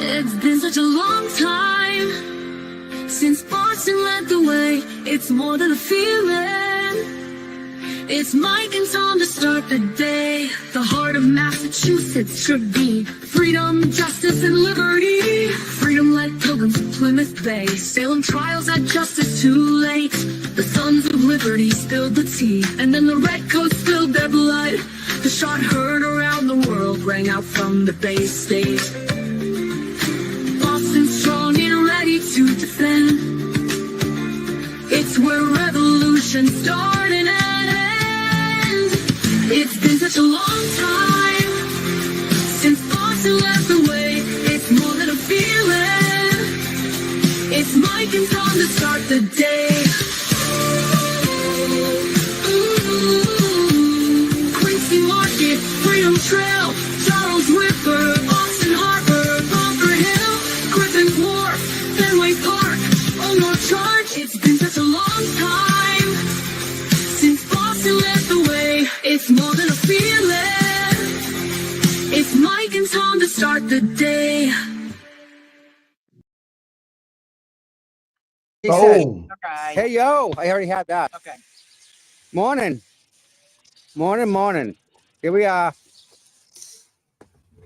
It's been such a long time since Boston led the way. It's more than a feeling. It's Mike and Tom to start the day. The heart of Massachusetts should be freedom, justice, and liberty. Freedom led pilgrims to Plymouth Bay. Salem trials had justice too late. The sons of liberty spilled the tea, and then the redcoats spilled their blood. The shot heard around the world rang out from the Bay State. Boston strong and ready to defend. It's where revolution started and ends. It's been such a long time since Boston led the way. It's more than a feeling. It's Mike and Tom to start the day. Quincy Market, Freedom Trail, Charles River, Boston Harbor, Bunker Hill, Griffin's Wharf, Fenway Park, Old North Charge. It's been such a long time since Boston led the way. It's more than a feeling. It's Mike and Tom to start the day. Boom. Okay. Hey, yo, I already had that. Okay. Morning. Morning. Here we are.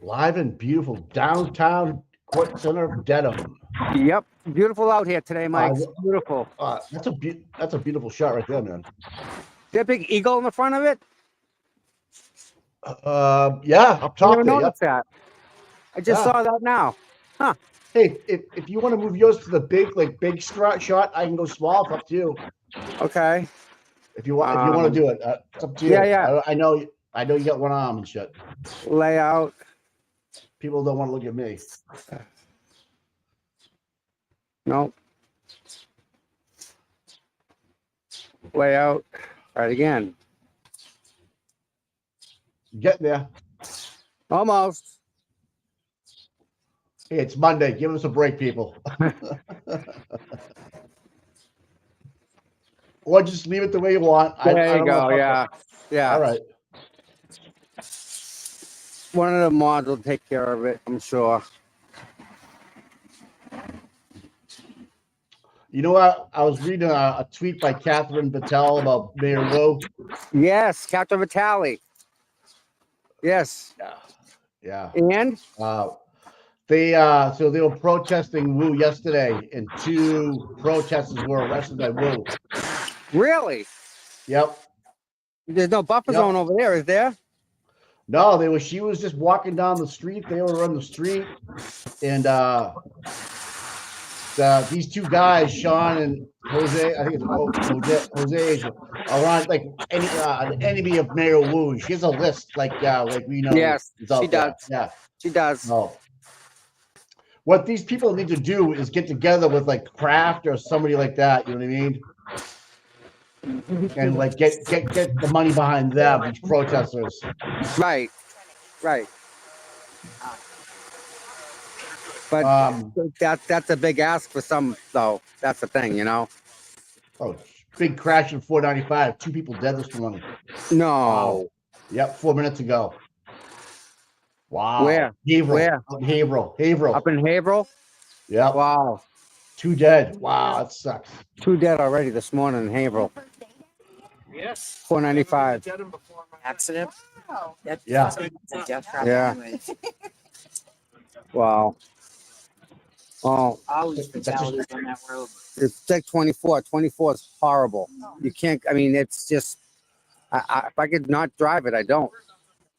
Live and beautiful downtown Court Center, Dedham. Yep. Beautiful out here today, Mike. Beautiful. That's a beautiful shot right there, man. That big eagle in the front of it? Yeah, up I top never there. noticed that. I just Yeah. saw that now. Huh. Hey, if you want to move yours to the big shot, I can go small. It's up to you. Okay. If you want to do it, it's up to you. Yeah. I know you got one arm and shit. Layout. People don't want to look at me. Nope. Layout. All right, again. Get there. Almost. Hey, it's Monday. Give us a break, people. Or just leave it the way you want. There I you don't go. know. Yeah. All right. One of the mods will take care of it, I'm sure. You know what? I was reading a tweet by Catherine Patel about Mayor Wu. Yes, Captain Vitale. Yes. Yeah. And They were protesting Wu yesterday, and 2 protesters were arrested by Wu. really? Yep. There's no buffer zone over there, is there? No, she was just walking down the street. They were on the street, and these 2 guys, Sean and Jose, I think it's Jose, are on like an enemy of Mayor Wu. She has a list, like we know. Yes, she does. Yeah, She does. no. What these people need to do is get together with like Kraft or somebody like that. You know what I mean? And like get the money behind them, these protesters. Right. But that's a big ask for some, though. That's the thing, you know. Oh, big crash in 495. 2 people dead this morning. No. Wow. Yep, 4 minutes ago. Wow. Where? Haverhill. Where? Up in Haverhill. Up in Haverhill? Yep. Wow. 2 dead. Wow, that sucks. 2 dead already this morning in Haverhill. Yes. 495. Accident? Yeah. Yeah. Wow. Oh, Always fatalities on that road. it's like 24. 24 is horrible. You can't, I mean, it's just, if I could not drive it, I don't.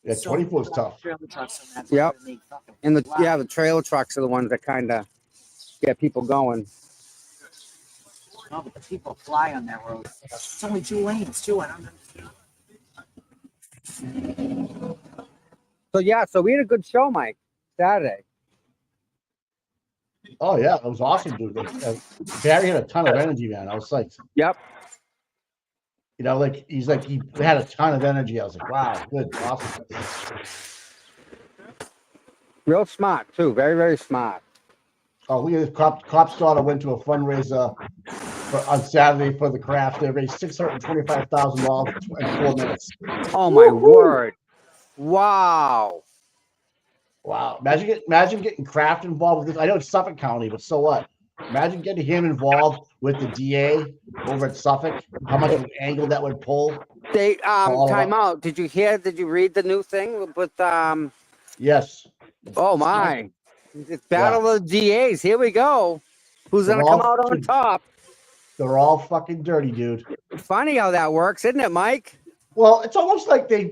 Yeah, 24 is tough. Trailer trucks on that Yep. road, and they fucking And fly. the trailer trucks are the ones that kind of get people going. No, but the people fly on that road. It's only 2 lanes, too. I don't know. So we had a good show, Mike, Saturday. Oh yeah, it was awesome, dude. Barry had a ton of energy, man. I was psyched. Yep. You know, he had a ton of energy. I was like, wow, good, awesome. Real smart, too. Very, very smart. Oh, look at this. Cop's daughter went to a fundraiser on Saturday for the craft. They raised $625,000 in 4 minutes. Oh, my word. Wow. Wow. Imagine getting Kraft involved with this. I know it's Suffolk County, but so what? Imagine getting him involved with the DA over at Suffolk. How much of an angle that would pull. They All of time us. out. Did you read the new thing with Yes. oh It's not- my. It's Yeah. battle of the DAs. Here we go. Who's They're gonna come all out on top? they're all fucking dirty, dude. Funny how that works, isn't it, Mike? Well, it's almost like they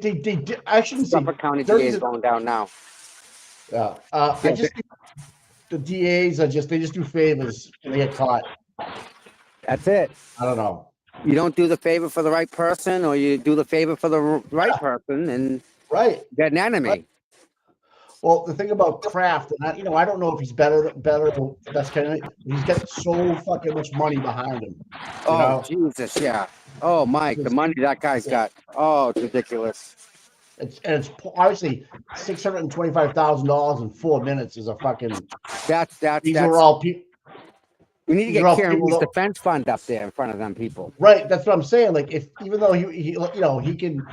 I shouldn't say Suffolk County dirty. DA is going down now. Yeah. I just think the DAs are they just do favors and they get caught. That's it. I don't know. You don't do the favor for the right person, or you do the favor for the right person, and Right. get an enemy. Right. Well, the thing about Kraft, and I don't know if he's better or best candidate. He's got so fucking much money behind him. Oh know? Jesus, yeah. Oh Mike, the money that guy's got. Oh, it's ridiculous. It's obviously $625,000 in 4 minutes is a fucking. That's These are all people. we need to these are get all Kieran people Reed's that- defense fund up there in front of them people. Right, that's what I'm saying. Like, even though he can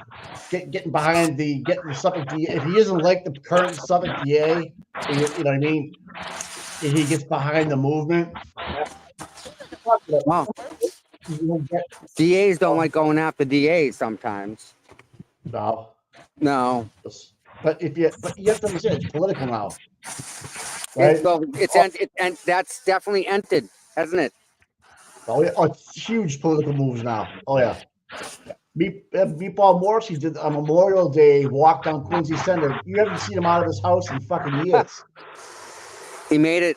getting behind getting the Suffolk DA, if he isn't like the current Suffolk DA, you know what I mean? If he gets behind the movement. Well, DAs don't like going after DAs sometimes. No, No, but you have to understand it's political now, right? and that's definitely entered, hasn't it? Oh yeah, it's huge political moves now. Oh yeah. Meatball Morrissey did a Memorial Day walk down Quincy Center. You haven't seen him out of his house in fucking years. He made it.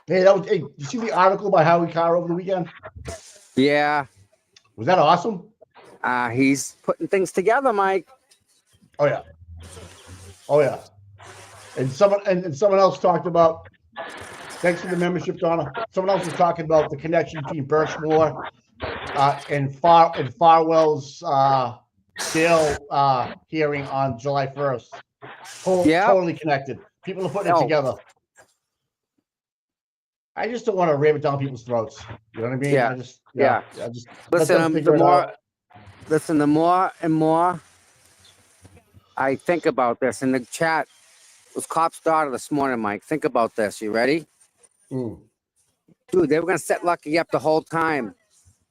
Hey, you see the article by Howie Carr over the weekend? Yeah, Was that awesome? he's putting things together, Mike. Oh yeah. Oh yeah. And someone else talked about. Thanks for the membership, Donna. Someone else was talking about the connection between Birchmore and Farwell's bail hearing on July 1st. Totally connected. People are putting it together. I just don't want to rave it down people's throats. You know what I mean? Yeah. I just Listen, the more and more I think about this, in the chat was Cop's daughter this morning, Mike. Think about this. You ready? Mm. Dude, they were going to set Lucky up the whole time.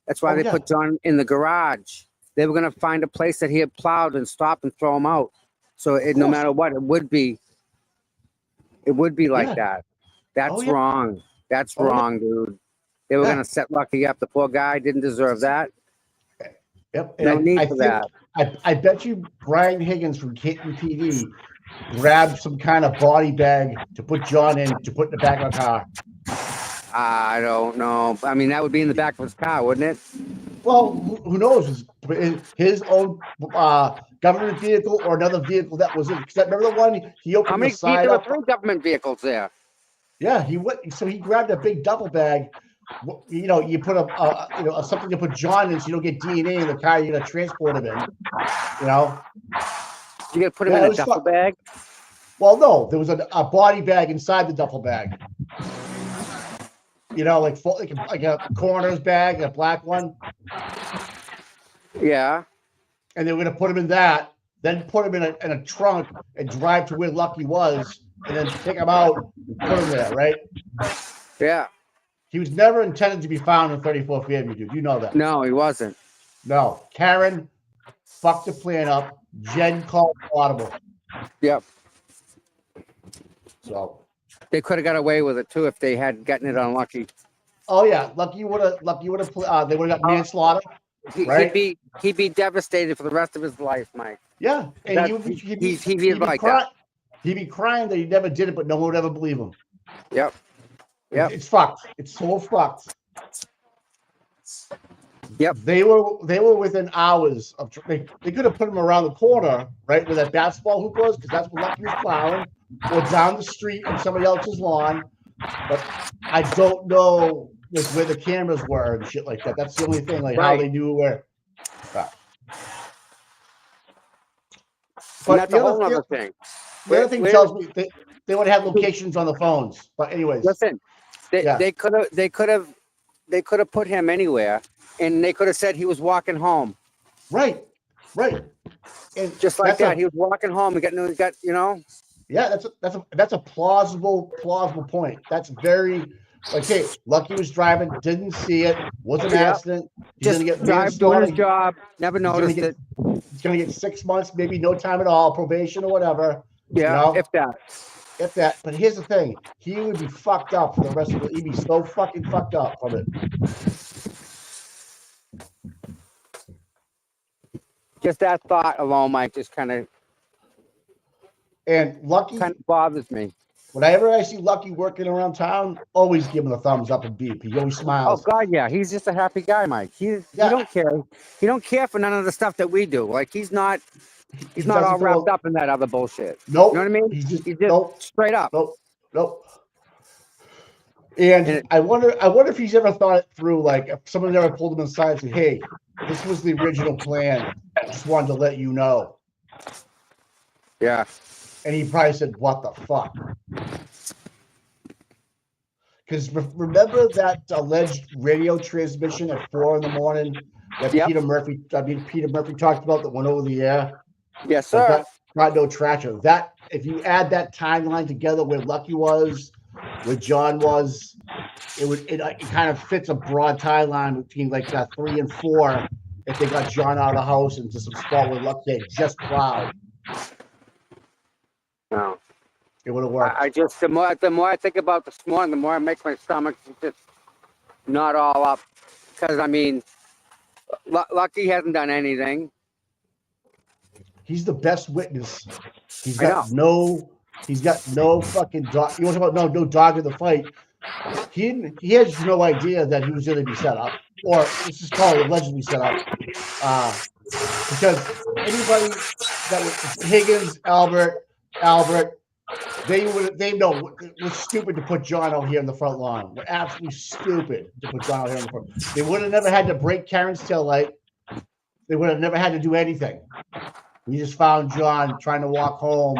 That's why they put John in the garage. They were going to find a place that he had plowed and stop and throw him out. So no matter what, it would be like that. That's wrong. That's wrong, dude. They were going to set Lucky up. The poor guy didn't deserve that. Yep. No need for that. I bet you Brian Higgins from Canton PD grabbed some kind of body bag to put John in to put in the back of a car. I don't know. I mean, that would be in the back of his car, wouldn't it? Well, who knows? His own government vehicle or another vehicle that was in. Because remember the one he opened the side there up? were 3 government vehicles there. Yeah, he went. So he grabbed a big duffel bag. You put something to put John in, so you don't get DNA in the car you're gonna transport him in. You know. You gotta put him in a duffel bag. Well, no, there was a body bag inside the duffel bag. Like a coroner's bag, a black one. Yeah. And they were gonna put him in that, then put him in a trunk and drive to where Lucky was, and then take him out and put him there, right? Yeah. He was never intended to be found in 34 Fairview, dude. You know that. No, he wasn't. No. Karen fucked the plan up. Jen called audible. Yep. So they could have got away with it too if they had gotten it on Lucky. Oh yeah, Lucky would have. They would have got manslaughter. Right? He'd be devastated for the rest of his life, Mike. Yeah, and he'd be crying that he never did it, but no one would ever believe him. Yep. It's fucked. It's so fucked. Yep. They were within hours of. They could have put him around the corner, right where that basketball hoop was, because that's where Lucky was plowing, or down the street on somebody else's lawn. But I don't know where the cameras were and shit like that. That's the only thing, how they knew where. But that's a whole other thing. The other thing tells me they would have locations on the phones. But anyways, listen, they could have put him anywhere, and they could have said he was walking home. Right. And Just like that's that. He was walking home and got, you know. Yeah, that's a plausible point. That's very like, hey, Lucky was driving, didn't see it, was an Yeah. accident. He's Just gonna get drive doing his manslaughter. job. Never He's noticed it. He's gonna get 6 months, maybe no time at all, probation or whatever. Yeah, You know, if that. if that. But here's the thing: he would be fucked up for the rest of the. He'd be so fucking fucked up from it. Just that thought alone, Mike, just kind of Lucky, bothers me. whenever I see Lucky working around town, always give him a thumbs up and beep. He always Oh smiles. God, yeah, he's just a happy guy, Mike. He don't care. He don't care for none of the stuff that we do. Like he's not all wrapped up in that other bullshit. Nope. You know what I mean? He's just nope. Straight up. Nope. And I wonder if he's ever thought it through. Like if someone ever pulled him aside and said, "Hey, this was the original plan. I just wanted to let you know." Yeah. And he probably said, "What the fuck?" Because remember that alleged radio transmission at 4 a.m. that Peter Murphy talked about that went over the air? Yes, sir. Got no traction. That if you add that timeline together where Lucky was, where John was, it kind of fits a broad timeline between like 3 and 4. If they got John out of the house into some spot where Lucky had just plowed, no, it would have worked. I just the more I think about this morning, the more it makes my stomach just not all up. Because I mean, Lucky hasn't done anything. He's the best witness. He's got no fucking dog. You want to talk about no dog in the fight? He has no idea that he was going to be set up, or let's just call it allegedly set up. Because anybody that was Higgins, Albert, they know we're stupid to put John out here in the front lawn. We're absolutely stupid to put John out here in the front. They would have never had to break Karen's taillight. They would have never had to do anything. We just found John trying to walk home,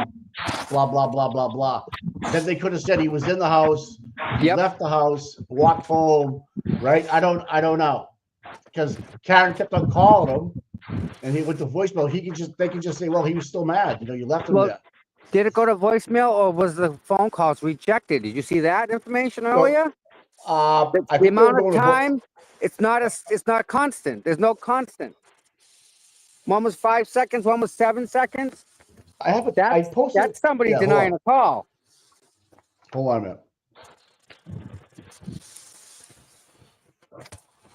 blah, blah, blah, blah, blah. Then they could have said he was in the house, he left the house, walked home, right? I don't know. Because Karen kept on calling him, and he went to voicemail. They can just say, well, he was still mad. You know, you left him there. Did it go to voicemail or was the phone calls rejected? Did you see that information earlier? The amount of time, it's not constant. There's no constant. One was 5 seconds, one was 7 seconds. That's somebody denying a call. Hold on a minute.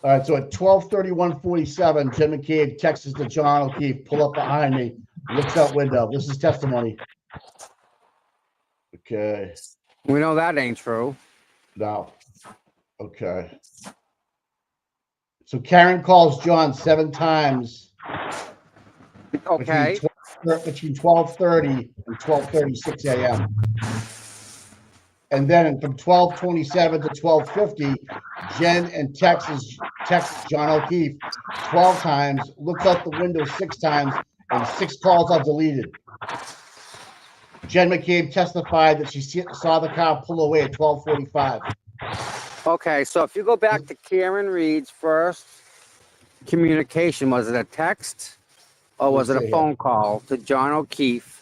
All right, so at 12:31:47, Jim McCabe texts to John O'Keefe, pull up behind me, looks out window. This is testimony. Okay. We know that ain't true. No. Okay. So Karen calls John 7 times. Okay. Between 12:30 and 12:36 a.m. And then from 12:27 to 12:50, Jen and texts John O'Keefe 12 times, looks out the window 6 times, and 6 calls are deleted. Jen McCabe testified that she saw the car pull away at 12:45. Okay, so if you go back to Karen Reed's first communication, was it a text or was it a phone call to John O'Keefe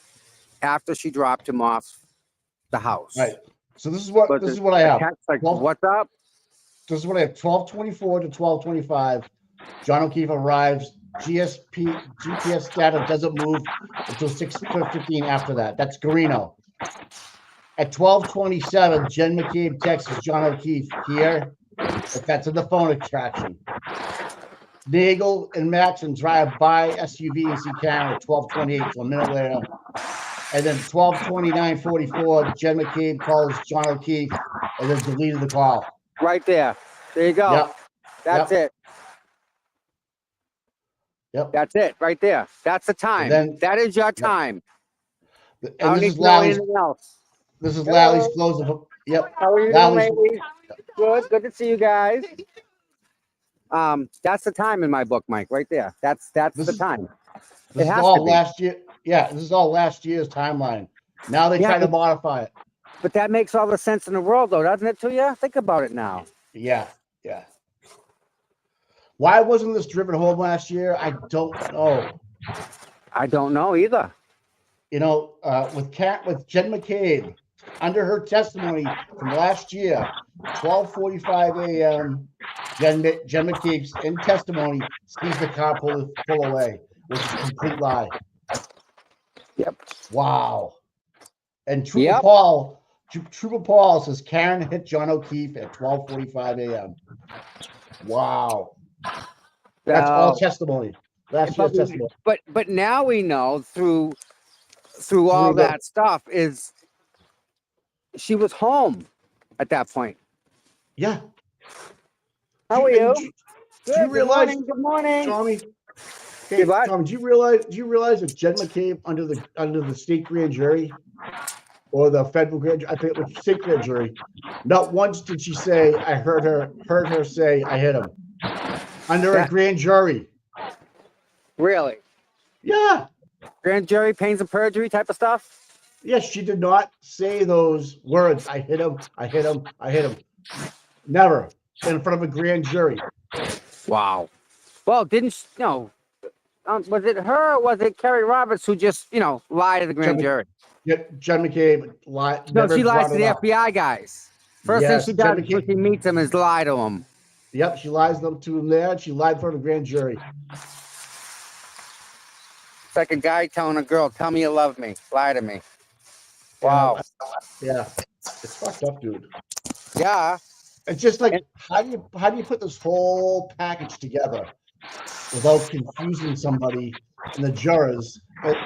after she dropped him off the house? Right. So this is what I have. Text, like, what's up? This is what I have. 12:24 to 12:25. John O'Keefe arrives. GPS data doesn't move until 6:15 after that. That's Garino. At 12:27, Jen McCabe texts John O'Keefe here. If that's in the phone extraction. Nagel and Matson drive by SUV and see Karen at 12:28, so a minute later. And then 12:29:44, Jen McCabe calls John O'Keefe and then deleted the call. Right there. There you go. Yep. That's it. Yep. That's it right there. That's the time. That is your time. And I don't need to know anything else. This is Lally's close of. Yep. How are you doing, ladies? Good to see you guys. That's the time in my book, Mike, right there. That's the time. This is all last year. Yeah, this is all last year's timeline. Now they try to modify it. But that makes all the sense in the world, though, doesn't it to you? Think about it now. Yeah. Why wasn't this driven home last year? I don't know. I don't know either. You know, with Jen McCabe, under her testimony from last year, 12:45 a.m. Jen McCabe's in testimony sees the car pull away, which is a complete lie. Yep. Wow. And Trooper Paul says Karen hit John O'Keefe at 12:45 a.m. Wow. That's all testimony. Last year's testimony. But now we know through all that stuff is she was home at that point. Yeah. How are you? Do you realize? Good morning. Tommy, hey, Tom, do you realize that Jen McCabe under the state grand jury or the federal grand jury, I think it was state grand jury, not once did she say I heard her say I hit him under a grand jury. Really? Yeah. Grand jury, pains of perjury type of stuff? Yes, she did not say those words. I hit him. I hit him. I hit him. Never in front of a grand jury. Wow. Well, didn't she, no? Was it her or was it Kerry Roberts who just lied to the grand jury? Yeah, Jen McCabe lied. No, she lies to the FBI guys. First thing she does when she meets them is lie to them. Yep, she lies to them there. And she lied in front of the grand jury. It's like a guy telling a girl, "Tell me you love me, lie to me." Wow. Yeah, it's fucked up, dude. Yeah. It's just like how do you put this whole package together without confusing somebody and the jurors?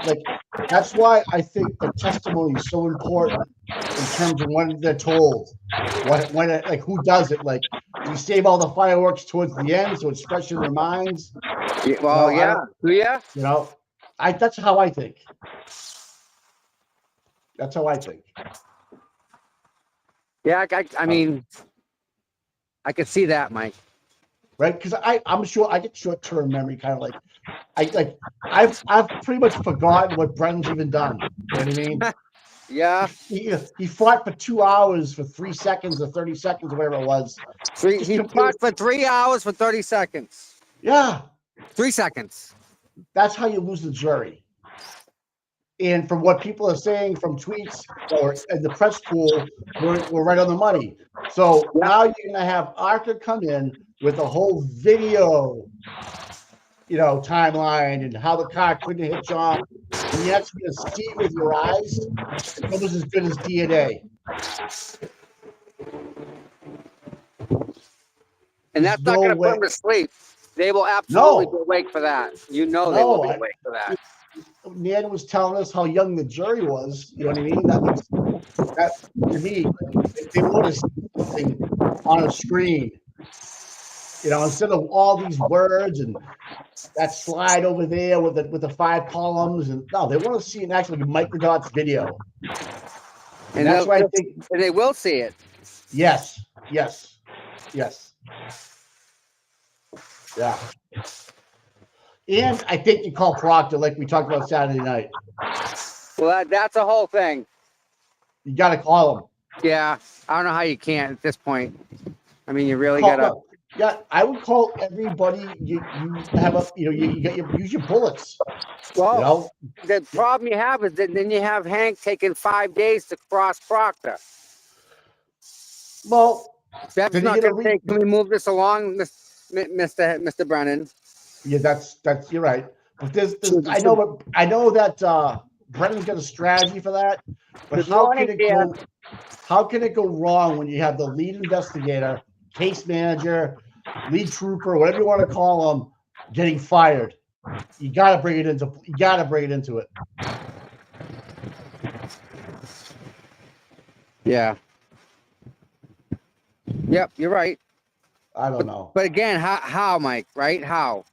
Like that's why I think the testimony is so important in terms of when they're told, like who does it? Like, do you save all the fireworks towards the end so it's fresh in their minds? Well, yeah. You know, that's how I think. That's how I think. Yeah, I mean, I could see that, Mike. Right, because I'm sure I get short-term memory, kind of like I've pretty much forgotten what Brendan's even done. You know what I mean? Yeah. He fought for 2 hours for 3 seconds or 30 seconds or whatever it was. He fought for 3 hours for 30 seconds. Yeah. 3 seconds. That's how you lose the jury. And from what people are saying from tweets or in the press pool, we're right on the money. So now you're going to have Arthur come in with a whole video, timeline and how the car couldn't hit John. And you're actually going to see it with your eyes. It's almost as good as DNA. And that's not going to put them to sleep. They will absolutely be awake for that. They will be awake for that. Nan was telling us how young the jury was. You know what I mean? That to me, they want to see something on a screen. Instead of all these words and that slide over there with the 5 columns, and no, they want to see an actual microdots video. And that's why I think, and they will see it. Yes. Yeah. And I think you call Proctor like we talked about Saturday night. Well, that's a whole thing. You got to call him. Yeah, I don't know how you can't at this point. I mean, you really got to. Yeah, I would call everybody. You have use your bullets. Well, the problem you have is that then you have Hank taking 5 days to cross Proctor. Well, that's not going to take. Can we move this along, Mr. Brennan? Yeah, that's you're right. But I know that Brennan's got a strategy for that. But how can it go wrong when you have the lead investigator, case manager, lead trooper, whatever you want to call them, getting fired? You got to bring it into it. Yeah. Yep, you're right. I don't know. But again, how, Mike? Right? How?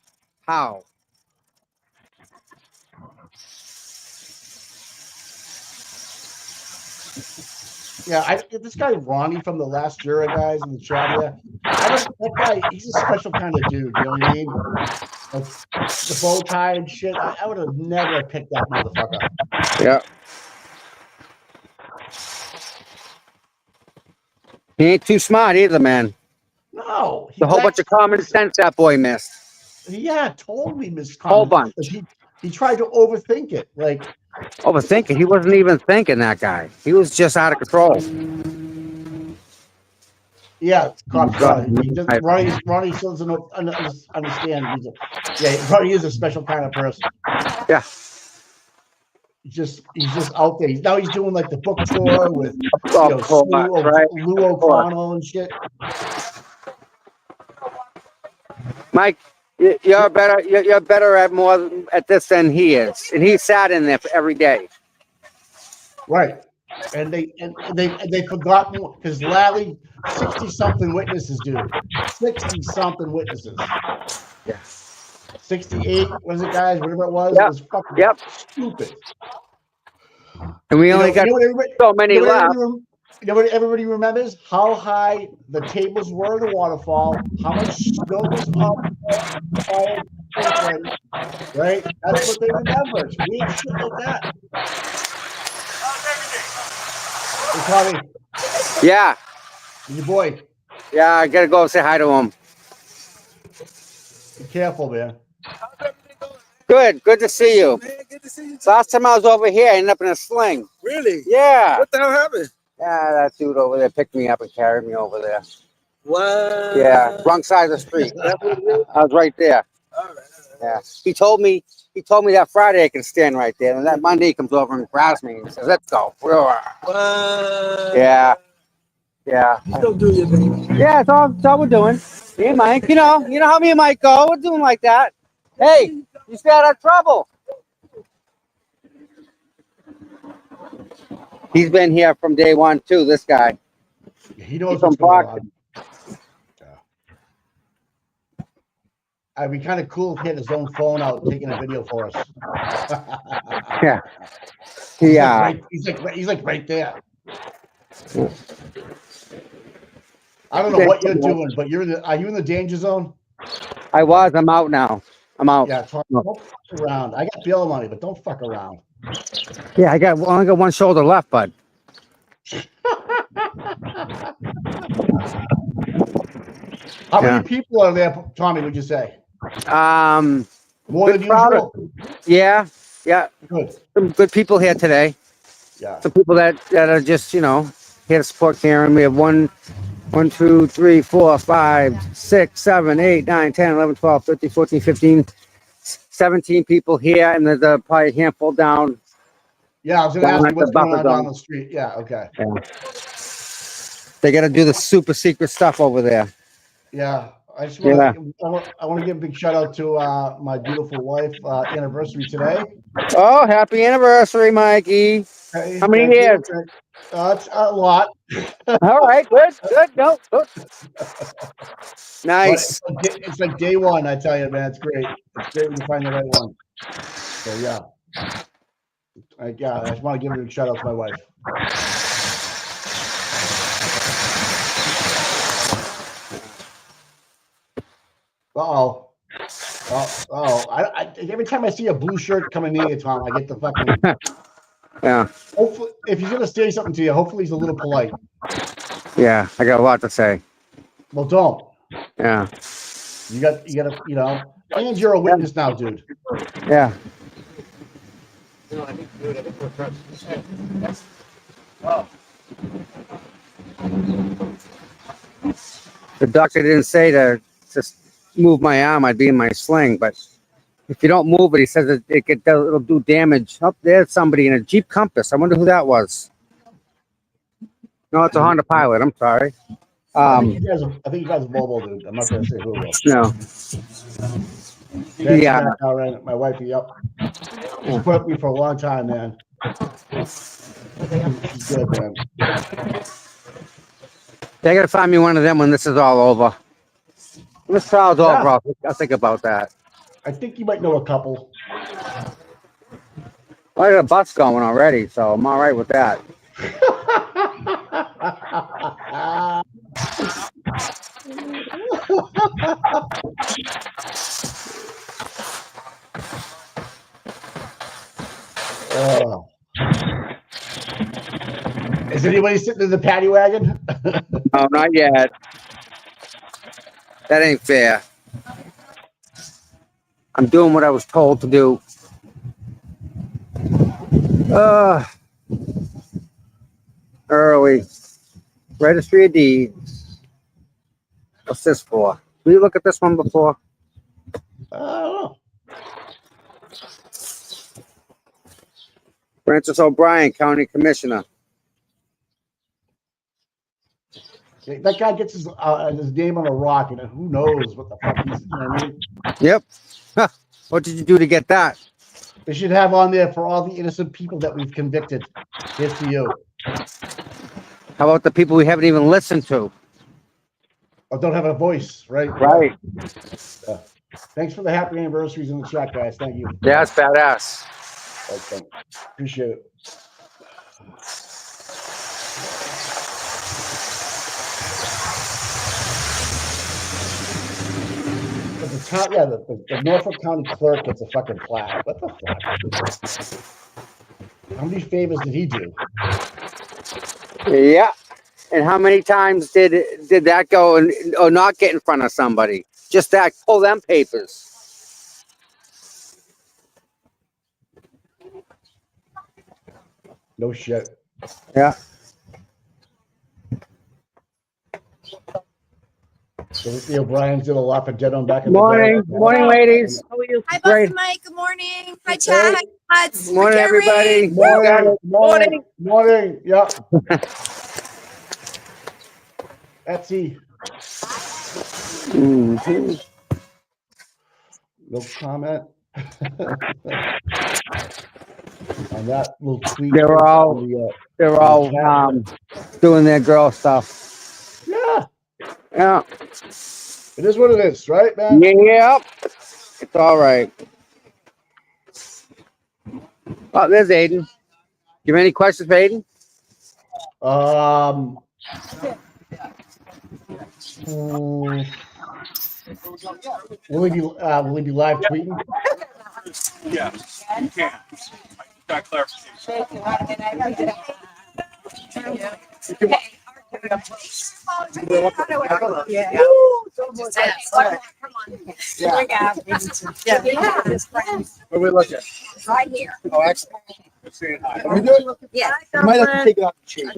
Yeah, this guy Ronnie from the last Jura guys in the chat here. That guy, he's a special kind of dude. You know what I mean? Like the bow tie and shit. I would have never picked that motherfucker. Yeah. He ain't too smart either, man. No. A whole bunch of common sense that boy missed. Yeah, totally missed. Whole bunch. He tried to overthink it. Like, Overthinking. He wasn't even thinking, that guy. He was just out of control. yeah, cops. He just Ronnie still doesn't understand. Ronnie is a special kind of person. Yeah. He's just out there. He's doing like the book tour with Of course, right? Lou O'Connell and shit. Mike, you're better. You're better at more at this than he is, and he sat in there every day. Right. And they forgot because Larry, 60-something witnesses, dude. 60-something witnesses. Yeah. 68, was it, guys? Whatever it was. Yep. It was fucking stupid. And we only got so many left. You know what everybody remembers? How high the tables were in the waterfall, how much snow was up, right? That's what they remember. It's weird shit like that. Hey, Tommy. Yeah. Your boy. Yeah, I gotta go say hi to him. Be careful, man. Good to see you. Man, good to see you. Last time I was over here, I ended up in a sling. Really? Yeah. What the hell happened? Yeah, that dude over there picked me up and carried me over there. What? Yeah, wrong side of the street. I was right there. All right. Yeah. He told me that Friday I can stand right there, and that Monday he comes over and grabs me and says, "Let's go." What? Yeah. Yeah. You don't do your thing. Yeah, that's all we're doing. Me and Mike, you know how me and Mike go. We're doing like that. Hey, you stay out of trouble. He's been here from day one too. This guy. He knows He's what's from going Boston. on. I'd be kind of cool if he had his own phone out taking a video for us. Yeah. He's like right there. I don't know what you're doing, but are you in the danger zone? I was. I'm out now. I'm out. Yeah, don't fuck around. I got bail money, but don't fuck around. Yeah, I only got one shoulder left, bud. How many people are there, Tommy, would you say? More than usual? Yeah. Good. Some good people here today. Yeah. Some people that are just, here to support Karen. We have 1, 2, 3, 4, 5, 6, 7, 8, 9, 10, 11, 12, 13, 14, 15, 17 people here, and there's probably a handful down. Yeah, I was going to ask you what's going on down the street. Yeah, okay. Yeah. They got to do the super secret stuff over there. Yeah. I want to give a big shout out to my beautiful wife. Anniversary today. Oh, happy anniversary, Mikey! Hey, how many years? It's a lot. All right, good. No, good. Nice. It's like day one. I tell you, man, it's great. It's great when you find the right one. So yeah, I just want to give a big shout out to my wife. Oh! Every time I see a blue shirt coming near, Tom, I get the fucking. Yeah. Hopefully, if he's gonna say something to you, hopefully he's a little polite. Yeah, I got a lot to say. Well, don't. Yeah. You gotta, and you're a witness now, dude. Yeah. The doctor didn't say to just move my arm, I'd be in my sling, but if you don't move it, he says it'll do damage. Oh, there's somebody in a Jeep Compass. I wonder who that was. No, it's a Honda Pilot. I'm sorry. I think you guys are mobile, dude. I'm not gonna say who it was. No. Yeah. All right, my wife. Yep. She's put up with me for a long time, man. She's good, man. They gotta find me one of them when this is all over. When this trial's over, I'll think about that. I think you might know a couple. Well, I got a bus going already, so I'm all right with that. Is anybody sitting in the paddy wagon? No, not yet. That ain't fair. I'm doing what I was told to do. Early. Registry of Deeds. What's this for? Did you look at this one before? I don't know. Francis O'Brien, County Commissioner. That guy gets his name on a rock, and who knows what the fuck he's. You know what I mean? Yep. Huh. What did you do to get that? They should have on there for all the innocent people that we've convicted. Here's to you. How about the people we haven't even listened to? Or don't have a voice, right? Right. Thanks for the happy anniversaries in the chat, guys. Thank you. Yeah, it's badass. Okay. Appreciate it. But the town, yeah, the Norfolk County clerk gets a fucking plaque. What the fuck? How many favors did he do? Yeah. And how many times did that go or not get in front of somebody? Just that, pull them papers. No shit. Yeah. So the O'Briens did a lot for Dead on back in Morning, the day. morning, ladies. How are you? Hi, Great. Boss Mike. Good morning. Hi, Chad. Hi, Mads. Good morning, Hi, Jerry. everybody. Morning. Morning. Yeah. Etsy. Mhm. No comment. On that little tweet. They're all doing their girl stuff. Yeah. Yeah. It is what it is, right, man? Yep. It's all right. Oh, there's Aiden. You have any questions for Aiden? Will he be live tweeting? Yeah, you can. I got clarification. Where we looking? Right here. Oh, excellent. Saying hi. Are we doing? Yeah. You might have to take it off the chain.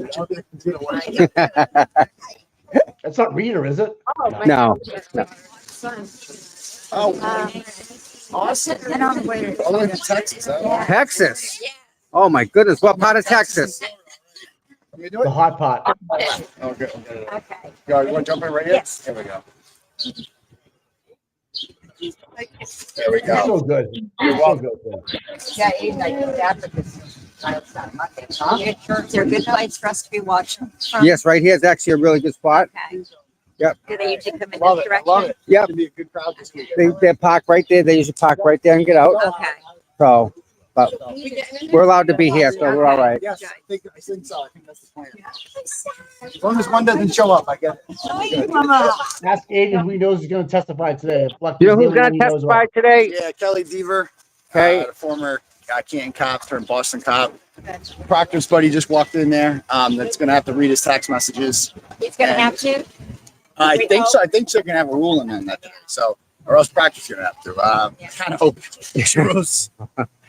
That's not Rita, is it? No. Awesome. All the way to Texas, huh? Texas. Oh my goodness. What part of Texas? What are you doing? The hot pot. Oh, good. Okay. You want to jump in right here? Yes. Here we go. There we You're go. so good. You're so good. Yeah, Aiden, I think after this. They're good fights for us to be watching. Yes, right here is actually a really good spot. Okay. Yep. Do they usually come in Love this it. direction? Love it. Yep. Should be a good crowd this weekend. They park right there. They usually park right there and get out. Okay. So, but we're allowed to be here, so we're all right. Yes, I think so. I think that's the plan. As long as one doesn't show up, I get it. Ask Aiden who he knows is going to testify today. You know who's going to testify today? Yeah, Kelly Deaver, Okay. the former Canton cop turned Boston cop. Proctor's buddy just walked in there. That's going to have to read his text messages. He's gonna have to. I think so. I think they're going to have a ruling on that today. So, or else Proctor's going to have to. I kind of hope she goes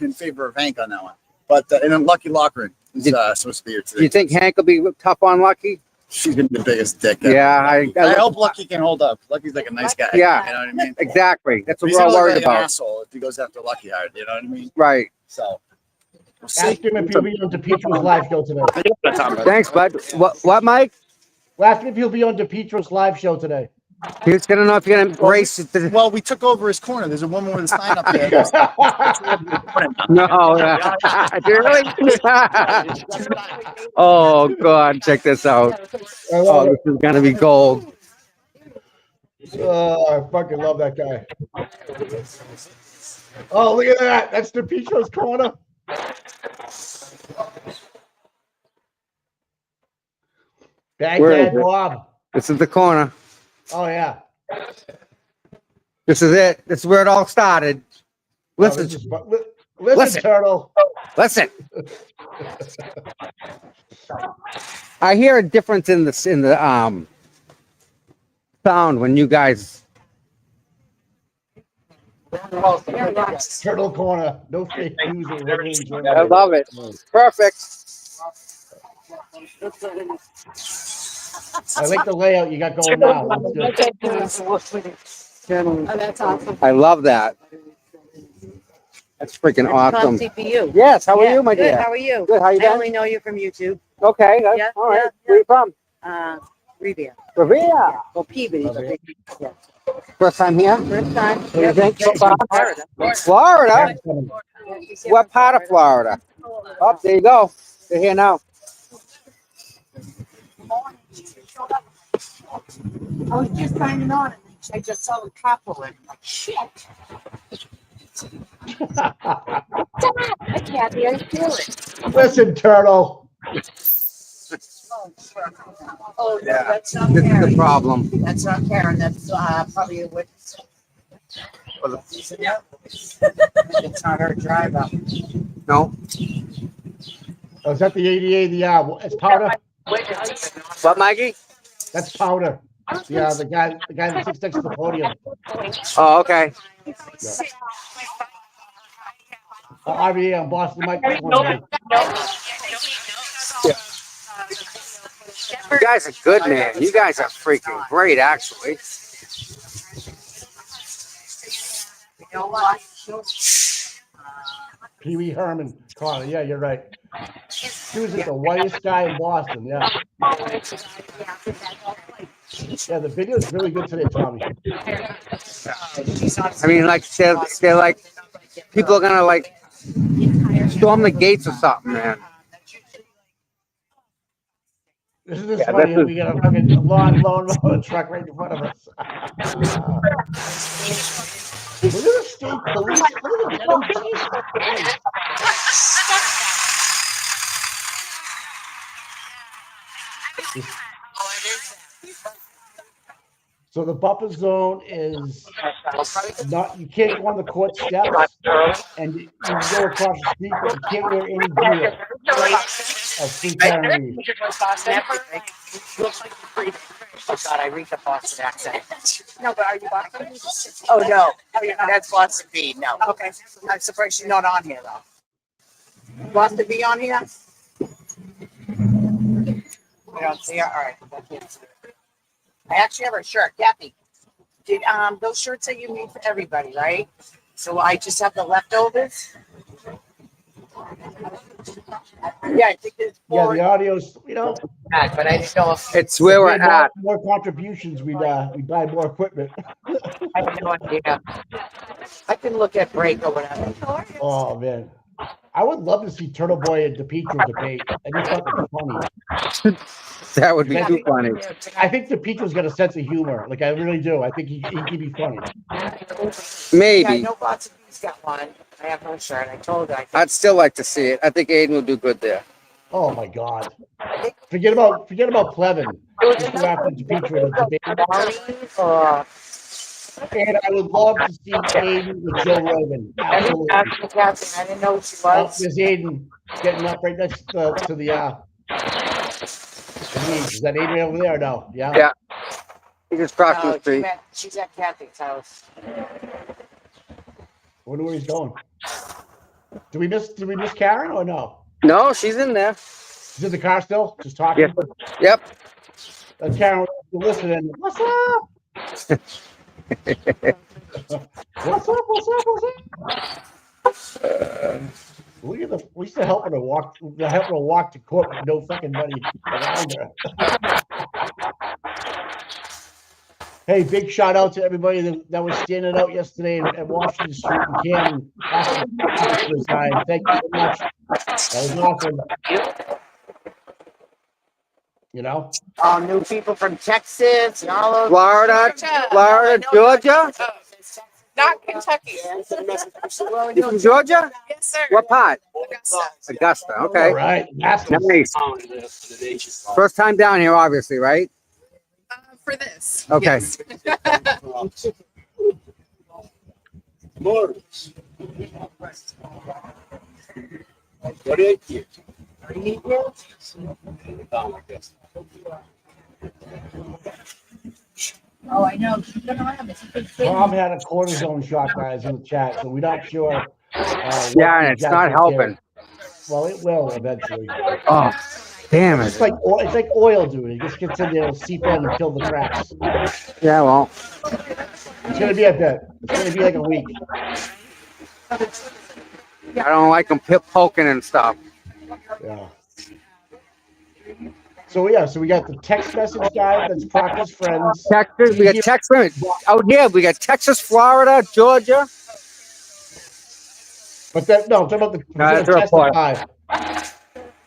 in favor of Hank on that one. But and Lucky Lochran is supposed to be here Do today. you think Hank will be tough on Lucky? She's going to be the biggest dick ever. Yeah, I hope Lucky can hold up. Lucky's like a nice guy. Yeah. You know what I mean? Exactly. That's what He's we're all gonna look worried like an about. asshole if he goes after Lucky hard. You know what I mean? Right. So we'll see. Ask him if he'll be on DePietro's live show today. Thanks, bud. What, Mike? Ask him if he'll be on DePietro's live show today. He's gonna know if you're gonna embrace it. Well, we took over his corner. There's a woman with a sign up there. No, really? Oh God, check this out. Oh, this is gonna be gold. Oh, I fucking love that guy. Oh, look at that. That's DePietro's corner. Where is Baghdad it? Bob. This is the corner. Oh, yeah. This is it. This is where it all started. Listen, Listen, Turtle. listen. I hear a difference in the sound when you guys Turtle Corner. No fake news or ratings. I love it. Perfect. I like the layout you got going now. That's good. Oh, that's awesome. I love that. That's freaking awesome. CPU. Yes. How are you, my Good. dear? How are you? Good. How you I been? only know you from YouTube. Okay. That's, Yeah, all right. yeah, Where you from? Revere. Revere. Yeah. Well, Peabody. Revere. Yeah. First time here? First time. What do you Yep. think so far? Florida. Florida. Karen's coming. Yeah, she's here What from part of Florida? Oh, there you go. They're here now. I was just signing on, and I just saw the couple, and I'm like, shit. Kathy, I feel it. Listen, Turtle. Oh, no, Yeah. that's not This is the Karen. problem. That's not Karen. That's probably a witness. It's not her driver. No. Oh, is that the ADA? It's powder. What, Maggie? That's powder. Yeah, the guy that sits next to the podium. Oh, okay. RBA on Boston Mike. This one, man. You guys are good, man. You guys are freaking great, actually. You know what? Pee Wee Herman Connor. Yeah, you're right. He was the whitest guy in Boston. Yeah. Yeah, the video is really good today, Tommy. I mean, like they're like people are gonna like storm the gates or something, man. This is Yeah, funny. this is- We got a fucking long load truck right in front of us. Look at the state police. Look at the denim. Jesus Christ. So the buffer zone is not, you can't go on the court steps, and you can go across the street, but you can't wear any gear of free carrying. Oh God, I read the Boston accent. No, but are you Boston? Oh no, that's Boston B. No. Okay, I'm surprised she's not on here though. Boston B on here? We don't see her. All right. I actually have her shirt, Kathy. Did those shirts that you made for everybody, right? So I just have the leftovers. Yeah, I think there's Yeah, four. the audio's, But I didn't know if It's where if we we're had at. more contributions, we'd buy more equipment. I have no idea. I can look at break or whatever. Oh man, I would love to see Turtle Boy and DePietro debate. I just thought that'd be funny. That would be too funny. I think DePietro's got a sense of humor. Like I really do. I think he could be funny. Yeah, I Maybe. know Boston B's got one. I have no shirt. I told her. I'd still like to see it. I think Aiden will do good there. Oh my God. Forget about Plevin. Just go after DePietro to debate. And I would love to see Aiden with Joe Rogan. Absolutely. I didn't know who she Oh, was. there's Aiden getting up right next to the is that Aiden over there? No. Yeah. Yeah. He just crossed No, the street. she's at Kathy's house. Wonder where he's going. Did we miss Karen or no? No, she's in there. She's in the car still, just talking. Yep. Karen, you're listening. What's up? What's up? Look at we used to help her walk to court with no fucking money around her. Hey, big shout out to everybody that was standing out yesterday at Washington Street in Canton. Thank you so much. That was awesome. You know? All new people from Texas and all over. Florida, Georgia. Not Kentucky. You from Georgia? Yes, sir. What part? Augusta. Augusta. Okay. All right. That's Nice. First time down here, obviously, right? For this. Okay. Yes. Oh, I know. She's been around. It's a big thing. Tom had a cortisone shot, guys, in the chat, so we're not sure. What Yeah, the and it's exact not details- helping. Well, it will eventually. Oh, damn It's it. like it's like oil, dude. It just gets in there, it'll seep in and fill the cracks. Yeah, well, It's gonna be a bit. It's gonna be like a week. I don't like them poking and stuff. Yeah. So yeah, so we got the text message guy that's Proctor's friends. Texas, we got Texas. Out here, we got Texas, Florida, Georgia. But that no, I'm talking about the That's a report. testify.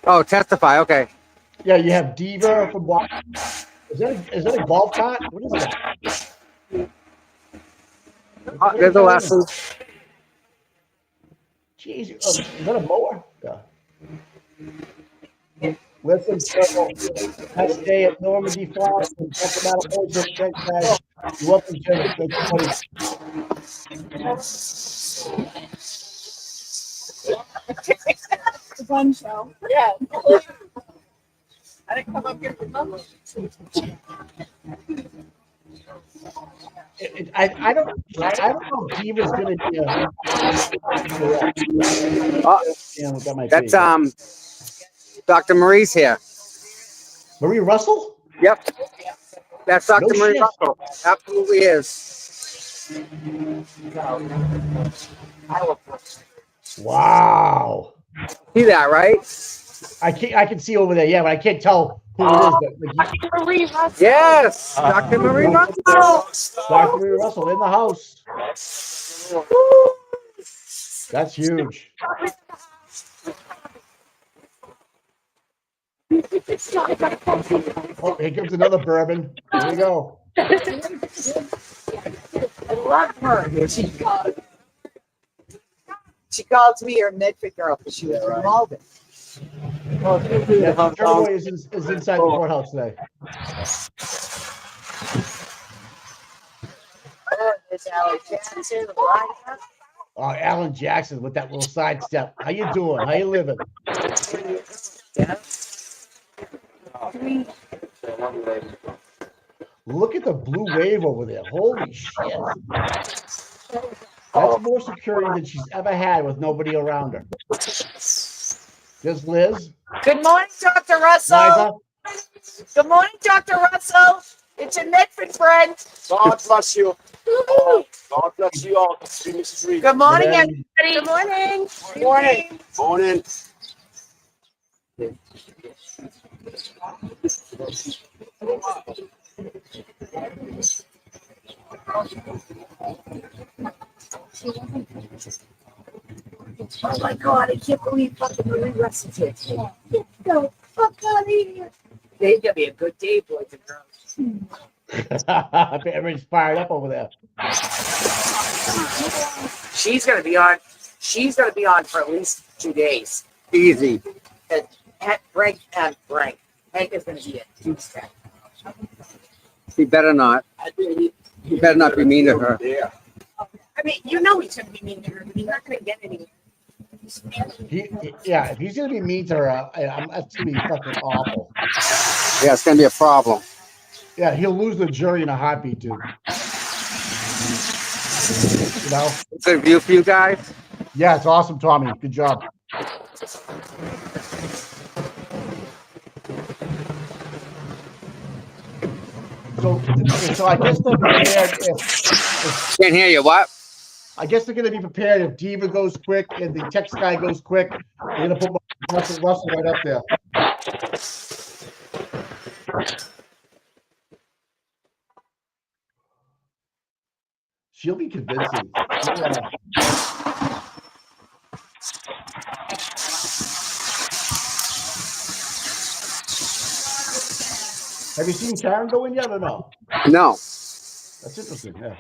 Oh, testify. Okay. Yeah, you have Diva from is that a golf cart? What is that? There's a lesson. Jeez, is that a mower? Yeah. Listen, next day at Normandy Farm in Sacramento. Thanks, guys. You're welcome, Jim. Thanks, buddy. It's a fun show. Yeah. I didn't come up here for nothing. I don't know if Diva's gonna be a. Yeah, what that might That's Dr. Marie's here. Marie Russell? Yep. That's Dr. No Marie shit. Russell. Absolutely is. Wow. See that, right? I can see over there, yeah, but I can't tell who it is. But like, Marie Russell. Yes, Dr. Marie Russell. Dr. Marie Russell in the house. That's huge. Oh, here comes another bourbon. Here we go. I love her. She called me her Medford girl because she was from Malden. Yeah, Trevor is inside the courthouse today. There's Alex Jackson. Oh, Alan Jackson with that little sidestep. How you doing? How you living? Look at the blue wave over there. Holy shit. That's more security than she's ever had with nobody around her. There's Liz. Good morning, Dr. Russell. Liza. Good morning, Dr. Russell. It's your Medford friend. God bless you. God bless you all. Mrs. Reed. Good morning, Good everybody. Good morning. Good morning. Morning. Oh my God, I can't believe fucking Marie Russell's here. Get the fuck out of here. Today's gonna be a good day, boys and girls. Everybody's fired up over there. She's gonna be on. She's gonna be on for at least 2 days. Easy. Frank. Hank is gonna be a Tuesday. He better not. He better not be mean to her. Yeah. I mean, you know he's going to be mean to her, but he's not going to get anywhere. Yeah, if he's gonna be mean to her, that's gonna be fucking awful. Yeah, it's gonna be a problem. Yeah, he'll lose the jury in a heartbeat, dude. You know? Good view for you guys. Yeah, it's awesome, Tommy. Good job. So I guess they're prepared if Can't hear you. What? I guess they're gonna be prepared if Diva goes quick and the text guy goes quick. They're gonna put Russell right up there. She'll be convincing. Have you seen Karen go in yet or no? No. That's interesting, yeah.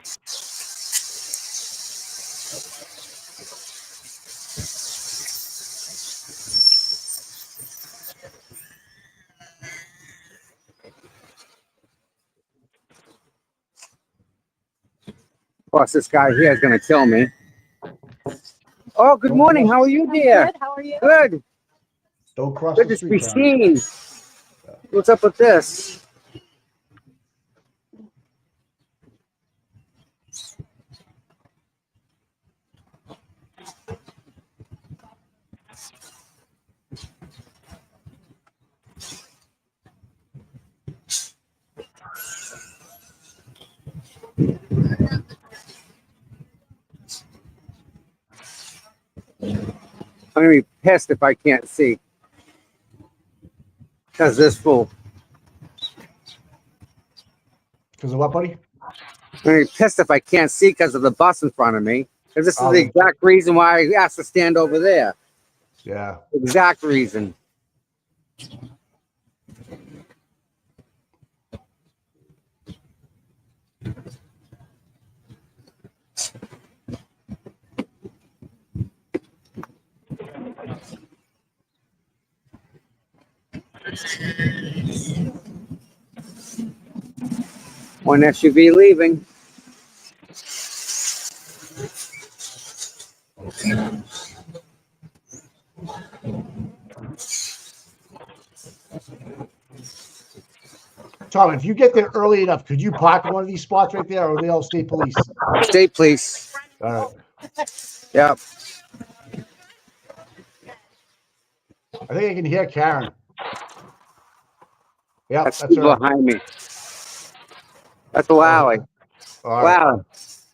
Plus, this guy here is gonna kill me. Oh, good morning. How are you, dear? Good. How are you? Good. Don't cross Good the to be street, Karen. seen. What's up with this? I'm gonna be pissed if I can't see. Because this fool. Because of what, buddy? I'm gonna be pissed if I can't see because of the bus in front of me. Because this is Oh, the exact reason why I asked to stand over there. Yeah. Exact reason. One SUV leaving. Tom, if you get there early enough, could you park in one of these spots right there, or are they all state police? State police. All right. Yep. I think I can hear Karen. Yep, That's that's her. behind me. That's Lally. All right. Wow.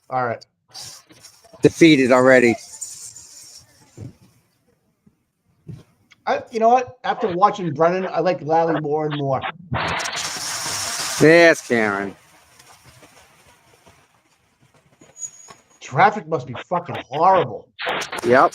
All right. Defeated already. You know what? After watching Brennan, I like Lally more and more. Yes, Karen. Traffic must be fucking horrible. Yep.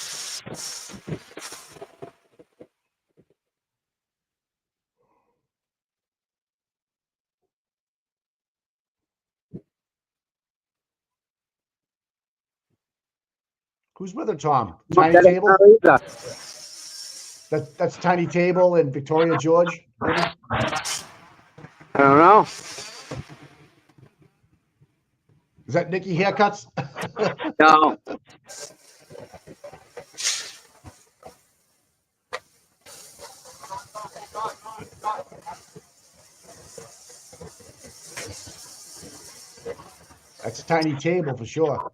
Who's with her, Tom? Tiny Table? That's Tiny Table and Victoria George, maybe? I don't know. Is that Nikki Haircuts? No. That's a Tiny Table for sure.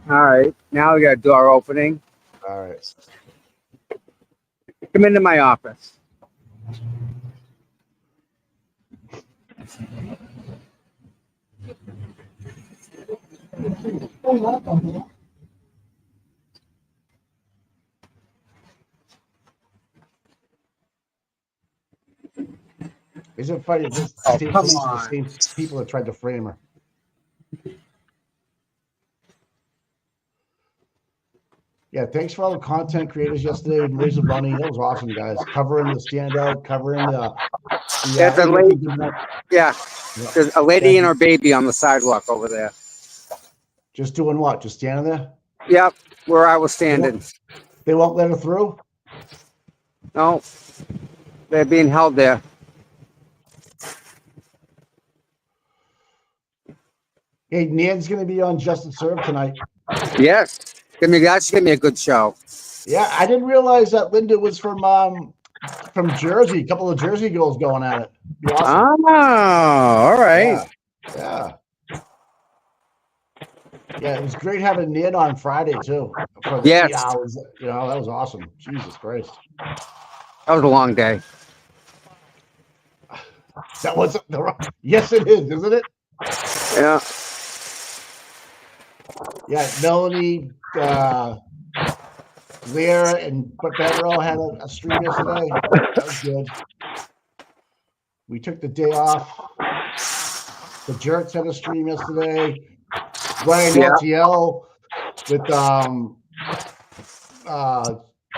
All right. Now we got a door opening. All right. Come into my office. Isn't it funny? This Oh, state come police are the on. same people that tried to frame her. Yeah, thanks for all the content creators yesterday. Raise a bunny. That was awesome, guys. Covering the standout, covering the There's a lady. Yeah. Yeah. There's a lady and her baby on the sidewalk over there. Just doing what? Just standing there? Yep. Where I was standing. They won't let her through? No. They're being held there. Hey, Nan's going to be on Just Serve tonight. Yes. That's gonna be a good show. Yeah, I didn't realize that Linda was from Jersey. A couple of Jersey girls going at it. Be awesome. Oh, all right. Yeah. Yeah, it was great having Nan on Friday too. For the 8 hours. You know, that was awesome. Jesus Christ. That was a long day. That wasn't the yes, it is, isn't it? Yeah. Yeah, Melanie, Lear, and Beverell had a stream yesterday. That was good. We took the day off. The Jerks had a stream yesterday. Ryan LTL with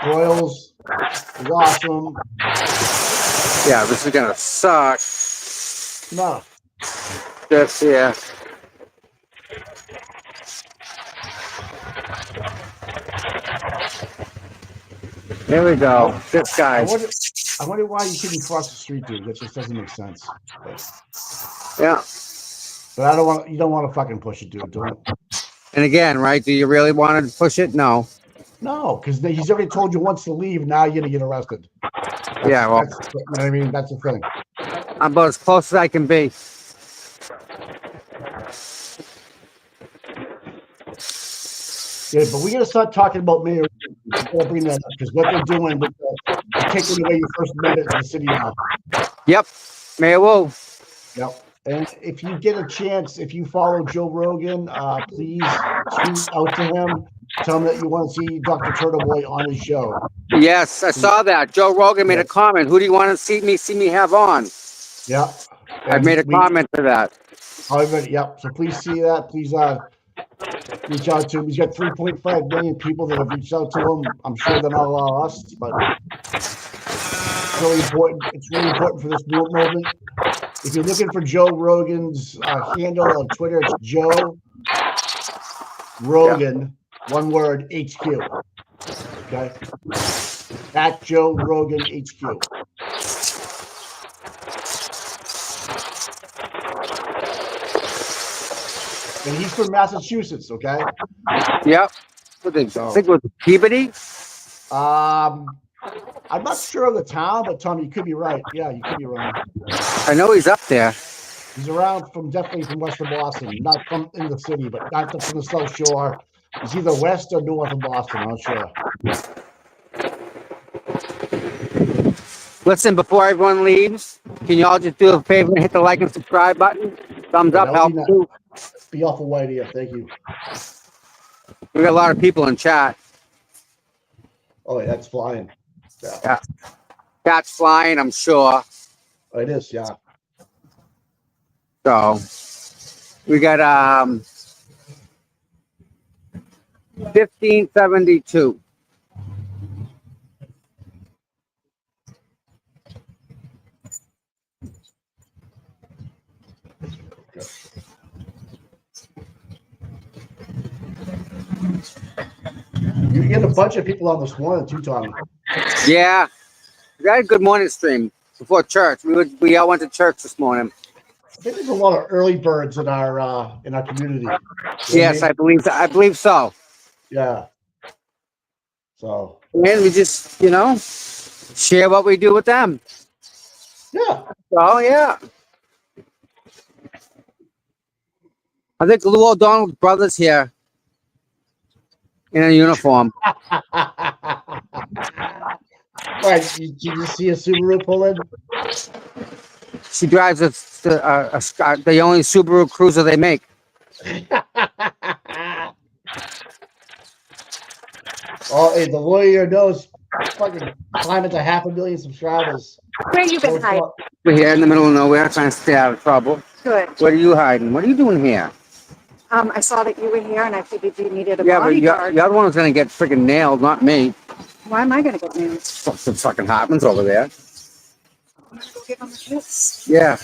Broyles was awesome. Yeah, this is gonna suck. No. Just yeah. There we go. This guy. I wonder why you couldn't cross the street, dude. That just doesn't make sense. Yeah. But I don't want. You don't want to fucking push it, dude. Don't. And again, right? Do you really want to push it? No. No, because he's already told you once to leave. Now you're gonna get arrested. Yeah. Well, I mean, that's the thing. I'm about as close as I can be. Yeah, but we gotta start talking about Mayor. gotta bring that up because what they're doing with they're taking away your First Amendment in the city now. Yep. Mayor Wu. Yep. And if you get a chance, if you follow Joe Rogan, please tweet out to him. Tell him that you want to see Dr. Turtleboy on his show. Yes, I saw that. Joe Rogan made a comment. Who do you want to see me have on? Yeah. I made a comment to that. Yep. So please see that. Please reach out to him. He's got 3.5 million people that have reached out to him. I'm sure they're not all lost, but it's really important. It's really important for this movement. If you're looking for Joe Rogan's handle on Twitter, it's Joe Rogan, one word, HQ. Okay? At Joe Rogan HQ. And he's from Massachusetts, okay? Yep. What they think was Peabody? I'm not sure of the town, but Tom, you could be right. Yeah, you could be wrong. I know he's up there. He's around definitely from west of Boston, not from in the city, but not from the South Shore. He's either west or north of Boston. I'm not sure. Listen, before everyone leaves, can you all just do a favor and hit the like and subscribe button? Thumbs up, help too. Be awful white here. Thank you. We got a lot of people in chat. Oh, yeah, that's flying. Yeah. Cat's flying, I'm sure. Oh, it is, yeah. So we got 1572. You get a bunch of people on this morning too, Tommy. Yeah. We got a good morning stream before church. We all went to church this morning. I think there's a lot of early birds in our community. Yes, I believe so. Yeah. So. And we just, share what we do with them. Yeah. Oh yeah. I think Lou O'Donnell's brother's here in a uniform. Right. Did you see a Subaru pull in? She drives the only Subaru Cruiser they make. Oh, hey, the lawyer knows fucking climbing to 500,000 subscribers. Where you been hiding? We're here in the middle of nowhere trying to stay out of trouble. Good. What are you hiding? What are you doing here? I saw that you were here and I figured you needed a Yeah, but bodyguard. the other one's gonna get freaking nailed, not me. Why am I going to get nailed? What fucking happens over there? I'm going to go give him a kiss. Yeah.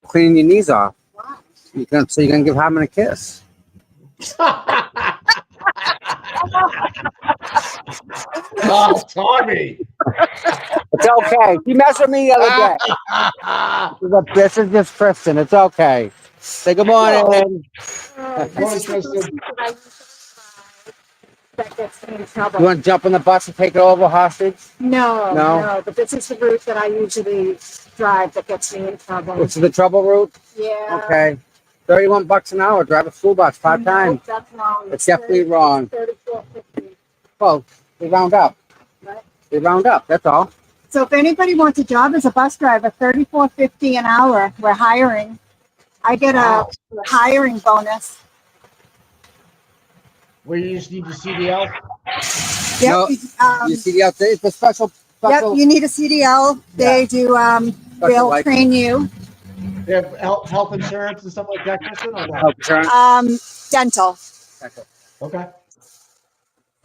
Cleaning your knees off. Why? So you're gonna give Harmon a kiss. Oh, Tommy. It's okay. You messed with me the other day. This is just Kristen. It's okay. Say good morning. This is the route that I usually drive that gets me in trouble. You want to jump on the bus and take it over hostage? No, but this is the route that I usually drive that gets me in trouble. Which is the trouble route? Yeah. Okay. $31 an hour. Drive a school bus part-time. No, that's wrong. It's definitely wrong. $34.50. Well, they round up. Right. They round up. That's all. So if anybody wants a job as a bus driver, $34.50 an hour. We're hiring. I get a hiring bonus. Where you just need your CDL? Yep. No, you see it's the special. Yep. You need a CDL. They do. They'll train you. They have health insurance and stuff like that, Kristen? Or no? Health insurance. Dental. Okay.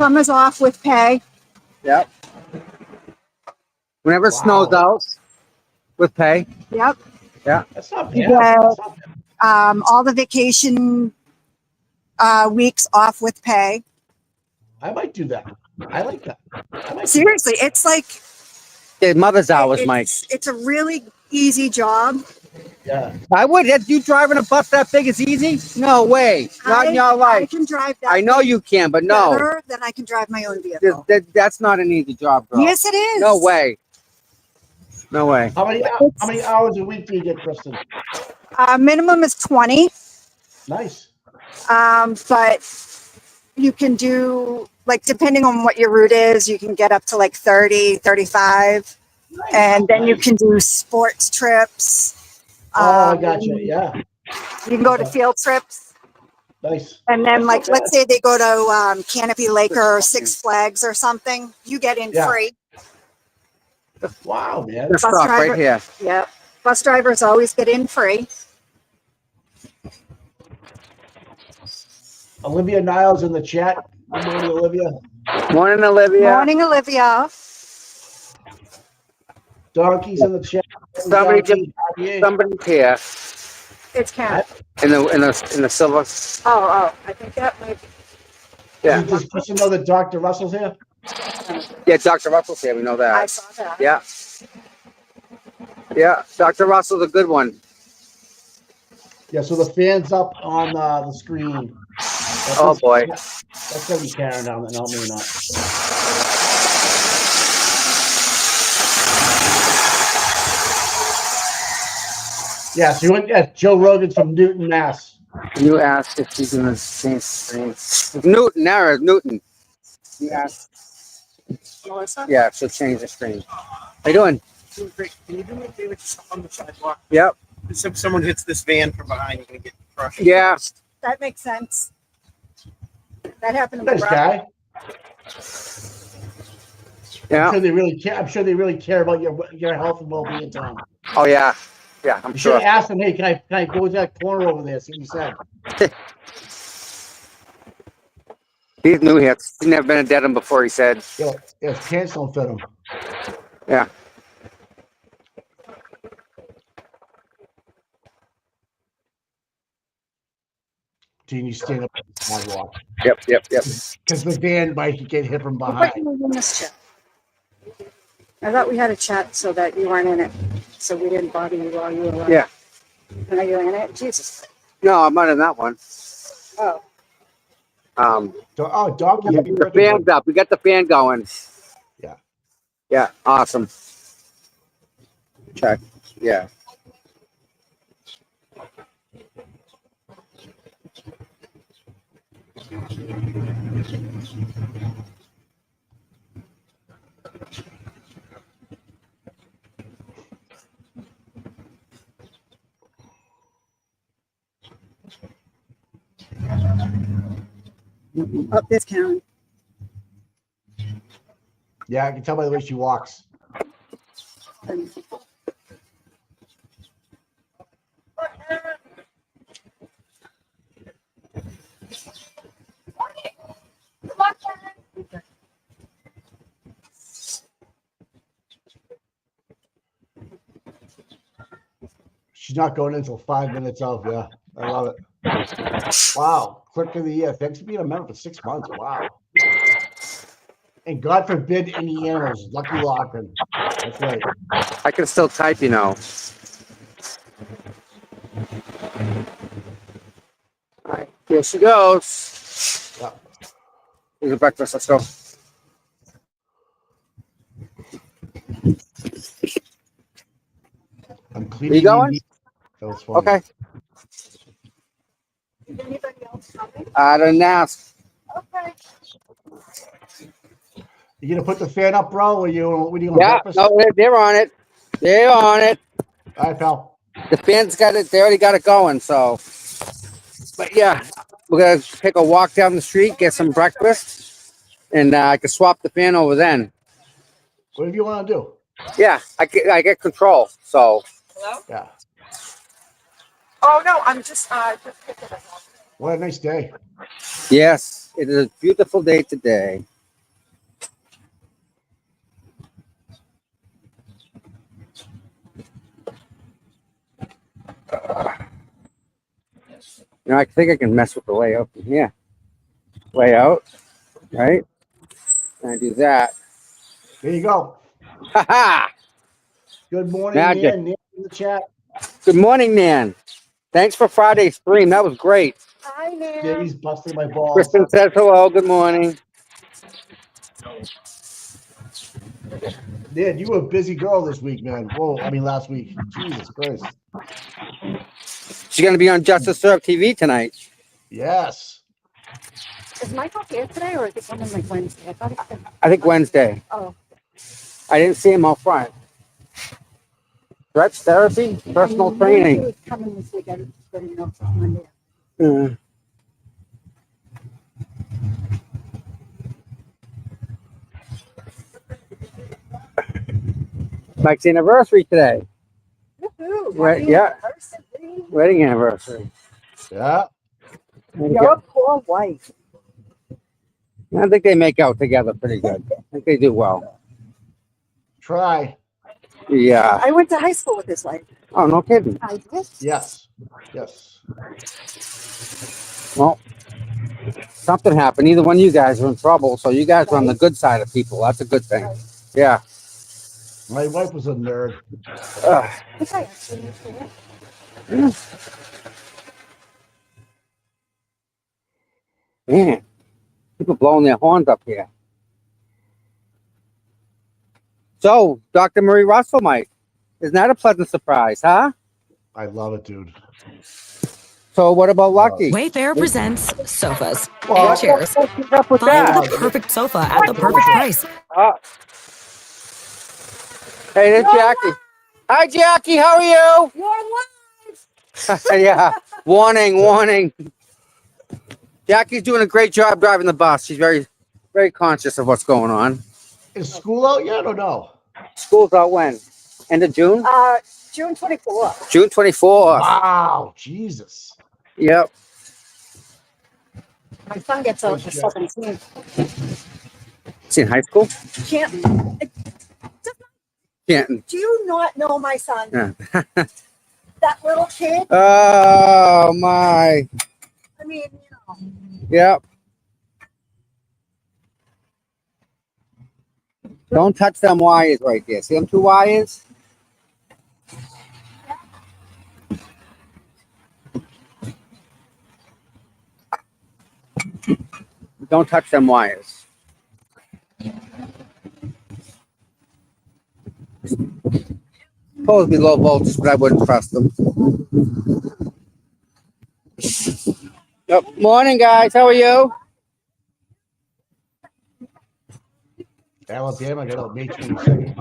Summers off with pay. Yep. Whenever it snows out, with pay. Yep. Yeah. That's not You bad. get all the vacation weeks off with pay. I might do that. I like that. Seriously, it's like Mother's hours, Mike. It's a really easy job. Yeah. I would. You driving a bus that big is easy? No way. Not in your I life. can drive that. I know you can, but no. Better than I can drive my own vehicle. That's not an easy job, girl. Yes, it is. No way. No way. How many hours a week do you get, Kristen? Minimum is 20. Nice. But you can do, like, depending on what your route is, you can get up to like 30, 35. And then you can do sports trips. Oh, I got you. Yeah. You can go to field trips. Nice. And then, like, let's say they go to Canopy Lake or Six Flags or something, you get in Yeah. free. Wow, man. Let's stop right here. Yep. Bus drivers always get in free. Olivia Niles in the chat. Good morning, Olivia. Morning, Olivia. Morning, Olivia. Donkey's in the chat. Somebody Donkey. somebody's here It's Karen. in the silver. Oh, I think that might be. Yeah. Does Kristen know that Dr. Russell's here? Yeah, Dr. Russell's here. We know that. I saw that. Yeah. Yeah, Dr. Russell's a good one. Yeah, so the fan's up on the screen. Oh boy. That's gonna be Karen down there. No, maybe not. Yeah, so you went at Joe Rogan's from Newton, Mass. You asked if she's gonna change screen. Newton, Nara, Newton. You asked. Melissa? Yeah, she'll change the screen. How you doing? Doing great. Can you do me a favor? Just stop on the sidewalk. Yep. If someone hits this van from behind, you're gonna get crushed. Yeah. That makes sense. That happened to Nice me. guy. Yeah. I'm sure they really care. I'm sure they really care about your health and well-being, Tom. Oh yeah. Yeah, I'm You should sure. have asked him, hey, can I go to that corner over there? See what he said. He's new here. He's never been a Dedham before, he said. Yeah, his pants don't fit him. Yeah. Gene, you stand up on the sidewalk. Yep. Because the van might get hit from What behind. you in this chat? I thought we had a chat so that you weren't in it, so we didn't bother you while you were alive. Yeah. And are you in it? Jesus. No, I'm not in that one. Oh. Donkey, happy The birthday. fan's up. We got the fan going. Yeah. Yeah, awesome. Check. Yeah. Up this Karen. Yeah, I can tell by the way she walks. She's not going until 5 minutes of. Yeah, I love it. Wow, clerk of the year. Thanks for being a member for 6 months. Wow. And God forbid any animals. Lucky Locker. That's right. I can still type, you know. All right, here she goes. Yeah. Here's the breakfast. Let's go. I'm Are cleaning. you going? That was funny. Okay. Is anybody else coming? I didn't ask. Okay. You gonna put the fan up, bro? Or you? What are you doing? Yeah, Breakfast? no, they're on it. They're on it. All right, pal. The fans got it. They already got it going. So, but yeah, we're gonna take a walk down the street, get some breakfast, and I can swap the fan over then. Whatever you want to do. Yeah, I get control. So Yeah. Oh no, I'm just picking it up. What a nice day. yes, it is a beautiful day today. You know, I think I can mess with the layout from here. Layout, right? And I do that. There you go. Ha ha! Good morning, Magic. Nan. Nan in the chat. Good morning, Nan. Thanks for Friday's stream. That was great. Hi, Yeah, Nan. he's busting my balls. Kristen says hello. Good morning. Man, you were a busy girl this week, man. Whoa, I mean last week. Jesus Christ. She's going to be on Justice Serve TV tonight. Yes. Is Michael here today, or is it coming like Wednesday? I thought it said. I think Wednesday. Oh. I didn't see him out front. Stretch therapy, personal He training. was coming this week. I didn't know if it was Monday. Mike's anniversary today. Woohoo! Yeah. Wedding anniversary. Yeah. Your poor wife. I think they make out together pretty good. I think they do well. Try. Yeah. I went to high school with his wife. Oh, no kidding. I did. Yes. Yes. Well, something happened. Either one of you guys are in trouble, so you guys are on the good side of people. That's a good thing. Yeah. My wife was a nerd. Ugh. I think I actually used to it. Man, people blowing their horns up here. So, Dr. Marie Russell, Mike, isn't that a pleasant surprise, huh? I love it, dude. So, what about Lucky? Wayfair presents sofas Well, and chairs. what's up with Find that? the perfect sofa at the perfect price. Hey, there's Jackie. Hi, Jackie. How are you? You're alive. Yeah. Warning. Jackie's doing a great job driving the bus. She's very, very conscious of what's going on. Is school out yet or no? School's out when? End of June? June 24th. June 24th. Wow, Jesus. Yep. My son gets out the 17th. Is he in high school? Can't. Canton. Do you not know my son? Yeah. That little kid. Oh, my. I mean, Yep. Don't touch them wires right there. See them two wires? Don't touch them wires. Supposed to be low voltage, but I wouldn't trust them. Yep. Morning, guys. How are you? Alabama got out May 22nd.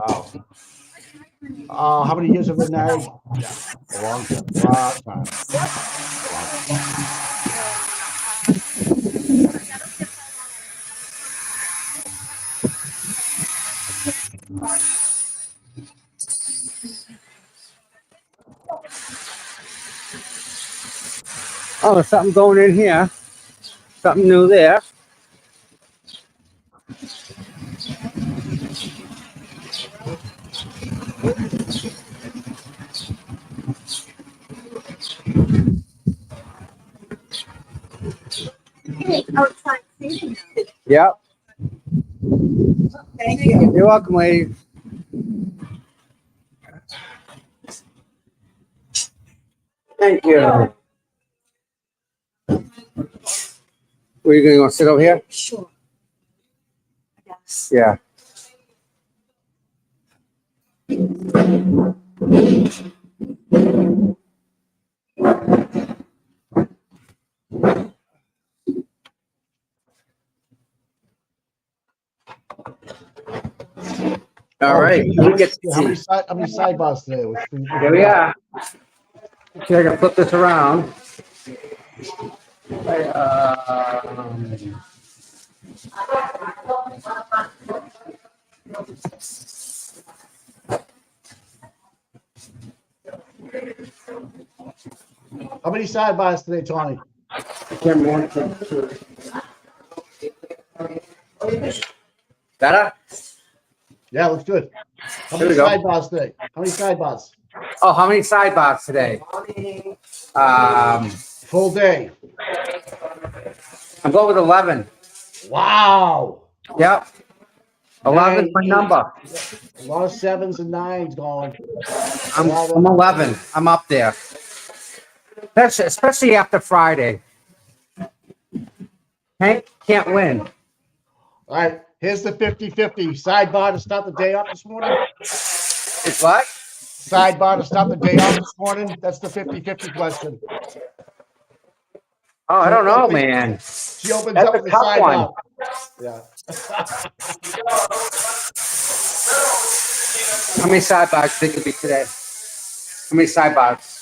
Wow. How many years have been married? Yeah, a long time. Oh, there's something going in here. Something new there. outside seating. Yep. Thank you. You're welcome, ladies. Thank you. Were you going to sit over here? Sure. Yes. Yeah. All right. We get to How many see. sidebars today? Here we are. See, I can flip this around. How many sidebars today, Tony? Better? Yeah, looks good. How Here many we go. sidebars today? How many sidebars? Oh, how many sidebars today? Full day. I'm going with 11. Wow. Yep. 11 is my number. A lot of 7s and 9s going. I'm 11. I'm up there. Especially after Friday. Hank can't win. All right, here's the 50-50 sidebar to start the day off this morning. It's what? Sidebar to start the day off this morning. That's the 50-50 question. Oh, I don't know, man. She opens That's up a with the tough one. sidebar. Yeah. How many sidebars think it'll be today? How many sidebars?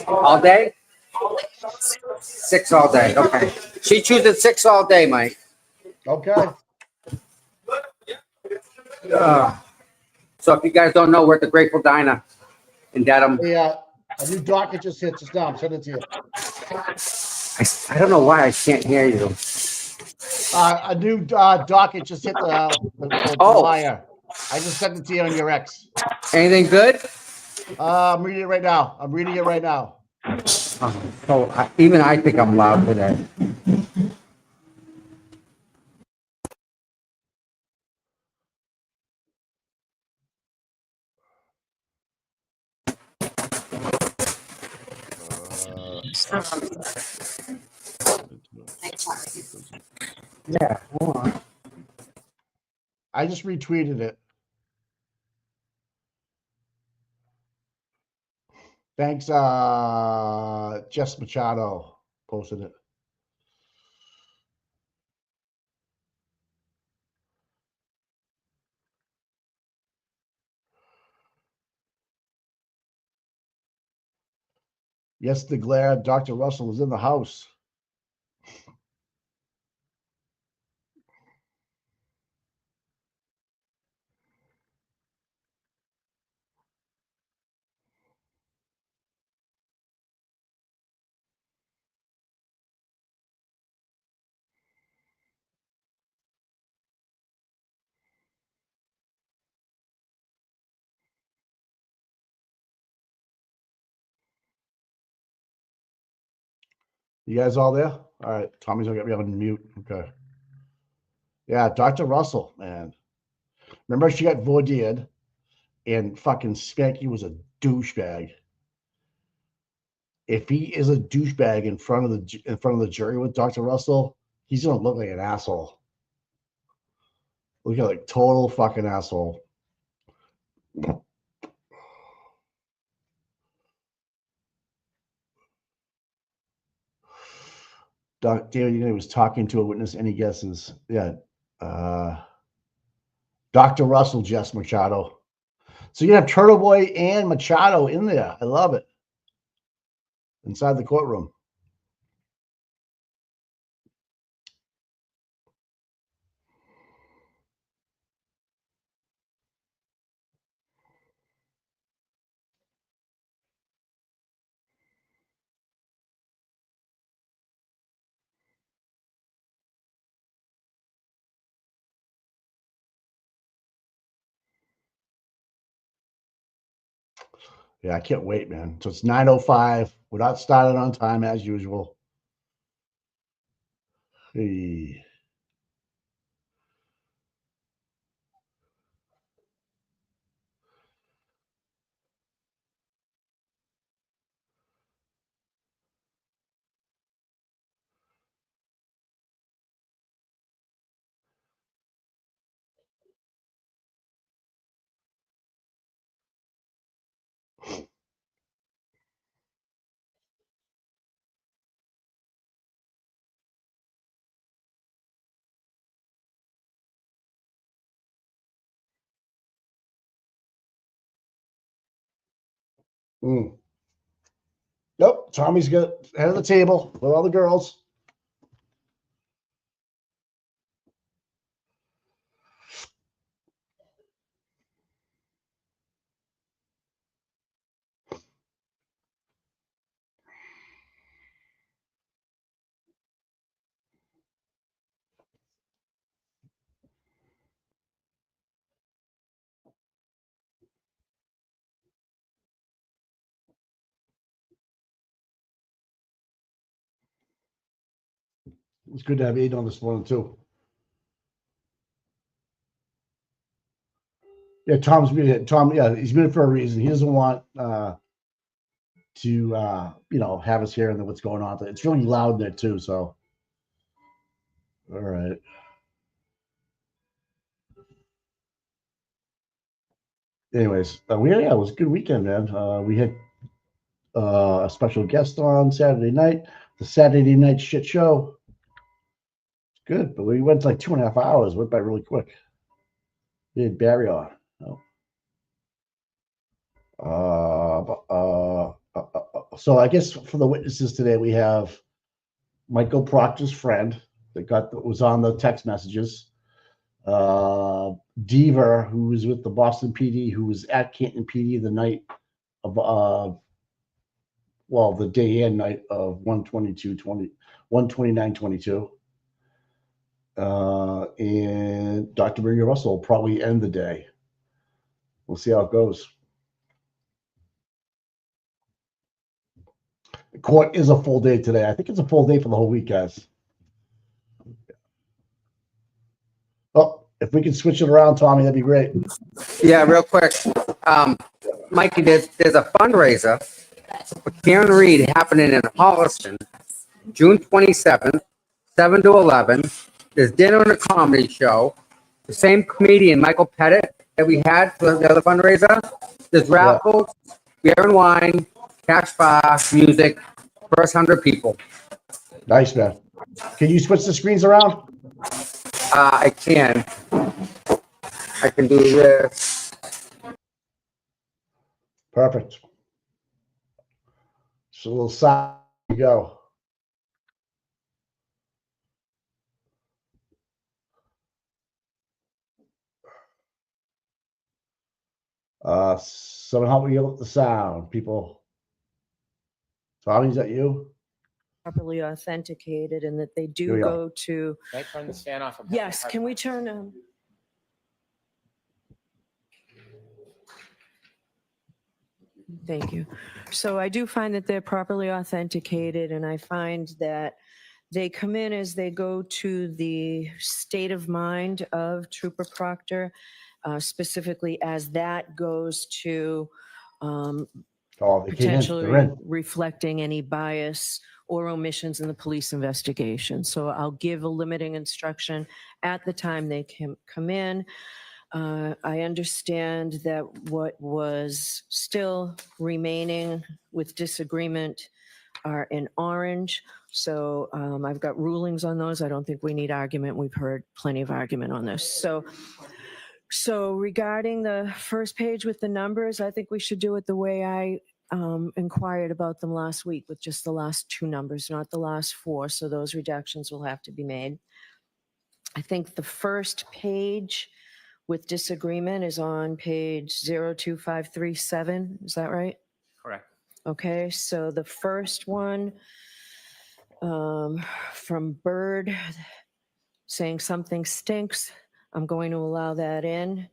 All day? 6 all day. Okay. She chooses 6 all day, Mike. Okay. So if you guys don't know, we're at the Grateful Diner in Dedham. Yeah. A new docket just hit just now. I'm sending it to you. I don't know why I can't hear you. A new docket just hit the wire. I just sent it to you on your X. Anything good? I'm reading it right now. Even I think I'm loud today. Yeah, hold on. I just retweeted it. Thanks, Jess Machado posted it. Yes, the glare. Dr. Russell is in the house. You guys all there? All right. Tommy's gonna get me on mute. Okay. Yeah, Dr. Russell, man. Remember she got voided and fucking Spanky was a douchebag. If he is a douchebag in front of the jury with Dr. Russell, he's gonna look like an asshole. Look at like total fucking asshole. David, he was talking to a witness. Any guesses? Yeah. Dr. Russell, Jess Machado. So you have Turtle Boy and Machado in there. I love it. Inside the courtroom. Yeah, I can't wait, man. So it's 9:05. We're not starting on time as usual. Hey. Nope. Tommy's got head of the table with all the girls. It's good to have Aiden on this morning too. Yeah, Tom's muted. Tom, yeah, he's muted for a reason. He doesn't want to have us here and what's going on. It's really loud in there too. So All right. Anyways, it was a good weekend, man. We had a special guest on Saturday night, the Saturday night shit show. Good, but we went like 2.5 hours. Went by really quick. We had Barry on. Oh. So I guess for the witnesses today, we have Michael Proctor's friend that was on the text messages. Deaver, who was with the Boston PD, who was at Canton PD the night of the day and night of 129-22. And Dr. Maria Russell will probably end the day. We'll see how it goes. The court is a full day today. I think it's a full day for the whole week, guys. Oh, if we can switch it around, Tommy, that'd be great. Yeah, real quick. Mikey, there's a fundraiser for Karen Reed happening in Holliston, June 27th, 7 to 11. There's dinner and a comedy show. The same comedian, Michael Pettit, that we had for the other fundraiser. There's raffles, beer and wine, cash bar, music, first 100 people. Nice, man. Can you switch the screens around? I can do this. Perfect. So a little side you go. Someone help me get with the sound, people. Tommy, is that you? Properly authenticated and that they Here do we go. go to. Can I turn this fan off? Yes, can we turn Thank you. So I do find that they're properly authenticated, and I find that they come in as they go to the state of mind of Trooper Proctor, specifically as that goes to They came in. They're potentially in. reflecting any bias or omissions in the police investigation. So I'll give a limiting instruction at the time they come in. I understand that what was still remaining with disagreement are in orange. So I've got rulings on those. I don't think we need argument. We've heard plenty of argument on this. So regarding the first page with the numbers, I think we should do it the way I inquired about them last week, with just the last two numbers, not the last four. So those reductions will have to be made. I think the first page with disagreement is on page 02537. Is that right? Correct. Okay, so the first one from Bird saying something stinks, I'm going to allow that in.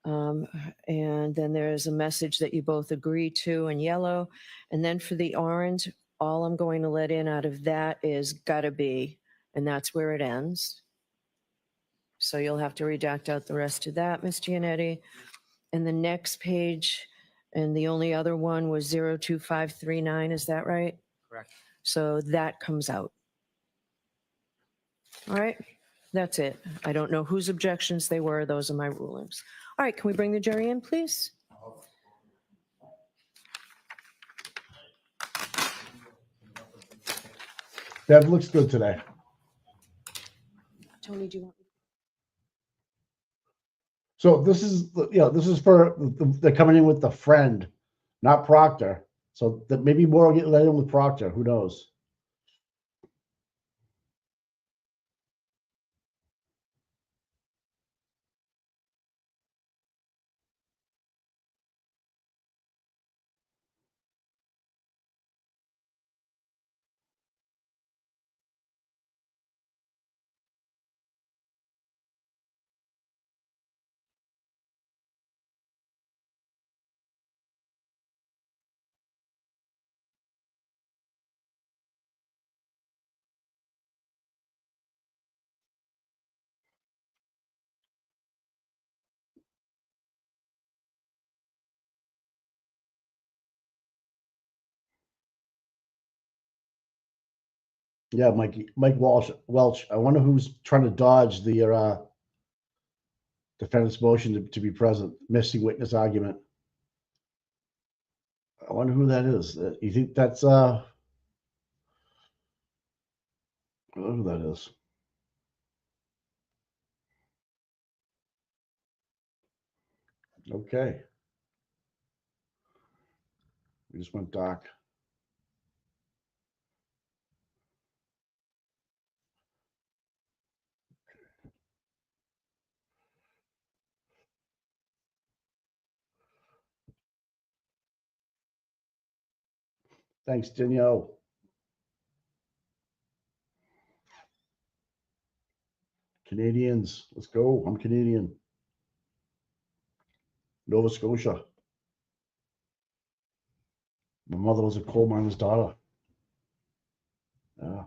And then there's a message that you both agree to in yellow. And then for the orange, all I'm going to let in out of that is gotta be, and that's where it ends. So you'll have to redact out the rest of that, Ms. Giannetti. And the next page, and the only other one was 02539, is that right? Correct. So that comes out. All right, that's it. I don't know whose objections they were. Those are my rulings. All right, can we bring the jury in, please? Bev looks good today. Tony, do you want? So this is for they're coming in with the friend, not Proctor. So that maybe more will get let in with Proctor. Who knows? Yeah, Mike Welch. I wonder who's trying to dodge the defendant's motion to be present, missing witness argument. I wonder who that is. You think that's I don't know who that is. Okay. We just went dark. Thanks, Danielle. Canadians, let's go. I'm Canadian. Nova Scotia. My mother was a coal miner's daughter. Yeah.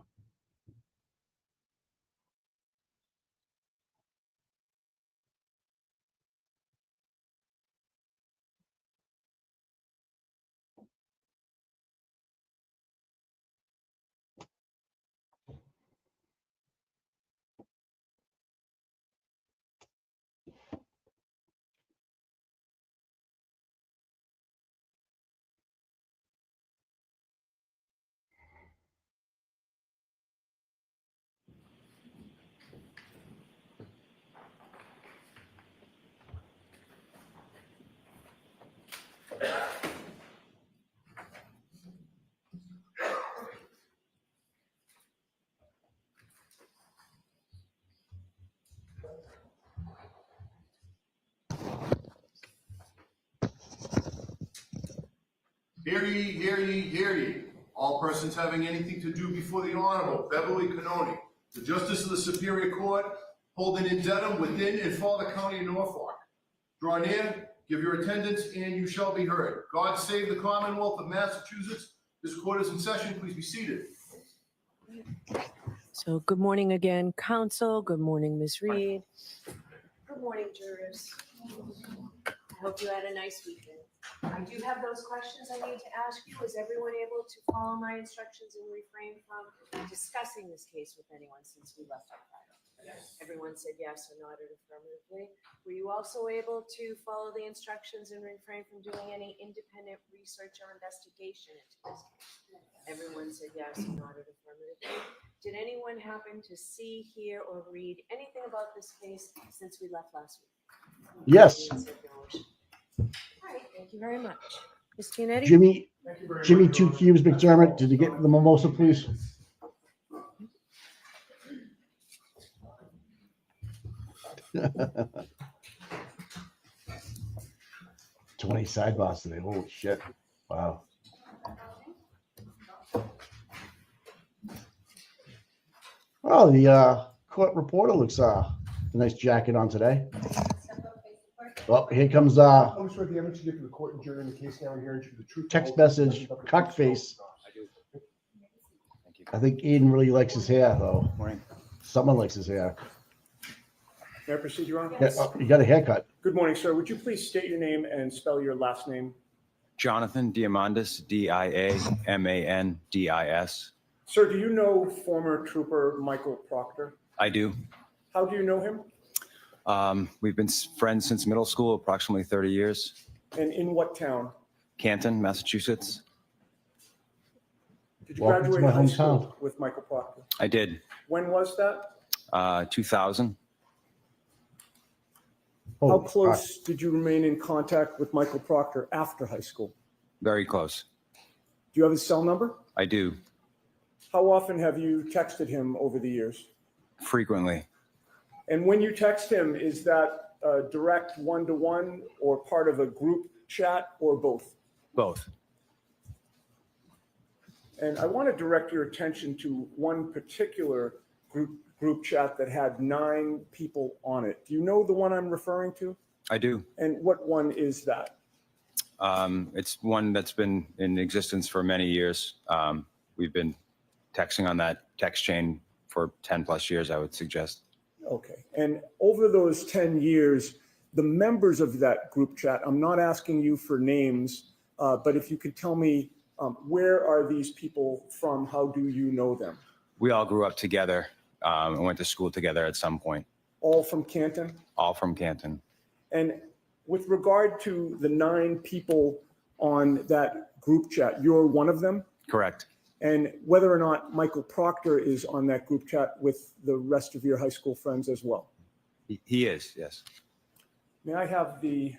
Hear ye, hear ye, hear ye. All persons having anything to do before the Honorable Beverly Canoni, the Justice of the Superior Court, holding in Dedham within and for the County of Norfolk. Draw near, give your attendance, and you shall be heard. God save the Commonwealth of Massachusetts. This court is in session. Please be seated. So good morning again, counsel. Good morning, Ms. Reed. Good morning, jurors. I hope you had a nice weekend. I do have those questions I need to ask you. Was everyone able to follow my instructions and refrain from discussing this case with anyone since we left on Friday? Yes. Everyone said yes or nodded affirmatively. Were you also able to follow the instructions and refrain from doing any independent research or investigation into this case? Everyone said yes or nodded affirmatively. Did anyone happen to see, hear, or read anything about this case since we left last week? Yes. All right, thank you very much. Ms. Giannetti? Jimmy 2 Cubes McDermott. Did you get the mimosa, please? Too many sidebars today. Holy shit. Wow. Oh, the court reporter looks a nice jacket on today. Well, here comes I'm sure the evidence you give to the court and jury in the case now and hearing the truth. text message, cock face. I think Aiden really likes his hair, though. Someone likes his hair. May I proceed, Your Honor? Yeah, you got a haircut. Good morning, sir. Would you please state your name and spell your last name? Jonathan Diamandis, Diamandis. Sir, do you know former trooper Michael Proctor? I do. How do you know him? We've been friends since middle school, approximately 30 years. And in what town? Canton, Massachusetts. Did you Welcome to graduate my high school hometown. with Michael Proctor? I did. When was that? 2000. How close did you remain in contact with Michael Proctor after high school? Very close. Do you have his cell number? I do. How often have you texted him over the years? Frequently. And when you text him, is that direct one-to-one or part of a group chat or both? Both. And I want to direct your attention to one particular group chat that had 9 people on it. Do you know the one I'm referring to? I do. And what one is that? It's one that's been in existence for many years. We've been texting on that text chain for 10 plus years, I would suggest. Okay. And over those 10 years, the members of that group chat, I'm not asking you for names, but if you could tell me, where are these people from? How do you know them? We all grew up together and went to school together at some point. All from Canton? All from Canton. And with regard to the 9 people on that group chat, you're one of them? Correct. And whether or not Michael Proctor is on that group chat with the rest of your high school friends as well? He is, yes. May I have the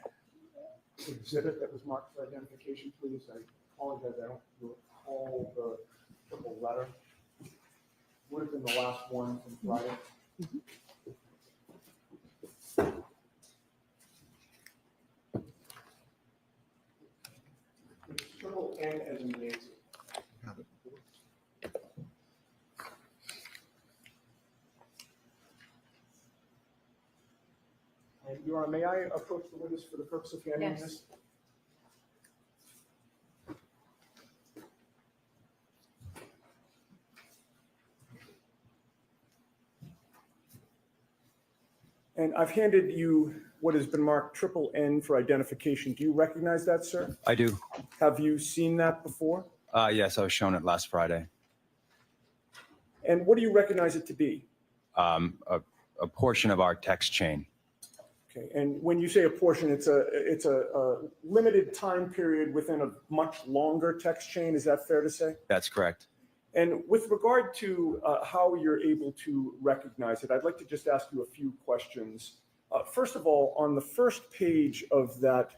exhibit that was marked for identification, please? I apologize, I don't recall the triple letter. Would have been the last one from Friday. It's triple N as in Nancy. And Your Honor, may I approach the witness for the purpose of handling Yes. this? And I've handed you what has been marked triple N for identification. Do you recognize that, sir? I do. Have you seen that before? Yes, I was shown it last Friday. And what do you recognize it to be? A portion of our text chain. Okay, and when you say a portion, it's a limited time period within a much longer text chain. Is that fair to say? That's correct. And with regard to how you're able to recognize it, I'd like to just ask you a few questions. First of all, on the first page of that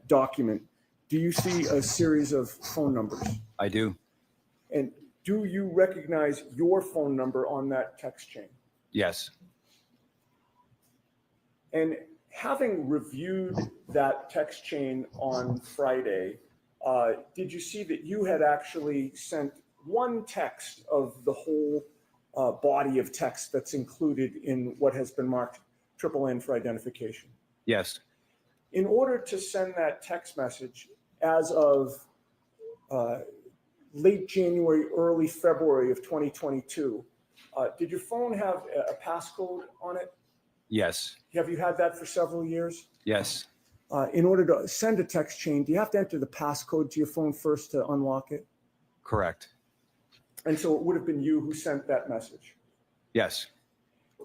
document, do you see a series of phone numbers? I do. And do you recognize your phone number on that text chain? Yes. And having reviewed that text chain on Friday, did you see that you had actually sent one text of the whole body of text that's included in what has been marked triple N for identification? Yes. In order to send that text message as of late January, early February of 2022, did your phone have a passcode on it? Yes. Have you had that for several years? Yes. In order to send a text chain, do you have to enter the passcode to your phone first to unlock it? Correct. And so it would have been you who sent that message. Yes.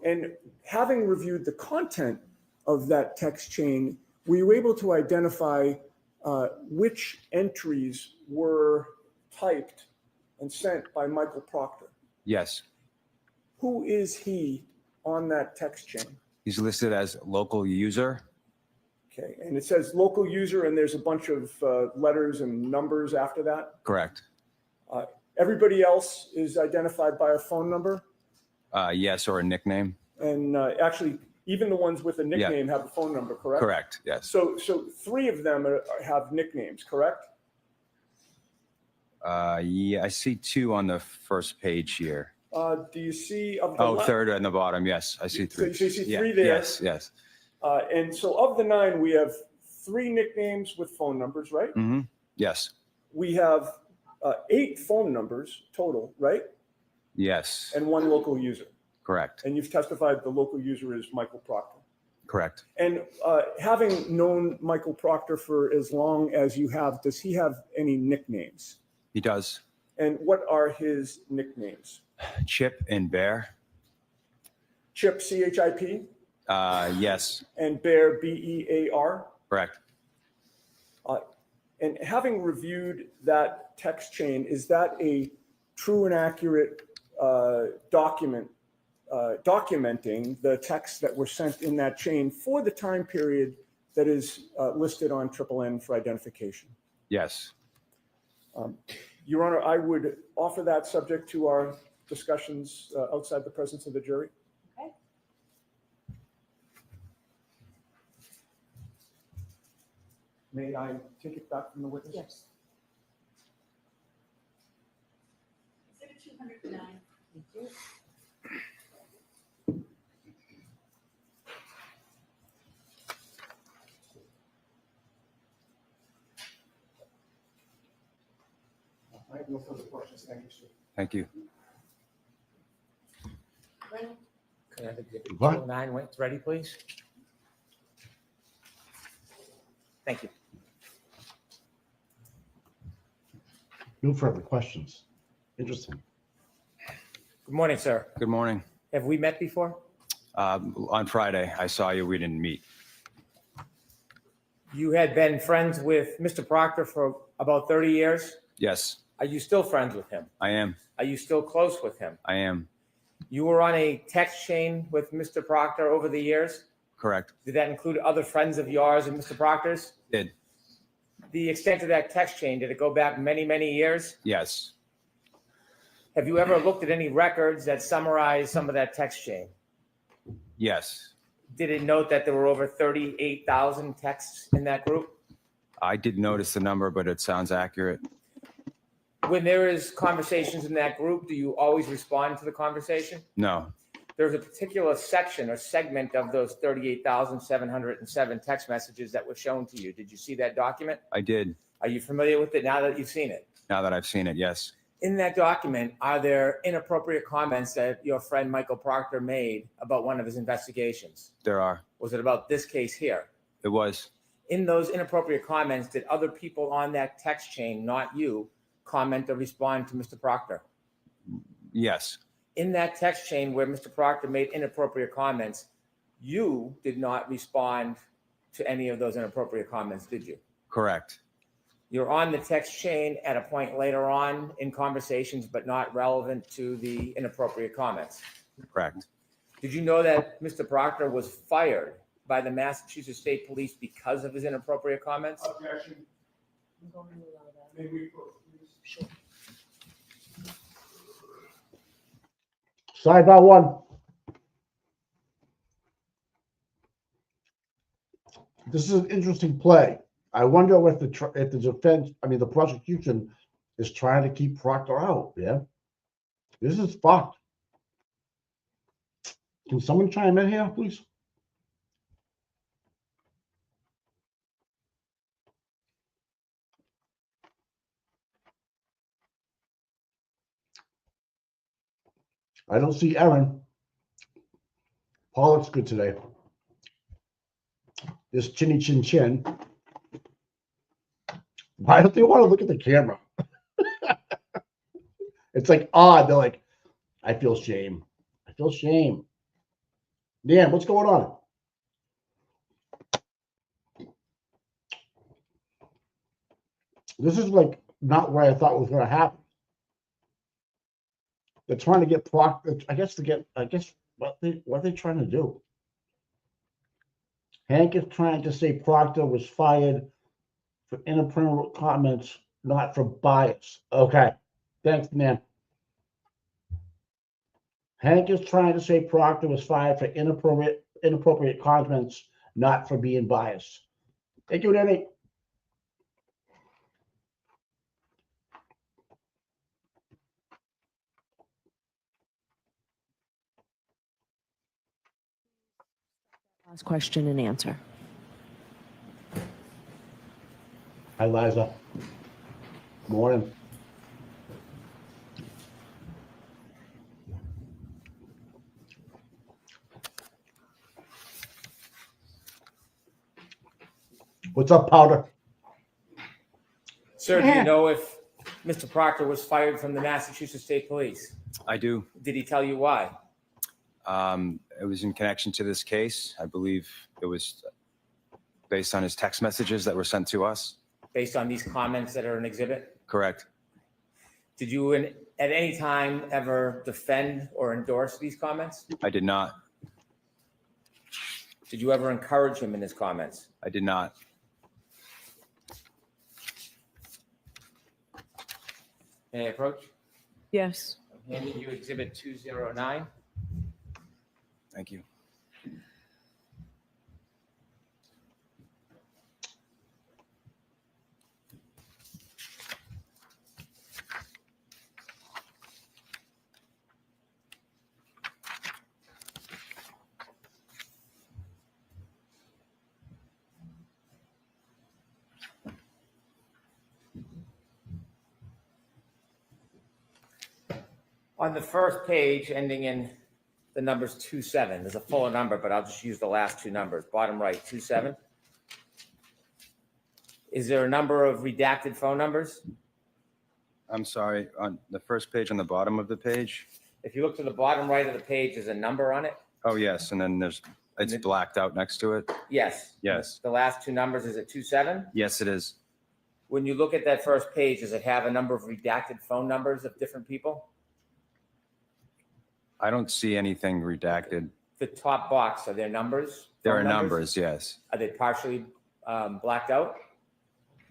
And having reviewed the content of that text chain, were you able to identify which entries were typed and sent by Michael Proctor? Yes. Who is he on that text chain? He's listed as local user. Okay, and it says local user, and there's a bunch of letters and numbers after that. Correct. Everybody else is identified by a phone number, Yes, or a nickname. and actually, even the ones with a nickname have a phone number, correct? Correct. Yes. So 3 of them have nicknames, correct? Yeah, I see 2 on the first page here. Do you see of the Oh, third on the bottom. Yes, I see 3. So you see Yeah, 3 there. Yes. Yes. And so of the 9, we have 3 nicknames with phone numbers, right? Mm-hmm. Yes. We have 8 phone numbers total, right? Yes. And 1 local user. Correct. And you've testified the local user is Michael Proctor. Correct. And having known Michael Proctor for as long as you have, does he have any nicknames? He does. And what are his nicknames? Chip and Bear. Chip, C-H-I-P, Yes. and Bear, B-E-A-R. Correct. And having reviewed that text chain, is that a true and accurate document documenting the texts that were sent in that chain for the time period that is listed on triple N for identification? Yes. Your Honor, I would offer that subject to our discussions outside the presence of the jury. Okay. May I take it back from the witness? Yes. Exhibit 209. Thank you. I have no further questions. Thank you, sir. Thank you. Can I have exhibit What? 209 when it's ready, please? Thank you. No further questions. Interesting. Good morning, sir. Good morning. Have we met before? On Friday, I saw you. We didn't meet. You had been friends with Mr. Proctor for about 30 years. Yes, Are you still friends with him? I am. Are you still close with him? I am. You were on a text chain with Mr. Proctor over the years. Correct. Did that include other friends of yours and Mr. Proctor's? Did. The extent of that text chain, did it go back many, many years? Yes. Have you ever looked at any records that summarize some of that text chain? Yes. Did it note that there were over 38,000 texts in that group? I did notice the number, but it sounds accurate. When there is conversations in that group, do you always respond to the conversation? No. There's a particular section or segment of those 38,707 text messages that were shown to you. Did you see that document? I did. Are you familiar with it now that you've seen it? Now that I've seen it, yes. In that document, are there inappropriate comments that your friend Michael Proctor made about one of his investigations? There are. Was it about this case here? It was. In those inappropriate comments, did other people on that text chain, not you, comment or respond to Mr. Proctor? Yes. In that text chain where Mr. Proctor made inappropriate comments, you did not respond to any of those inappropriate comments, did you? Correct. You're on the text chain at a point later on in conversations, but not relevant to the inappropriate comments. Correct. Did you know that Mr. Proctor was fired by the Massachusetts State Police because of his inappropriate comments? Objection. May we proceed? Sidebar one. This is an interesting play. I wonder if the defense, the prosecution is trying to keep Proctor out. Yeah, this is fucked. Can someone chime in here, please? I don't see Aaron. Paul looks good today. This chinny chin chin. Why don't they want to look at the camera? It's like odd. They're like, I feel shame. I feel shame. Dan, what's going on? This is like not what I thought was going to happen. They're trying to get Proctor. I guess what are they trying to do? Hank is trying to say Proctor was fired for inappropriate comments, not for bias. Okay. Thanks, man. Hank is trying to say Proctor was fired for inappropriate comments, not for being biased. Thank you, Danny. Last question and answer. Hi, Liza. Morning. What's up, Powder? Sir, do you know if Mr. Proctor was fired from the Massachusetts State Police? I do. Did he tell you why? It was in connection to this case. I believe it was based on his text messages that were sent to us. Based on these comments that are an exhibit? Correct. Did you at any time ever defend or endorse these comments? I did not. Did you ever encourage him in his comments? I did not. May I approach? Yes. I'm handing you exhibit 209. Thank you. On the first page, ending in the numbers 27, there's a fuller number, but I'll just use the last two numbers. Bottom right, 27. Is there a number of redacted phone numbers? I'm sorry. On the first page on the bottom of the page? If you look to the bottom right of the page, there's a number on it. Oh, yes. And then it's blacked out next to it. Yes. Yes. The last two numbers, is it 27? Yes, it is. When you look at that first page, does it have a number of redacted phone numbers of different people? I don't see anything redacted. The top box, are there numbers? There Phone are numbers, yes. Are they partially blacked out?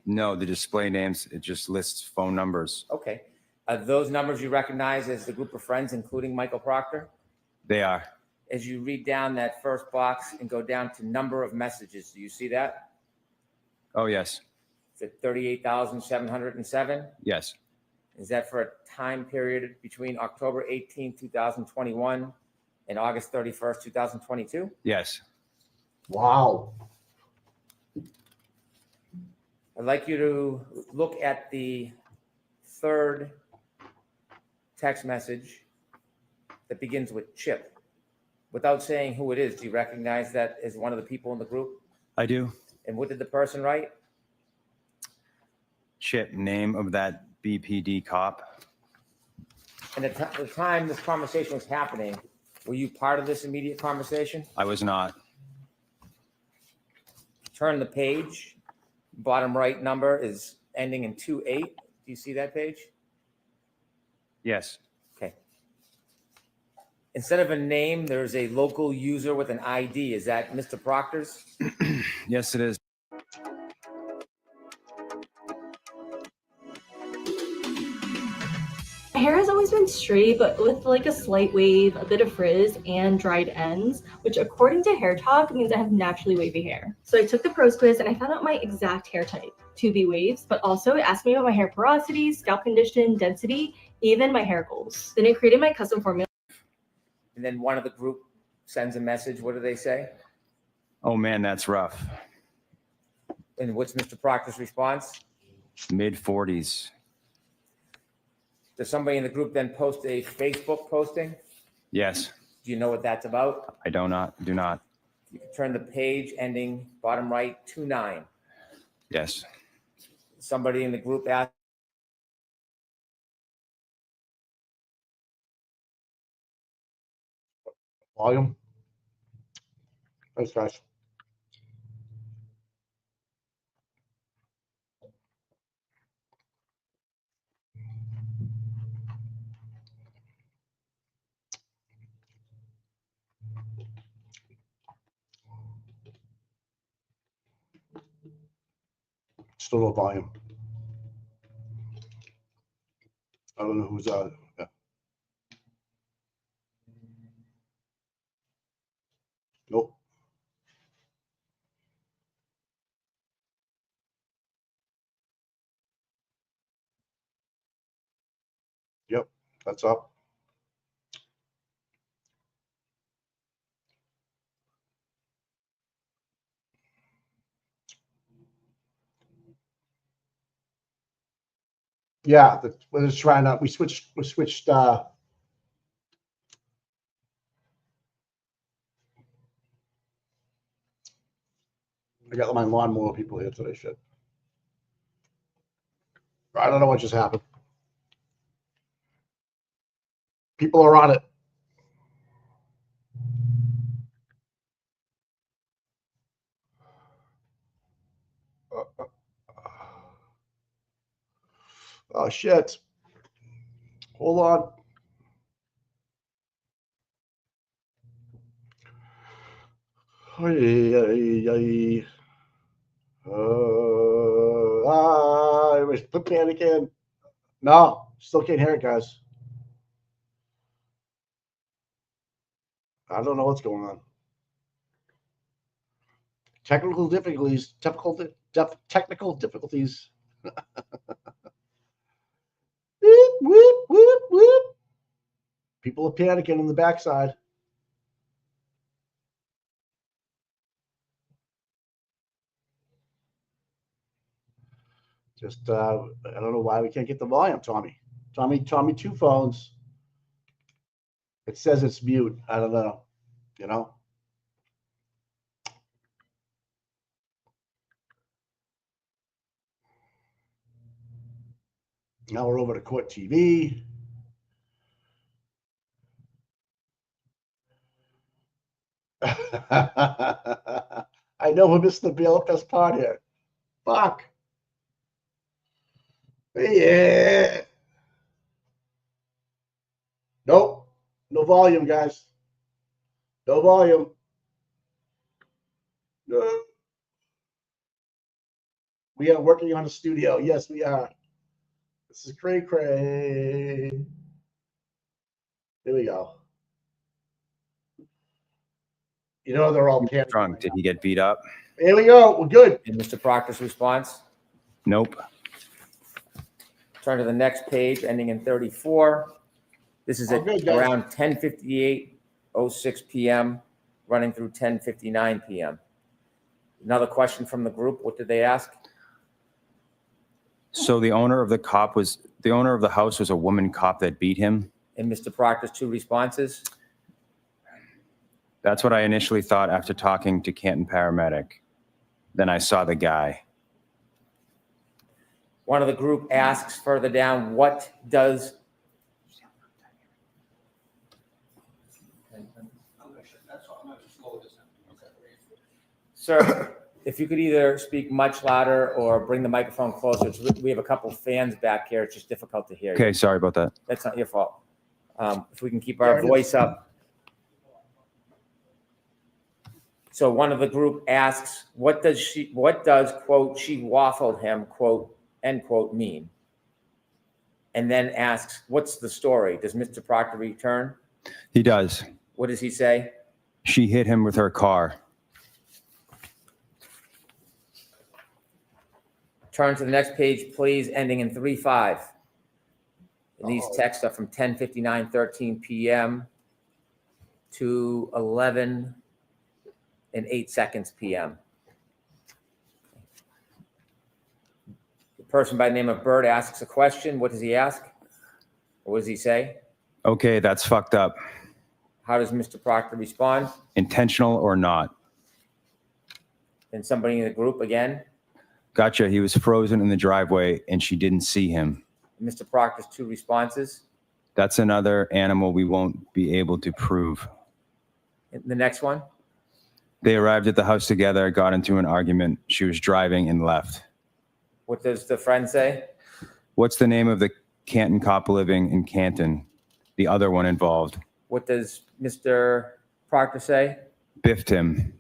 No, the display names, it just lists phone numbers. Okay. Are those numbers you recognize as the group of friends, including Michael Proctor? They are. As you read down that first box and go down to number of messages, do you see that? Oh, yes. Is it 38,707? Yes. Is that for a time period between October 18, 2021 and August 31st, 2022? Yes. Wow. I'd like you to look at the third text message that begins with Chip. Without saying who it is, do you recognize that as one of the people in the group? I do. And what did the person write? Chip, name of that BPD cop. And at the time this conversation was happening, were you part of this immediate conversation? I was not. Turn the page. Bottom right number is ending in 28. Do you see that page? Yes. Okay. Instead of a name, there's a local user with an ID. Is that Mr. Proctor's? Yes, it is. My hair has always been straight, but with like a slight wave, a bit of frizz, and dried ends, which according to Hair Talk means I have naturally wavy hair. So I took the pros quiz and I found out my exact hair type to be waves, but also it asked me about my hair porosity, scalp condition, density, even my hair goals. Then it created my custom formula. And then one of the group sends a message. What do they say? Oh, man, that's rough. And what's Mr. Proctor's response? Mid-40s. Does somebody in the group then post a Facebook posting? Yes. Do you know what that's about? I do not. You can turn the page ending bottom right 29. Yes. Somebody in the group asked. Volume. Thanks, guys. Still no volume. I don't know who's yeah. Nope. Yep, that's up. Yeah, we're just trying to. We switched. I got my lawnmower people here today. Shit. I don't know what just happened. People are on it. Oh shit. Hold on. I was put panicking. No, still can't hear it, guys. I don't know what's going on. Technical difficulties. Technical difficulties. Whoop, whoop, whoop, whoop. People are panicking on the backside. Just I don't know why we can't get the volume, Tommy. Tommy, two phones. It says it's mute. I don't know. You know. Now we're over to Court TV. I know who missed the best part here. Fuck. Yeah. Nope. No volume, guys. No volume. No. We are working on a studio. Yes, we are. This is cray cray. There we go. You know they're all panicking. Drunk. Did he get beat up? Here we go. We're good. And Mr. Proctor's response? Nope. Turn to the next page, ending in 34. This is Oh, at good, guys. around 10:58:06 p.m., running through 10:59 p.m. Another question from the group. What did they ask? So the owner of the house was a woman cop that beat him. And Mr. Proctor's two responses? That's what I initially thought after talking to Canton paramedic. Then I saw the guy. One of the group asks further down, what does Sir, if you could either speak much louder or bring the microphone closer. We have a couple fans back here. It's just difficult to hear you. Okay, sorry about that. That's not your fault. If we can keep our voice up. So one of the group asks, what does, quote, she waffled him, quote, end quote, mean? And then asks, what's the story? Does Mr. Proctor return? He does. What does he say? She hit him with her car. Turn to the next page, please, ending in 3-5. And these texts are from 10:59:13 p.m. to 11:08 p.m. The person by the name of Bird asks a question. What does he ask? Or what does he say? Okay, that's fucked up. How does Mr. Proctor respond? Intentional or not? And somebody in the group again? Gotcha. He was frozen in the driveway and she didn't see him. Mr. Proctor's two responses. That's another animal we won't be able to prove. And the next one. They arrived at the house together, got into an argument. She was driving and left. What does the friend say? What's the name of the Canton cop living in Canton? The other one involved. What does Mr. Proctor say? Biffed him.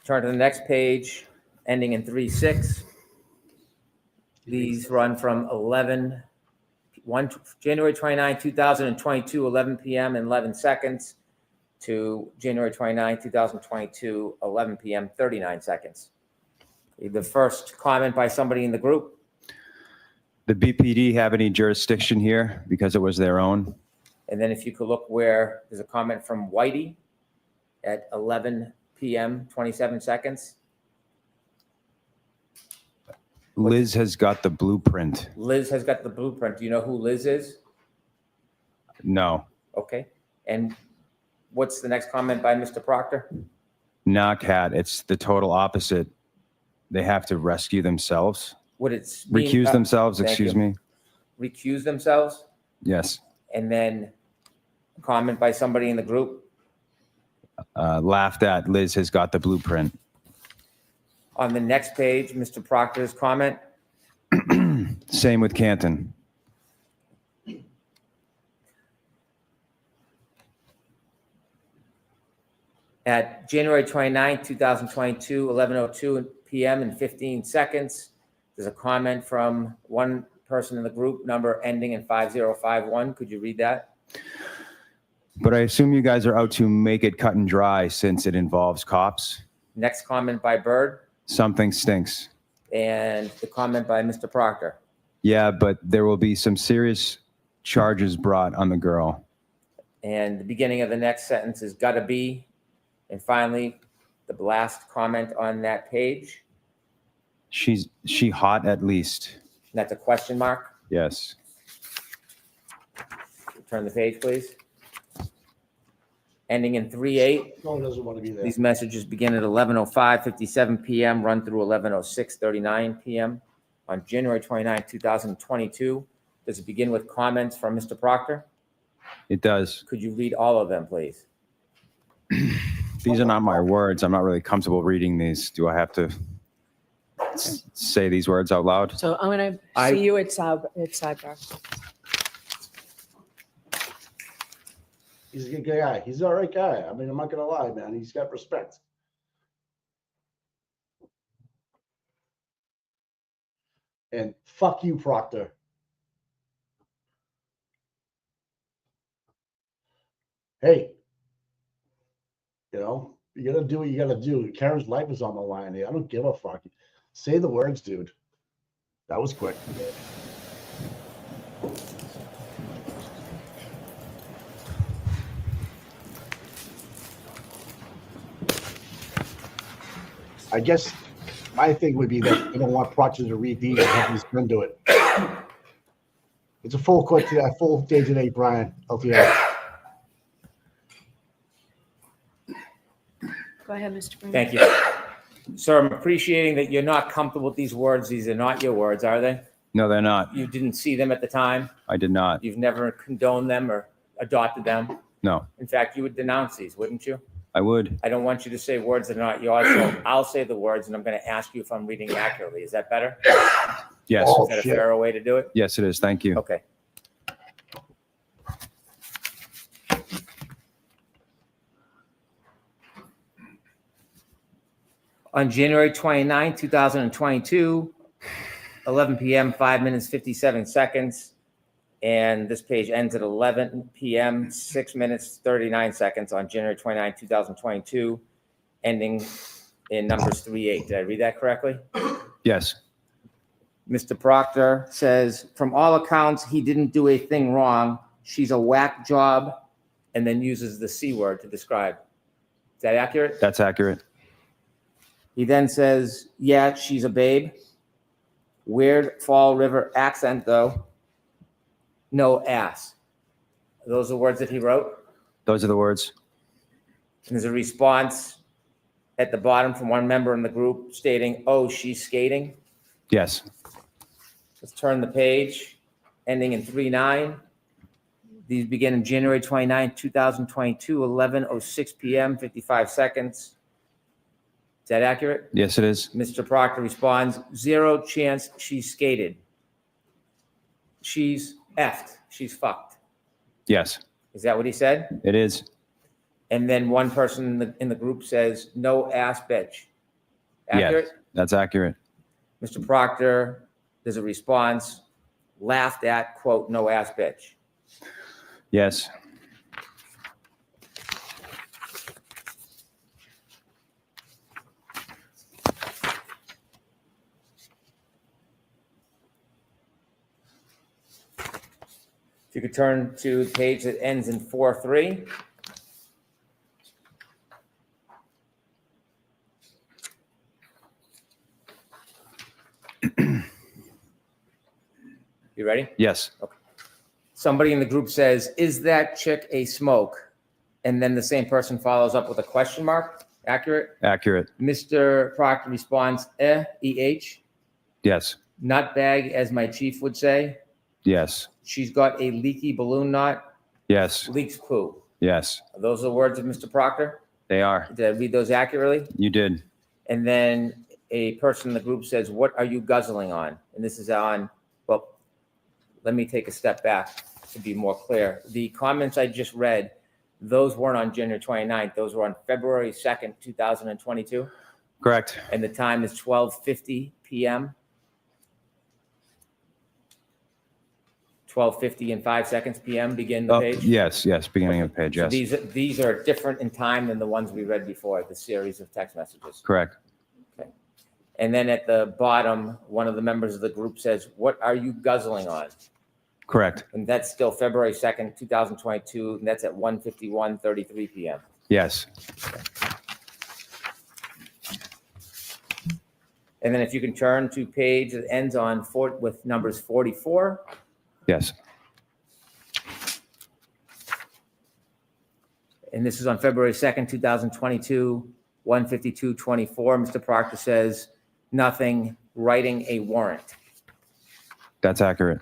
Turn to the next page, ending in 3-6. These run from January 29, 2022, 11 p.m. and 11 seconds to January 29, 2022, 11 p.m., 39 seconds. The first comment by somebody in the group. The BPD have any jurisdiction here because it was their own? And then if you could look where there's a comment from Whitey at 11 p.m., 27 seconds. Liz has got the blueprint. Liz has got the blueprint. Do you know who Liz is? No. Okay. And what's the next comment by Mr. Proctor? Nah, Cat. It's the total opposite. They have to rescue themselves. Would it mean, Recuse themselves, thank excuse you. me. Recuse themselves? Yes. And then a comment by somebody in the group? Laughed at. Liz has got the blueprint. On the next page, Mr. Proctor's comment? Same with Canton. At January 29, 2022, 11:02 p.m. and 15 seconds, there's a comment from one person in the group, number ending in 5051. Could you read that? But I assume you guys are out to make it cut and dry since it involves cops. Next comment by Bird. Something stinks. And the comment by Mr. Proctor. Yeah, but there will be some serious charges brought on the girl. And the beginning of the next sentence is gotta be. And finally, the last comment on that page. She hot at least. And that's a question mark. Yes. Turn the page, please. Ending in 3-8. No one doesn't want to be there. These messages begin at 11:05:57 p.m., run through 11:06:39 p.m. on January 29, 2022. Does it begin with comments from Mr. Proctor? It does. Could you read all of them, please? These are not my words. I'm not really comfortable reading these. Do I have to say these words out loud? So I'm going to see you at sidebar. He's a good guy. He's an all right guy. I mean, I'm not gonna lie, man. He's got respect. And fuck you, Proctor. Hey, you know, you gotta do what you gotta do. Karen's life is on the line here. I don't give a fuck. Say the words, dude. That was quick. I guess my thing would be that I don't want Proctor to read these and have his friend do it. It's a full court today, full day today, Brian. LTI. Go ahead, Mr. Green. Thank you. Sir, I'm appreciating that you're not comfortable with these words. These are not your words, are they? No, they're not. You didn't see them at the time? I did not. You've never condoned them or adopted them? No, In fact, you would denounce these, wouldn't you? I would. I don't want you to say words that are not yours, so I'll say the words, and I'm going to ask you if I'm reading accurately. Is that better? Yes. Oh, Is that a shit. fairer way to do it? Yes, it is. Thank you. Okay. On January 29, 2022, 11 p.m., 5 minutes, 57 seconds. And this page ends at 11 p.m., 6 minutes, 39 seconds on January 29, 2022, ending in numbers 38. Did I read that correctly? Yes. Mr. Proctor says, from all accounts, he didn't do a thing wrong. She's a whack job, and then uses the C word to describe. Is that accurate? That's accurate. He then says, yeah, she's a babe. Weird Fall River accent, though. No ass. Are those the words that he wrote? Those are the words. And there's a response at the bottom from one member in the group stating, oh, she's skating. Yes. Let's turn the page, ending in 3-9. These begin in January 29, 2022, 11:06 p.m., 55 seconds. Is that accurate? Yes, it is. Mr. Proctor responds, zero chance she skated. She's effed. She's fucked. Yes, Is that what he said? it is. And then one person in the group says, no ass bitch. Accurate? Yes, that's accurate. Mr. Proctor, there's a response, laughed at, quote, no ass bitch. Yes. If you could turn to the page that ends in 4-3. You ready? Yes. Okay. Somebody in the group says, is that chick a smoke? And then the same person follows up with a question mark. Accurate? Accurate. Mr. Proctor responds, E-H. Yes. Nut bag, as my chief would say. Yes. She's got a leaky balloon knot. Yes. Leaks poo. Yes. Are those the words of Mr. Proctor? They are. Did I read those accurately? You did. And then a person in the group says, what are you guzzling on? And this is on, well, let me take a step back to be more clear. The comments I just read, those weren't on January 29th. Those were on February 2nd, 2022. Correct. And the time is 12:50 p.m. 12:50 and 5 seconds p.m. begin the page. Yes, yes, beginning of the page, So yes. these are different in time than the ones we read before, the series of text messages. Correct. Okay. And then at the bottom, one of the members of the group says, what are you guzzling on? Correct. And that's still February 2nd, 2022, and that's at 1:51:33 p.m. Yes. And then if you can turn to page that ends on with numbers 44. Yes. And this is on February 2nd, 2022, 1:52:24. Mr. Proctor says, nothing, writing a warrant. That's accurate.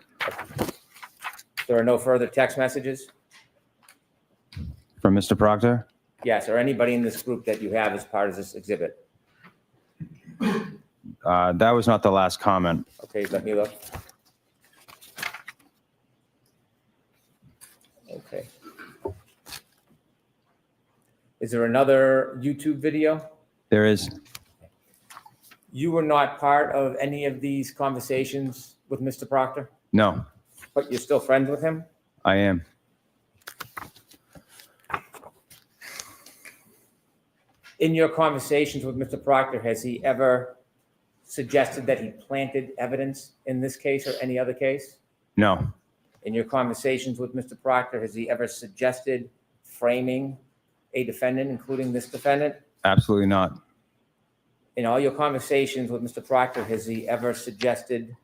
There are no further text messages? Mr. Proctor? Yes, or anybody in this group that you have as part of this exhibit. That was not the last comment. Okay, let me look. Okay. Is there another YouTube video? There is. You were not part of any of these conversations with Mr. Proctor, No, but you're still friends with him? I am. In your conversations with Mr. Proctor, has he ever suggested that he planted evidence in this case or any other case? No, In your conversations with Mr. Proctor, has he ever suggested framing a defendant, including this defendant? absolutely not. In all your conversations with Mr. Proctor, has he ever suggested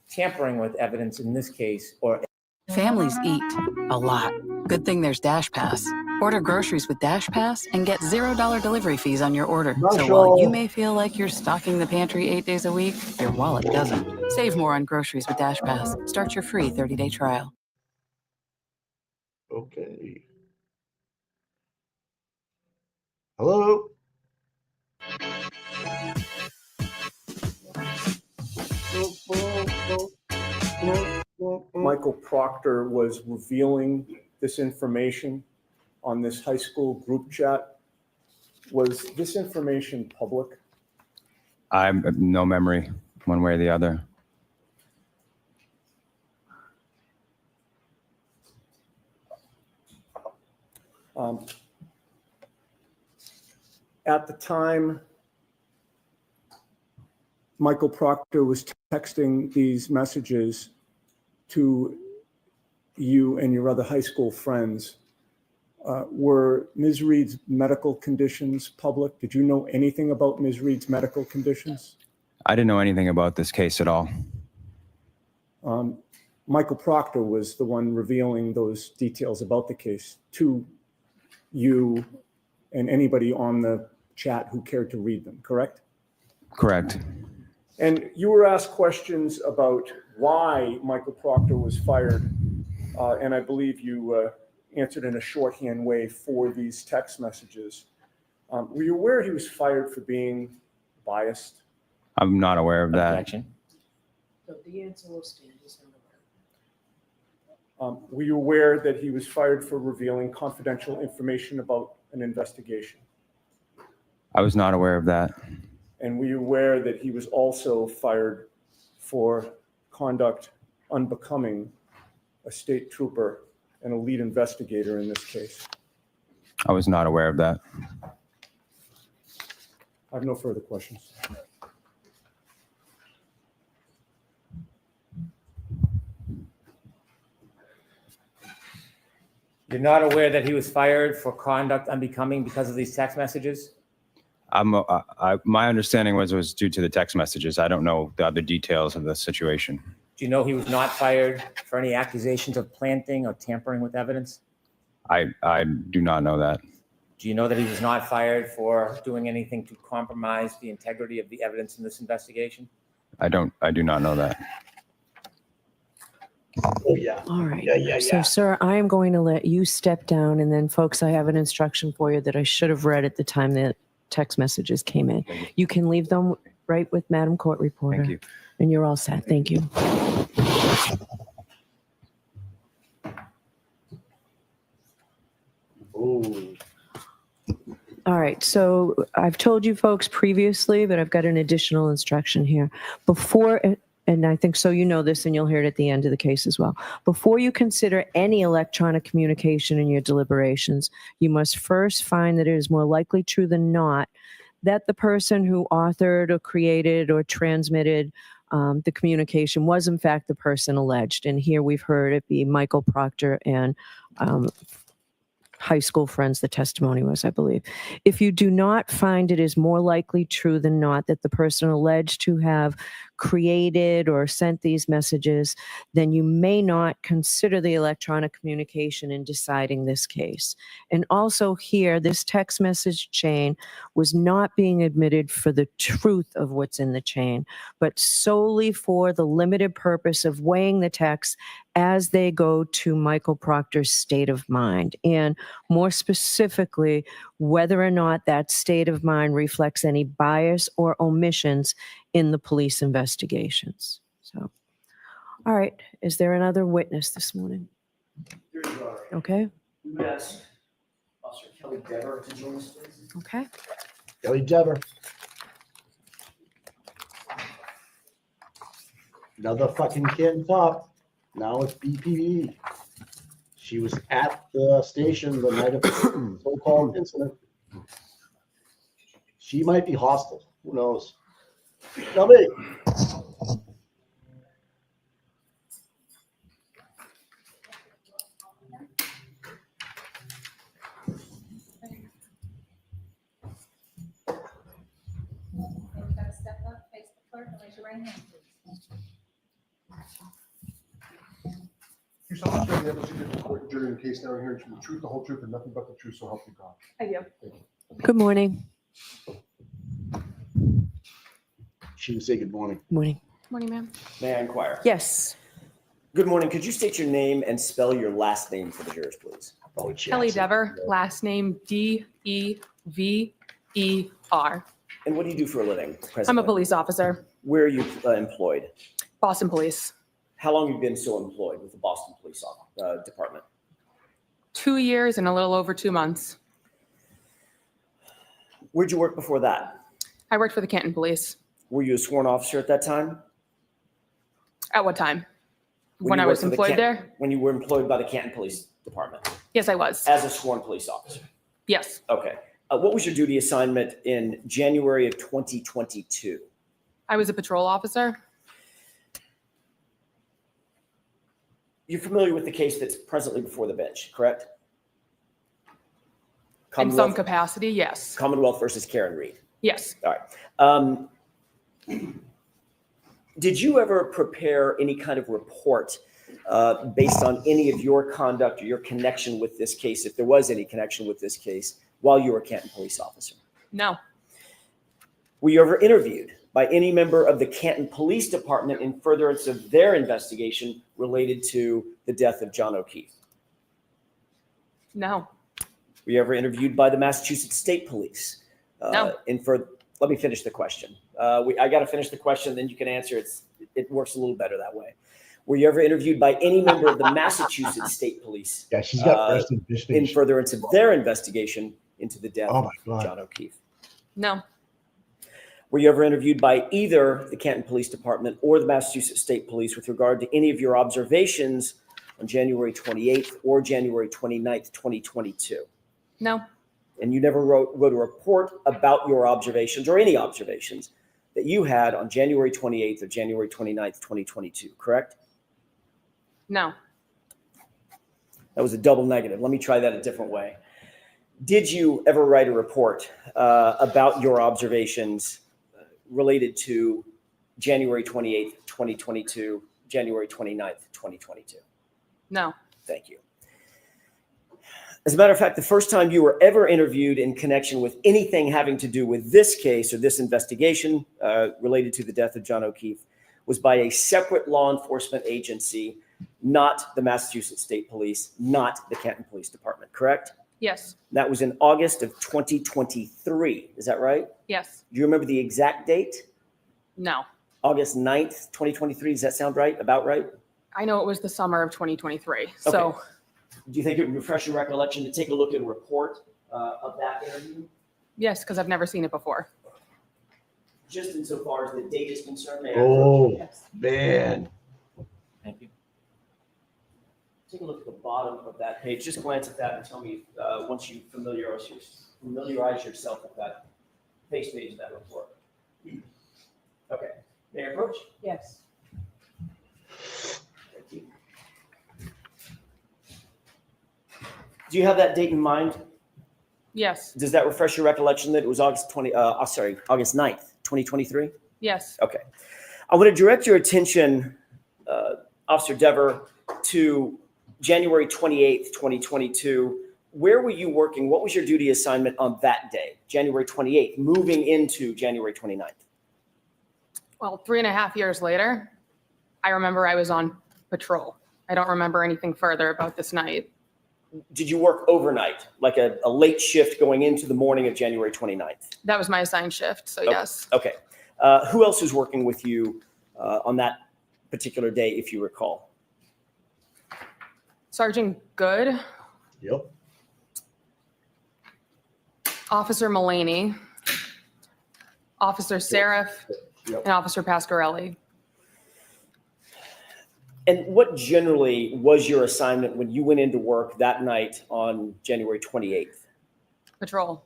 tampering with evidence in this case or? Families eat a lot. Good thing there's Dash Pass. Order groceries with Dash Pass and get $0 delivery fees on your order. So while you may feel like you're stocking the pantry 8 days a week, your wallet doesn't. Save more on groceries with Dash Pass. Start your free 30-day trial. Okay. Hello? Michael Proctor was revealing this information on this high school group chat. Was this information public? I have no memory one way or the other. At the time Michael Proctor was texting these messages to you and your other high school friends, were Ms. Reed's medical conditions public? Did you know anything about Ms. Reed's medical conditions? I didn't know anything about this case at all. Michael Proctor was the one revealing those details about the case to you and anybody on the chat who cared to read them, correct? Correct. And you were asked questions about why Michael Proctor was fired, and I believe you answered in a shorthand way for these text messages. Were you aware he was fired for being biased? I'm not aware of that. Objection. No, the answer will stand. He's not aware. Were you aware that he was fired for revealing confidential information about an investigation? I was not aware of that. And were you aware that he was also fired for conduct unbecoming a state trooper and a lead investigator in this case? I was not aware of that. I have no further questions. You're not aware that he was fired for conduct unbecoming because of these text messages? My understanding was it was due to the text messages. I don't know the other details of the situation. Do you know he was not fired for any accusations of planting or tampering with evidence? I do not know that. Do you know that he was not fired for doing anything to compromise the integrity of the evidence in this investigation? I do not know that. Oh, yeah. All right. Yeah. So, sir, I am going to let you step down. And then, folks, I have an instruction for you that I should have read at the time that text messages came in. You can leave them right with Madam Court Reporter. Thank you. And you're all set. Thank you. Oh. All right. So I've told you folks previously, but I've got an additional instruction here. Before, and I think so you know this, and you'll hear it at the end of the case as well. Before you consider any electronic communication in your deliberations, you must first find that it is more likely true than not that the person who authored or created or transmitted the communication was in fact the person alleged. And here we've heard it be Michael Proctor and high school friends, the testimony was, I believe. If you do not find it is more likely true than not that the person alleged to have created or sent these messages, then you may not consider the electronic communication in deciding this case. And also here, this text message chain was not being admitted for the truth of what's in the chain, but solely for the limited purpose of weighing the text as they go to Michael Proctor's state of mind, and more specifically, whether or not that state of mind reflects any bias or omissions in the police investigations. So, all right, is there another witness this morning? Okay. We would ask Officer Kelly Dever to join us, please. Okay. Kelly Dever. Another fucking Canton cop. Now it's BPD. She was at the station the night of the so-called incident. She might be hostile. Who knows? Tell me. Step up, face the clerk, and raise your right hand, please. You saw this the evidence you did in court during the case now and hearing the truth, the whole truth, and nothing but the truth, so help you God. I do. Good morning. She would say good morning. Morning. Morning, ma'am. May I inquire? Yes. Good morning. Could you state your name and spell your last name for the jurors, please? Kelly Dever, last name D-E-V-E-R. And what do you do for a living? I'm a presently? police officer, Where are you employed? Boston Police. How long have you been so employed with the Boston Police Department? 2 years and a little over 2 months. Where'd you work before that? I worked for the Canton Police. Were you a sworn officer at that time? At what time? When you I was worked for the employed there? When you were employed by the Canton Police Department? Yes, I was. As a sworn police officer? Yes. Okay. What was your duty assignment in January of 2022? I was a patrol officer. You're familiar with the case that's presently before the bench, correct? In some capacity, yes. Commonwealth versus Karen Reed. Yes. All right. Did you ever prepare any kind of report based on any of your conduct or your connection with this case, if there was any connection with this case, while you were a Canton police officer? No. Were you ever interviewed by any member of the Canton Police Department in furtherance of their investigation related to the death of John O'Keefe? No. Were you ever interviewed by the Massachusetts State Police? No. Let me finish the question. I got to finish the question, then you can answer. It works a little better that way. Were you ever interviewed by any member of the Massachusetts State Police? Yeah, she's got first and in furtherance of their investigation into the death Oh of my God. John O'Keefe? No. Were you ever interviewed by either the Canton Police Department or the Massachusetts State Police with regard to any of your observations on January 28th or January 29th, 2022? No. And you never wrote a report about your observations or any observations that you had on January 28th or January 29th, 2022, correct? No. That was a double negative. Let me try that a different way. Did you ever write a report about your observations related to January 28th, 2022, January 29th, 2022? No. Thank you. As a matter of fact, the first time you were ever interviewed in connection with anything having to do with this case or this investigation related to the death of John O'Keefe was by a separate law enforcement agency, not the Massachusetts State Police, not the Canton Police Department, correct? Yes. That was in August of 2023. Is that right? Yes. Do you remember the exact date? No. August 9th, 2023. Does that sound right? About right? I know it was the summer of 2023. So Okay. Do you think it would refresh your recollection to take a look at a report of that interview? yes, because I've never seen it before. Just insofar as the date is concerned, may I Oh, approach? man. Thank you. Take a look at the bottom of that page. Just glance at that and tell me once you familiarize yourself with that face page of that report. Okay. May I approach? Yes. Thank you. Do you have that date in mind? Yes. Does that refresh your recollection that it was August 9th, 2023? Yes. Okay. I want to direct your attention, Officer Dever, to January 28th, 2022. Where were you working? What was your duty assignment on that day, January 28th, moving into January 29th? Well, 3.5 years later, I remember I was on patrol. I don't remember anything further about this night. Did you work overnight, like a late shift going into the morning of January 29th? That was my assigned shift, so Okay. yes. Okay. Who else was working with you on that particular day, if you recall? Sergeant Good. Yep. Officer Mullaney, Officer Seraph, Yep. and Officer Pasquarelli. And what generally was your assignment when you went into work that night on January 28th? Patrol.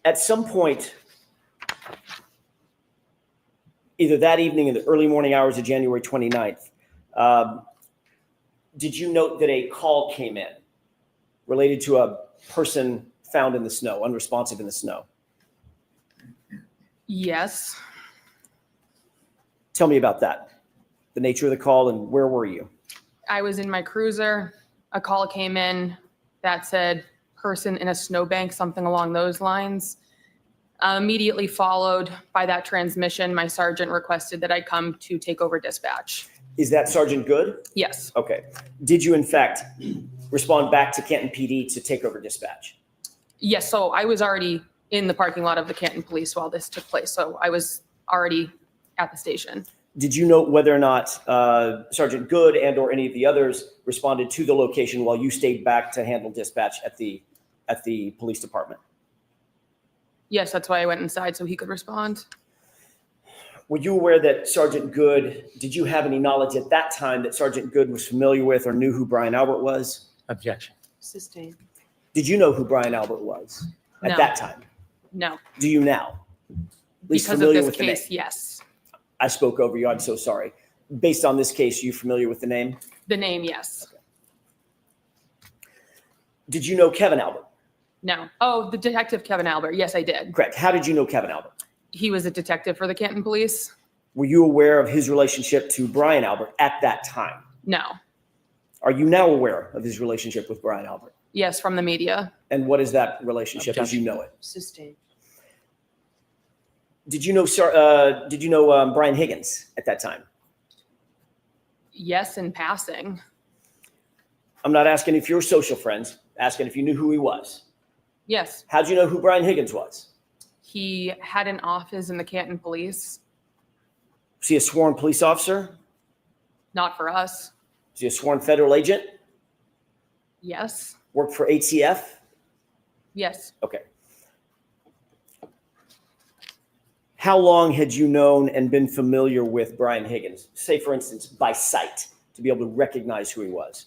At some point, either that evening in the early morning hours of January 29th, did you note that a call came in related to a person found in the snow, unresponsive in the snow? Yes. Tell me about that, the nature of the call, and where were you? I was in my cruiser. A call came in that said person in a snowbank, something along those lines. Immediately followed by that transmission, my sergeant requested that I come to take over dispatch. Is that Sergeant Good? Yes. Okay. Did you, in fact, respond back to Canton PD to take over dispatch? Yes, so I was already in the parking lot of the Canton Police while this took place, so I was already at the station. Did you note whether or not Sergeant Good and or any of the others responded to the location while you stayed back to handle dispatch at the police department? Yes, that's why I went inside so he could respond. Were you aware that Sergeant Good, did you have any knowledge at that time that Sergeant Good was familiar with or knew who Brian Albert was? Objection. Sustained. Did you know who Brian Albert was at No. that time? No. Do you now? At least Because of familiar this with the name? case, yes. I spoke over you. I'm so sorry. Based on this case, are you familiar with the name? The name, yes. Did you know Kevin Albert? No. Oh, the detective Kevin Albert. Yes, I did. Correct. How did you know Kevin Albert? He was a detective for the Canton Police. Were you aware of his relationship to Brian Albert at that time? No. Are you now aware of his relationship with Brian Albert? Yes, from the media. And what is that relationship as you know it? Sustained. Did you know Brian Higgins at that time? Yes, in passing. I'm not asking if you're social friends, asking if you knew who he was. Yes. How'd you know who Brian Higgins was? He had an office in the Canton Police. Was he a sworn police officer? Not for us. Was he a sworn federal agent? Yes. Worked for HCF? Yes. Okay. How long had you known and been familiar with Brian Higgins? Say, for instance, by sight, to be able to recognize who he was.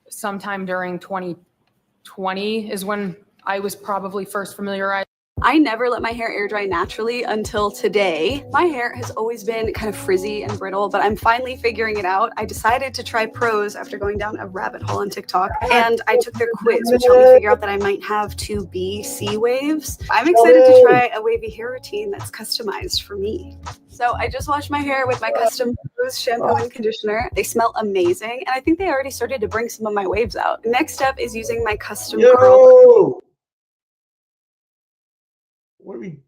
Sometime during 2020 is when I was probably first familiarized. I never let my hair air dry naturally until today. My hair has always been kind of frizzy and brittle, but I'm finally figuring it out. I decided to try pros after going down a rabbit hole on TikTok, and I took their quiz, which helped me figure out that I might have 2B C waves. I'm excited to try a wavy hair routine that's customized for me. So I just washed my hair with my custom Pros shampoo and conditioner. They smell amazing, and I think they already started to bring some of my waves out. Next step is using my custom curl. What are we?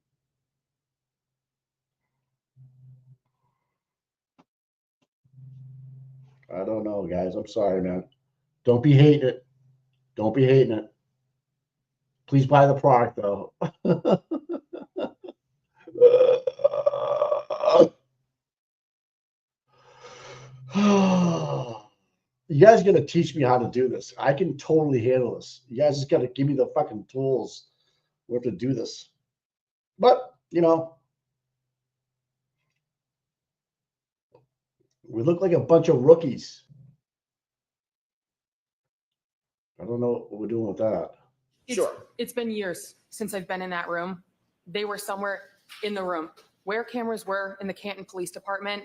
I don't know, guys. I'm sorry, man. Don't be hating it. Don't be hating it. Please buy the product, though. You guys got to teach me how to do this. I can totally handle this. You guys just got to give me the fucking tools where to do this. But, you know, we look like a bunch of rookies. I don't know what we're doing with that. It's been years since I've been in that room. They were somewhere in the room. Where cameras were in the Canton Police Department,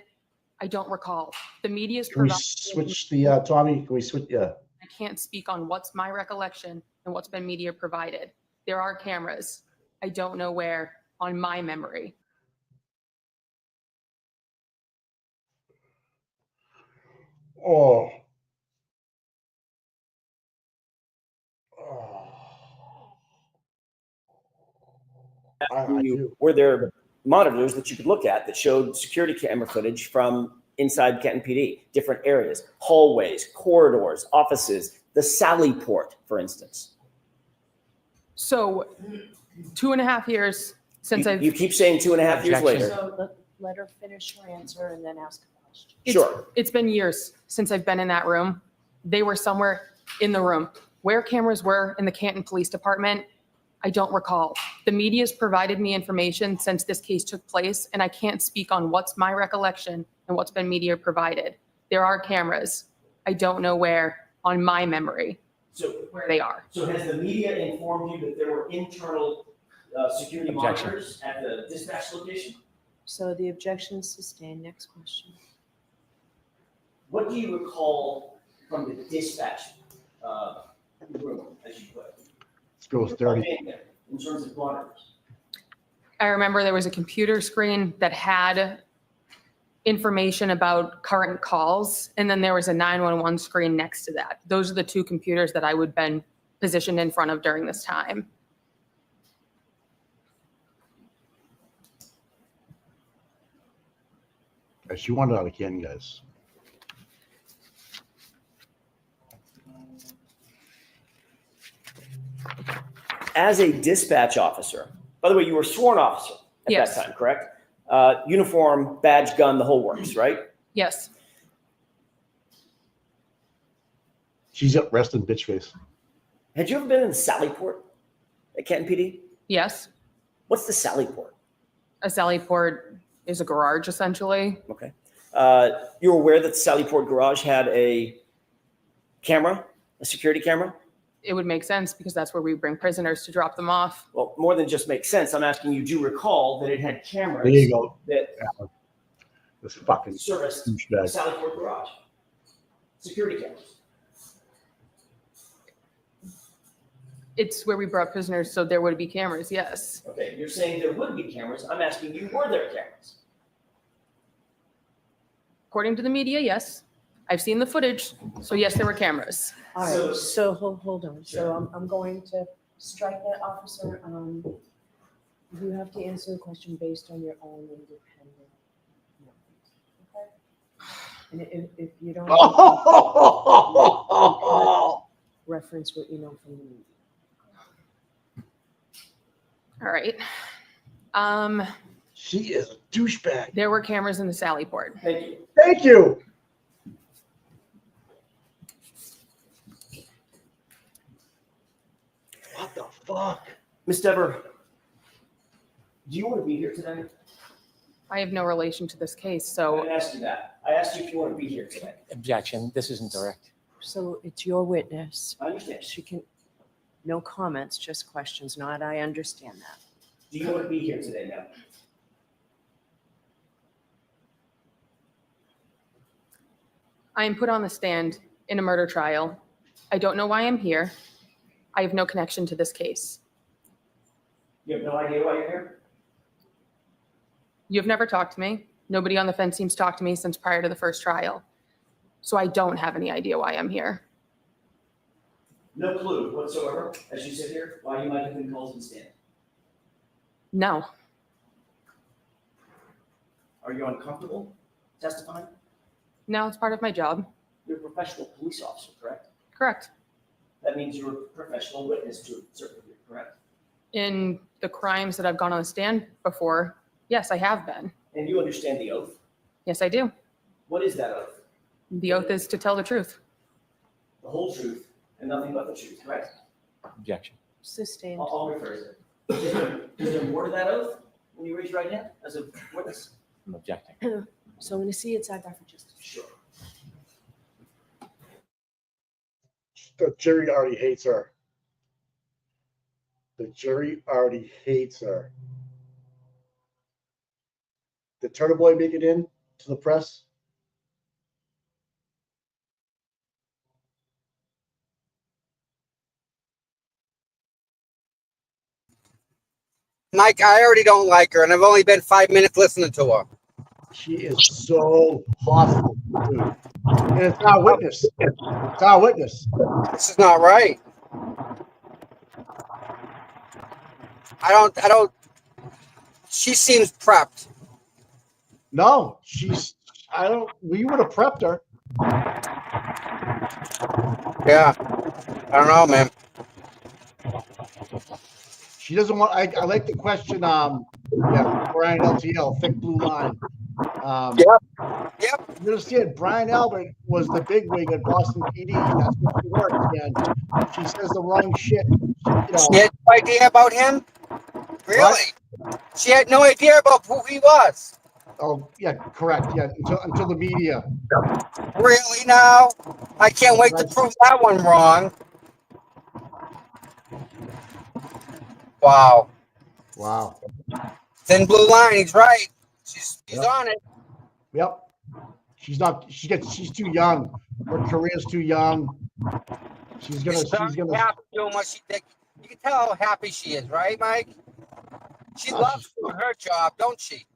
I don't recall. The media's Can we switch the, Tommy, can we switch, yeah. I can't speak on what's my recollection and what's been media provided. There are cameras. I don't know where on my memory. Oh. I do. Were there monitors that you could look at that showed security camera footage from inside Canton PD, different areas, hallways, corridors, offices, the Sally port, for instance. So 2.5 years since You keep saying 2.5 years later. So let her finish her answer and then ask a question. Sure. It's been years since I've been in that room. They were somewhere in the room. Where cameras were in the Canton Police Department, I don't recall. The media's provided me information since this case took place, and I can't speak on what's my recollection and what's been media provided. There are cameras. I don't know where on my memory where they are. So has the media informed you that there were internal security Objection. monitors at the dispatch location? So the objection is sustained. Next question. What do you recall from the dispatch room, as you put it? Let's go with 30. In terms of monitors. I remember there was a computer screen that had information about current calls, and then there was a 911 screen next to that. Those are the two computers that I would have been positioned in front of during this time. She wanted out again, guys. As a dispatch officer, by the way, you were a sworn officer at Yes. that time, correct? Uniform, badge, gun, the whole works, right? Yes. She's up resting bitch face. Had you ever been in the Sally port at Canton PD? Yes. What's the Sally port? A Sally port is a garage, essentially. Okay. You're aware that the Sally port garage had a camera, a security camera? It would make sense because that's where we bring prisoners to drop them off. Well, more than just makes sense. I'm asking you, do you recall that it had cameras There you go. that This fucking serviced the douchebag. Sally port garage? Security cameras. It's where we brought prisoners, so there would be cameras, yes. Okay, you're saying there would be cameras. I'm asking you, were there cameras? According to the media, yes. I've seen the footage, so yes, there were cameras. All right, so hold on. So I'm going to strike that, officer. You have to answer the question based on your own independent knowledge. Okay? And if you don't reference what you know from the media. All right. She is a douchebag. There were cameras in the Sally port. Thank you. Thank you. What the fuck? Ms. Dever, do you want to be here today? I have no relation to this case, I so didn't ask you that. I asked you if you want to be here today. Objection. This isn't direct. So it's your witness. I understand. She can, no comments, just questions. Not, I understand that. Do you want to be here today now? I am put on the stand in a murder trial. I don't know why I'm here. I have no connection to this case. You have no idea why you're here? You've never talked to me. Nobody on the fence seems to talk to me since prior to the first trial. So I don't have any idea why I'm here. No clue whatsoever, as you sit here, why you might have been called to the stand. No. Are you uncomfortable testifying? No, it's part of my job. You're a professional police officer, correct? Correct. That means you're a professional witness to a certain degree, correct? In the crimes that I've gone on the stand before, yes, I have been. And you understand the oath? Yes, I do. What is that oath? The oath is to tell the truth. The whole truth and nothing but the truth, correct? Objection. Sustained. I'll rephrase it. Is there more to that oath when you raise your right hand as a witness? I'm objecting. So I'm going to see it's out there for justice. Sure. The jury already hates her. The jury already hates her. Did Turtle Boy make it in to the press? Mike, I already don't like her, and I've only been 5 minutes listening to her. She is so hostile, dude. And it's our witness. It's our witness. This is not right. I don't. She seems prepped. No, we would have prepped her. Yeah. I don't know, man. She doesn't want. I like the question. Brian LTL, thick blue line. Yep. You understand? Brian Albert was the big wig at Boston PD. That's what she worked. And if she says the wrong shit, She had no idea about him. Really? What? She had no idea about who he was. Oh yeah, correct. Yeah, until the media. Really now? I can't wait to prove that one wrong. Wow. Wow. Thin blue line. He's right. She's on it. Yep. She's not. She's too young. Her career's too young. She's gonna happy doing what she did. You can tell how happy she is, right, Mike? She loves doing her job, don't she?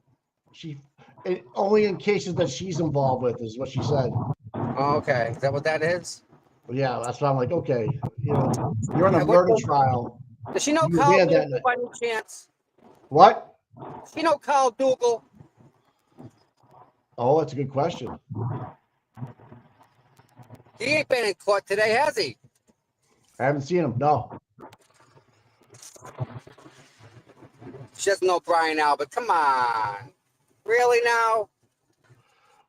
Only in cases that she's involved with is what she said. Oh, okay. Is that what that is? Well, yeah, that's why I'm like, okay, you're on a murder trial. Does she know You were Carl there that Dougal night. by any chance? What? Does she know Carl Dougal? Oh, that's a good question. He ain't been in court today, has he? I haven't seen him. No. She doesn't know Brian Albert. Come on. Really now?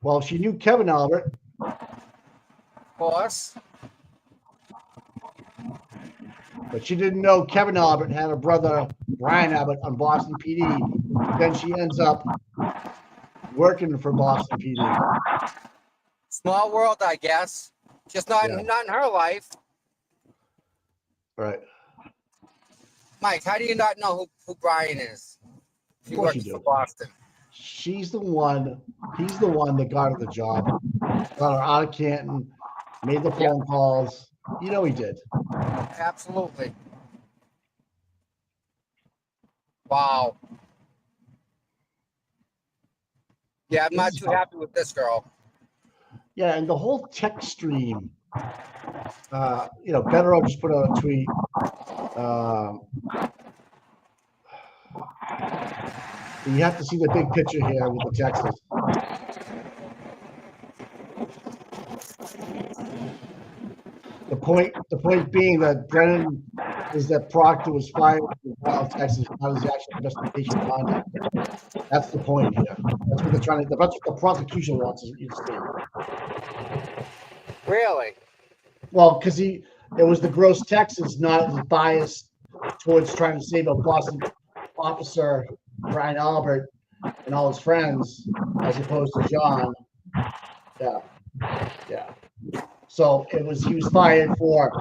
Well, she knew Kevin Albert. Of course. But she didn't know Kevin Albert had a brother, Brian Albert, on Boston PD. Then she ends up working for Boston PD. Small world, I guess. Just not in her life. Right. Mike, how do you not know who Brian is? She Of course works you do. for Boston. He's the one that got her the job. Got her out of Canton, made the phone calls. He did. Absolutely. Wow. Yeah, I'm not too happy with this girl. Yeah, and the whole text stream. Better just put out a tweet. You have to see the big picture here with the Texas. The point being that Brennan is that Proctor was fired from Wild Texas, not his actual investigation conduct. That's the point here. That's what they're trying to. That's what the prosecution wants you to see. Really? Well, because it was the gross Texas, not his bias towards trying to save a Boston officer, Brian Albert, and all his friends, as opposed to John. Yeah. So he was fired for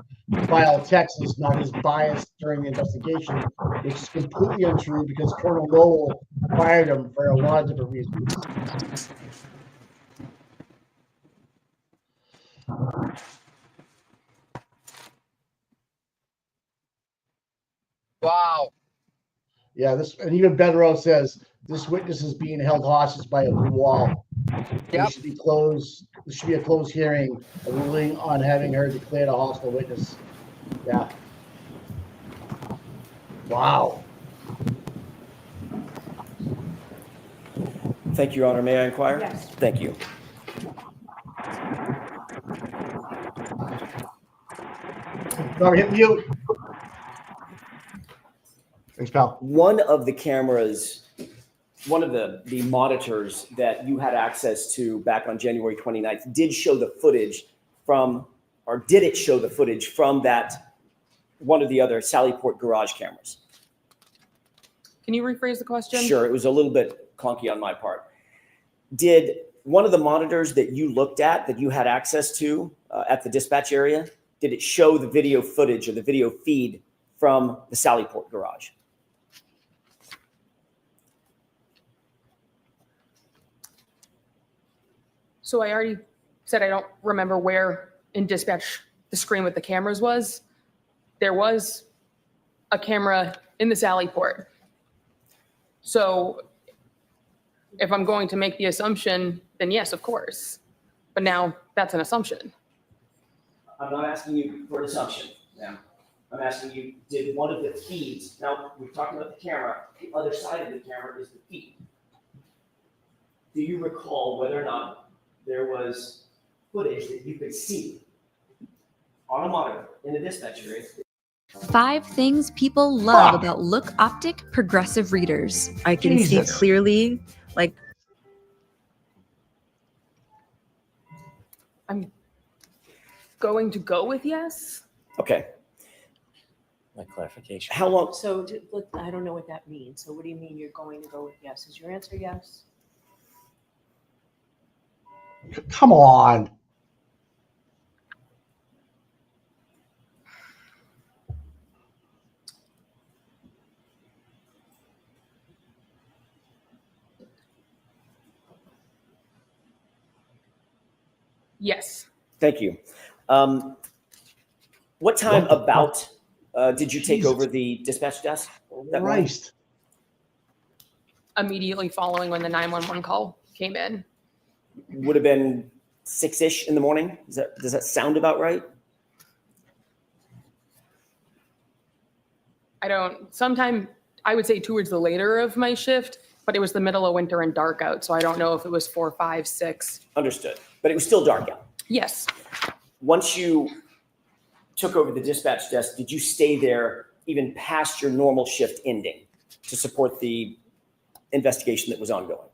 Wild Texas, not his bias during the investigation, which is completely untrue because Colonel Lowell fired him for a lot of different reasons. Wow. Yeah, and even Bedrow says this witness is being held hostage by a blue wall. This should be closed. This should be a closed hearing, a ruling on having her declared a hostile witness. Yeah. Wow. Thank you, Your Honor. May I inquire? Yes. Thank you. Sorry, hit mute. Thanks, pal. One of the cameras, one of the monitors that you had access to back on January 29th did show the footage did it show the footage from that one of the other Sallyport garage cameras? Can you rephrase the question? Sure, it was a little bit clunky on my part. Did one of the monitors that you looked at, that you had access to at the dispatch area, did it show the video footage or the video feed from the Sallyport garage? So I already said I don't remember where in dispatch the screen with the cameras was. There was a camera in the Sallyport. So if I'm going to make the assumption, then yes, of course. But now that's an assumption. I'm not asking you for an assumption, ma'am. I'm asking you, did one of the feeds, now we're talking about the camera, the other side of the camera is the feed. Do you recall whether or not there was footage that you could see on a monitor in the dispatch area? 5 things people love about Look Optic progressive readers. I can see Jesus. clearly, like I'm going to go with yes. Okay. My clarification. How long? So I don't know what that means. So what do you mean you're going to go with yes? Is your answer yes? Come on. Yes. Thank you. What time about did you take over the dispatch desk? That morning? Christ. Immediately following when the 911 call came in. Would have been 6-ish in the morning. Does that sound about right? Sometime I would say towards the later of my shift, but it was the middle of winter and dark out. So I don't know if it was 4, 5, 6. Understood. But it was still dark out. Yes. Once you took over the dispatch desk, did you stay there even past your normal shift ending to support the investigation that was ongoing?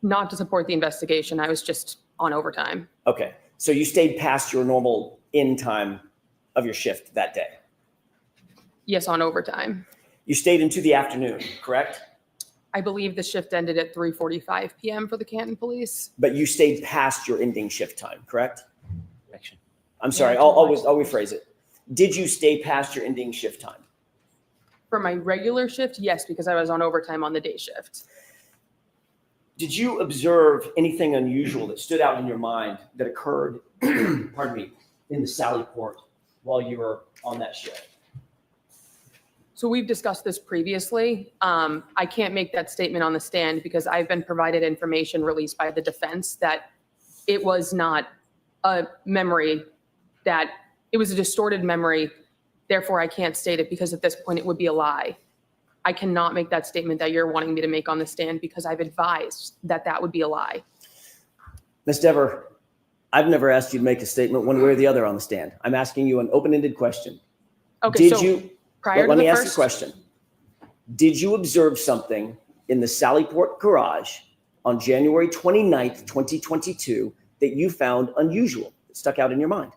Not to support the investigation. I was just on overtime. Okay. So you stayed past your normal end time of your shift that day? Yes, on overtime. You stayed into the afternoon, correct? I believe the shift ended at 3:45 p.m. for the Canton Police. But you stayed past your ending shift time, correct? I'm sorry, I'll rephrase it. Did you stay past your ending shift time? For my regular shift, yes, because I was on overtime on the day shift. Did you observe anything unusual that stood out in your mind that occurred, pardon me, in the Sally Port while you were on that shift? So we've discussed this previously. I can't make that statement on the stand because I've been provided information released by the defense that it was not a memory, that it was a distorted memory. Therefore, I can't state it because at this point it would be a lie. I cannot make that statement that you're wanting me to make on the stand because I've advised that that would be a lie. Ms. Dever, I've never asked you to make a statement one way or the other on the stand. I'm asking you an open-ended question. Okay, Did you, prior let to me the ask you a first question. Did you observe something in the Sallyport garage on January 29th, 2022 that you found unusual, that stuck out in your mind?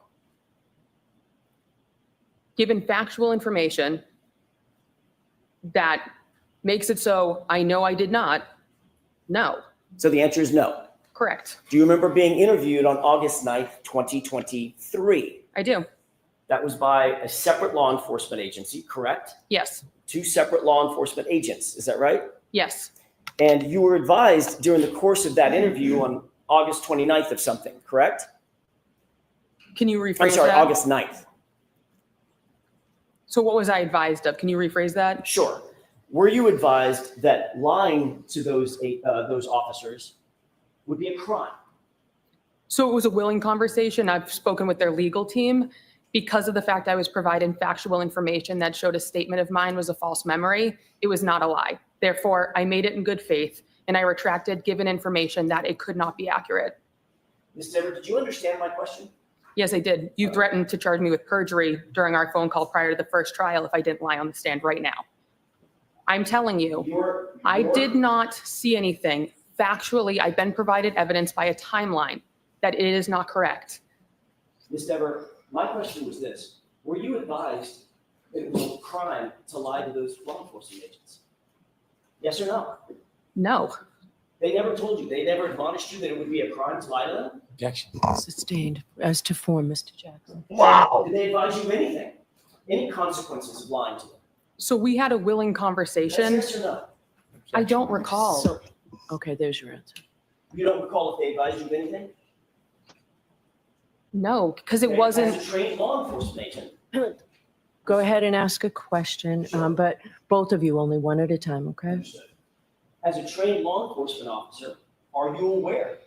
given factual information that makes it so I know I did not, no. So the answer is no. Correct. Do you remember being interviewed on August 9th, 2023? I do. That was by a separate law enforcement agency, correct? Yes. 2 separate law enforcement agents, is that right? Yes. And you were advised during the course of that interview on August 29th of something, correct? Can you rephrase I'm sorry, that? August 9th. So what was I advised of? Can you rephrase that? Sure. Were you advised that lying to those officers would be a crime? So it was a willing conversation. I've spoken with their legal team. Because of the fact I was providing factual information that showed a statement of mine was a false memory, it was not a lie. Therefore, I made it in good faith, and I retracted given information that it could not be accurate. Ms. Dever, did you understand my question? Yes, I did. You threatened to charge me with perjury during our phone call prior to the first trial if I didn't lie on the stand right now. I'm telling you, I did not see anything. Factually, I've been provided evidence by a timeline that it is not correct. Ms. Dever, my question was this. Were you advised that it was a crime to lie to those law enforcement agents? Yes or no? No. They never told you, they never admonished you that it would be a crime to lie to them? Objection. Sustained as to form, Mr. Jackson. Wow. Did they advise you of anything? Any consequences of lying to them? So we had a willing conversation. Yes or no? I don't recall. So, okay, there's your answer. You don't recall if they advised you of anything? No, because it Okay, wasn't. As a trained law enforcement agent. Go ahead and ask a question, but both of you only one at a time, okay? As a trained law enforcement officer, are you aware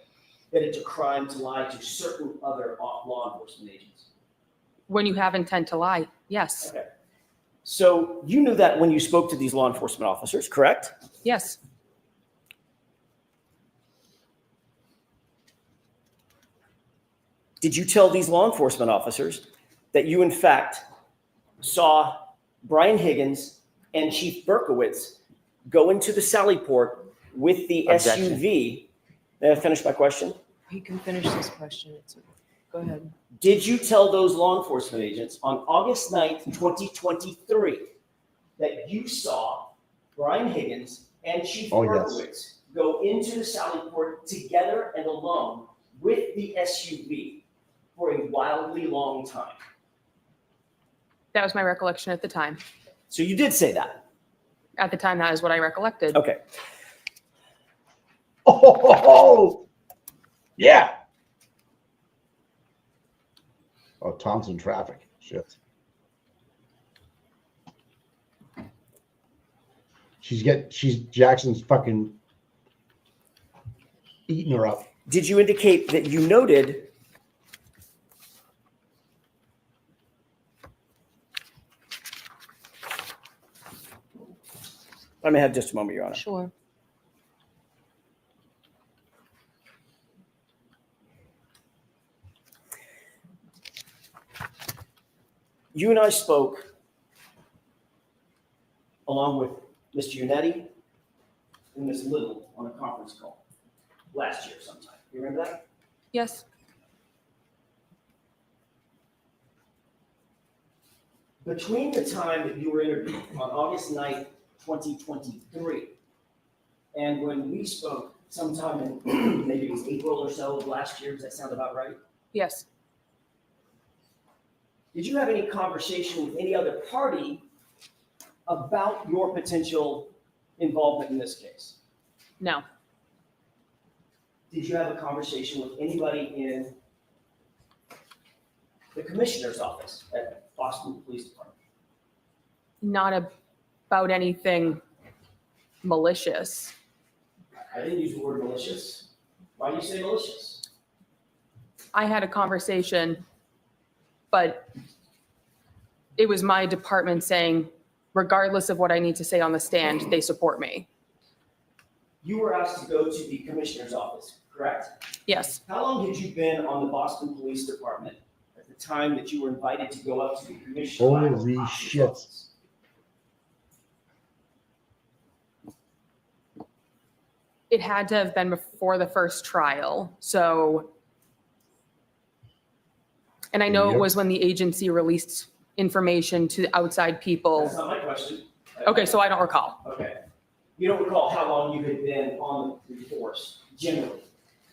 that it's a crime to lie to certain other law enforcement agents? When you have intent to lie, yes. Okay. So you knew that when you spoke to these law enforcement officers, correct? Yes. Did you tell these law enforcement officers that you, in fact, saw Brian Higgins and Chief Berkowitz go into the Sallyport with the Objection. SUV? May I finish my question? You can finish this question. Go ahead. Did you tell those law enforcement agents on August 9th, 2023, that you saw Brian Higgins and Chief Berkowitz go into the Sallyport together and alone with the SUV for a wildly long time? That was my recollection at the time. So you did say that? At the time, that is what I recollected. Okay. Oh, yeah. Oh, Tom's in traffic. Shit. Jackson's fucking eating her up. Did you indicate that you noted I may have just a moment, Your Honor. Sure. You and I spoke along with Mr. Unetti and Ms. Little on a conference call last year sometime. You remember that? Yes. Between the time that you were interviewed on August 9th, 2023, and when we spoke sometime in maybe it was April or so of last year, does that sound about right? Yes. Did you have any conversation with any other party about your potential involvement in this case? No. Did you have a conversation with anybody in the commissioner's office at Boston Police Department? Not about anything malicious. I didn't use the word malicious. Why do you say malicious? I had a conversation, but it was my department saying, regardless of what I need to say on the stand, they support me. You were asked to go to the commissioner's office, correct? Yes. How long had you been on the Boston Police Department at the time that you were invited to go up to the commissioner's Holy shit. It had to have been before the first trial. So, and I know it was when the agency released information to outside people. That's not my question. Okay, so I don't recall. Okay. You don't recall how long you had been on the force, generally,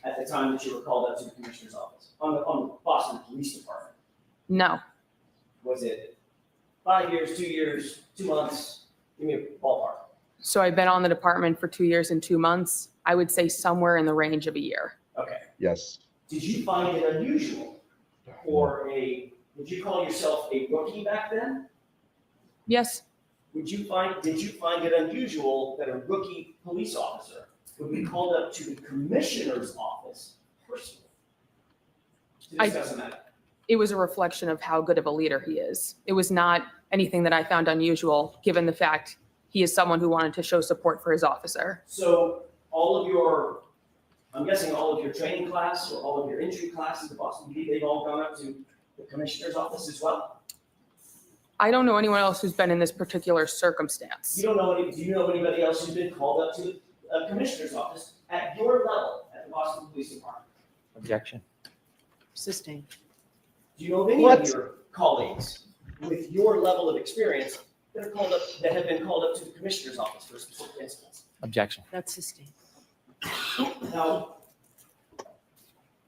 at the time that you were called up to the commissioner's office, on the Boston Police Department? No. Was it 5 years, 2 years, 2 months? Give me a ballpark. So I've been on the department for 2 years and 2 months. I would say somewhere in the range of a year. Okay. Yes. Did you find it unusual would you call yourself a rookie back then? Yes. Did you find it unusual that a rookie police officer would be called up to the commissioner's office personally to discuss a matter? It was a reflection of how good of a leader he is. It was not anything that I found unusual, given the fact he is someone who wanted to show support for his officer. So I'm guessing all of your training class or all of your entry classes at Boston PD, they've all gone up to the commissioner's office as well? I don't know anyone else who's been in this particular circumstance. Do you know anybody else who's been called up to the commissioner's office at your level at the Boston Police Department? Objection. Sustained. Do you know of any of your colleagues with your level of experience that have been called up to the commissioner's office for a specific instance? Objection. That's sustained. Now,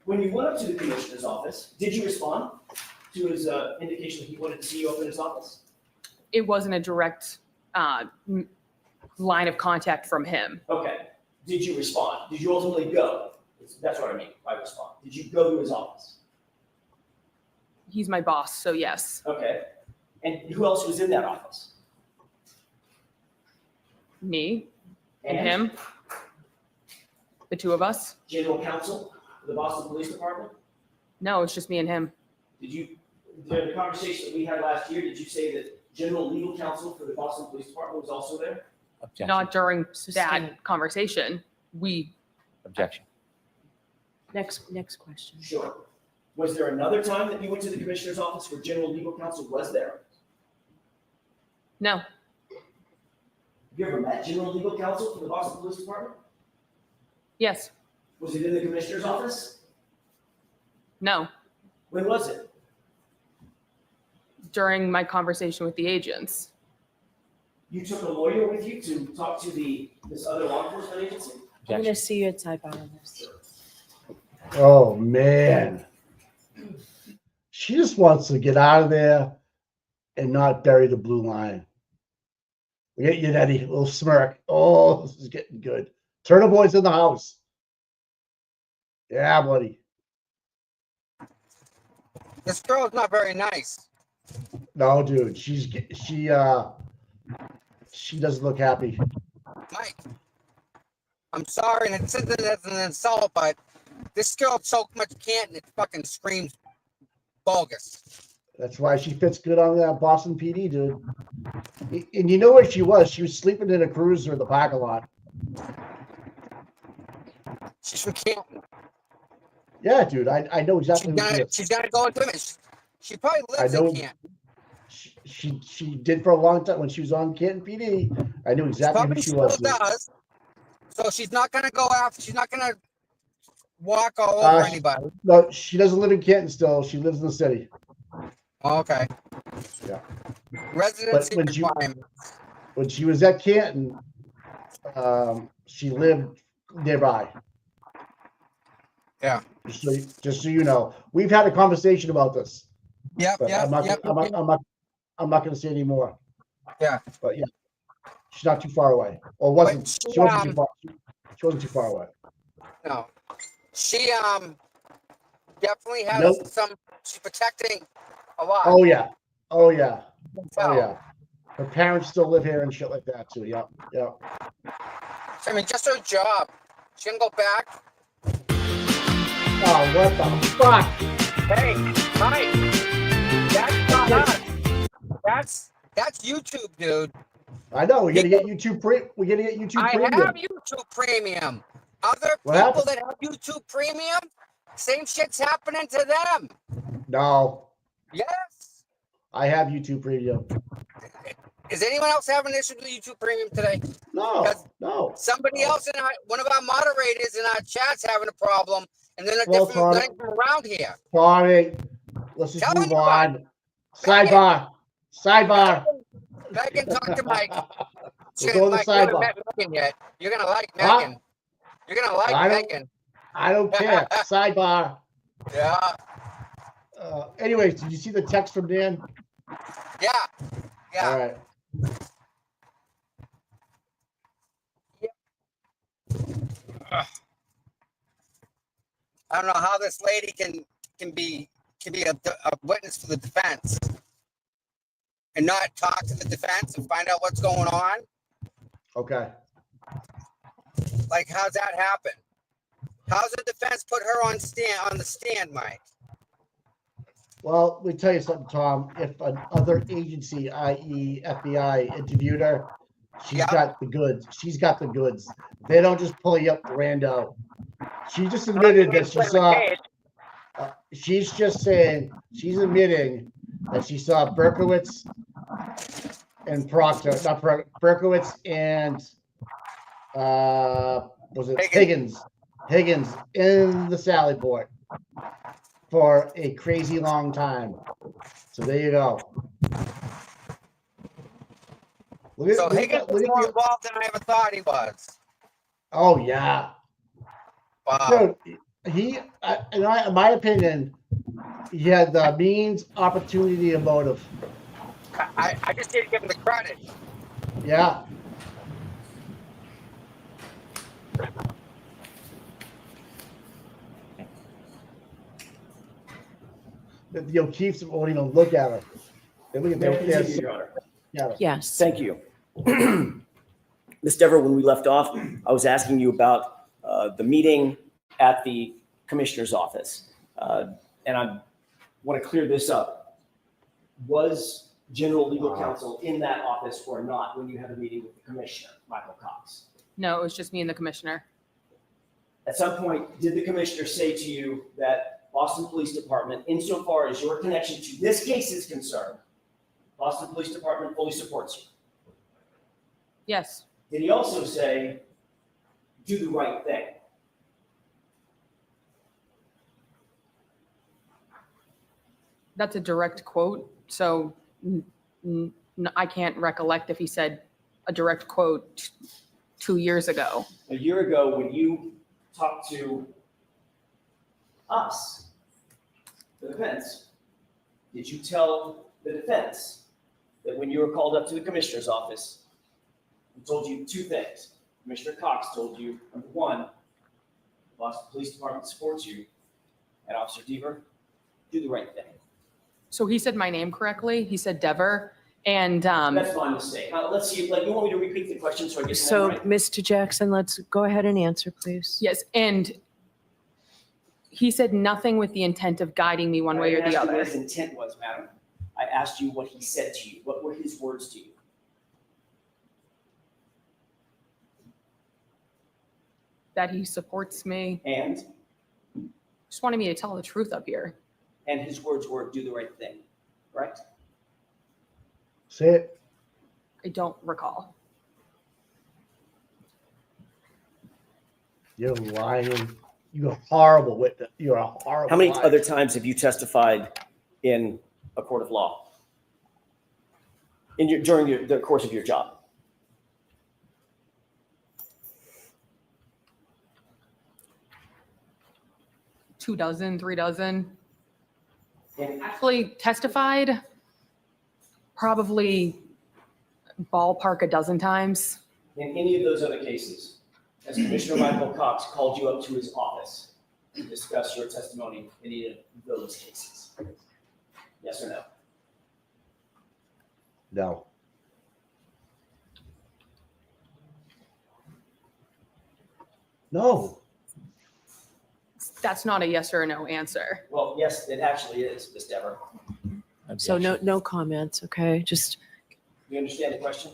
when you went up to the commissioner's office, did you respond to his indication that he wanted to see you up in his office? It wasn't a direct line of contact from him. Okay. Did you respond? Did you ultimately go? That's what I mean by respond. Did you go to his office? He's my boss, so yes. Okay. And who else was in that office? Me and him. The two of us. General counsel of the Boston Police Department? No, it's just me and him. During the conversation that we had last year, did you say that general legal counsel for the Boston Police Department was also there? Objection. Not during Sustain. that conversation. Objection. Next question. Sure. Was there another time that you went to the commissioner's office where general legal counsel was there? No. Have you ever met general legal counsel for the Boston Police Department? Yes. Was it in the commissioner's office? No. When was it? During my conversation with the agents. You took a lawyer with you to talk to this other law enforcement agency? I'm gonna see you at sidebar on this. Oh man. She just wants to get out of there and not bury the blue line. Look at you, Eddie. A little smirk. Oh, this is getting good. Turtle Boy's in the house. Yeah, buddy. This girl's not very nice. No, dude. She doesn't look happy. Mike, I'm sorry, and it's an insult, but this girl so much Canton, it fucking screams bogus. That's why she fits good on that Boston PD, dude. And you know where she was? She was sleeping in a cruiser in the parking lot. She's from Canton. Yeah, dude. I know exactly who she is. She's got to go into it. She probably lives in Canton. She did for a long time when she was on Canton PD. I knew exactly who she was. Still does. So she's not gonna go after. She's not gonna walk all over anybody. No, she doesn't live in Canton still. She lives in the city. Okay. Yeah. Residency But requirements. when she was at Canton, she lived nearby. Yeah. Just so you know, we've had a conversation about this. Yep. But I'm not going to say any more. Yeah. But yeah, she's not too far away, or wasn't. She wasn't too far. She wasn't too far away. No. She definitely has some. She's protecting a lot. Oh yeah. Oh yeah. So, Oh yeah. Her parents still live here and shit like that too. Yep. Yep. I mean, just her job. She can go back. Oh, what the fuck? Hey, Mike. That's not us. That's YouTube, dude. I know. We got to get YouTube We got to get YouTube Premium. I have YouTube Premium. Other people that have YouTube Premium, same shit's happening to them. No. Yes. I have YouTube Premium. Is anyone else having an issue with YouTube Premium today? No. No. Somebody else in one of our moderators in our chat's having a problem, and then a different thing around here. Tommy, let's just move on. Sidebar. Megan, talk to Mike. We'll go to the sidebar. You haven't met Megan yet. You're gonna like Megan. You're gonna like Megan. I don't care. Sidebar. Yeah. Anyways, did you see the text from Dan? Yeah. Yeah. All right. I don't know how this lady can be a witness for the defense and not talk to the defense and find out what's going on. Okay. Like, how's that happen? How's the defense put her on the stand, Mike? Well, let me tell you something, Tom. If another agency, i.e. FBI, interviewed her, she's got the goods. She's got the goods. They don't just pull you up rando. She just admitted that she saw. She's just saying, she's admitting that she saw Berkowitz and Proctor, not Berkowitz and was it Higgins in the Sally Port for a crazy long time. So there you go. Higgins was more involved than I ever thought he was. Oh yeah. Wow. Dude, in my opinion, he had the means, opportunity, and motive. I just didn't give him the credit. Yeah. The O'Keefe's won't even look at her. They look at their Your Honor. Yeah. Yes. Thank you. Ms. Dever, when we left off, I was asking you about the meeting at the commissioner's office. And I want to clear this up. Was general legal counsel in that office or not when you had a meeting with the commissioner, Michael Cox? No, it was just me and the commissioner. At some point, did the commissioner say to you that Boston Police Department, insofar as your connection to this case is concerned, Boston Police Department fully supports you? Yes. Did he also say, do the right thing? That's a direct quote, so I can't recollect if he said a direct quote 2 years ago. A year ago, when you talked to us, the defense, did you tell the defense that when you were called up to the commissioner's office, he told you two things? Commissioner Cox told you, number one, the Boston Police Department supports you, and Officer Deaver, do the right thing. So he said my name correctly. He said Dever, and That's my mistake. Let's see, like, you want me to repeat the question so I get So, the name right? Mr. Jackson, let's go ahead and answer, please. yes, and he said nothing with the intent of guiding me one way or the I didn't ask you other. what his intent was, madam. I asked you what he said to you. What were his words to you? That he supports me. And? Just wanted me to tell the truth up here. And his words were, do the right thing, correct? Say it. I don't recall. You're lying. You're a horrible witness. You're a horrible How many liar. other times have you testified in a court of law? During the course of your job? 2 dozen, 3 dozen. And actually testified probably ballpark a dozen times. In any of those other cases, has Commissioner Michael Cox called you up to his office to discuss your testimony in any of those cases? Yes or no? No. No. That's not a yes or a no answer. Well, yes, it actually is, Ms. Dever. So no comments, okay? Just. You understand the question?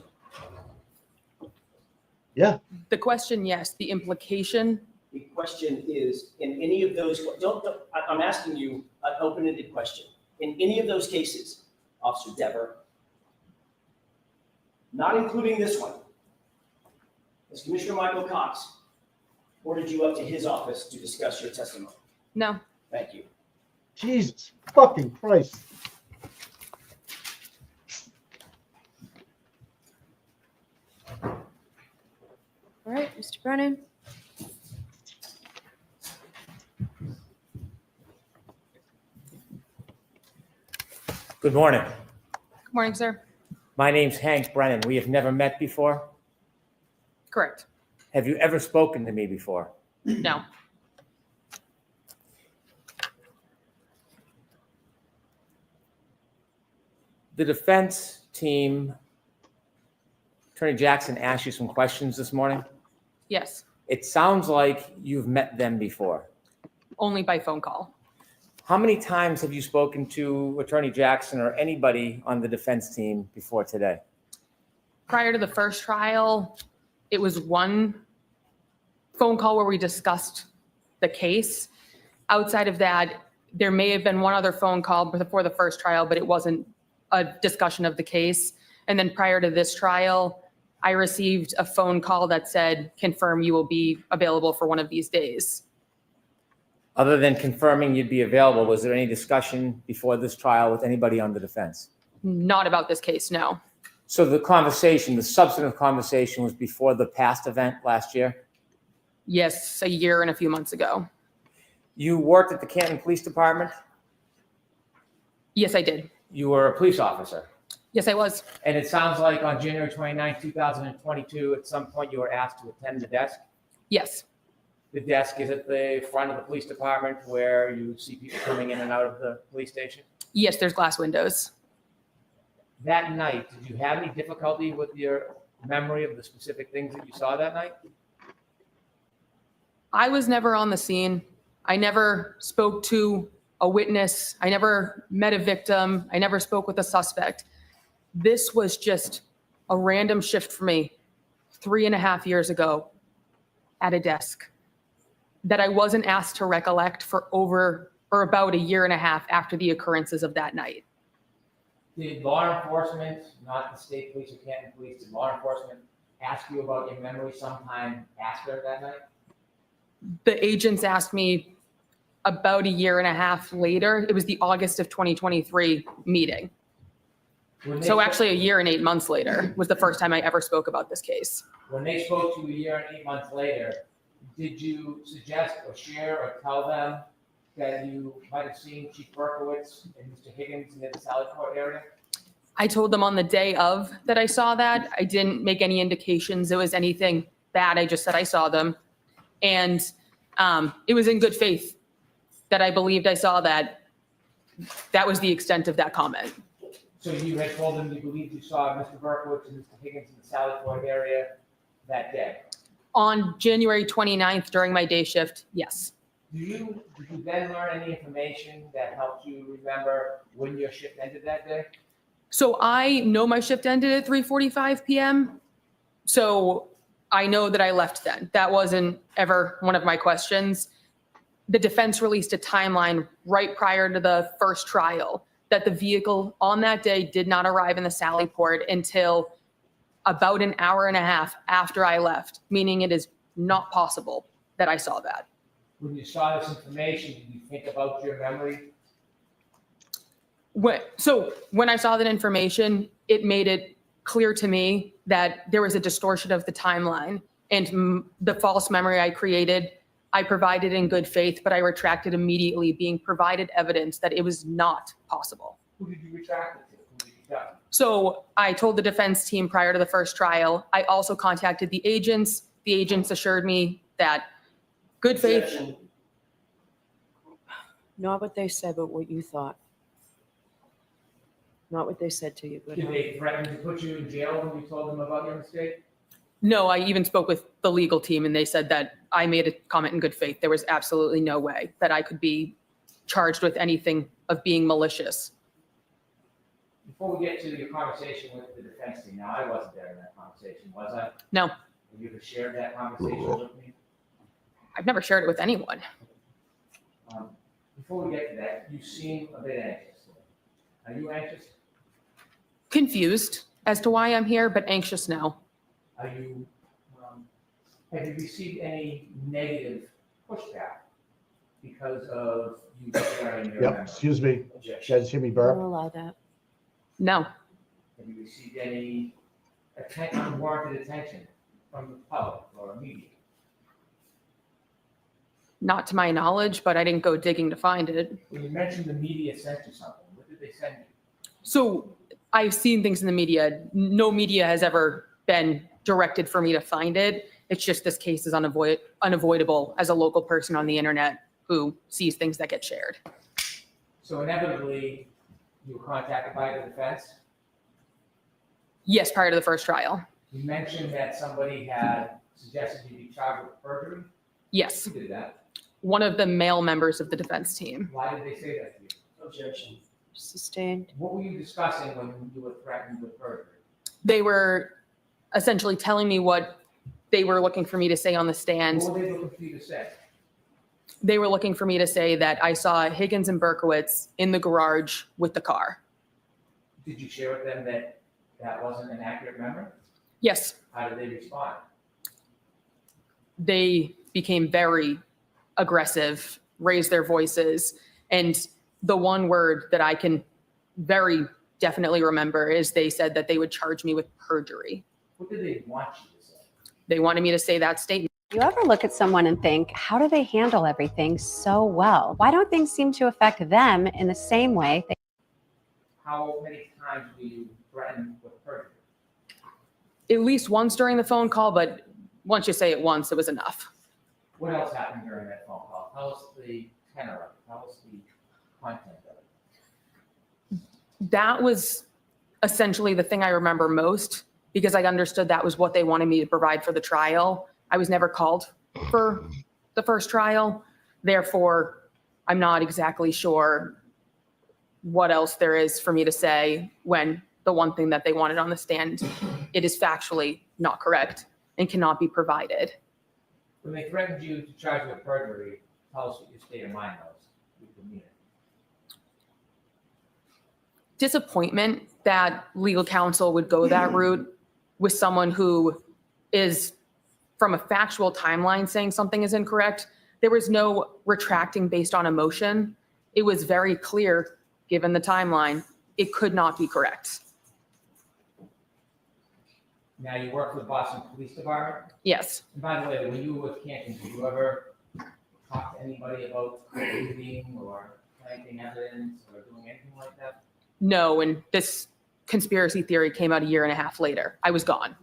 Yeah. The question, yes. The implication. The question is, in any of those, I'm asking you an open-ended question. In any of those cases, Officer Dever, not including this one, has Commissioner Michael Cox ordered you up to his office to discuss your testimony? No. Thank you. Jesus fucking Christ. All right, Mr. Brennan. Good morning. Good morning, sir. My name's Hank Brennan. We have never met before. Correct. Have you ever spoken to me before? No. The defense team, Attorney Jackson asked you some questions this morning. Yes. It sounds like you've met them before. Only by phone call. How many times have you spoken to Attorney Jackson or anybody on the defense team before today? Prior to the first trial, it was one phone call where we discussed the case. Outside of that, there may have been one other phone call before the first trial, but it wasn't a discussion of the case. And then prior to this trial, I received a phone call that said, confirm you will be available for one of these days. Other than confirming you'd be available, was there any discussion before this trial with anybody on the defense? Not about this case, no. So the conversation, the substantive conversation was before the past event last year? Yes, a year and a few months ago. You worked at the Canton Police Department? Yes, I did. You were a police officer? Yes, I was. And it sounds like on January 29, 2022, at some point you were asked to attend the desk? Yes. The desk is at the front of the police department where you see people coming in and out of the police station? Yes, there's glass windows. That night, did you have any difficulty with your memory of the specific things that you saw that night? I was never on the scene. I never spoke to a witness. I never met a victim. I never spoke with a suspect. This was just a random shift for me 3.5 years ago at a desk that I wasn't asked to recollect for over or about 1.5 years after the occurrences of that night. Did law enforcement, not the state police or Canton police, did law enforcement ask you about your memory sometime after that night? The agents asked me about 1.5 years later. It was the August of 2023 meeting. So actually 1 year and 8 months later was the first time I ever spoke about this case. When they spoke to you 1 year and 8 months later, did you suggest or share or tell them that you might have seen Chief Berkowitz and Mr. Higgins near the Sally Port area? I told them on the day of that I saw that. I didn't make any indications it was anything bad. I just said I saw them. And it was in good faith that I believed I saw that. That was the extent of that comment. So you had told them you believed you saw Mr. Berkowitz and Mr. Higgins in the Sally Port area that day? On January 29th during my day shift, yes. Did you then learn any information that helped you remember when your shift ended that day? So I know my shift ended at 3:45 p.m. So I know that I left then. That wasn't ever one of my questions. The defense released a timeline right prior to the first trial that the vehicle on that day did not arrive in the Sally Port until about 1.5 hours after I left, meaning it is not possible that I saw that. When you saw this information, did you think about your memory? So when I saw that information, it made it clear to me that there was a distortion of the timeline, and the false memory I created, I provided in good faith, but I retracted immediately, being provided evidence that it was not possible. Who did you retract it to? Who did you tell? So I told the defense team prior to the first trial. I also contacted the agents. The agents assured me that good faith. Not what they said, but what you thought. Not what they said to you, but. Did they threaten to put you in jail when you told them about your mistake? No, I even spoke with the legal team and they said that I made a comment in good faith. There was absolutely no way that I could be charged with anything of being malicious. Before we get to your conversation with the defense team, now I wasn't there in that conversation, was I? No, Have you ever shared that conversation with me? I've never shared it with anyone. Before we get to that, you seem a bit anxious. Are you anxious? Confused as to why I'm here, but anxious now. Are you, have you received any negative pushback because of you sharing your Yep, memory? excuse me. Objection. You guys hear me burp? Don't allow that. No, Have you received any unwarranted attention from the public or media? not to my knowledge, but I didn't go digging to find it. When you mentioned the media sent you something, what did they send you? So I've seen things in the media. No media has ever been directed for me to find it. It's just this case is unavoidable as a local person on the internet who sees things that get shared. So inevitably, you were contacted by the defense. Yes, prior to the first trial. You mentioned that somebody had suggested you be charged with perjury. Yes. Who did that? One of the male members of the defense team. Why did they say that to you? Objection. Sustained. What were you discussing when you were threatened with perjury? They were essentially telling me what they were looking for me to say on the stand. What were they looking for you to say? They were looking for me to say that I saw Higgins and Berkowitz in the garage with the car. Did you share with them that that wasn't an accurate memory? Yes, How did they respond? they became very aggressive, raised their voices. And the one word that I can very definitely remember is they said that they would charge me with perjury. What did they want you to say? They wanted me to say that statement. You ever look at someone and think, how do they handle everything so well? Why don't things seem to affect them in the same way? How many times were you threatened with perjury? At least once during the phone call, but once you say it once, it was enough. What else happened during that phone call? Tell us the tenor of it. Tell us the content of it. That was essentially the thing I remember most because I understood that was what they wanted me to provide for the trial. I was never called for the first trial. Therefore, I'm not exactly sure what else there is for me to say when the one thing that they wanted on the stand. It is factually not correct and cannot be provided. When they threatened you to charge you with perjury, tell us what your state of mind was. You can mean it. Disappointment that legal counsel would go that route with someone who is, from a factual timeline, saying something is incorrect. There was no retracting based on emotion. It was very clear, given the timeline, it could not be correct. Now, you work for the Boston Police Department? Yes. And by the way, when you were with Canton, did you ever talk to anybody about reading or planting evidence or doing anything like that? No, and this conspiracy theory came out a year and a half later. I was gone.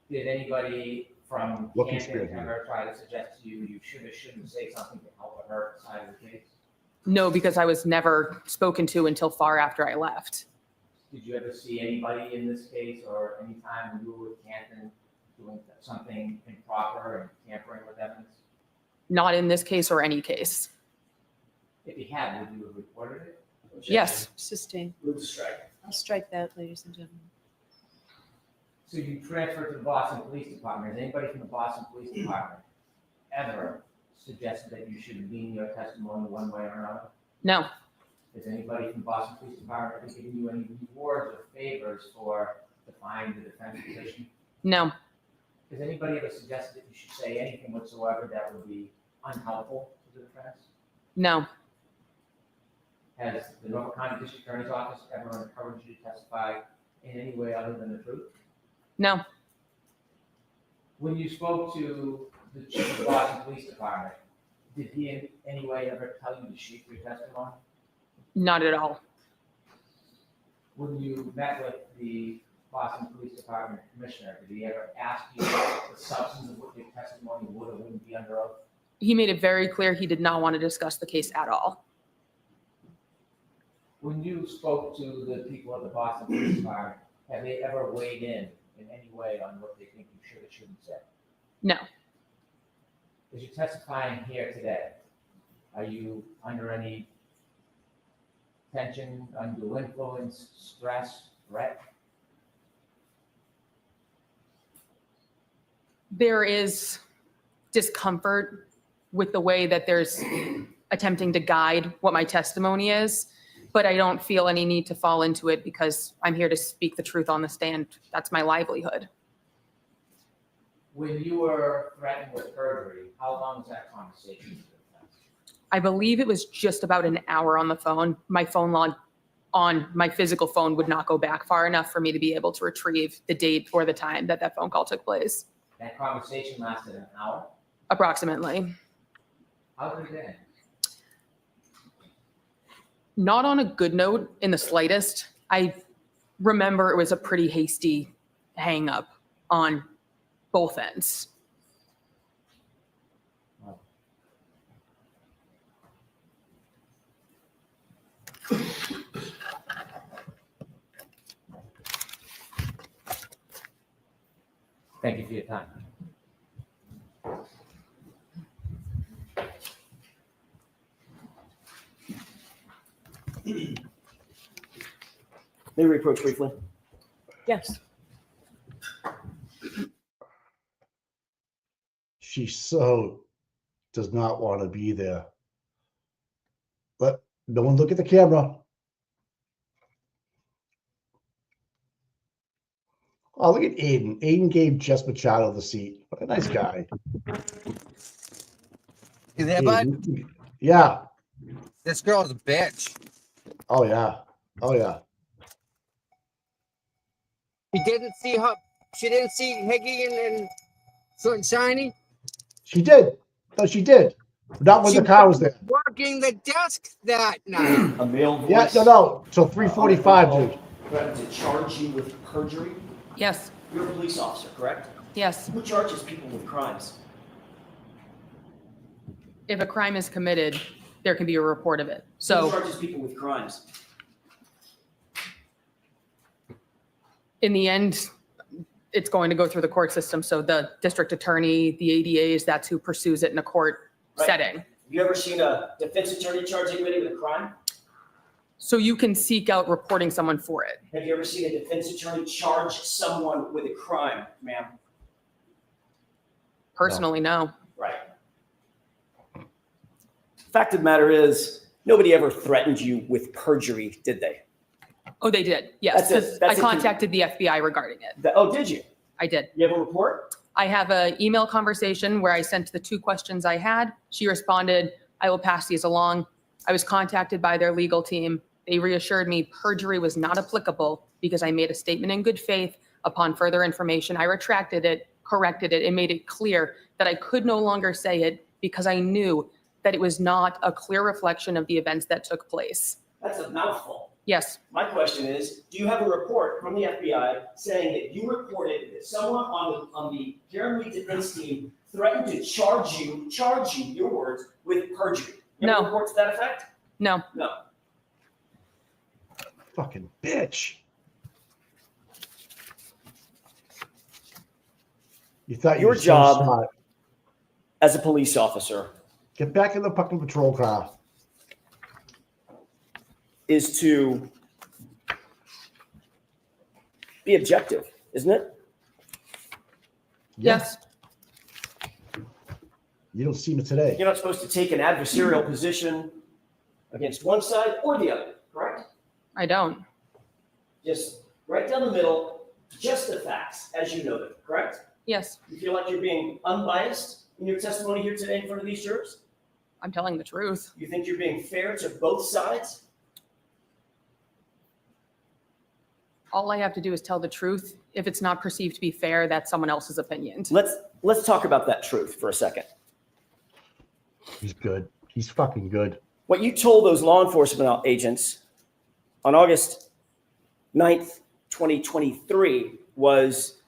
Did anybody from What Canton conspiracy? ever try to suggest to you you should or shouldn't say something to help her side of the case? No, because I was never spoken to until far after I left. Did you ever see anybody in this case or any time when you were with Canton doing something improper and tampering with evidence? Not in this case or any case. If you had, would you have reported it? Yes. Sustain. Move to strike. I'll strike that, ladies and gentlemen. So you transferred to the Boston Police Department. Has anybody from the Boston Police Department ever suggested that you should lean your testimony one way or another? No. Has anybody from the Boston Police Department ever given you any rewards or favors for defying the defense position? No. Has anybody ever suggested that you should say anything whatsoever that would be unhelpful to the defense? No. Has the Norfolk County District Attorney's Office ever encouraged you to testify in any way other than the truth? No. When you spoke to the chief of the Boston Police Department, did he in any way ever tell you to sheet your testimony? Not at all. When you met with the Boston Police Department Commissioner, did he ever ask you the substance of what your testimony would or wouldn't be under oath? He made it very clear he did not want to discuss the case at all. When you spoke to the people at the Boston Police Department, have they ever weighed in any way on what they think you should or shouldn't say? No. As you're testifying here today, are you under any tension, undue influence, stress, threat? There is discomfort with the way that there's attempting to guide what my testimony is, but I don't feel any need to fall into it because I'm here to speak the truth on the stand. That's my livelihood. When you were threatened with perjury, how long was that conversation? I believe it was just about an hour on the phone. My phone log on my physical phone would not go back far enough for me to be able to retrieve the date or the time that that phone call took place. That conversation lasted an hour? Approximately. How did it end? Not on a good note in the slightest. I remember it was a pretty hasty hang up on both ends. Thank you for your time. May we approach briefly? Yes. She so does not want to be there. But no one look at the camera. Oh, look at Aiden. Aiden gave Jess Machado the seat. What a nice guy. You there, bud? Aiden. Yeah. This girl's a bitch. Oh, yeah. Oh, yeah. She didn't see Higgy and Short and Shiny? She did. No, she did. Not when the car was there. Working the desk that night. A male voice. Yeah, no. Till 3:45, dude. Threatened to charge you with perjury? Yes. You're a police officer, correct? Yes. Who charges people with crimes? If a crime is committed, there can be a report of it. Who So charges people with crimes? in the end, it's going to go through the court system. So the district attorney, the ADAs, that's who pursues it in a court Right. setting. Have you ever seen a defense attorney charge anybody with a crime? So you can seek out reporting someone for it. Have you ever seen a defense attorney charge someone with a crime, ma'am? Personally, no. Right. Fact of the matter is, nobody ever threatened you with perjury, did they? Oh, they did. Yes. That's I contacted the FBI regarding it. Oh, did you? I did. You have a report? I have an email conversation where I sent the 2 questions I had. She responded, I will pass these along. I was contacted by their legal team. They reassured me perjury was not applicable because I made a statement in good faith. Upon further information, I retracted it, corrected it, and made it clear that I could no longer say it because I knew that it was not a clear reflection of the events that took place. That's a mouthful. Yes. My question is, do you have a report from the FBI saying that you reported that someone on the Karen Reed defense team threatened to charge you, your words, with perjury? You have a report to that effect? No. No. Fucking bitch. You thought Your you were job so smart. As a police officer, get back in the fucking patrol car, is to be objective, isn't it? Yes. You don't see me today. You're not supposed to take an adversarial position against one side or the other, correct? I don't. Just right down the middle, just the facts, as you noted, correct? Yes. You feel like you're being unbiased in your testimony here today in front of these jurors? I'm telling the truth. You think you're being fair to both sides? All I have to do is tell the truth. If it's not perceived to be fair, that's someone else's opinion. Let's talk about that truth for a second. He's good. He's fucking good. What you told those law enforcement agents on August 9th, 2023 was,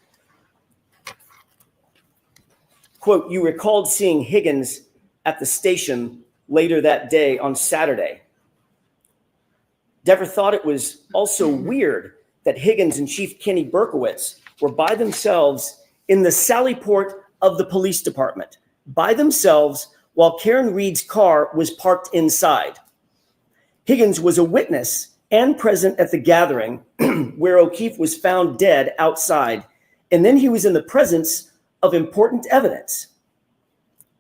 quote, you recalled seeing Higgins at the station later that day on Saturday. Dever thought it was also weird that Higgins and Chief Kenny Berkowitz were by themselves in the Sally Port of the police department, by themselves while Karen Reed's car was parked inside. Higgins was a witness and present at the gathering where O'Keefe was found dead outside, and then he was in the presence of important evidence.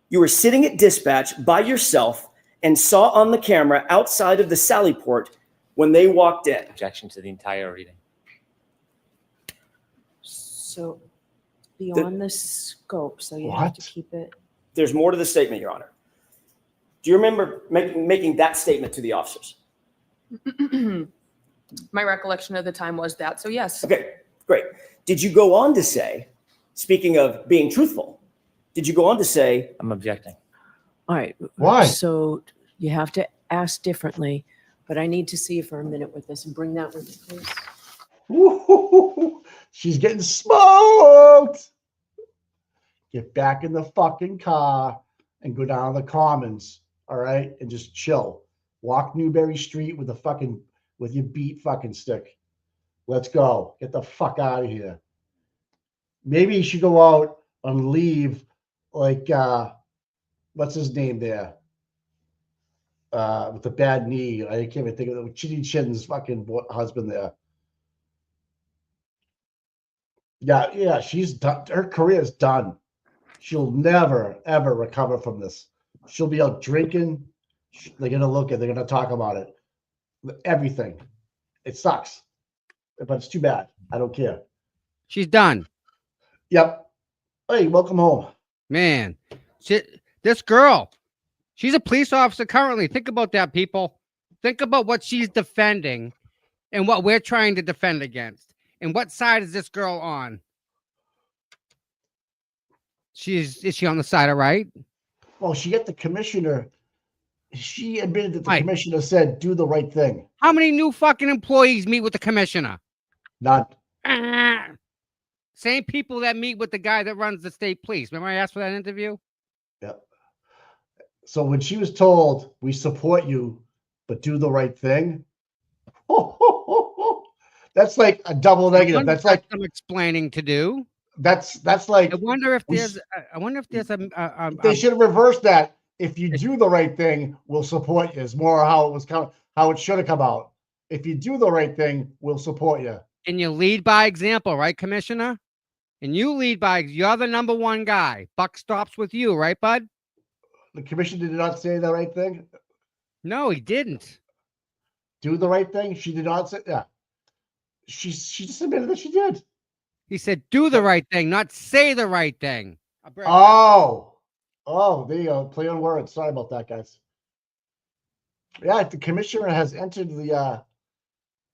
You were sitting at dispatch by yourself and saw on the camera outside of the Sally Port when they walked in. Objection to the entire reading. So beyond the scope, so you have to keep it. There's more to the statement, Your Honor. Do you remember making that statement to the officers? My recollection of the time was that. So yes. Okay, great. Did you go on to say, speaking of being truthful, did you go on to say, I'm objecting. All right. Why? So you have to ask differently, but I need to see you for a minute with this and bring that with you, please. Woo-hoo-hoo-hoo. She's getting smoked. Get back in the fucking car and go down to the Commons, all right, and just chill. Walk Newberry Street with your beat fucking stick. Let's go. Get the fuck out of here. Maybe you should go out and leave like what's his name there? With the bad knee. I can't even think of it. Chitty Chin's fucking husband there. Yeah, she's done. Her career is done. She'll never, ever recover from this. She'll be out drinking. They're going to look at, they're going to talk about it. Everything. It sucks. But it's too bad. I don't care. She's done. Yep. Hey, welcome home. Man, this girl, she's a police officer currently. Think about that, people. Think about what she's defending and what we're trying to defend against. And what side is this girl on? Is she on the side of right? Well, she got the commissioner. She admitted that the commissioner said, do the right thing. How many new fucking employees meet with the commissioner? None. Same people that meet with the guy that runs the state police. Remember I asked for that interview? Yep. So when she was told, we support you, but do the right thing. That's like a double negative. That's like some explaining to do. That's like. I wonder if there's They should have reversed that. If you do the right thing, we'll support you. Is more how it was how it should have come out. if you do the right thing, we'll support you. And you lead by example, right, Commissioner? And you lead by, you're the number one guy. Buck stops with you, right, bud? The commission did not say the right thing. No, he didn't. Do the right thing. She did not say. Yeah. She just admitted that she did. He said, do the right thing, not say the right thing. Oh, there you go. Play on words. Sorry about that, guys. Yeah, the commissioner has entered the.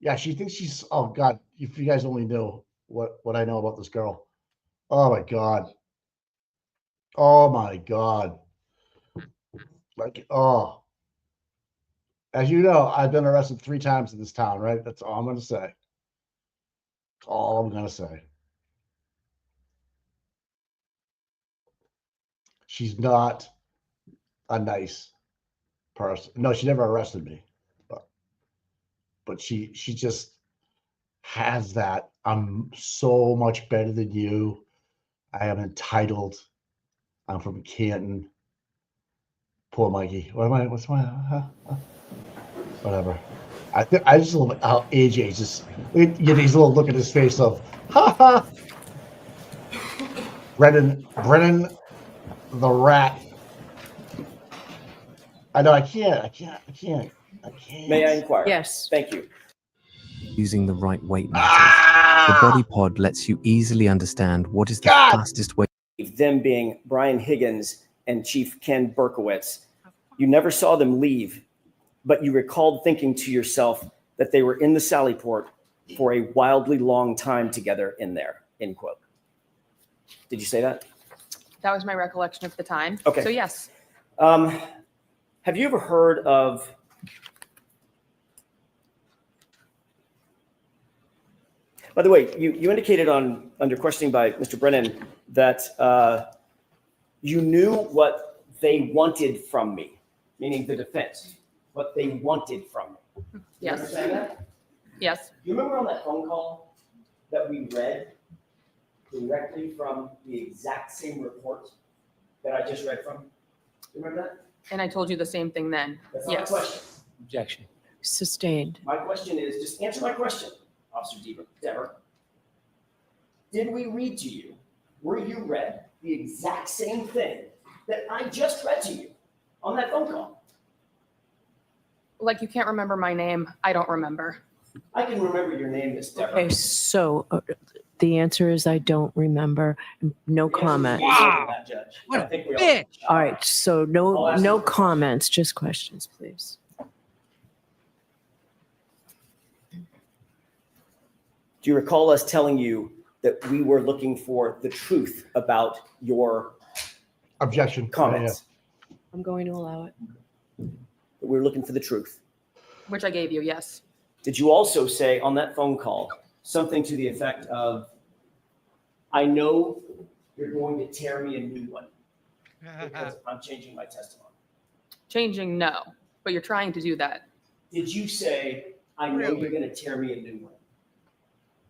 Yeah, she thinks she's. Oh God, if you guys only knew what I know about this girl. Oh my God. Oh my God. Like, oh. As you know, I've been arrested 3 times in this town, right? That's all I'm going to say. That's all I'm going to say. She's not a nice person. No, she never arrested me. But she just has that. I'm so much better than you. I am entitled. I'm from Canton. Poor Mikey. What's my whatever. I just love how AJ just get his little look at his face of ha ha. Brennan the rat. I know I can't. May I inquire? Yes. Thank you. Using the right weight matters. The body pod lets you easily understand what is the fastest way. Them being Brian Higgins and Chief Ken Berkowitz. You never saw them leave, but you recalled thinking to yourself that they were in the Sallyport for a wildly long time together in there, end quote. Did you say that? That was my recollection of the time. Okay. So yes. Have you ever heard of By the way, you indicated under questioning by Mr. Brennan that you knew what they wanted from me, meaning the defense, what they wanted from me. You Yes. understand that? Yes. Do you remember on that phone call that we read directly from the exact same report that I just read from? Do you remember that? And I told you the same thing then. That's not Yes. a question. Objection. Sustained. My question is, just answer my question, Officer Dever. Did we read to you, were you read the exact same thing that I just read to you on that phone call? Like you can't remember my name. I don't remember. I can remember your name, Miss Dever. Okay, so the answer is I don't remember. No comment. Wow. What a bitch. All right, so no comments, just questions, please. Do you recall us telling you that we were looking for the truth about your objection comments? I'm going to allow it. That we were looking for the truth. Which I gave you, yes. Did you also say on that phone call something to the effect of, I know you're going to tear me a new one because I'm changing my testimony? Changing, no. But you're trying to do that. Did you say, I know you're going to tear me a new one?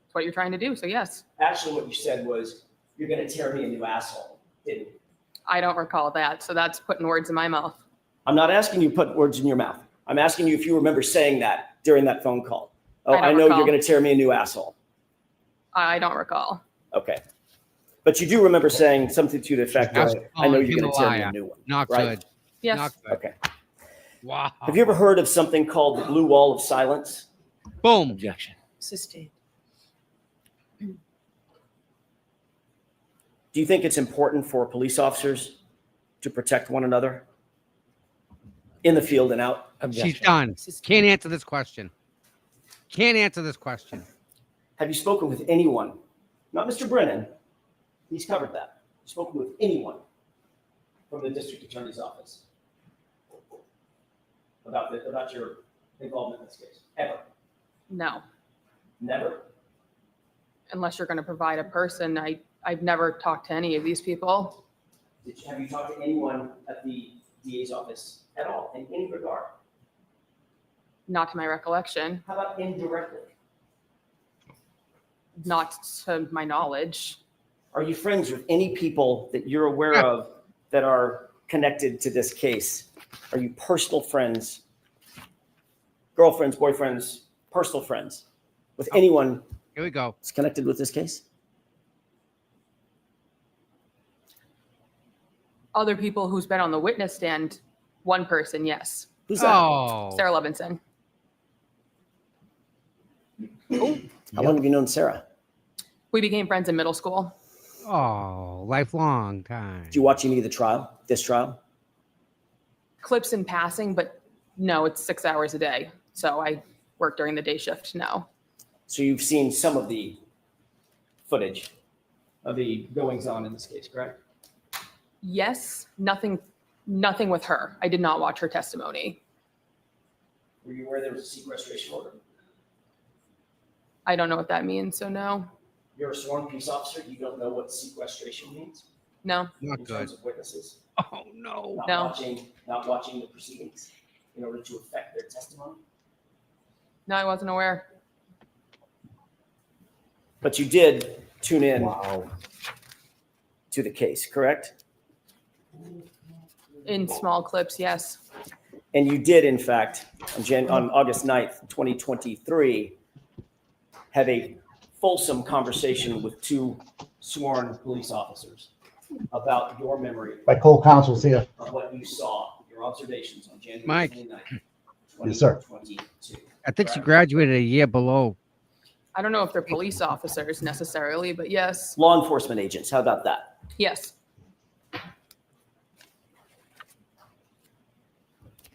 That's what you're trying to do, so yes. Actually, what you said was, you're going to tear me a new asshole, didn't you? I don't recall that, so that's putting words in my mouth. I'm not asking you to put words in your mouth. I'm asking you if you remember saying that during that phone call. Oh, I know you're going to tear me a new asshole. I don't recall. Okay. But you do remember saying something to the effect of, I know you're going to tear me a Liar. new one. Not right? good. Yes. Not good. Okay. Wow. Have you ever heard of something called the blue wall of silence? Boom. Objection. Sustained. Do you think it's important for police officers to protect one another in the field and out? She's done. Can't answer this question. Can't answer this question. Have you spoken with anyone? Not Mr. Brennan. He's covered that. Spoken with anyone from the district attorney's office about your involvement in this case? Ever? No. Never? Unless you're going to provide a person. I've never talked to any of these people. Have you talked to anyone at the DA's office at all in any regard? Not to my recollection. How about indirectly? Not to my knowledge. Are you friends with any people that you're aware of that are connected to this case? Are you personal friends, girlfriends, boyfriends, personal friends with anyone Here we go. that's connected with this case? Other people who's been on the witness stand, one person, yes. Who's that? Oh. Sarah Levinson. How long have you known Sarah? We became friends in middle school. Oh, lifelong time. Did you watch any of the trial, this trial? Clips in passing, but no, it's 6 hours a day. So I work during the day shift now. So you've seen some of the footage of the goings on in this case, correct? Yes, nothing with her. I did not watch her testimony. Were you aware there was a sequestration order? I don't know what that means, so no. You're a sworn peace officer. You don't know what sequestration means? No. Not In good. terms of witnesses? Oh, no. Not watching the proceedings in order to affect their testimony? No, I wasn't aware. But you did tune in to the case, correct? In small clips, yes. And you did, in fact, on August 9th, 2023, have a fulsome conversation with two sworn police officers about your memory. My co-counsel's here. Of what you saw, your observations on January Mike. 29th, Yes, sir. 2022. I think she graduated a year below. I don't know if they're police officers necessarily, but yes. Law enforcement agents, how about that? Yes.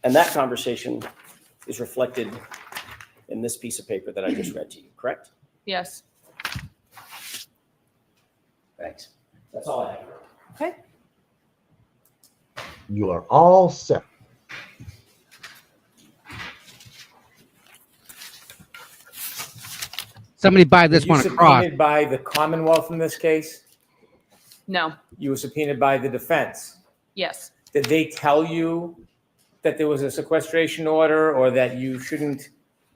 And that conversation is reflected in this piece of paper that I just read to you, correct? Yes. Thanks. That's all I have. Okay. You are all set. Somebody buy this Were one you across. subpoenaed by the Commonwealth in this case? No. You were subpoenaed by the defense. Yes. Did they tell you that there was a sequestration order or that you shouldn't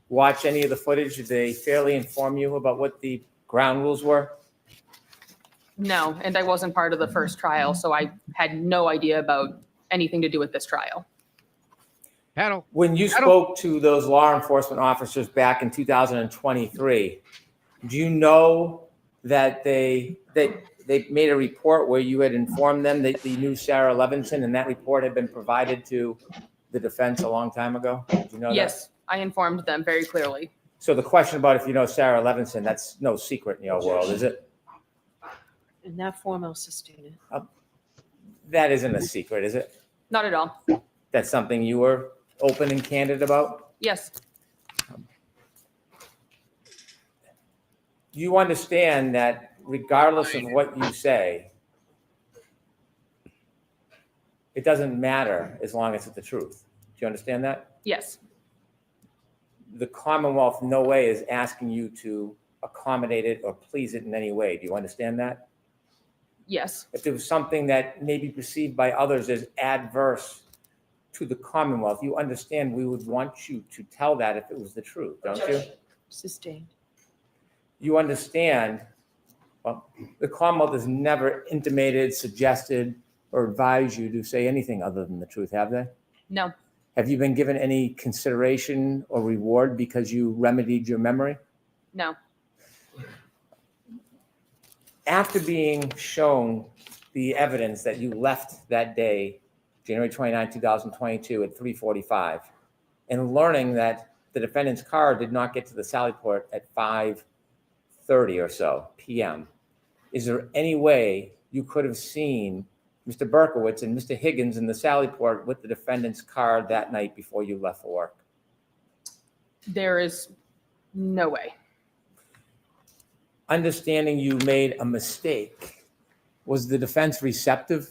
watch any of the footage? Did they fairly inform you about what the ground rules were? No, and I wasn't part of the first trial, so I had no idea about anything to do with this trial. Paddle. When you spoke to those law enforcement officers back in 2023, do you know that they made a report where you had informed them that you knew Sarah Levinson and that report had been provided to the defense a long time ago? Do you know that? Yes, I informed them very clearly. So the question about if you know Sarah Levinson, that's no secret in your world, is it? In that form, I'll sustain it. That isn't a secret, is it? Not at all. That's something you were open and candid about? Yes. You understand that regardless of what you say, it doesn't matter as long as it's the truth. Do you understand that? Yes. The Commonwealth in no way is asking you to accommodate it or please it in any way. Do you understand that? Yes. If there was something that may be perceived by others as adverse to the Commonwealth, you understand we would want you to tell that if it was the truth, don't you? Sustained. You understand, well, the Commonwealth has never intimated, suggested, or advised you to say anything other than the truth, have they? No. Have you been given any consideration or reward because you remedied your memory? No. After being shown the evidence that you left that day, January 29, 2022 at 3:45, and learning that the defendant's car did not get to the Sallyport at 5:30 or so p.m., is there any way you could have seen Mr. Berkowitz and Mr. Higgins in the Sallyport with the defendant's car that night before you left for work? There is no way. Understanding you made a mistake, was the defense receptive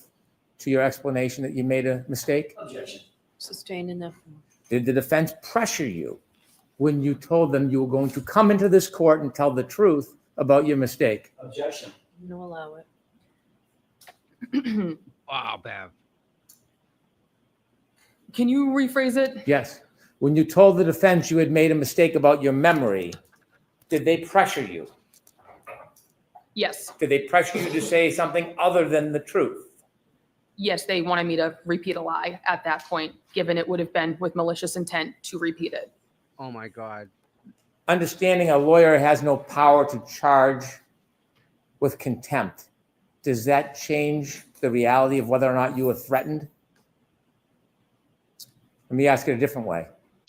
to your explanation that you made a mistake? Objection. Sustained in that form. Did the defense pressure you when you told them you were going to come into this court and tell the truth about your mistake? Objection. No, allow it. Wow, Bev. Can you rephrase it? Yes. When you told the defense you had made a mistake about your memory, did they pressure you? Yes. Did they pressure you to say something other than the truth? Yes, they wanted me to repeat a lie at that point, given it would have been with malicious intent to repeat it. Oh my God. understanding a lawyer has no power to charge with contempt, does that change the reality of whether or not you were threatened? Let me ask it a different way.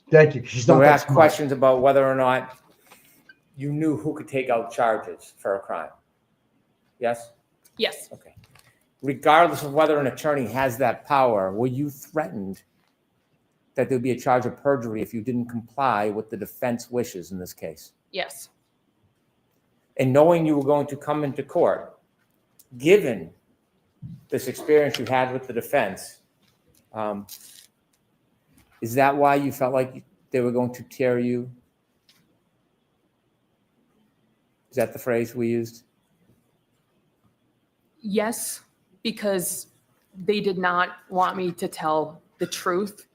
Thank you. She's You not were that asked smart. questions about whether or not you knew who could take out charges for a crime. Yes? Yes. Okay. Regardless of whether an attorney has that power, were you threatened that there'd be a charge of perjury if you didn't comply with the defense wishes in this case? Yes. And knowing you were going to come into court, given this experience you had with the defense, is that why you felt like they were going to tear you? Is that the phrase we used? Yes, because they did not want me to tell the truth.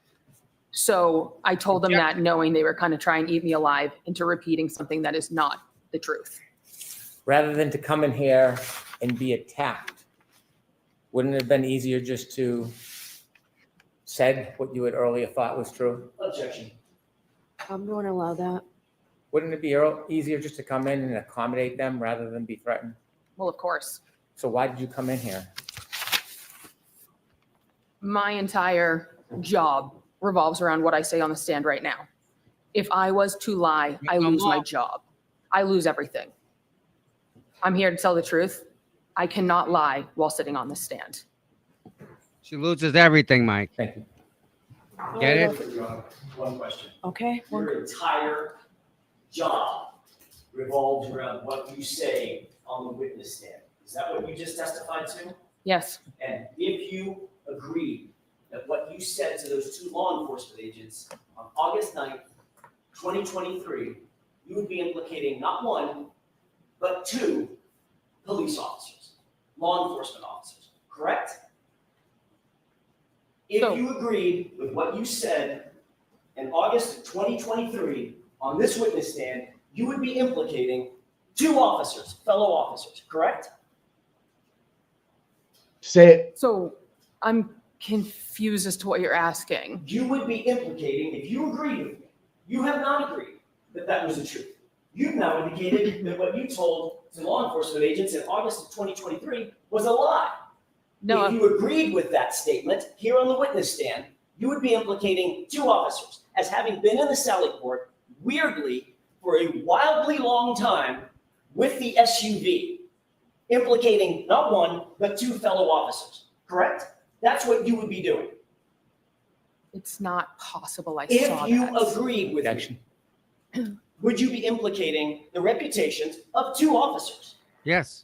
So I told them that knowing they were kind of trying to eat me alive into repeating something that is not the truth. Rather than to come in here and be attacked, wouldn't it have been easier just to said what you had earlier thought was true? Objection. I'm going to allow that. Wouldn't it be easier just to come in and accommodate them rather than be threatened? Well, of course. So why did you come in here? My entire job revolves around what I say on the stand right now. If I was to lie, I lose my job. I lose everything. I'm here to tell the truth. I cannot lie while sitting on the stand. She loses everything, Mike. Thank you. Get it? One question. Okay. Your entire job revolves around what you say on the witness stand. Is that what you just testified to? Yes. And if you agreed that what you said to those two law enforcement agents on August 9th, 2023, you would be implicating not one, but two police officers, law enforcement officers, correct? If you agreed with what you said in August of 2023 on this witness stand, you would be implicating two officers, fellow officers, correct? Say it. So I'm confused as to what you're asking. You would be implicating, if you agreed with me, you have not agreed that that was the truth. You've now indicated that what you told to law enforcement agents in August of 2023 was a lie. No. If you agreed with that statement here on the witness stand, you would be implicating two officers as having been in the Sally Port, weirdly, for a wildly long time with the SUV, implicating not one, but two fellow officers, correct? That's what you would be doing. It's not possible I saw If that. you agreed with me, would you be implicating the reputations of two officers? Yes.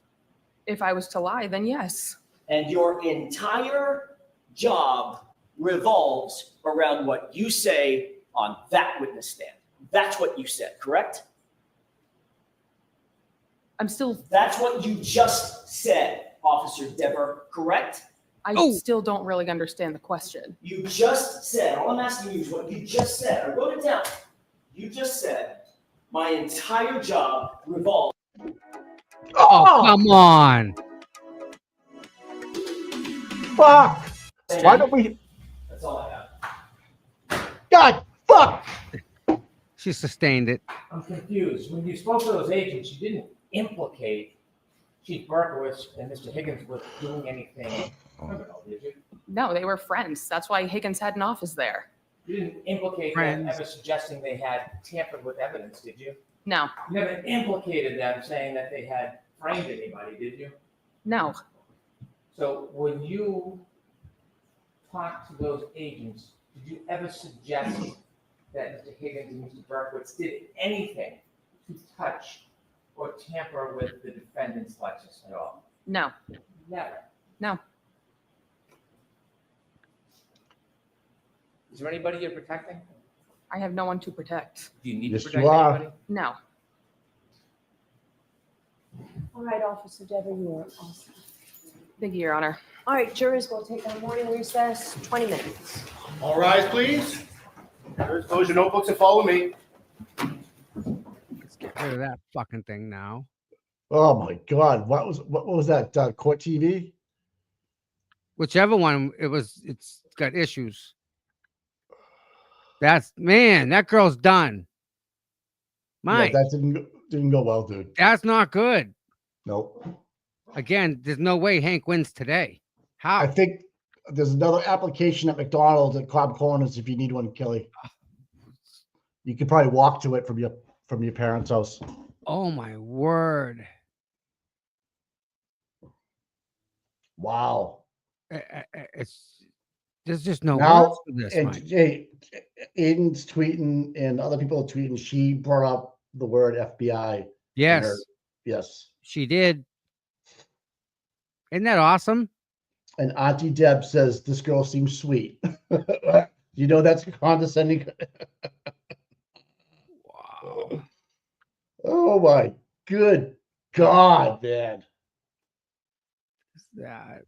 If I was to lie, then yes. And your entire job revolves around what you say on that witness stand. That's what you said, correct? I'm still. That's what you just said, Officer Dever, correct? I still don't really understand the question. You just said, all I'm asking you is what you just said. I wrote it down. You just said, my entire job revolves. Oh, come on. Fuck. Why don't we? That's all I have. God, fuck. She sustained it. I'm confused. When you spoke to those agents, you didn't implicate Chief Berkowitz and Mr. Higgins with doing anything criminal, did you? No, they were friends. That's why Higgins had an office there. You didn't implicate them ever suggesting they had tampered with evidence, did you? No. You never implicated them saying that they had framed anybody, did you? No. So when you talked to those agents, did you ever suggest that Mr. Higgins and Mr. Berkowitz did anything to touch or tamper with the defendant's Lexus at all? No. Never. No. Is there anybody you're protecting? I have no one to protect. Do you need Yes, to you protect are. anybody? No. All right, Officer Dever, you are awesome. Thank you, Your Honor. All right, jurors will take our morning recess, 20 minutes. All rise, please. Close your notebooks and follow me. Let's get rid of that fucking thing now. Oh my God. What was that? Court TV? Whichever one it was, it's got issues. That's, man, that girl's done. Mike, that didn't go well, dude. that's not good. Nope. Again, there's no way Hank wins today. How? I think there's another application at McDonald's at Cobb Corners if you need one, Kelly. You could probably walk to it from your parents' house. Oh my word! Wow. There's just no Now, words for this, and Mike. hey, Aiden's tweeting and other people are tweeting. She brought up the word FBI. Yes. Yes. She did. Isn't that awesome? And Auntie Deb says this girl seems sweet. You know that's condescending. Wow. Oh my good God, man. That.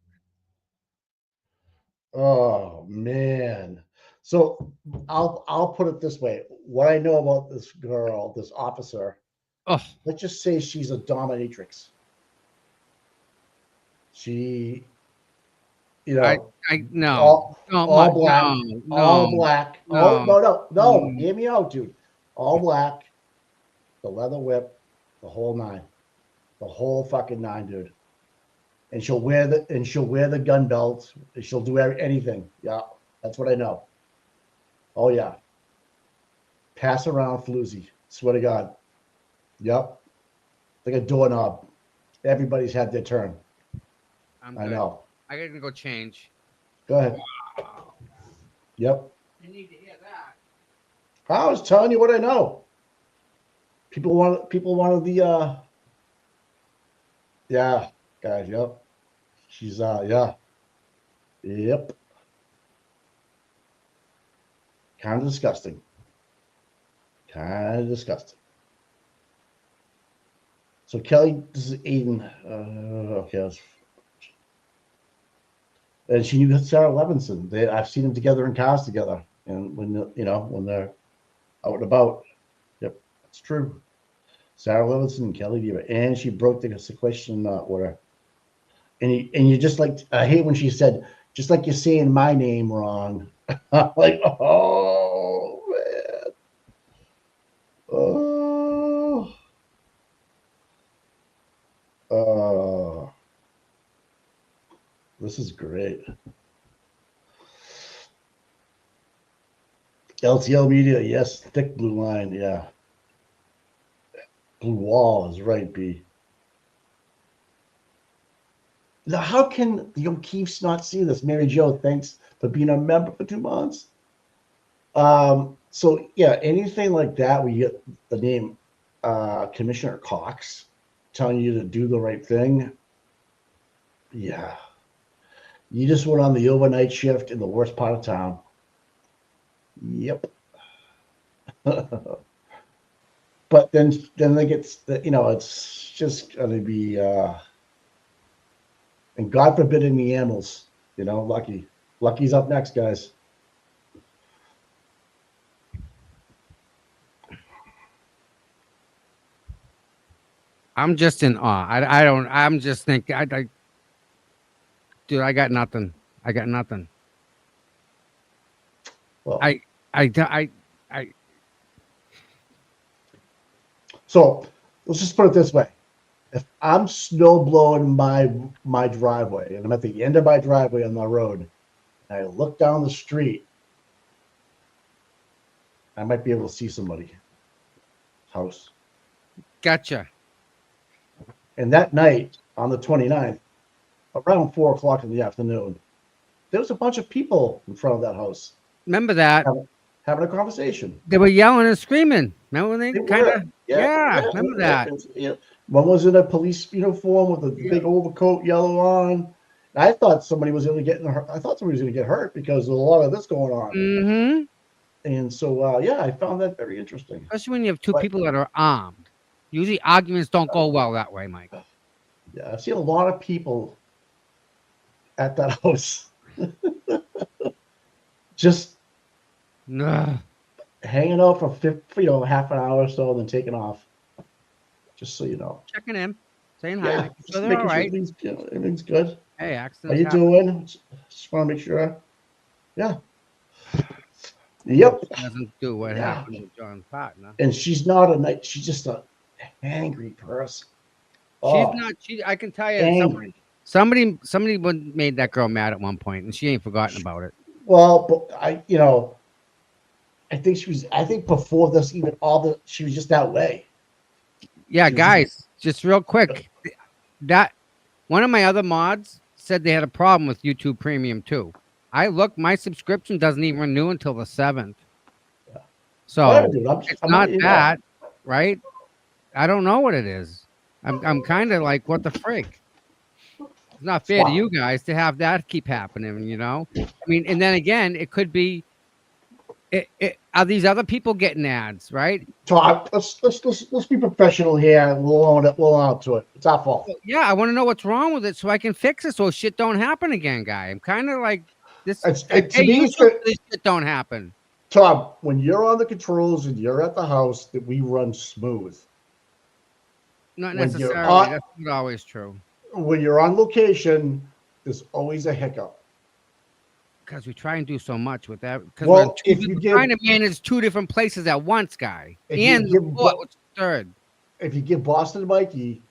Oh man. So I'll put it this way. What I know about this girl, this officer, let's just say she's a dominatrix. She, no. all No, black, no, all black. no, No. Hear me out, dude. All black, the leather whip, the whole nine, the whole fucking nine, dude. And she'll wear the gun belt. She'll do anything. Yeah, that's what I know. Oh yeah. Pass around floozy. Swear to God. Yep. Like a doorknob. Everybody's had their turn. I know. I gotta go change. Go ahead. Wow. Yep. You need to hear that. I was telling you what I know. People wanted the yeah, guys, yep. She's yeah. Yep. Kind of disgusting. So Kelly, this is Aiden. Okay. And she knew Sarah Levinson. I've seen them together in cars together, and when they're out and about. Yep, that's true. Sarah Levinson and Kelly Diva, and she broke the sequestration order. And you just like, I hate when she said, just like you're saying my name wrong. Like, oh man. This is great. LTL Media, yes. Thick blue line, yeah. Blue wall is right, B. Now, how can the O'Keefes not see this? Mary Jo, thanks for being a member for 2 months. So yeah, anything like that where you get the name Commissioner Cox telling you to do the right thing. Yeah. You just went on the overnight shift in the worst part of town. Yep. But then they get, it's just gonna be and God forbid any animals, Lucky. Lucky's up next, guys. I'm just in awe. I'm just thinking, dude, I got nothing. Well, So let's just put it this way. If I'm snow blowing my driveway and I'm at the end of my driveway on the road, and I look down the street, I might be able to see somebody's house. Gotcha. And that night on the 29th, around 4:00 in the afternoon, there was a bunch of people in front of that house. Remember that? Having a conversation. They were yelling and screaming. Remember when they kind of? Yeah, remember that? Yeah. One was in a police uniform with a big overcoat, yellow on. I thought somebody was going to get hurt. I thought somebody was going to get hurt because there's a lot of this going on. Mm-hmm. And so, yeah, I found that very interesting. Especially when you have two people that are armed. Usually arguments don't go well that way, Mike. Yeah, I've seen a lot of people at that house. Just hanging out for half an hour or so, and then taking off. Just so you know. Checking in, saying Yeah, hi, making just sure they're making all sure right. everything's good. Hey, How accidents you happen. doing? Just want to make sure. Yeah. Yep. She doesn't do what Yeah. happened with John's partner. And she's not a nice. She's just a angry person. She's Oh, not. I can tell you. angry. Somebody made that girl mad at one point, and she ain't forgotten about it. Well, but I think she was. I think before this, even she was just that way. Yeah, guys, just real quick. That one of my other mods said they had a problem with YouTube Premium too. I looked, my subscription doesn't even renew until the 7th. So Whatever, dude. it's I'm not letting you know. that, right? I don't know what it is. I'm kind of like, what the frig? It's not fair to you guys to have that keep happening, I mean, and then again, it could be are these other people getting ads, right? Todd, let's be professional here. And we'll own it. We'll own up to it. It's our fault. Yeah, I want to know what's wrong with it so I can fix it so shit don't happen again, guy. I'm kind of like this. To Hey, me, you so this shit don't happen. Tom, when you're on the controls and you're at the house, that we run smooth. Not When necessarily. That's not always true. When you're on location, there's always a hiccup. Because we try and do so much with that. Because Well, we're trying to manage 2 different places at once, guy. And the court, which is third. If you give Boston Mikey,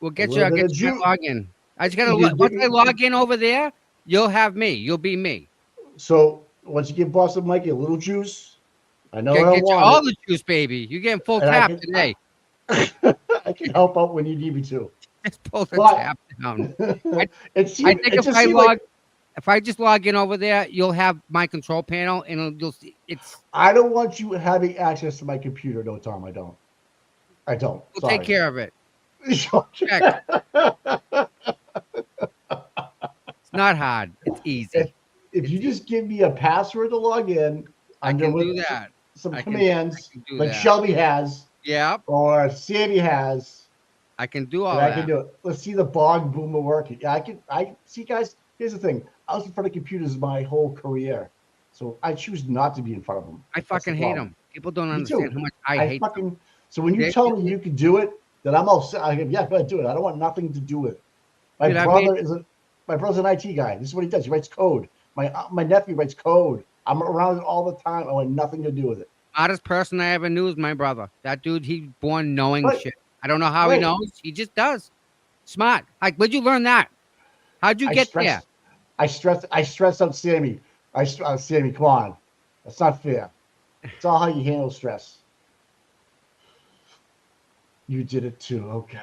we'll get you. I'll get you my login. I just gotta once I log in over there, you'll have me. You'll be me. So once you give Boston Mikey a little juice, I know Get I you want all it. the juice, baby. You're getting full And tap today. I can help out when you need me to. Just pull the But- tap down. It I seemed- think it if just I seemed log, like- if I just log in over there, you'll have my control panel, and you'll see it's. I don't want you having access to my computer. No, Tom, I don't. I don't. We'll take care of it. Check. It's not hard. It's easy. If you just give me a password to log in, I I'm can gonna do with that. some I can commands do like that. Shelby has. Yep. Or Sammy has. I can do all And I that. can do it. Let's see the bog boomer working. Yeah, I see, guys. Here's the thing. I was in front of computers my whole career, so I choose not to be in front of them. I fucking hate them. People don't Me understand too. how much I hate them. So when you They- tell me you can do it, then I'm all set. I go, yeah, go ahead, do it. I don't want nothing to do with it. My Dude, brother's an IT guy. This is what he does. He writes code. My nephew writes code. I'm around it all the time. I want nothing to do with it. Hottest person I ever knew is my brother. That dude, he's born knowing Right. shit. I don't know how he Right. knows. He just does. Smart. Like, where'd you learn that? How'd you get there? I stress out Sammy. Sammy, come on. That's not fair. It's all how you handle stress. You did it too. Okay.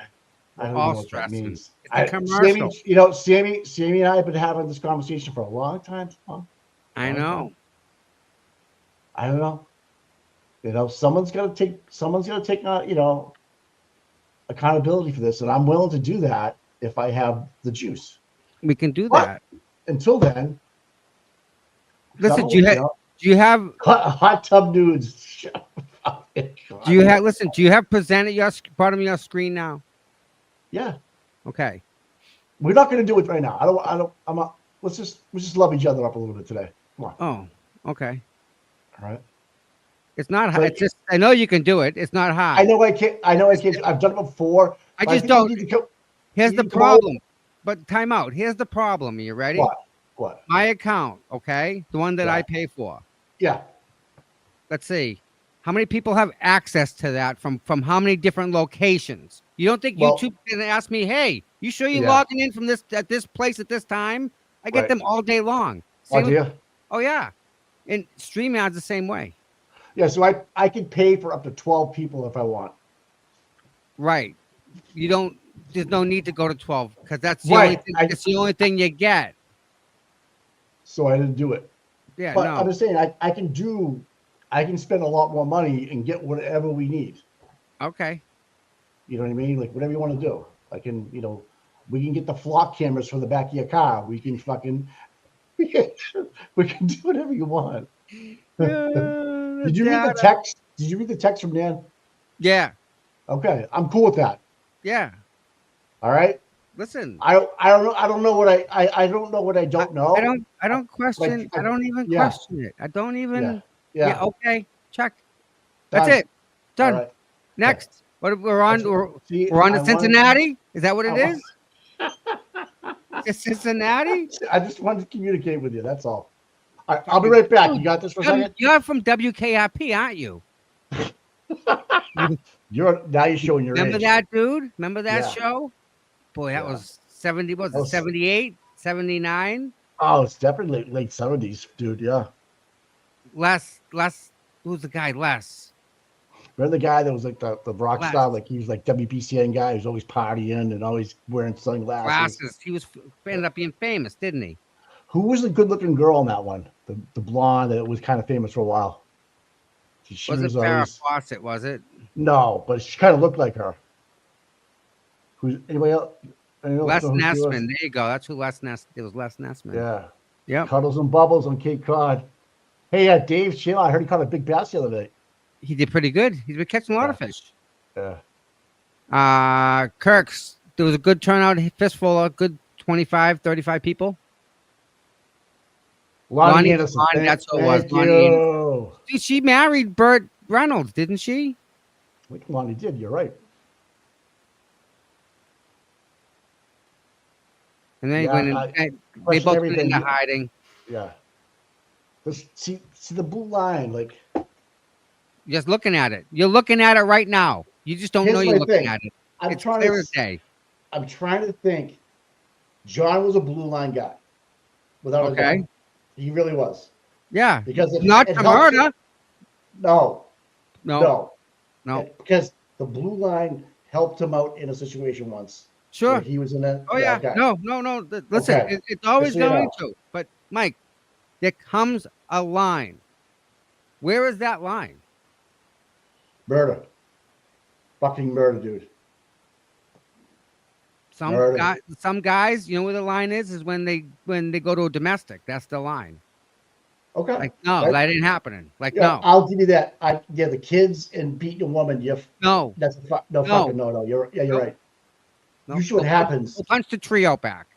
I don't All know what that stressing. means. It's a commercial. Sammy and I have been having this conversation for a long time. Tom. I know. I don't know. Someone's got to take accountability for this, and I'm willing to do that if I have the juice. We can do that. Until then, Listen, do you have hot tub nudes? Do you have presented your bottom of your screen now? Yeah. Okay. We're not going to do it right now. Let's just love each other up a little bit today. Come on. Oh, okay. All right. It's not hard. It's just, I know you can do it. It's not hard. I know I can't. I've done it before. I but just think don't. you need to Here's you the need to come over- problem. But time out. Here's the problem. Are you ready? What? My account, okay? The one that I pay for. Yeah. Let's see. How many people have access to that from how many different locations? You don't think YouTube can ask me, hey, you sure you're Yeah. logging in from this place at this time? I get Right. them all day long. Oh, Same do with- you? Oh, yeah. And StreamYard's the same way. Yeah. So I can pay for up to 12 people if I want. Right. You don't, there's no need to go to 12 because that's the Right. only thing, it's the only thing you get. So I didn't do it. Yeah, But no. I'm just saying I can spend a lot more money and get whatever we need. Okay. You know what I mean? Like whatever you want to do. I can, we can get the flock cameras for the back of your car. We can we can do whatever you want. Did you read the text? Did you read the text from Dan? Yeah. Okay. I'm cool with that. Yeah. All right. Listen. I don't know what I don't know what I don't know. I don't question. I don't even yeah. question it. I don't even. Yeah. Okay. Check. That's Done. it. Done. All right. Next. What we're on? See, We're on I to wanted- Cincinnati. Is that what it I is? It's Cincinnati. I just wanted to communicate with you. That's all. right, I'll be right back. You got this for a second? You're from WKRP, aren't you? You're showing your Remember age. that, dude? Remember that Yeah. show? Boy, that Yeah. was 70, was That it was- 78, 79? Oh, it's definitely late 70s, dude. Yeah. Les, who's the guy? Les. Remember the guy that was like the rock Les. star? Like he was like WBCN guy who's always partying and always wearing sunglasses. Glasses. He ended up being famous, didn't he? Who was the good looking girl in that one? The blonde that was kind of famous for a while. She Was it Farrah always Fawcett, was it? no, but she kind of looked like her. Who's anybody else? Les know who she was? Nessman. There you go. That's who Les Ness. It was Les Nessman. Yeah. Yep. Cuddles and Bubbles on Cape Cod. Hey, Dave Sheila, I heard he caught a big bass the other day. He did pretty good. He's been catching a lot of fish. Yeah. Kirk's, there was a good turnout, fistful of good 25, 35 people. Lonnie Anderson. Lonnie, that's who it was. Thank Lonnie you. Anderson. See, she married Burt Reynolds, didn't she? Lonnie did. You're right. And then they both went into hiding. Yeah. See the blue line, like just looking at it. You're looking at it right now. You just don't know you're looking at it. It's clear as day. I'm trying to think. John was a blue line guy. Without a doubt. He really was. Yeah. Because not for murder. No. Because the blue line helped him out in a situation once. Sure. He was in that. Oh, yeah. Okay. No. Listen, Okay. it's always Just so you going know. to. But, Mike, there comes a line. Where is that line? Murder. Fucking murder, dude. Some guys, you know where the line is when they go to a domestic. That's the line. Okay. Like, no, Right. that ain't happening. Like, Yeah, no. I'll give you that. The kids and beating a woman. No. That's fucking no. You're right. No. Usually what happens. We'll punch the trio back.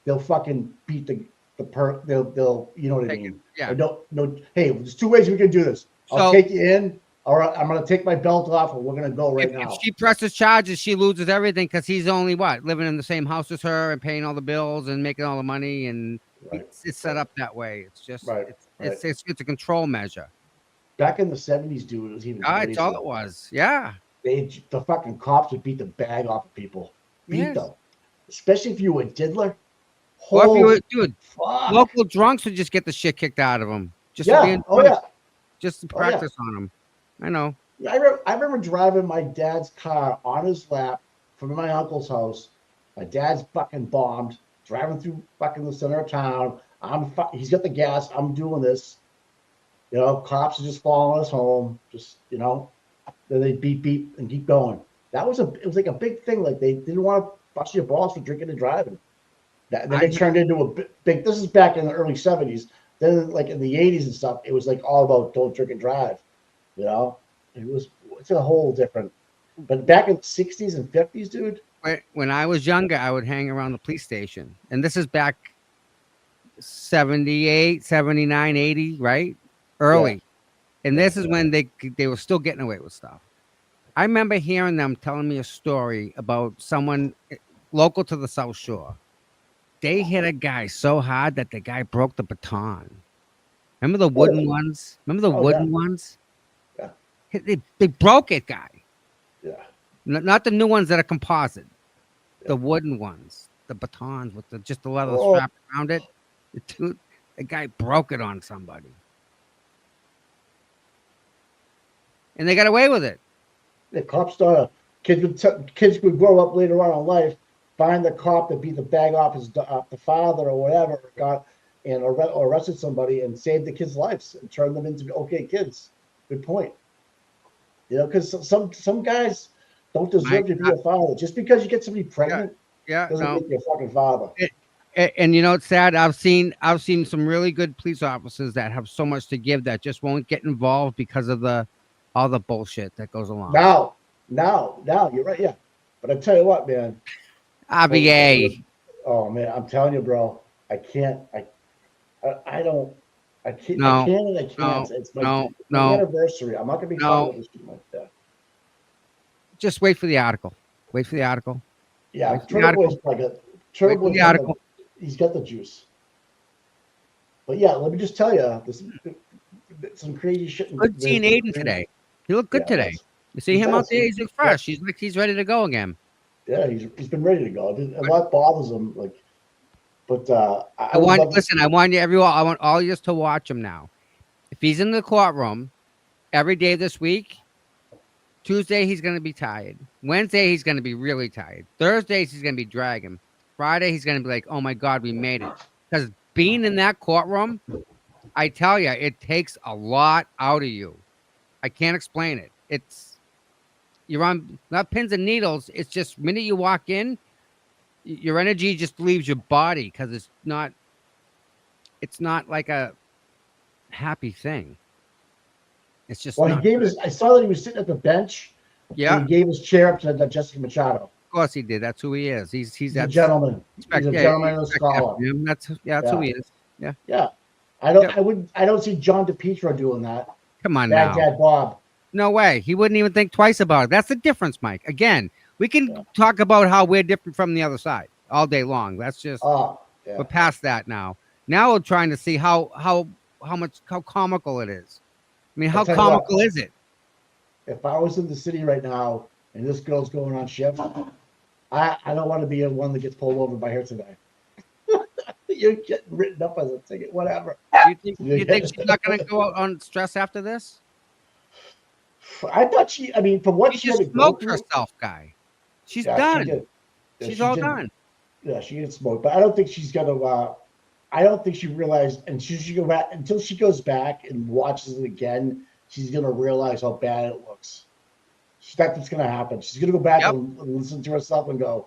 They'll fucking beat the perk. They'll you know what I mean. Yeah. I don't no. Hey, there's two ways we can do this. I'll take you in, or I'm gonna take my belt off, and we're gonna go right now. If she presses charges, she loses everything because he's only living in the same house as her and paying all the bills and making all the money, and it's set up that way. It's just it's a control measure. Back in the 70s, dude, it was even. That's all it was. Yeah. The fucking cops would beat the bag off of people. Yes. Them. Especially if you were a diddler. Or if you were, dude, fuck. local drunks would just get the shit kicked out of them. Just Yeah. for being Oh, yeah. Just to Oh, yeah. practice on them. I know. I remember driving my dad's car on his lap from my uncle's house. My dad's fucking bombed, driving through fucking the center of town. He's got the gas. I'm doing this. You know, cops are just following us home. Just, you know, then they beep and keep going. It was like a big thing. Like they didn't want to bust your balls for drinking and driving. Then it turned into a big. This is back in the early 70s. Then, like in the 80s and stuff, it was like all about don't drink and drive. You know, it's a whole different. But back in the 60s and 50s, dude. When I was younger, I would hang around the police station, and this is back 78, 79, 80, right? Early. Yeah. And this is when they were still getting away with stuff. I remember hearing them telling me a story about someone local to the South Shore. They hit a guy so hard that the guy broke the baton. Remember the wooden ones? Remember the wooden ones? Yeah. They broke it, guy. Yeah. Not the new ones that are composite. Yeah. The wooden ones. The batons with just the leather strap around it. The guy broke it on somebody. And they got away with it. The cops started. Kids would grow up later on in life, find the cop that beat the bag off the father or whatever, and arrested somebody and saved the kids' lives and turned them into okay kids. Good point. You know, because some guys don't deserve to be a father. Just because you get somebody pregnant, doesn't make you a fucking father. And you know, it's sad. I've seen some really good police officers that have so much to give that just won't get involved because of all the bullshit that goes along. Now, you're right, yeah. But I tell you what, man. RBA. Oh man, I'm telling you, bro. I can't. I can't. I can't. It's my anniversary. I'm not gonna be talking about this shit like that. Just wait for the article. Wait for the article. Yeah, Turtle Boy's like Turtle Boy's the article. He's got the juice. But yeah, let me just tell you, this some crazy shit. Good seeing Aiden today. He looked good Yeah, today. that's- You see he him out does. there? He- He's look fresh. He's like he's ready to go again. Yeah, he's been ready to go. A lot bothers him, like, but I I would want love to. listen. I want you everyone. I want all you to watch him now. If he's in the courtroom every day this week, Tuesday he's going to be tired. Wednesday he's going to be really tired. Thursdays he's going to be dragging. Friday he's going to be like, "Oh my God, we made it!" Because being in that courtroom, I tell you, it takes a lot out of you. I can't explain it. It's you're on not pins and needles. It's just minute you walk in, your energy just leaves your body because it's not. It's not like a happy thing. It's just Well, he not gave good. his. I saw that he was sitting at the bench, and Yeah, he of gave his chair up to Jessica Machado. course he did. That's who he is. He's He's a that's gentleman. He's respect. a Yeah, gentleman and a respect that scholar. for him. That's who Yeah, he is. Yeah. yeah. Yep. I don't see John DePietro doing that. Come on now. Baghdad Bob. No way. He wouldn't even think twice about it. That's the difference, Mike. Again, we can talk about how we're different from the other side all day long. That's just yeah. we're past that now. Now we're trying to see how comical it is. I mean, how I'll tell you what. comical is it? If I was in the city right now and this girl's going on shift, I don't want to be the one that gets pulled over by her today. You're getting written up as a ticket, whatever. You think she's not going to go out on stress after this? I thought I mean, from what She had just to go smoked through, herself, guy. She's yeah, done. She did. Yeah, She's she all did. done. Yeah, she did smoke, but I don't think she's gonna. I don't think she realized, and she go back until she goes back and watches it again. She's gonna realize how bad it looks. That's what's gonna happen. She's gonna go back and listen to herself and go,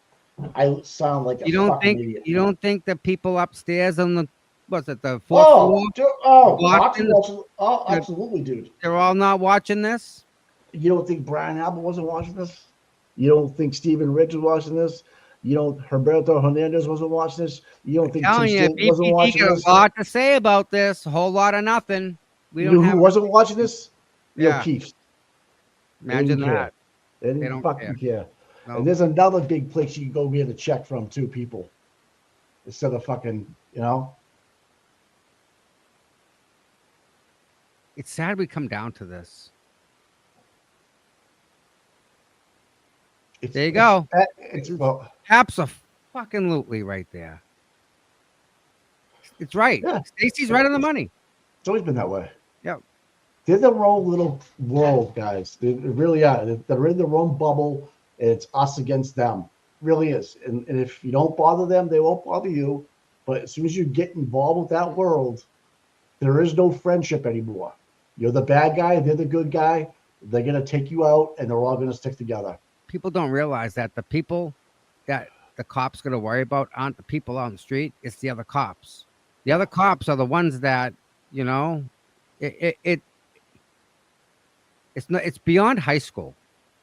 "I sound like a fucking idiot." You don't think the people upstairs on the what's it the fourth floor? Cox watching- watching. Oh, absolutely, dude. They're all not watching this. You don't think Brian Apple wasn't watching this? You don't think Stephen Rich was watching this? You don't Herberto Hernandez wasn't watching this? You don't think Tim Telling you, Stanton wasn't BPD watching got this? a lot to say about this. A whole lot of nothing. We You don't know have. who wasn't watching this? The Yeah. O'Keefes. They Imagine didn't care. that. They didn't don't fucking care. No. And there's another big place you can go get a check from too, people. Instead of fucking, It's sad we come down to this. There you go. Absolutely right there. It's right. Yeah. Stacy's right on the money. It's always been that way. Yep. They're their own little world, guys. They really are. They're in their own bubble. It's us against them. It really is. And if you don't bother them, they won't bother you. But as soon as you get involved with that world, there is no friendship anymore. You're the bad guy. They're the good guy. They're going to take you out, and they're all going to stick together. People don't realize that the people that the cops going to worry about aren't the people on the street. It's the other cops. The other cops are the ones that, it's beyond high school.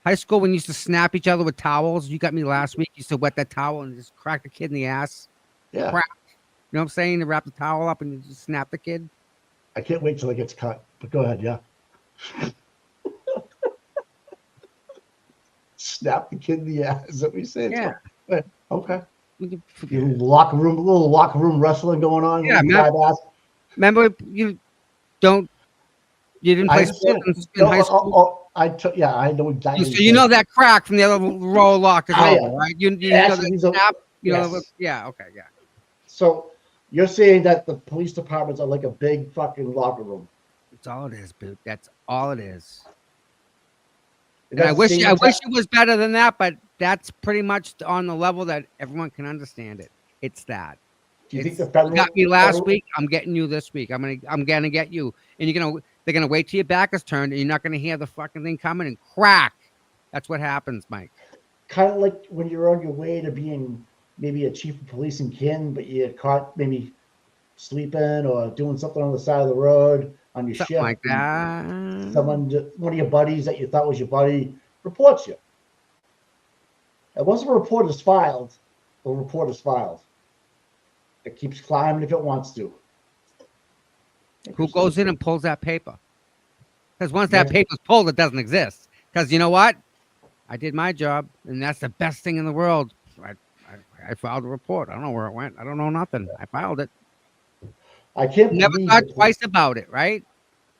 High school, when you used to snap each other with towels, you got me last week. You used to wet that towel and just crack the kid in the ass. Yeah. Crap. You know what I'm saying? To wrap the towel up and you just snap the kid. I can't wait till it gets cut. But go ahead, yeah. Snap the kid in the ass. Is that what you say? Yeah. Okay. Little locker room wrestling going on. Yeah, remember you didn't play sports in high school. I know exactly. So you know that crack from the other row lock is over, right? You know that snap. Yeah. Okay. Yeah. So you're saying that the police departments are like a big fucking locker room. That's all it is, Boot. That's all it is. And I wish it was better than that, but that's pretty much on the level that everyone can understand it. It's that. Do you think the federal you got me last week? I'm getting you this week. I'm gonna get you, and they're gonna wait till your back is turned, and you're not gonna hear the fucking thing coming and crack. That's what happens, Mike. Kind of like when you're on your way to being maybe a chief of police in Ken, but you get caught maybe sleeping or doing something on the side of the road on your Something shift. like that. One of your buddies that you thought was your buddy reports you. And once a report is filed, the report is filed. It keeps climbing if it wants to. Who goes in and pulls that paper? Because once that paper's pulled, it doesn't exist. Because you know what? I did my job, and that's the best thing in the world. I filed a report. I don't know where it went. I don't know nothing. I filed it. I can't Never believe thought the twice about it, right?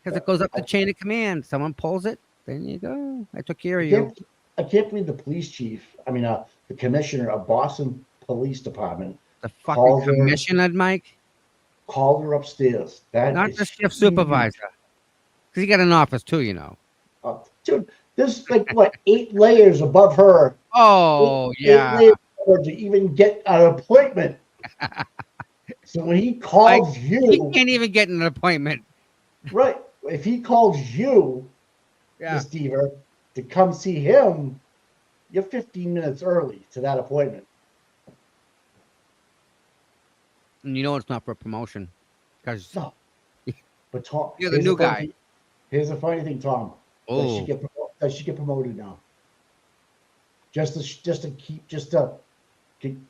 Because it goes up the chain of command. Someone pulls it, then you go. I took care of you. I can't believe the police chief, the commissioner of Boston Police Department, The fucking called commissioner, Mike. Called her upstairs. That Not is the shift huge. supervisor. Because he got an office too, you know. Dude, there's like what 8 layers above her. Oh, yeah. 8 layers above her to even get an appointment. So when he calls you, he can't even get an appointment. Right. If he calls you, Miss Deaver, to come see him, you're 15 minutes early to that appointment. And you know it's not for promotion. Because no. But Tom, you're the new guy. Here's the funny thing, Tom. Oh. Does she get promoted now? Just to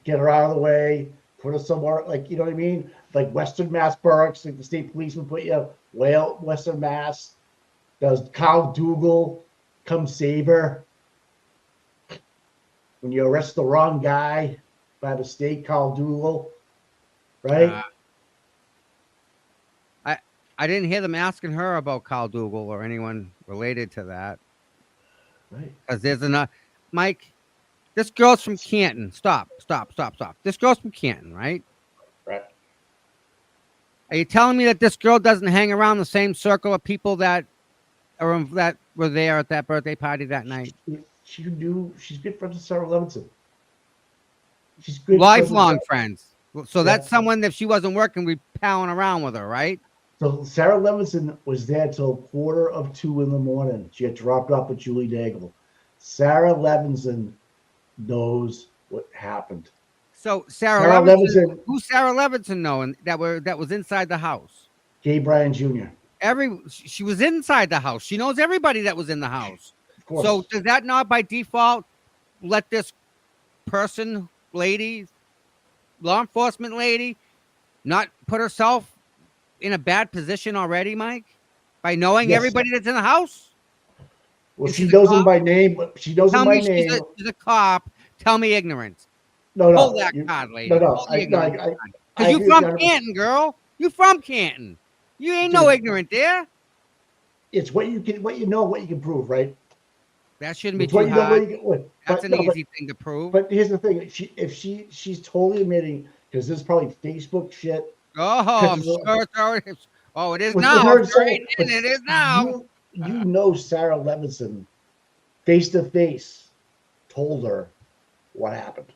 get her out of the way, put her somewhere, like, you know what I mean? Like Western Mass Barracks, like the state policeman put you way out Western Mass. Does Kyle Dougal come save her? When you arrest the wrong guy by mistake, Kyle Dougal, right? I didn't hear them asking her about Kyle Dougal or anyone related to that. Right. Because there's enough. Mike, this girl's from Canton. Stop. This girl's from Canton, right? Right. Are you telling me that this girl doesn't hang around the same circle of people that were there at that birthday party that night? She's good friends with Sarah Levinson. She's good. Lifelong friends. So that's someone that if she wasn't working, we'd palling around with her, right? So Sarah Levinson was there till 1:45 in the morning. She had dropped off with Julie Daigle. Sarah Levinson knows what happened. So Sarah Levinson, who's Sarah Levinson knowing that was inside the house? Gay Bryan Jr. She was inside the house. She knows everybody that was in the house. Of course. So does that not by default let this person, lady, law enforcement lady, not put herself in a bad position already, Mike? By knowing everybody that's in the house? Well, she knows him by name. She knows him by name. She's a cop. Tell me ignorance. No. Pull that card, lady. No. Because you from Canton, girl. You from Canton. You ain't no ignorant there. It's what you know, what you can prove, right? That shouldn't be too hard. That's an easy thing to prove. But here's the thing: she's totally admitting, because this is probably Facebook shit. Oh, I'm sure it's already. Oh, it is now. It is now. You know, Sarah Levinson, face to face, told her what happened.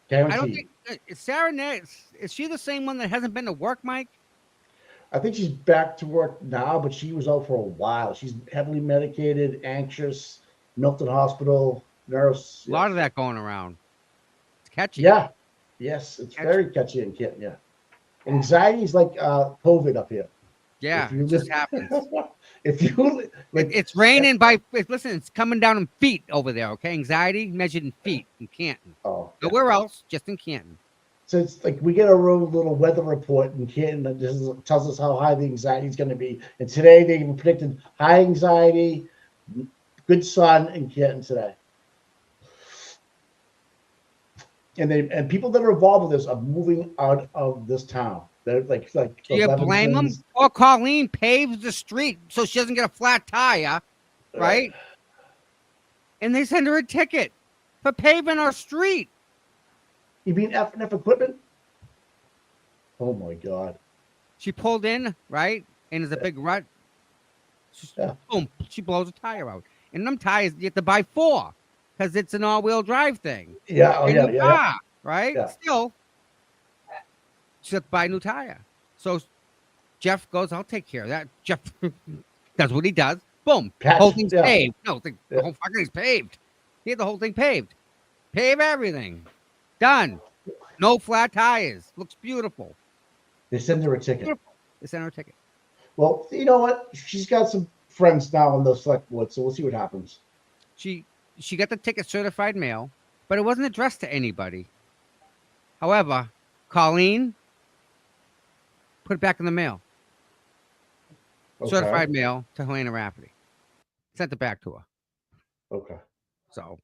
Guaranteed. I don't think Sarah. Is she the same one that hasn't been to work, Mike? I think she's back to work now, but she was out for a while. She's heavily medicated, anxious, Milton Hospital nurse. A lot of that going around. It's catchy. Yeah. Yes, it's very catchy and Kit. Yeah. Anxiety is like COVID up here. Yeah, it just happens. It's raining listen, it's coming down in feet over there, okay? Anxiety measured in feet in Canton. Oh. Nowhere else, just in Canton. So it's like we get a little weather report in Canton that tells us how high the anxiety is going to be. And today they predicted high anxiety, good sun in Canton today. And people that are involved with this are moving out of this town. They're like Do you blame them? Or Colleen paves the street so she doesn't get a flat tire, right? And they send her a ticket for paving our street. You mean F&F equipment? Oh my God. She pulled in, right? And there's a big rut. Boom, she blows a tire out. And them tires, you have to buy 4 because it's an all-wheel drive thing. Yeah, yeah. Right? Yeah. Still, she has to buy a new tire. So Jeff goes, I'll take care of that. Jeff does what he does. Boom. Whole thing's paved. No, the whole fucking thing's paved. He had the whole thing paved. Pave everything. Done. No flat tires. Looks beautiful. They send her a ticket. Beautiful. They send her a ticket. Well, you know what? She's got some friends now on the select board, so we'll see what happens. She got the ticket certified mail, but it wasn't addressed to anybody. However, Colleen put it back in the mail. Okay. Certified mail to Helena Rafferty. Sent it back to her. Okay. So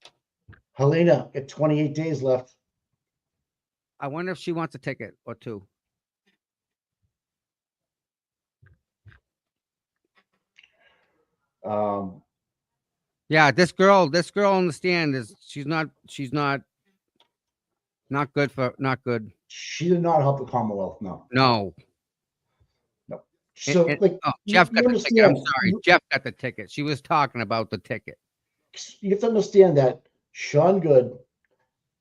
Helena, got 28 days left. I wonder if she wants a ticket or two. Yeah, this girl on the stand is she's not good. She did not help the Commonwealth. No. No. No. So like Jeff got you the ticket. I'm understand. sorry. Jeff got the ticket. She was talking about the ticket. You have to understand that Sean Good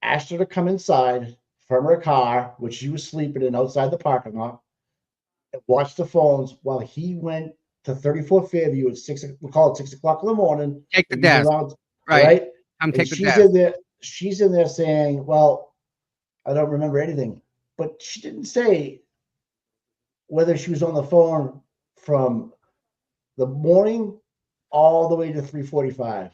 asked her to come inside from her car, which she was sleeping in outside the parking lot, and watch the phones while he went to 34 Fairview at 6. We call it 6 o'clock in the morning. Take the desk. Right. Come And take the she's desk. in there. She's in there saying, "Well, I don't remember anything," but she didn't say whether she was on the phone from the morning all the way to 3:45,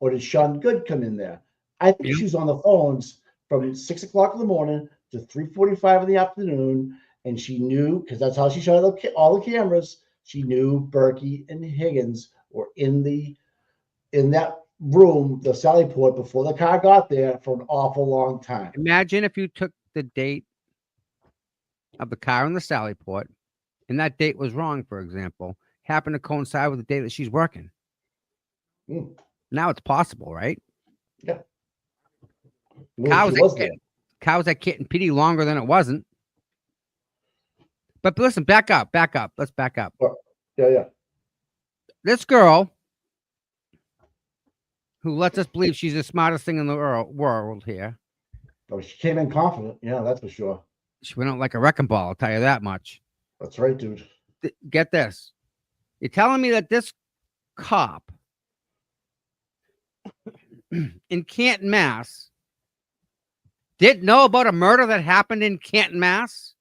or did Sean Good come in there? I think she was on the phones from 6 o'clock in the morning to 3:45 in the afternoon, and she knew, because that's how she shot all the cameras. She knew Berkey and Higgins were in that room, the Sally Port, before the car got there for an awful long time. Imagine if you took the date of the car in the Sally Port, and that date was wrong, for example, happened to coincide with the day that she's working. Now it's possible, right? Yeah. Cows that Kit and Petey longer than it wasn't. But listen, back up. Let's back up. Yeah. This girl, who lets us believe she's the smartest thing in the world here. Oh, she came in confident. Yeah, that's for sure. She went out like a wrecking ball, I'll tell you that much. That's right, dude. Get this. You're telling me that this cop in Canton, Mass, didn't know about a murder that happened in Canton, Mass?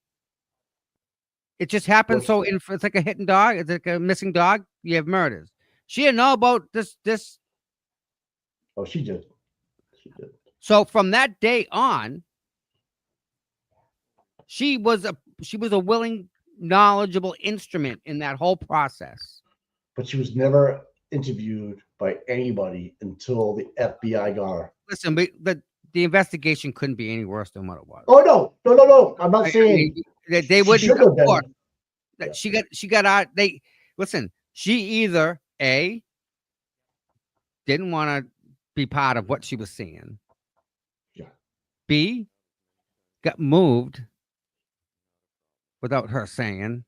It just happened. So it's like a hidden dog. It's like a missing dog. You have murders. She didn't know about this. Oh, she did. So from that day on, she was a willing, knowledgeable instrument in that whole process. But she was never interviewed by anybody until the FBI got her. Listen, but the investigation couldn't be any worse than what it was. Oh no! I'm not saying they wouldn't. should have been. Yeah. She got out. Listen. She either A, didn't want to be part of what she was seeing. Yeah. B, got moved without her saying.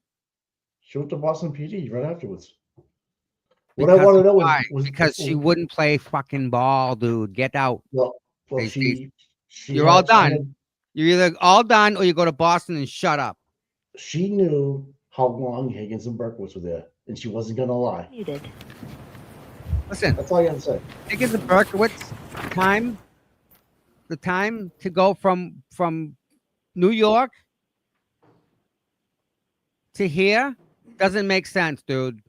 She went to Boston PD right afterwards. What I want to know was because she wouldn't play fucking ball, dude. Get out. Well, you're all done. You're either all done or you go to Boston and shut up. She knew how long Higgins and Berkowitz were there, and she wasn't gonna lie. You did. Listen, that's all I gotta say. Higgins and Berkowitz the time to go from New York to here doesn't make sense, dude.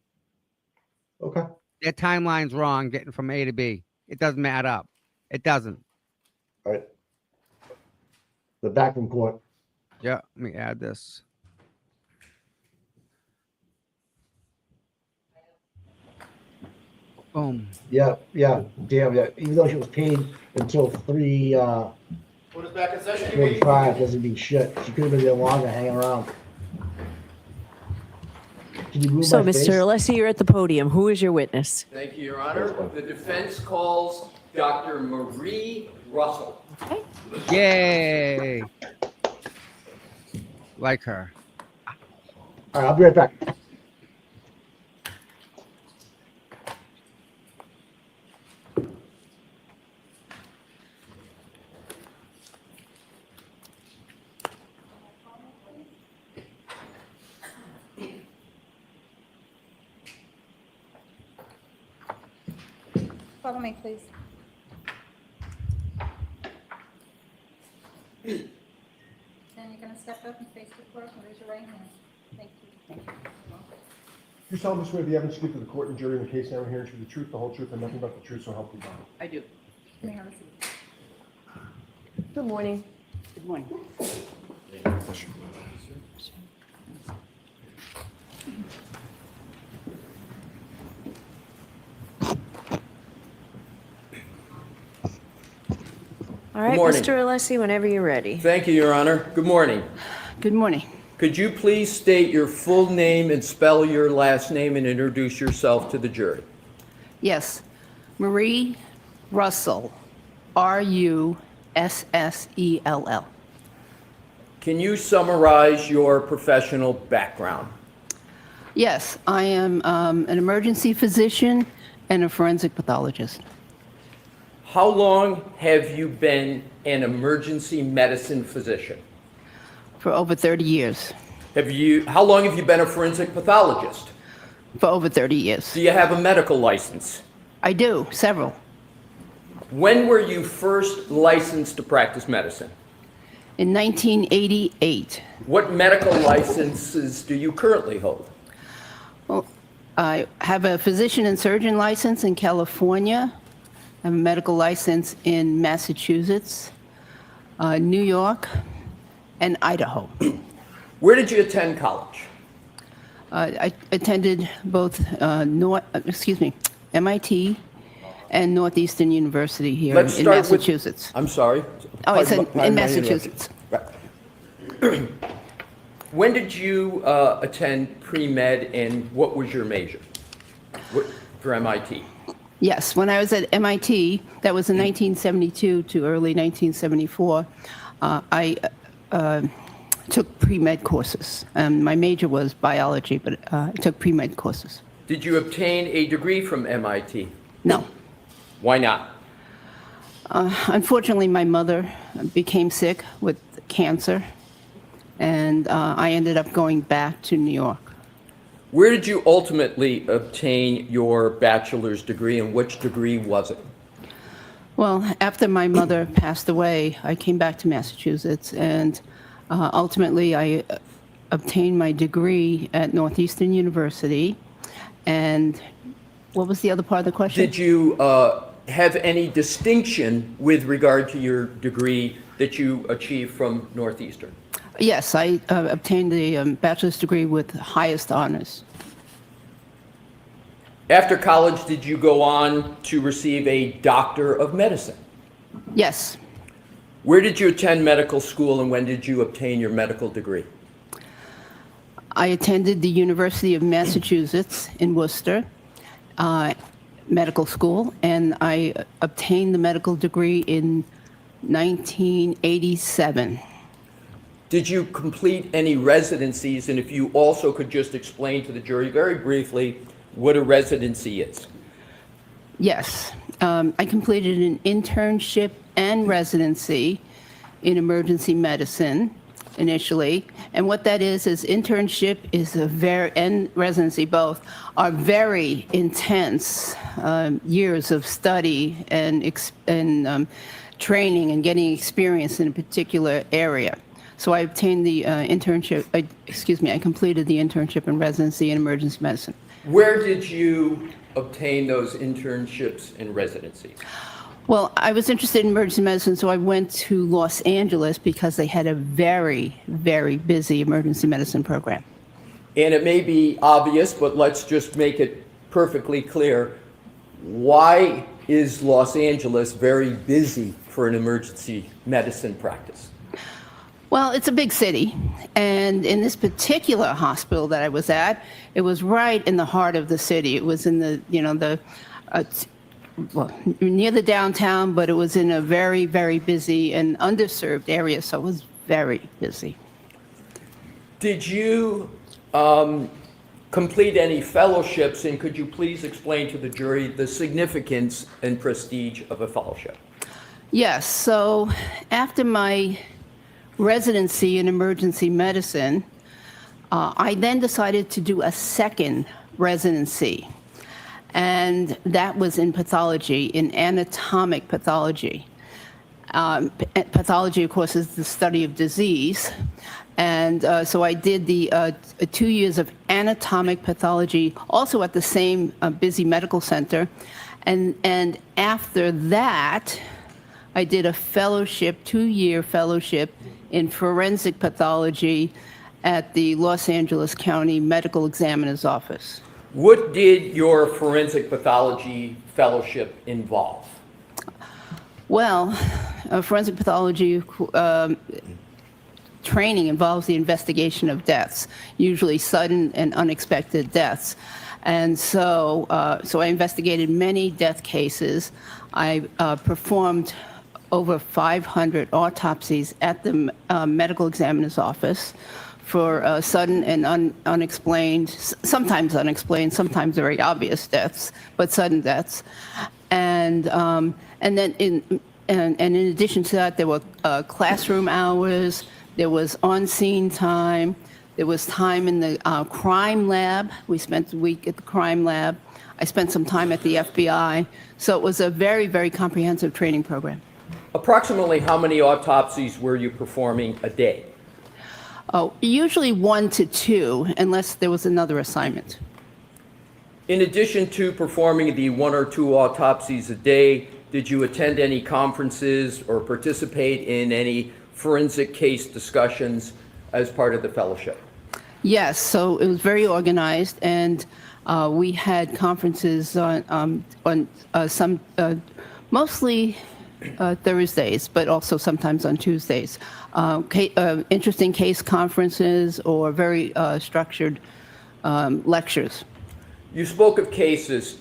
Okay. Their timeline's wrong getting from A to B. It doesn't add up. It doesn't. All right. The back from court. Yeah, let me add this. Boom. Yeah. Damn, yeah. Even though she was paid until 3:45, doesn't mean shit. She could have been there longer, hanging around. Can you move So, my face? Mr. Alessi, you're at the podium. Who is your witness? Thank you, Your Honor. The defense calls Dr. Marie Russell. Yay. Like her. All right, I'll be right back. Follow me, please. Then you're going to step up and face the court and raise your right hand. Thank you. Thank you. You solemnly swear the evidence you give to the court and jury in the case now and hearing the truth, the whole truth, and nothing but the truth, so help you God. I do. May I have a seat? Good morning. Good morning. All right, morning. Mr. Alessi, whenever you're ready. Thank you, Your Honor. Good morning. Good morning. Could you please state your full name and spell your last name and introduce yourself to the jury? Yes, Marie Russell, Russell. Can you summarize your professional background? Yes, I am an emergency physician and a forensic pathologist. How long have you been an emergency medicine physician? For over 30 years. How long have you been a forensic pathologist? For over 30 years. Do you have a medical license? I do, several. When were you first licensed to practice medicine? In 1988. What medical licenses do you currently hold? Well, I have a physician and surgeon license in California. I have a medical license in Massachusetts, New York, and Idaho. Where did you attend college? I attended both MIT and Northeastern University here in Massachusetts. I'm sorry. Oh, I said Pardon in my Massachusetts. interruption. When did you attend pre-med and what was your major for MIT? Yes, when I was at MIT, that was in 1972 to early 1974, I took pre-med courses. My major was biology, but I took pre-med courses. Did you obtain a degree from MIT? No. Why not? Unfortunately, my mother became sick with cancer, and I ended up going back to New York. Where did you ultimately obtain your bachelor's degree, and which degree was it? Well, after my mother passed away, I came back to Massachusetts, and ultimately I obtained my degree at Northeastern University. And what was the other part of the question? Did you have any distinction with regard to your degree that you achieved from Northeastern? Yes, I obtained the bachelor's degree with highest honors. After college, did you go on to receive a Doctor of Medicine? Yes. Where did you attend medical school and when did you obtain your medical degree? I attended the University of Massachusetts in Worcester medical school, and I obtained the medical degree in 1987. Did you complete any residencies? And if you also could just explain to the jury very briefly what a residency is. Yes. I completed an internship and residency in emergency medicine initially. And what that is internship is and residency both are very intense years of study and training and getting experience in a particular area. So I obtained the I completed the internship and residency in emergency medicine. Where did you obtain those internships and residencies? Well, I was interested in emergency medicine, so I went to Los Angeles because they had a very, very busy emergency medicine program. And it may be obvious, but let's just make it perfectly clear. Why is Los Angeles very busy for an emergency medicine practice? Well, it's a big city, and in this particular hospital that I was at, it was right in the heart of the city. It was in the, near the downtown, but it was in a very, very busy and underserved area, so it was very busy. Did you complete any fellowships, and could you please explain to the jury the significance and prestige of a fellowship? Yes, so after my residency in emergency medicine, I then decided to do a second residency. And that was in pathology, in anatomic pathology. Pathology, of course, is the study of disease. And so I did the 2 years of anatomic pathology, also at the same busy medical center. And after that, I did a fellowship, 2-year fellowship in forensic pathology at the Los Angeles County Medical Examiner's Office. What did your forensic pathology fellowship involve? Well, forensic pathology training involves the investigation of deaths, usually sudden and unexpected deaths. And so I investigated many death cases. I performed over 500 autopsies at the medical examiner's office for sudden and unexplained, sometimes unexplained, sometimes very obvious deaths, but sudden deaths. And then in addition to that, there were classroom hours, there was on-scene time, there was time in the crime lab. We spent a week at the crime lab. I spent some time at the FBI. So it was a very, very comprehensive training program. Approximately how many autopsies were you performing a day? Oh, usually 1 to 2, unless there was another assignment. In addition to performing the 1 or 2 autopsies a day, did you attend any conferences or participate in any forensic case discussions as part of the fellowship? Yes, so it was very organized, and we had conferences on some, mostly Thursdays, but also sometimes on Tuesdays. Interesting case conferences or very structured lectures. You spoke of cases.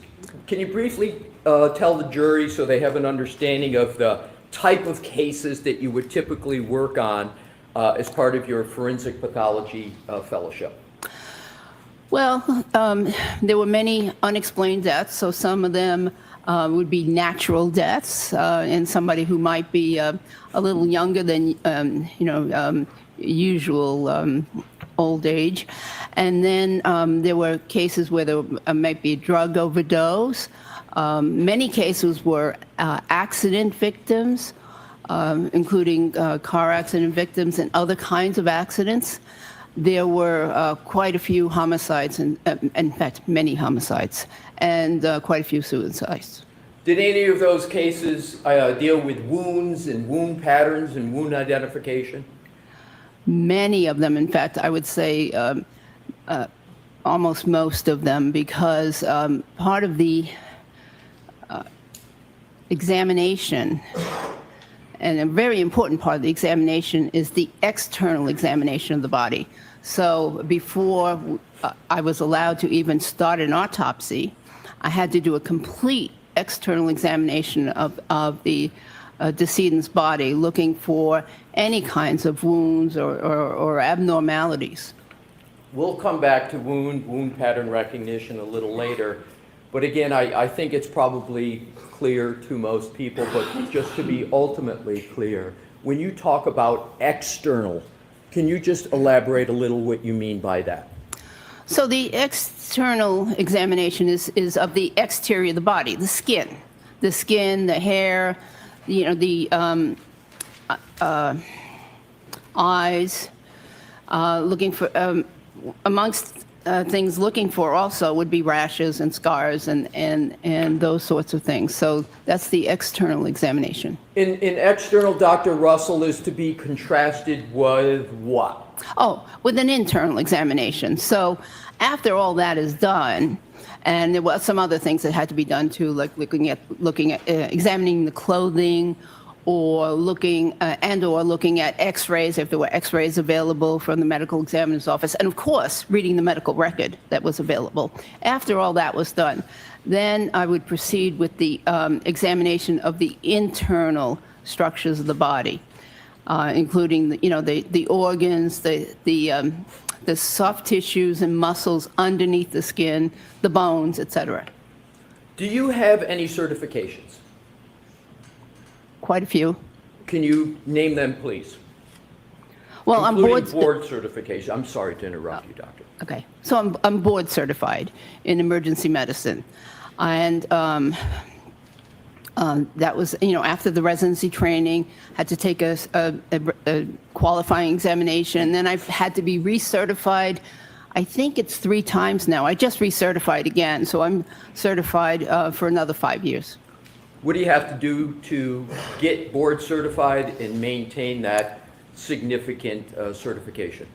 Can you briefly tell the jury so they have an understanding of the type of cases that you would typically work on as part of your forensic pathology fellowship? Well, there were many unexplained deaths, so some of them would be natural deaths in somebody who might be a little younger than usual old age. And then there were cases where there might be a drug overdose. Many cases were accident victims, including car accident victims and other kinds of accidents. There were quite a few homicides, and in fact, many homicides, and quite a few suicides. Did any of those cases deal with wounds and wound patterns and wound identification? Many of them, in fact, I would say almost most of them, because part of the examination, and a very important part of the examination, is the external examination of the body. So before I was allowed to even start an autopsy, I had to do a complete external examination of the decedent's body, looking for any kinds of wounds or abnormalities. We'll come back to wound pattern recognition a little later. But again, I think it's probably clear to most people, but just to be ultimately clear, when you talk about external, can you just elaborate a little what you mean by that? So the external examination is of the exterior of the body, the skin, the hair, the eyes, looking for, amongst things looking for also would be rashes and scars and those sorts of things. So that's the external examination. In external, Dr. Russell, is to be contrasted with what? Oh, with an internal examination. So after all that is done, and there were some other things that had to be done too, like looking at examining the clothing, or looking at x-rays, if there were x-rays available from the medical examiner's office, and of course, reading the medical record that was available. After all that was done, then I would proceed with the examination of the internal structures of the body, including the organs, the soft tissues and muscles underneath the skin, the bones, etc. Do you have any certifications? Quite a few. Can you name them, please? Well, I'm board certification. I'm sorry to interrupt you, doctor. Okay, so I'm board certified in emergency medicine, and that was after the residency training, had to take a qualifying examination. Then I've had to be recertified. I think it's 3 times now. I just recertified again, so I'm certified for another 5 years. What do you have to do to get board certified and maintain that significant certification?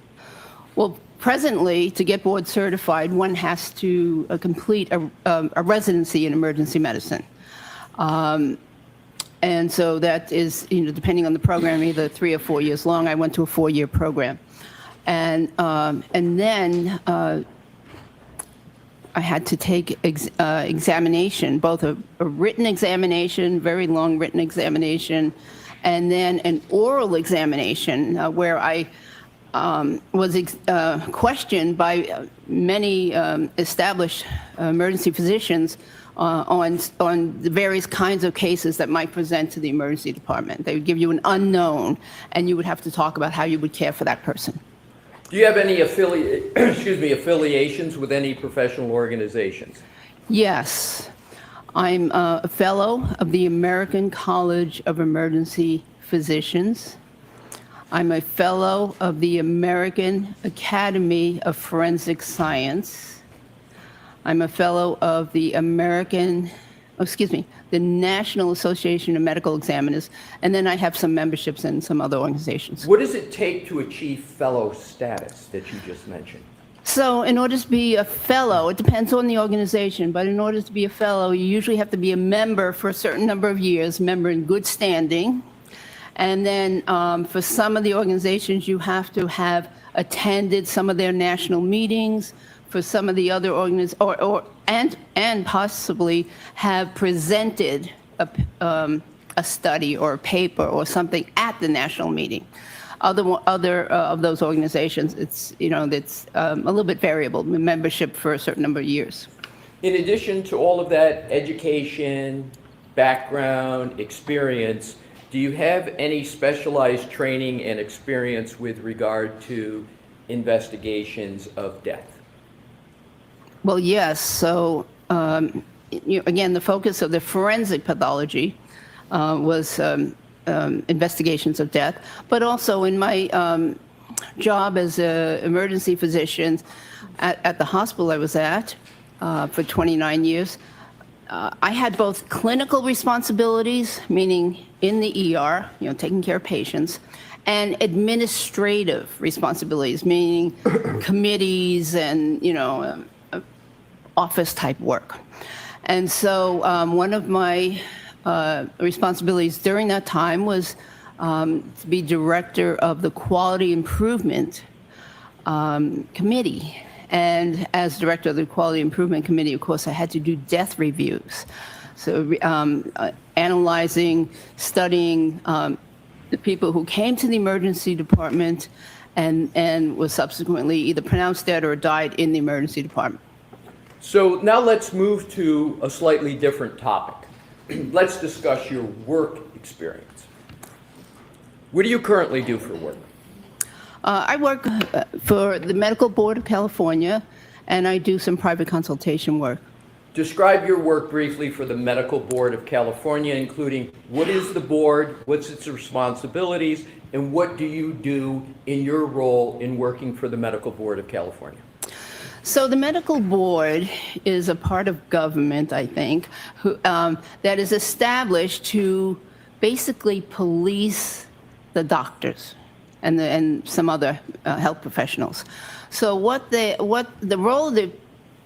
Well, presently, to get board certified, one has to complete a residency in emergency medicine. And And so that is, depending on the program, either 3 or 4 years long. I went to a 4-year program. And then I had to take examination, both a written examination, very long written examination, and then an oral examination where I was questioned by many established emergency physicians on the various kinds of cases that might present to the emergency department. They would give you an unknown, and you would have to talk about how you would care for that person. Do you have any affiliations with any professional organizations? Yes. I'm a fellow of the American College of Emergency Physicians. I'm a fellow of the American Academy of Forensic Science. I'm a fellow of the the National Association of Medical Examiners, and then I have some memberships in some other organizations. What does it take to achieve fellow status that you just mentioned? So in order to be a fellow, it depends on the organization, but in order to be a fellow, you usually have to be a member for a certain number of years, member in good standing. And then for some of the organizations, you have to have attended some of their national meetings. For some of the other organizations, and possibly have presented a study or a paper or something at the national meeting. Other of those organizations, it's a little bit variable, membership for a certain number of years. In addition to all of that education, background, experience, do you have any specialized training and experience with regard to investigations of death? Well, yes. So again, the focus of the forensic pathology was investigations of death, but also in my job as an emergency physician at the hospital I was at for 29 years, I had both clinical responsibilities, meaning in the ER, taking care of patients, and administrative responsibilities, meaning committees and, office type work. And so one of my responsibilities during that time was to be director of the Quality Improvement Committee. And as director of the Quality Improvement Committee, of course, I had to do death reviews. So analyzing, studying the people who came to the emergency department and was subsequently either pronounced dead or died in the emergency department. So now let's move to a slightly different topic. Let's discuss your work experience. What do you currently do for work? I work for the Medical Board of California, and I do some private consultation work. Describe your work briefly for the Medical Board of California, including what is the board, what's its responsibilities, and what do you do in your role in working for the Medical Board of California? So the medical board is a part of government, I think, that is established to basically police the doctors and some other health professionals. So what the role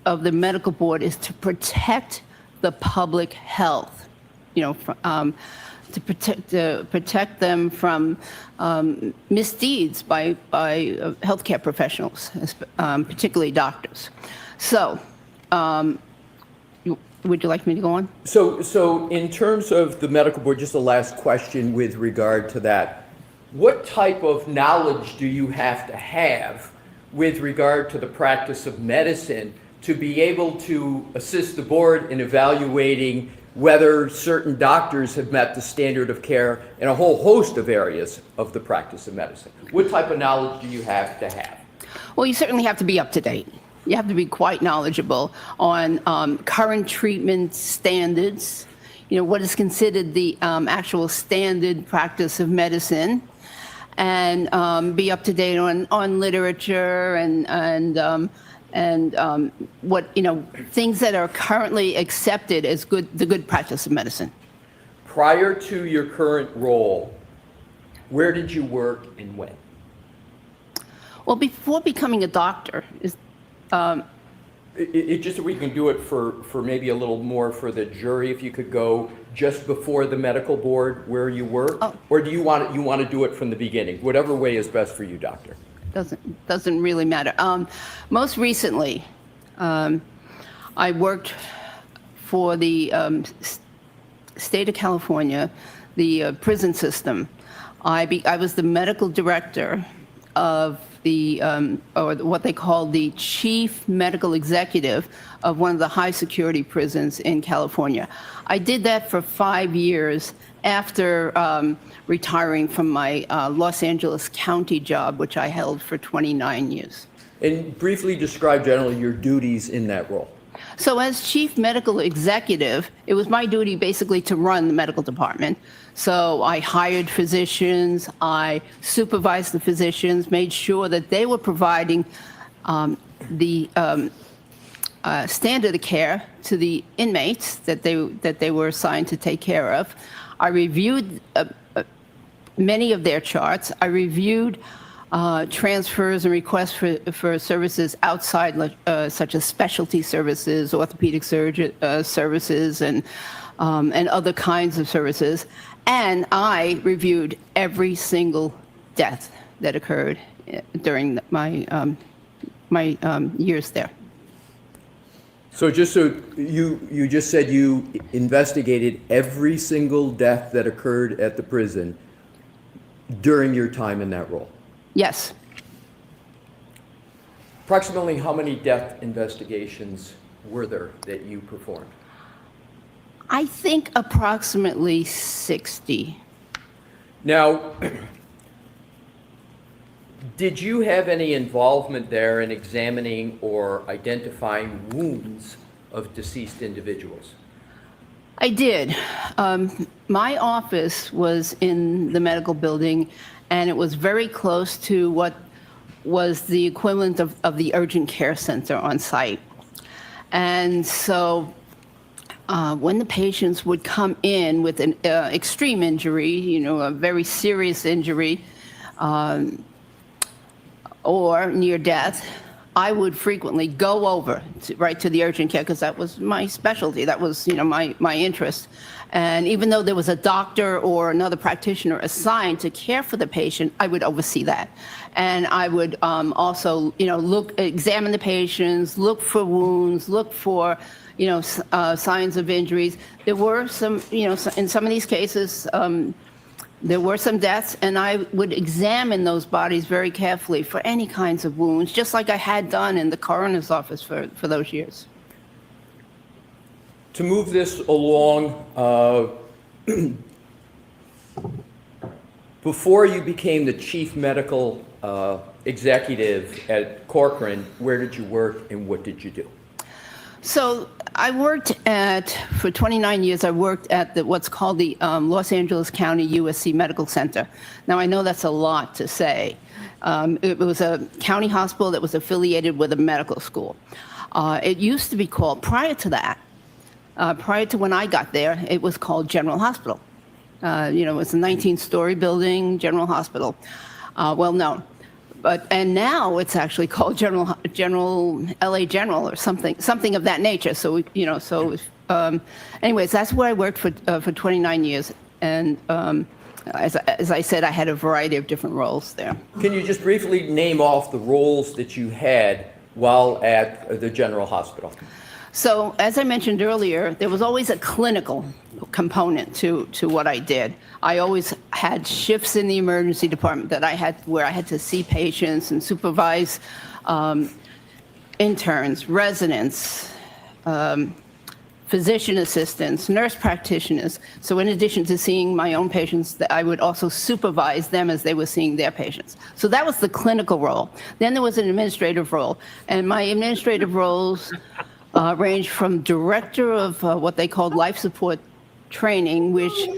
of the medical board is to protect the public health, to protect them from misdeeds by healthcare professionals, particularly doctors. So, would you like me to go on? So in terms of the medical board, just a last question with regard to that. What type of knowledge do you have to have with regard to the practice of medicine to be able to assist the board in evaluating whether certain doctors have met the standard of care in a whole host of areas of the practice of medicine? What type of knowledge do you have to have? Well, you certainly have to be up to date. You have to be quite knowledgeable on current treatment standards, what is considered the actual standard practice of medicine, and be up to date on literature and what things that are currently accepted as the good practice of medicine. Prior to your current role, where did you work and when? Well, before becoming a doctor, It just so we can do it for maybe a little more for the jury, if you could go just before the medical board where you were? Or do you want to do it from the beginning? Whatever way is best for you, doctor. Doesn't really matter. Most recently, I worked for the state of California, the prison system. I was the medical director of the, or what they call the chief medical executive of one of the high security prisons in California. I did that for 5 years after retiring from my Los Angeles County job, which I held for 29 years. And briefly describe generally your duties in that role. So as chief medical executive, it was my duty basically to run the medical department. So I hired physicians, I supervised the physicians, made sure that they were providing the standard of care to the inmates that they were assigned to take care of. I reviewed many of their charts. I reviewed transfers and requests for services outside, such as specialty services, orthopedic surgery services, and other kinds of services. And I reviewed every single death that occurred during my years there. So just so you just said you investigated every single death that occurred at the prison during your time in that role? Yes. Approximately how many death investigations were there that you performed? I think approximately 60. Now, did you have any involvement there in examining or identifying wounds of deceased individuals? I did. My office was in the medical building, and it was very close to what was the equivalent of the urgent care center on site. And so when the patients would come in with an extreme injury, a very serious injury, or near death, I would frequently go over right to the urgent care because that was my specialty. That was, my interest. And even though there was a doctor or another practitioner assigned to care for the patient, I would oversee that. And I would also, examine the patients, look for wounds, look for, signs of injuries. There were some, in some of these cases, there were some deaths, and I would examine those bodies very carefully for any kinds of wounds, just like I had done in the coroner's office for those years. To move this along, before you became the chief medical executive at Courtroom, where did you work and what did you do? So I worked for 29 years, I worked at what's called the Los Angeles County USC Medical Center. Now, I know that's a lot to say. It was a county hospital that was affiliated with a medical school. It used to be called, prior to that, prior to when I got there, it was called General Hospital. It was a 19-story building, General Hospital, well known. And now it's actually called LA General or something of that nature. So, anyways, that's where I worked for 29 years. And as I said, I had a variety of different roles there. Can you just briefly name off the roles that you had while at the General Hospital? So, as I mentioned earlier, there was always a clinical component to what I did. I always had shifts in the emergency department where I had to see patients and supervise interns, residents, physician assistants, nurse practitioners. So in addition to seeing my own patients, I would also supervise them as they were seeing their patients. So that was the clinical role. Then there was an administrative role, and my administrative roles ranged from director of what they called life support training, which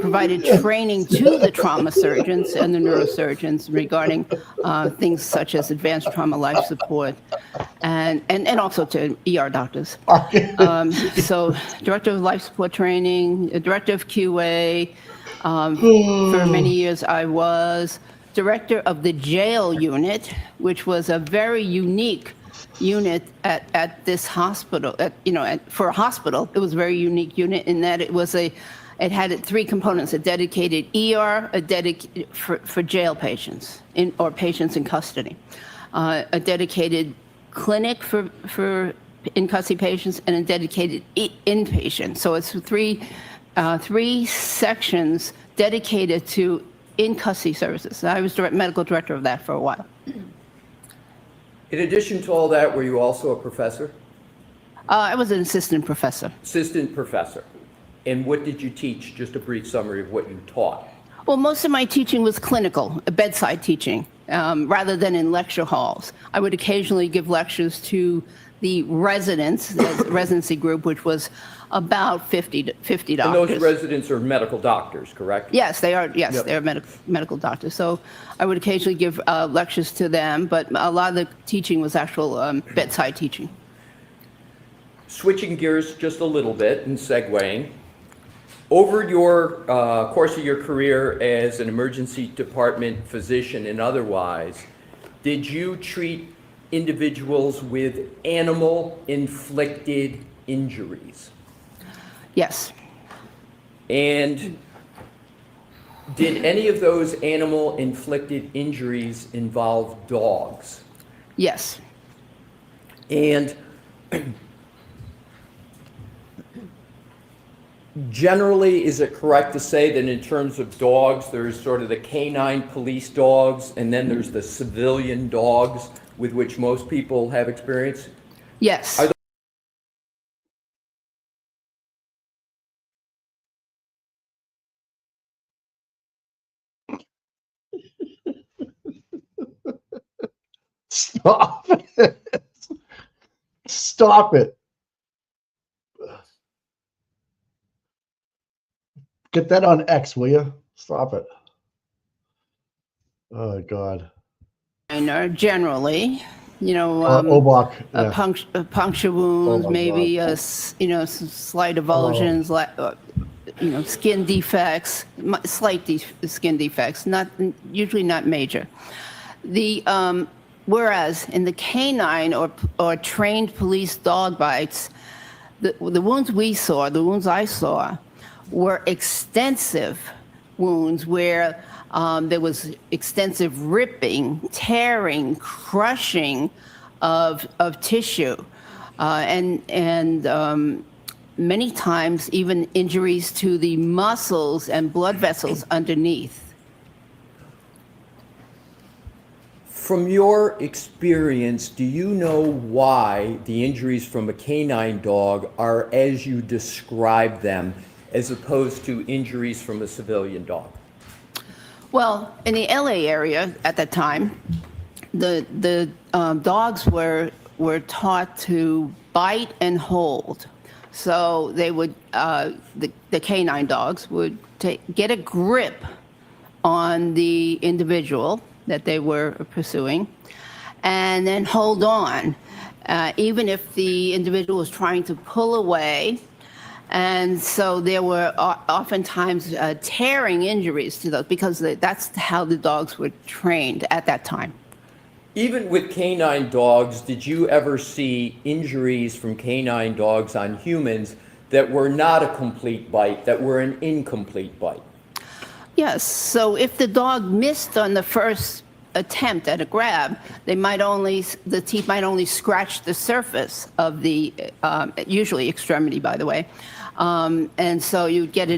provided training to the trauma surgeons and the neurosurgeons regarding things such as advanced trauma life support, and also to ER doctors. So director of life support training, director of QA. For many years I was director of the jail unit, which was a very unique unit at this hospital. For a hospital, it was a very unique unit in that it had three components: a dedicated ER, for jail patients or patients in custody, a dedicated clinic for in custody patients, and a dedicated inpatient. So it's three sections dedicated to in custody services. I was medical director of that for a while. In addition to all that, were you also a professor? I was an assistant professor. Assistant professor. And what did you teach? Just a brief summary of what you taught. Well, most of my teaching was clinical, bedside teaching, rather than in lecture halls. I would occasionally give lectures to the residents, the residency group, which was about 50 doctors. And those residents are medical doctors, correct? Yes, they are. Yes, Yep. they are medical doctors. So I would occasionally give lectures to them, but a lot of the teaching was actual bedside teaching. Switching gears just a little bit and segueing, over your course of your career as an emergency department physician and otherwise, did you treat individuals with animal-inflicted injuries? Yes. And did any of those animal-inflicted injuries involve dogs? Yes. And generally, is it correct to say that in terms of dogs, there's sort of the canine police dogs, and then there's the civilian dogs with which most people have experience? Yes. Stop it. Stop it. Get that on X, will you? Stop it. Oh, God. Generally, Obach, yeah. puncture wounds, Oh, my maybe, God. some slight avulsions, skin defects, slight skin defects, usually not major. Whereas in the canine or trained police dog bites, the wounds the wounds I saw, were extensive wounds where there was extensive ripping, tearing, crushing of tissue, and many times even injuries to the muscles and blood vessels underneath. From your experience, do you know why the injuries from a canine dog are as you describe them, as opposed to injuries from a civilian dog? Well, in the LA area at that time, the dogs were taught to bite and hold. So they would, the canine dogs would get a grip on the individual that they were pursuing, and then hold on, even if the individual was trying to pull away. And so there were oftentimes tearing injuries to those, because that's how the dogs were trained at that time. Even with canine dogs, did you ever see injuries from canine dogs on humans that were not a complete bite, that were an incomplete bite? Yes, so if the dog missed on the first attempt at a grab, the teeth might only scratch the surface of the, usually extremity, by the way. And so you'd get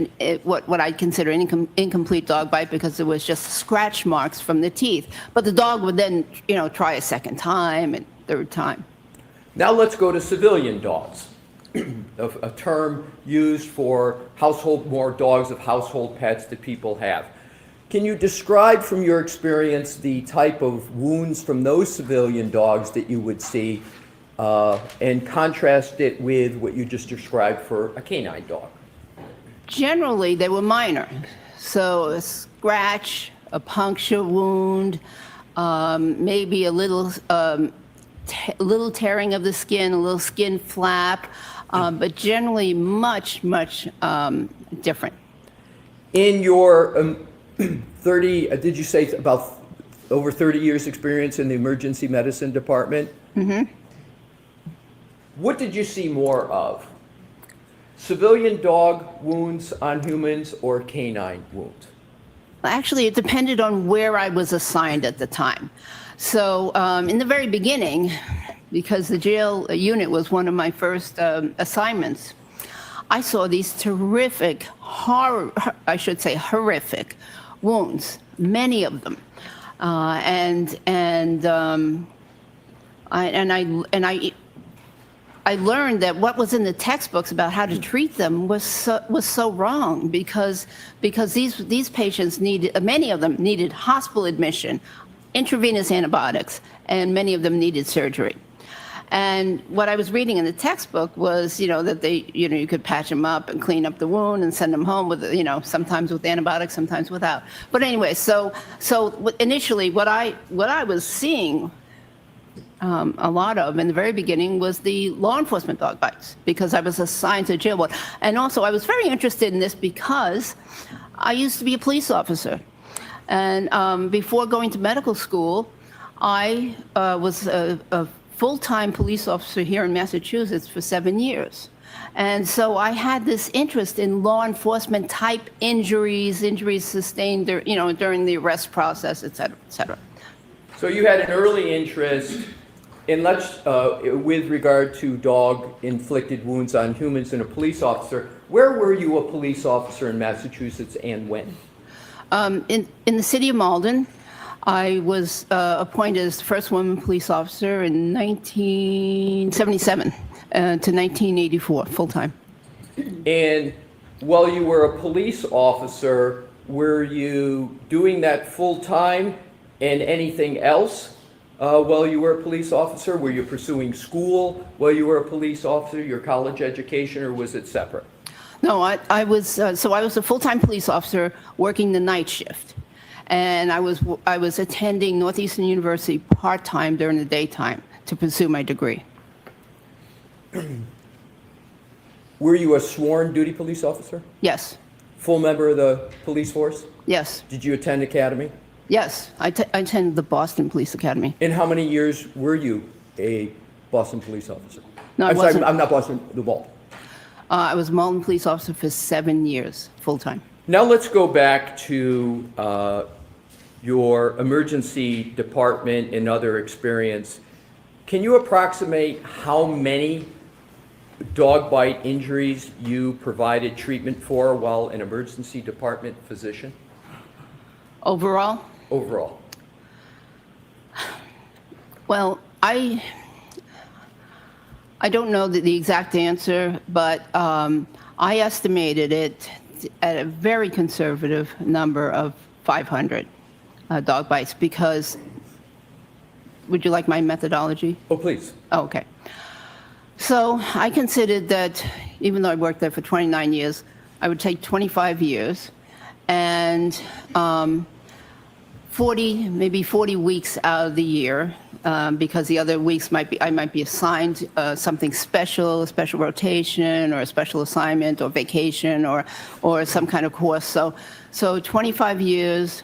what I'd consider an incomplete dog bite, because it was just scratch marks from the teeth. But the dog would then, try a second time and third time. Now let's go to civilian dogs, a term used for more dogs of household pets that people have. Can you describe from your experience the type of wounds from those civilian dogs that you would see, and contrast it with what you just described for a canine dog? Generally, they were minor. So a scratch, a puncture wound, maybe a little tearing of the skin, a little skin flap, but generally much different. In your 30, did you say about over 30 years experience in the emergency medicine department? Mm-hmm. What did you see more of? Civilian dog wounds on humans or canine wounds? Actually, it depended on where I was assigned at the time. So in the very beginning, because the jail unit was one of my first assignments, I saw these terrific, horrific wounds, many of them. I learned that what was in the textbooks about how to treat them was so wrong because these patients needed, many of them needed hospital admission, intravenous antibiotics, and many of them needed surgery. And what I was reading in the textbook was, that you could patch them up and clean up the wound and send them home with, sometimes with antibiotics, sometimes without. But anyway, so initially what I was seeing a lot of in the very beginning was the law enforcement dog bites, because I was assigned to jail ward. And also I was very interested in this because I used to be a police officer. And before going to medical school, I was a full-time police officer here in Massachusetts for 7 years. And so I had this interest in law enforcement type injuries sustained during the arrest process, et cetera, et cetera. So you had an early interest in with regard to dog-inflicted wounds on humans and a police officer. Where were you a police officer in Massachusetts and when? In the city of Malden. I was appointed as the first woman police officer in 1977 to 1984, full-time. And while you were a police officer, were you doing that full-time and anything else while you were a police officer? Were you pursuing school while you were a police officer, your college education, or was it separate? No, I was a full-time police officer working the night shift. And I was attending Northeastern University part-time during the daytime to pursue my degree. Were you a sworn duty police officer? Yes. Full member of the police force? Yes. Did you attend academy? Yes, I attended the Boston Police Academy. And how many years were you a Boston police officer? No, I'm sorry, I'm not Boston, the Malden. I was a Malden police officer for 7 years, full-time. Now let's go back to your emergency department and other experience. Can you approximate how many dog bite injuries you provided treatment for while an emergency department physician? Overall? Overall. Well, I don't know the exact answer, but I estimated it at a very conservative number of 500 dog bites, because, would you like my methodology? Oh, please. Oh, okay. So I considered that even though I worked there for 29 years, I would take 25 years and 40 weeks out of the year, because the other weeks I might be assigned something special, a special rotation or a special assignment or vacation or some kind of course. So 25 years,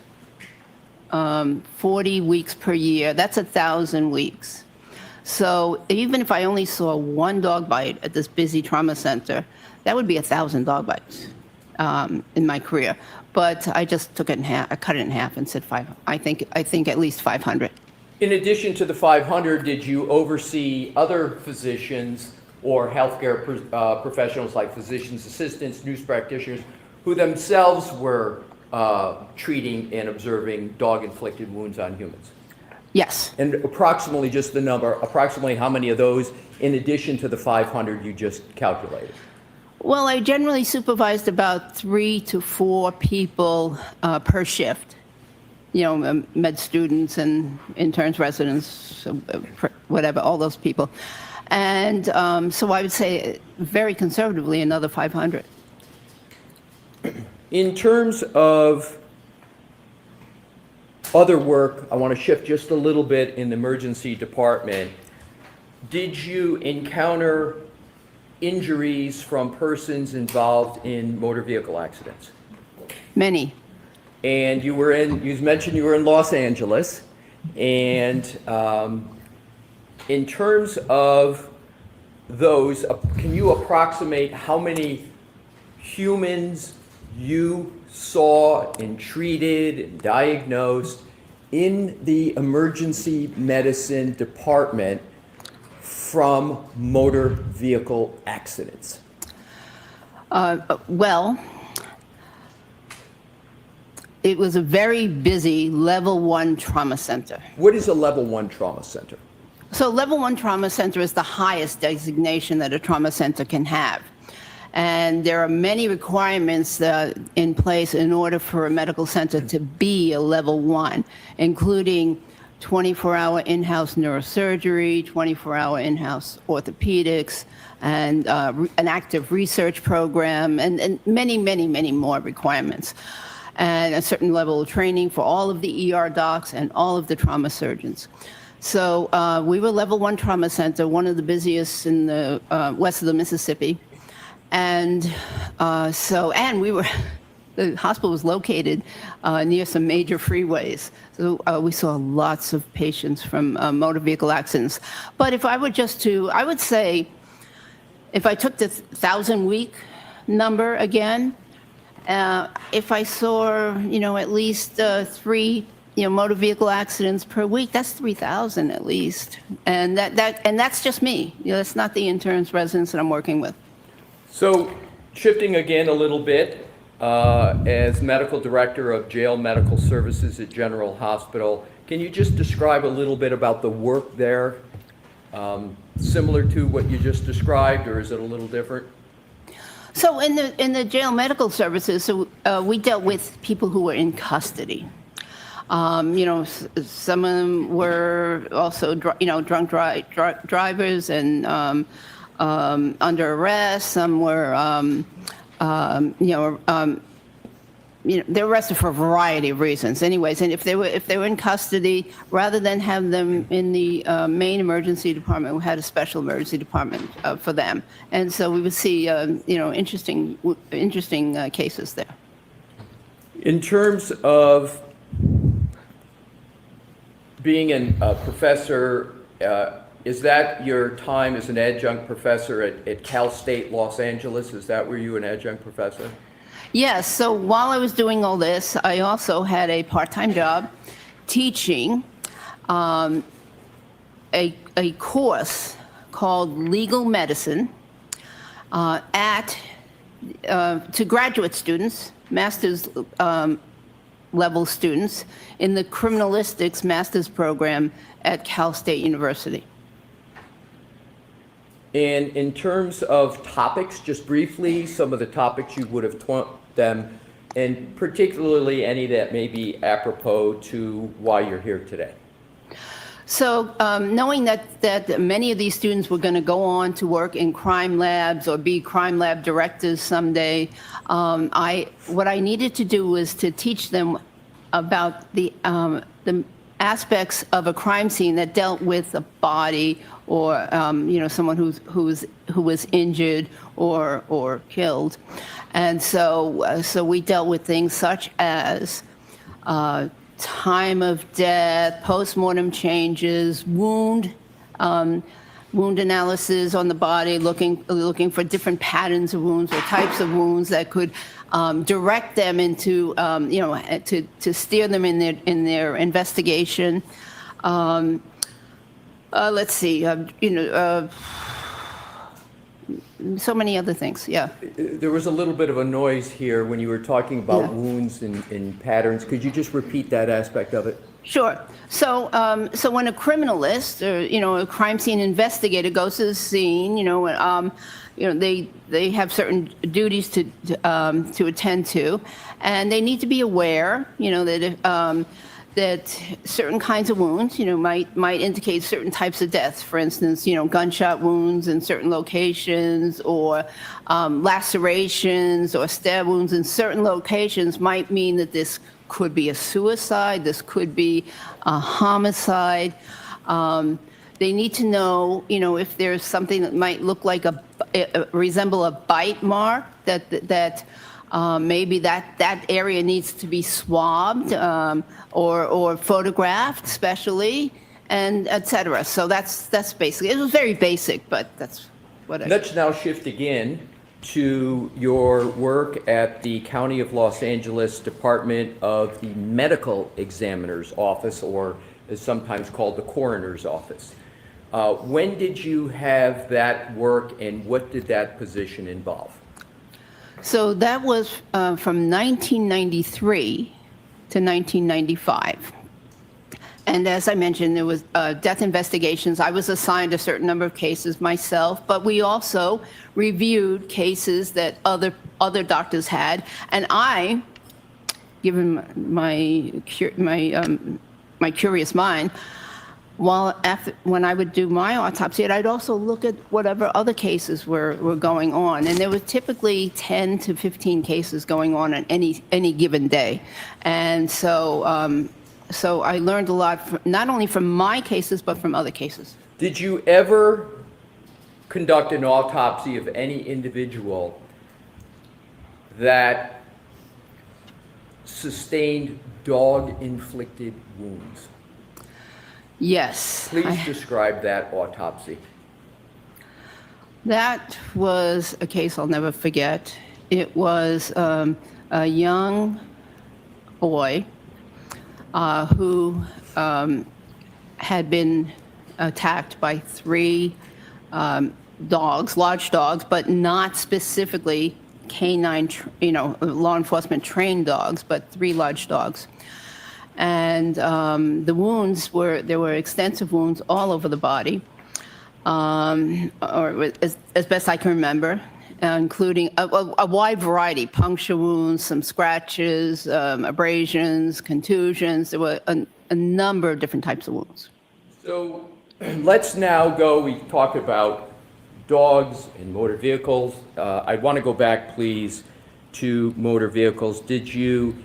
40 weeks per year, that's 1,000 weeks. So even if I only saw one dog bite at this busy trauma center, that would be 1,000 dog bites in my career. But I just took it in half. I cut it in half and said I think at least 500. In addition to the 500, did you oversee other physicians or healthcare professionals like physicians' assistants, nurse practitioners, who themselves were treating and observing dog-inflicted wounds on humans? Yes. And approximately, just the number, approximately how many of those, in addition to the 500 you just calculated? Well, I generally supervised about 3 to 4 people per shift. Med students and interns, residents, whatever, all those people. And so I would say very conservatively another 500. In terms of other work, I want to shift just a little bit in the emergency department. Did you encounter injuries from persons involved in motor vehicle accidents? Many. And you mentioned you were in Los Angeles. And in terms of those, can you approximate how many humans you saw and treated and diagnosed in the emergency medicine department from motor vehicle accidents? Well, it was a very busy level 1 trauma center. What is a level 1 trauma center? So level 1 trauma center is the highest designation that a trauma center can have. And there are many requirements in place in order for a medical center to be a level 1, including 24-hour in-house neurosurgery, 24-hour in-house orthopedics, and an active research program, and many, many, many more requirements. And a certain level of training for all of the ER docs and all of the trauma surgeons. So we were level 1 trauma center, one of the busiest in the west of the Mississippi. And we were, the hospital was located near some major freeways. So we saw lots of patients from motor vehicle accidents. But if I were I would say, if I took the 1,000-week number again, if I saw, at least 3, motor vehicle accidents per week, that's 3,000 at least. And that's just me. That's not the interns, residents that I'm working with. So shifting again a little bit, as medical director of jail medical services at General Hospital, can you just describe a little bit about the work there? Similar to what you just described, or is it a little different? So in the jail medical services, we dealt with people who were in custody. Some of them were also, drunk drivers and under arrest. Some were, they were arrested for a variety of reasons. Anyways, and if they were in custody, rather than have them in the main emergency department, we had a special emergency department for them. And so we would see, interesting cases there. In terms of being a professor, is that your time as an adjunct professor at Cal State Los Angeles? Is that where you were an adjunct professor? Yes, so while I was doing all this, I also had a part-time job teaching a course called Legal Medicine to graduate students, master's level students in the criminalistics master's program at Cal State University. And in terms of topics, just briefly, some of the topics you would have taught them, and particularly any that may be apropos to why you're here today. So knowing that many of these students were going to go on to work in crime labs or be crime lab directors someday, what I needed to do was to teach them about the aspects of a crime scene that dealt with a body or someone who was injured or killed. And so we dealt with things such as time of death, post-mortem changes, wound analysis on the body, looking for different patterns of wounds or types of wounds that could direct them into, to steer them in their investigation. Let's see, so many other things, yeah. There was a little bit of a noise here when you were talking about wounds and patterns. Could you just repeat that aspect of it? Sure. So when a criminalist or a crime scene investigator goes to the scene, they have certain duties to attend to, and they need to be aware, that certain kinds of wounds, might indicate certain types of deaths. For instance, gunshot wounds in certain locations, or lacerations or stab wounds in certain locations might mean that this could be a suicide, this could be a homicide. They need to know, if there's something that might look like resemble a bite mark, that maybe that area needs to be swabbed or photographed specially, and et cetera. So that's basically, it was very basic, but that's. whatever. Let's now shift again to your work at the County of Los Angeles Department of the Medical Examiner's Office, or is sometimes called the Coroner's Office. When did you have that work, and what did that position involve? So that was from 1993 to 1995. And as I mentioned, there was death investigations. I was assigned a certain number of cases myself, but we also reviewed cases that other doctors had. And I, given my curious mind, when I would do my autopsy, I'd also look at whatever other cases were going on. And there were typically 10 to 15 cases going on any given day. And so so I learned a lot, not only from my cases, but from other cases. Did you ever conduct an autopsy of any individual that sustained dog-inflicted wounds? Yes. Please describe that autopsy. That was a case I'll never forget. It was a young boy who had been attacked by 3 dogs, large dogs, but not specifically canine, law enforcement trained dogs, but 3 large dogs. And the wounds there were extensive wounds all over the body, or as best I can remember, including a wide variety, puncture wounds, some scratches, abrasions, contusions. There were a number of different types of wounds. So let's now we talked about dogs and motor vehicles. I want to go back, please, to motor vehicles. Did you,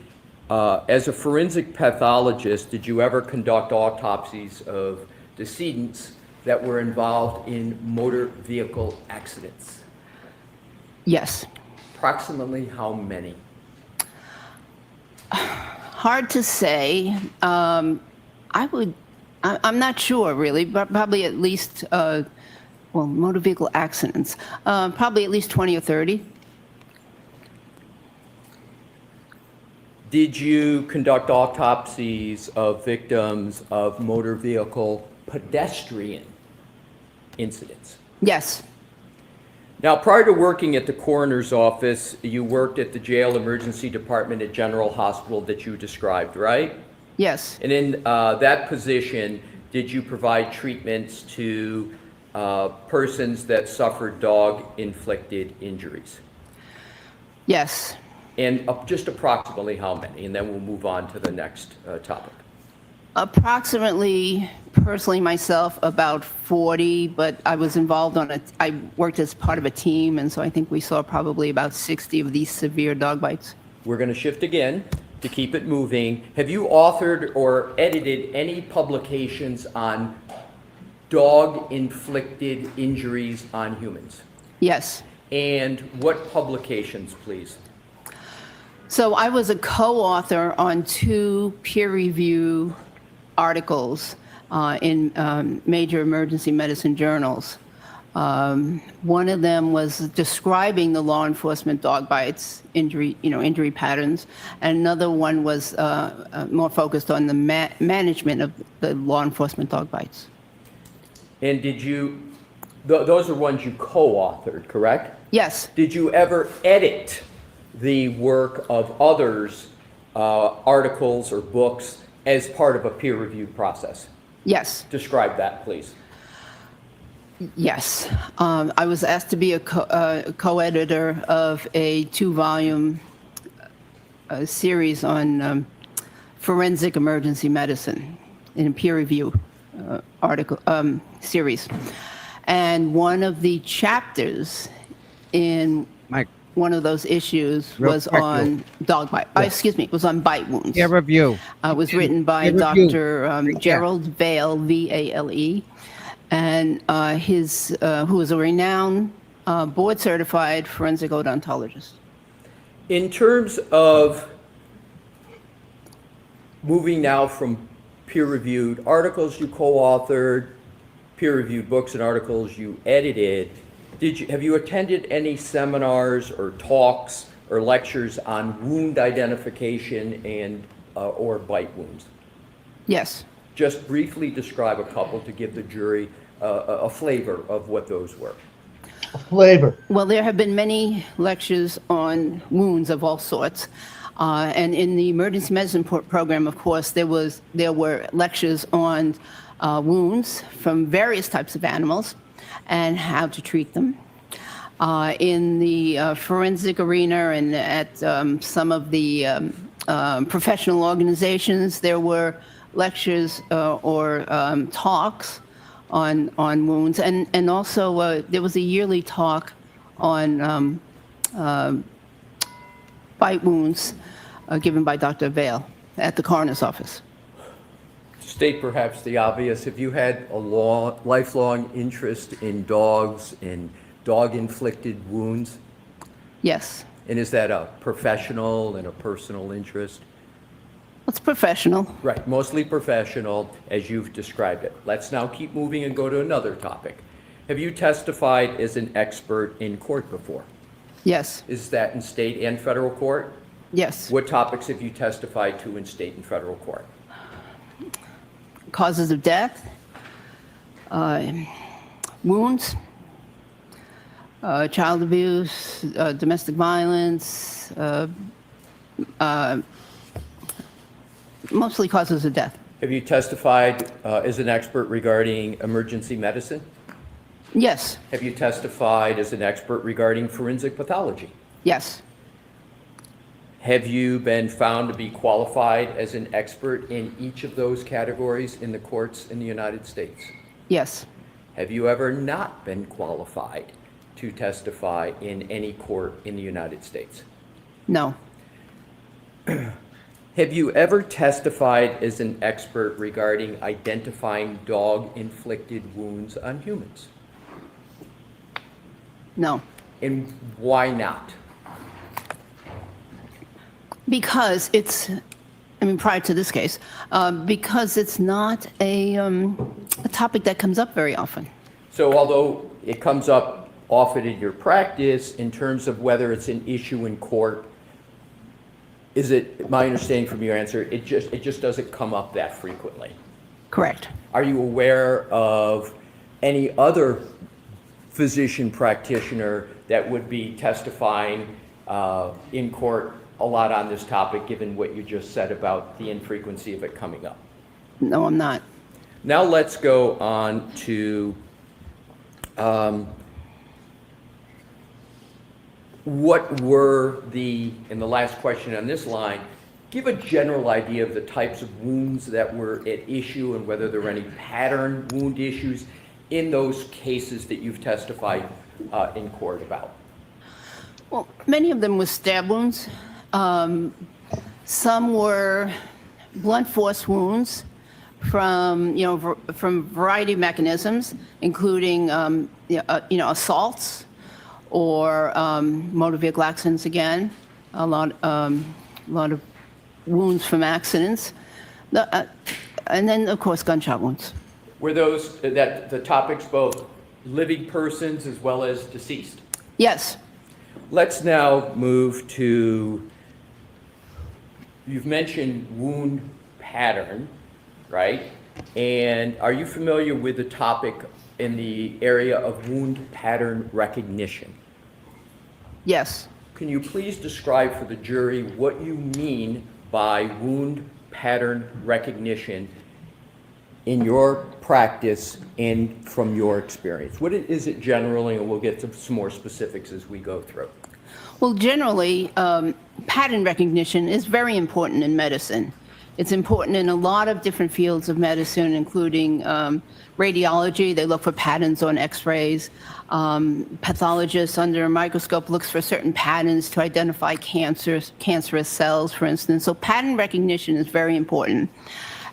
as a forensic pathologist, did you ever conduct autopsies of decedents that were involved in motor vehicle accidents? Yes. Approximately how many? Hard to say. I'm not sure really, but probably at least, motor vehicle accidents, probably at least 20 or 30. Did you conduct autopsies of victims of motor vehicle pedestrian incidents? Yes. Now, prior to working at the coroner's office, you worked at the jail emergency department at General Hospital that you described, right? Yes. And in that position, did you provide treatments to persons that suffered dog-inflicted injuries? Yes. And just approximately how many? And then we'll move on to the next topic. Approximately, personally myself, about 40, but I was involved I worked as part of a team, and so I think we saw probably about 60 of these severe dog bites. We're going to shift again to keep it moving. Have you authored or edited any publications on dog-inflicted injuries on humans? Yes. And what publications, please? So I was a co-author on 2 peer-review articles in major emergency medicine journals. One of them was describing the law enforcement dog bites, injury patterns, and another one was more focused on the management of the law enforcement dog bites. And did you, those are ones you co-authored, correct? Yes. Did you ever edit the work of others' articles or books as part of a peer review process? Yes. Describe that, please. Yes. I was asked to be a co-editor of a 2-volume series on forensic emergency medicine in a peer review article series. And one of the chapters in one of those issues was on dog bite. Was on bite wounds. Peer review. It was written by Dr. Gerald Vale, V-A-L-E, and who is a renowned board-certified forensic odontologist. In terms of moving now from peer-reviewed articles you co-authored, peer-reviewed books and articles you edited, Have you attended any seminars or talks or lectures on wound identification and or bite wounds? Yes. Just briefly describe a couple to give the jury a flavor of what those were. A flavor. Well, there have been many lectures on wounds of all sorts. And in the emergency medicine program, of course, there were lectures on wounds from various types of animals and how to treat them. In the forensic arena and at some of the professional organizations, there were lectures or talks on wounds, and also there was a yearly talk on bite wounds given by Dr. Vale at the coroner's office. State perhaps the obvious. Have you had a lifelong interest in dogs and dog-inflicted wounds? Yes. And is that a professional and a personal interest? It's professional. Right, mostly professional, as you've described it. Let's now keep moving and go to another topic. Have you testified as an expert in court before? Yes. Is that in state and federal court? Yes. What topics have you testified to in state and federal court? Causes of death, wounds, child abuse, domestic violence, mostly causes of death. Have you testified as an expert regarding emergency medicine? Yes. Have you testified as an expert regarding forensic pathology? Yes. Have you been found to be qualified as an expert in each of those categories in the courts in the United States? Yes. Have you ever not been qualified to testify in any court in the United States? No. Have you ever testified as an expert regarding identifying dog-inflicted wounds on humans? No. And why not? Because it's, prior to this case, because it's not a topic that comes up very often. So although it comes up often in your practice, in terms of whether it's an issue in court, is it, my understanding from your answer, it just doesn't come up that frequently? Correct. Are you aware of any other physician practitioner that would be testifying in court a lot on this topic, given what you just said about the infrequency of it coming up? No, I'm not. Now let's go on to what were in the last question on this line, give a general idea of the types of wounds that were at issue and whether there were any pattern wound issues in those cases that you've testified in court about. Well, many of them were stab wounds. Some were blunt force wounds from from variety of mechanisms, including assaults or motor vehicle accidents. Again, a lot of wounds from accidents, and then of course gunshot wounds. Were those the topics both living persons as well as deceased? Yes. Let's now move to, you've mentioned wound pattern, right? And are you familiar with the topic in the area of wound pattern recognition? Yes. Can you please describe for the jury what you mean by wound pattern recognition in your practice and from your experience? What is it generally, and we'll get to some more specifics as we go through. Well, generally, pattern recognition is very important in medicine. It's important in a lot of different fields of medicine, including radiology. They look for patterns on x-rays. Pathologists under a microscope looks for certain patterns to identify cancerous cells, for instance. So pattern recognition is very important.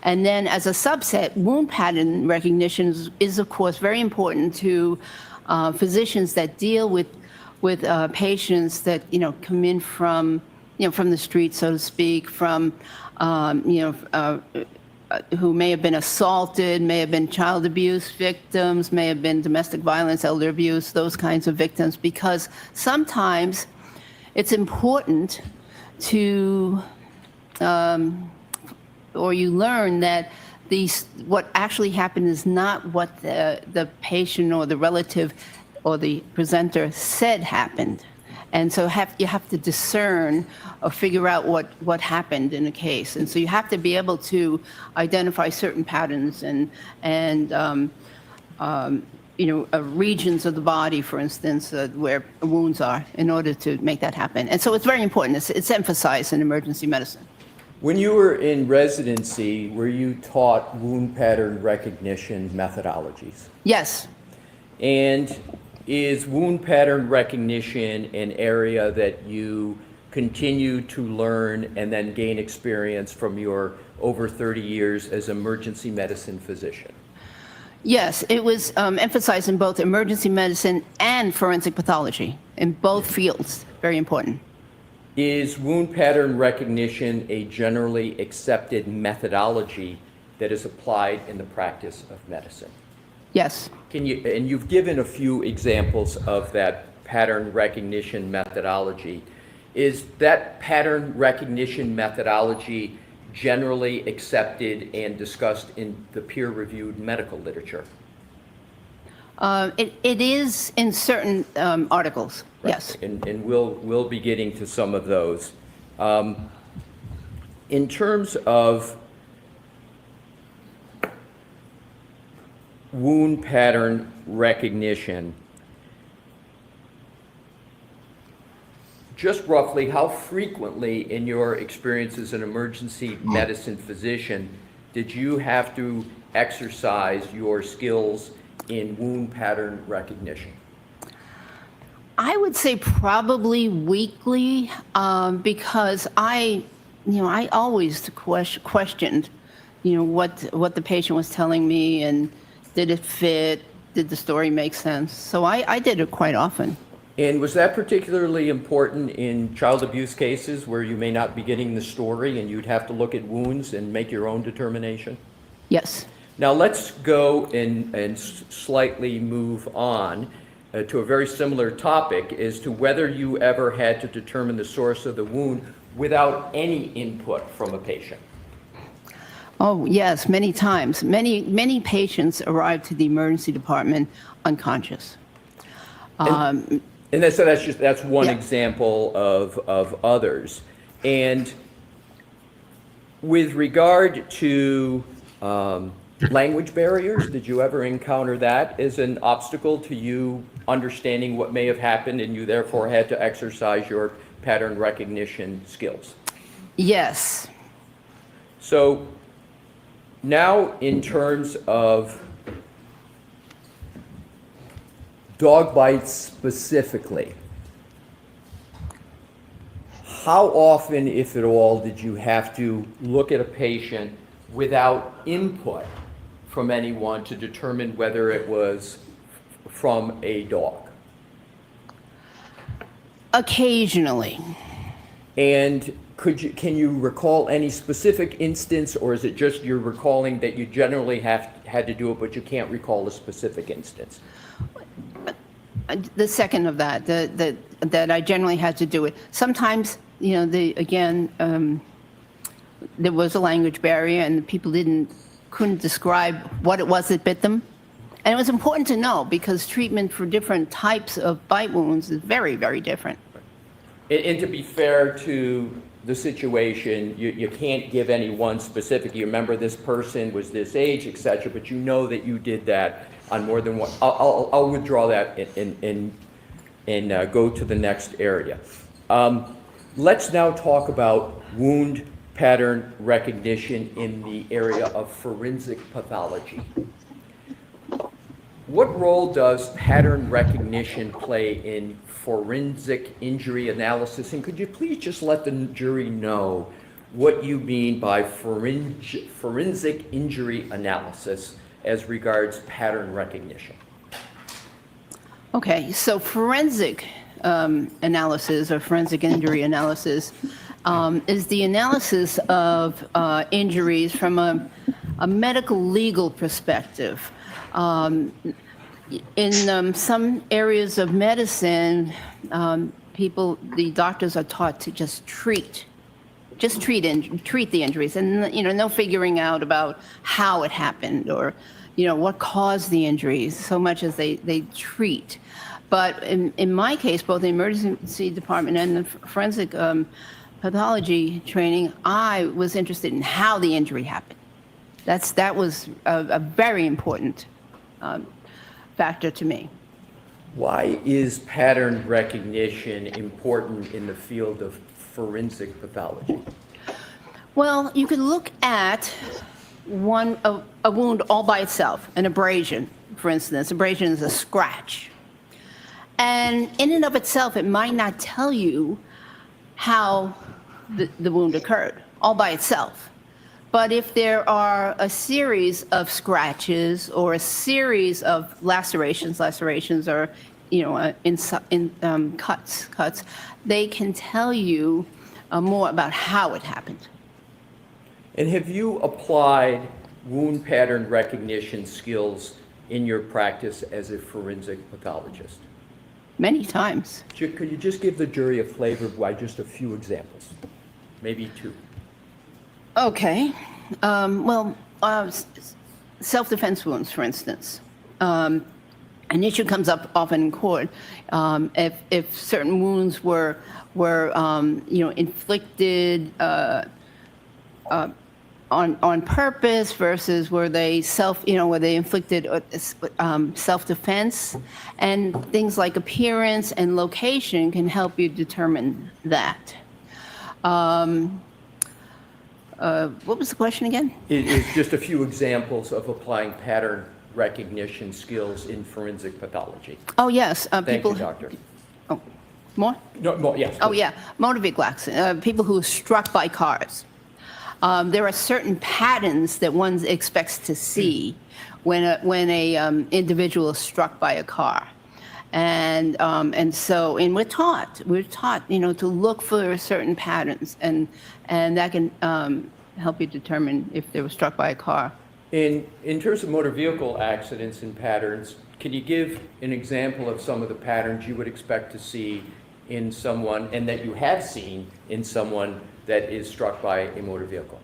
And then as a subset, wound pattern recognition is of course very important to physicians that deal with patients that come in from from the street, so to speak, from who may have been assaulted, may have been child abuse victims, may have been domestic violence, elder abuse, those kinds of victims, because sometimes it's important to, or you learn that what actually happened is not what the patient or the relative or the presenter said happened. And so you have to discern or figure out what happened in a case. And so you have to be able to identify certain patterns and regions of the body, for instance, where wounds are, in order to make that happen. And so it's very important. It's emphasized in emergency medicine. When you were in residency, were you taught wound pattern recognition methodologies? Yes. And is wound pattern recognition an area that you continue to learn and then gain experience from your over 30 years as emergency medicine physician? Yes, it was emphasized in both emergency medicine and forensic pathology, in both fields. Very important. Is wound pattern recognition a generally accepted methodology that is applied in the practice of medicine? Yes. And you've given a few examples of that pattern recognition methodology. Is that pattern recognition methodology generally accepted and discussed in the peer-reviewed medical literature? It is in certain articles, right. Yes. And we'll be getting to some of those. In terms of wound pattern recognition, just roughly how frequently in your experience as an emergency medicine physician did you have to exercise your skills in wound pattern recognition? I would say probably weekly, because I always questioned, what the patient was telling me, and did it fit? Did the story make sense? So I did it quite often. And was that particularly important in child abuse cases where you may not be getting the story and you'd have to look at wounds and make your own determination? Yes. Now let's go and slightly move on to a very similar topic as to whether you ever had to determine the source of the wound without any input from a patient. Oh, yes, many times. Many patients arrive to the emergency department unconscious. And that's one example of others. And with regard to language barriers, did you ever encounter that as an obstacle to you understanding what may have happened and you therefore had to exercise your pattern recognition skills? Yes. So now in terms of dog bites specifically, how often, if at all, did you have to look at a patient without input from anyone to determine whether it was from a dog? Occasionally. And can you recall any specific instance, or is it just you're recalling that you generally had to do it, but you can't recall a specific instance? The second of that, that I generally had to do it. Sometimes, there was a language barrier and people couldn't describe what it was that bit them. And it was important to know because treatment for different types of bite wounds is very, very different. And to be fair to the situation, you can't give any one specific, you remember this person was this age, etc., but you know that you did that on more than one. I'll withdraw that and go to the next area. Let's now talk about wound pattern recognition in the area of forensic pathology. What role does pattern recognition play in forensic injury analysis? And could you please just let the jury know what you mean by forensic injury analysis as regards pattern recognition? Okay, so forensic analysis or forensic injury analysis is the analysis of injuries from a medical legal perspective. In some areas of medicine, the doctors are taught to just treat the injuries, and no figuring out about how it happened or what caused the injuries, so much as they treat. But in my case, both the emergency department and the forensic pathology training, I was interested in how the injury happened. That was a very important factor to me. Why is pattern recognition important in the field of forensic pathology? Well, you could look at a wound all by itself, an abrasion, for instance. Abrasion is a scratch. And in and of itself, it might not tell you how the wound occurred, all by itself. But if there are a series of scratches or a series of lacerations or cuts, they can tell you more about how it happened. And have you applied wound pattern recognition skills in your practice as a forensic pathologist? Many times. Could you just give the jury a flavor by just a few examples? Maybe two. Okay. Self-defense wounds, for instance. An issue comes up often in court. If certain wounds were inflicted on purpose versus were they inflicted self-defense, and things like appearance and location can help you determine that. What was the question again? It's just a few examples of applying pattern recognition skills in forensic pathology. Oh, yes. Thank you, doctor. Oh, more? No, more, yes. Oh, yeah. Motor vehicle accident. People who are struck by cars. There are certain patterns that one expects to see when a individual is struck by a car. And we're taught, to look for certain patterns, and that can help you determine if they were struck by a car. In terms of motor vehicle accidents and patterns, can you give an example of some of the patterns you would expect to see in someone, and that you have seen in someone that is struck by a motor vehicle?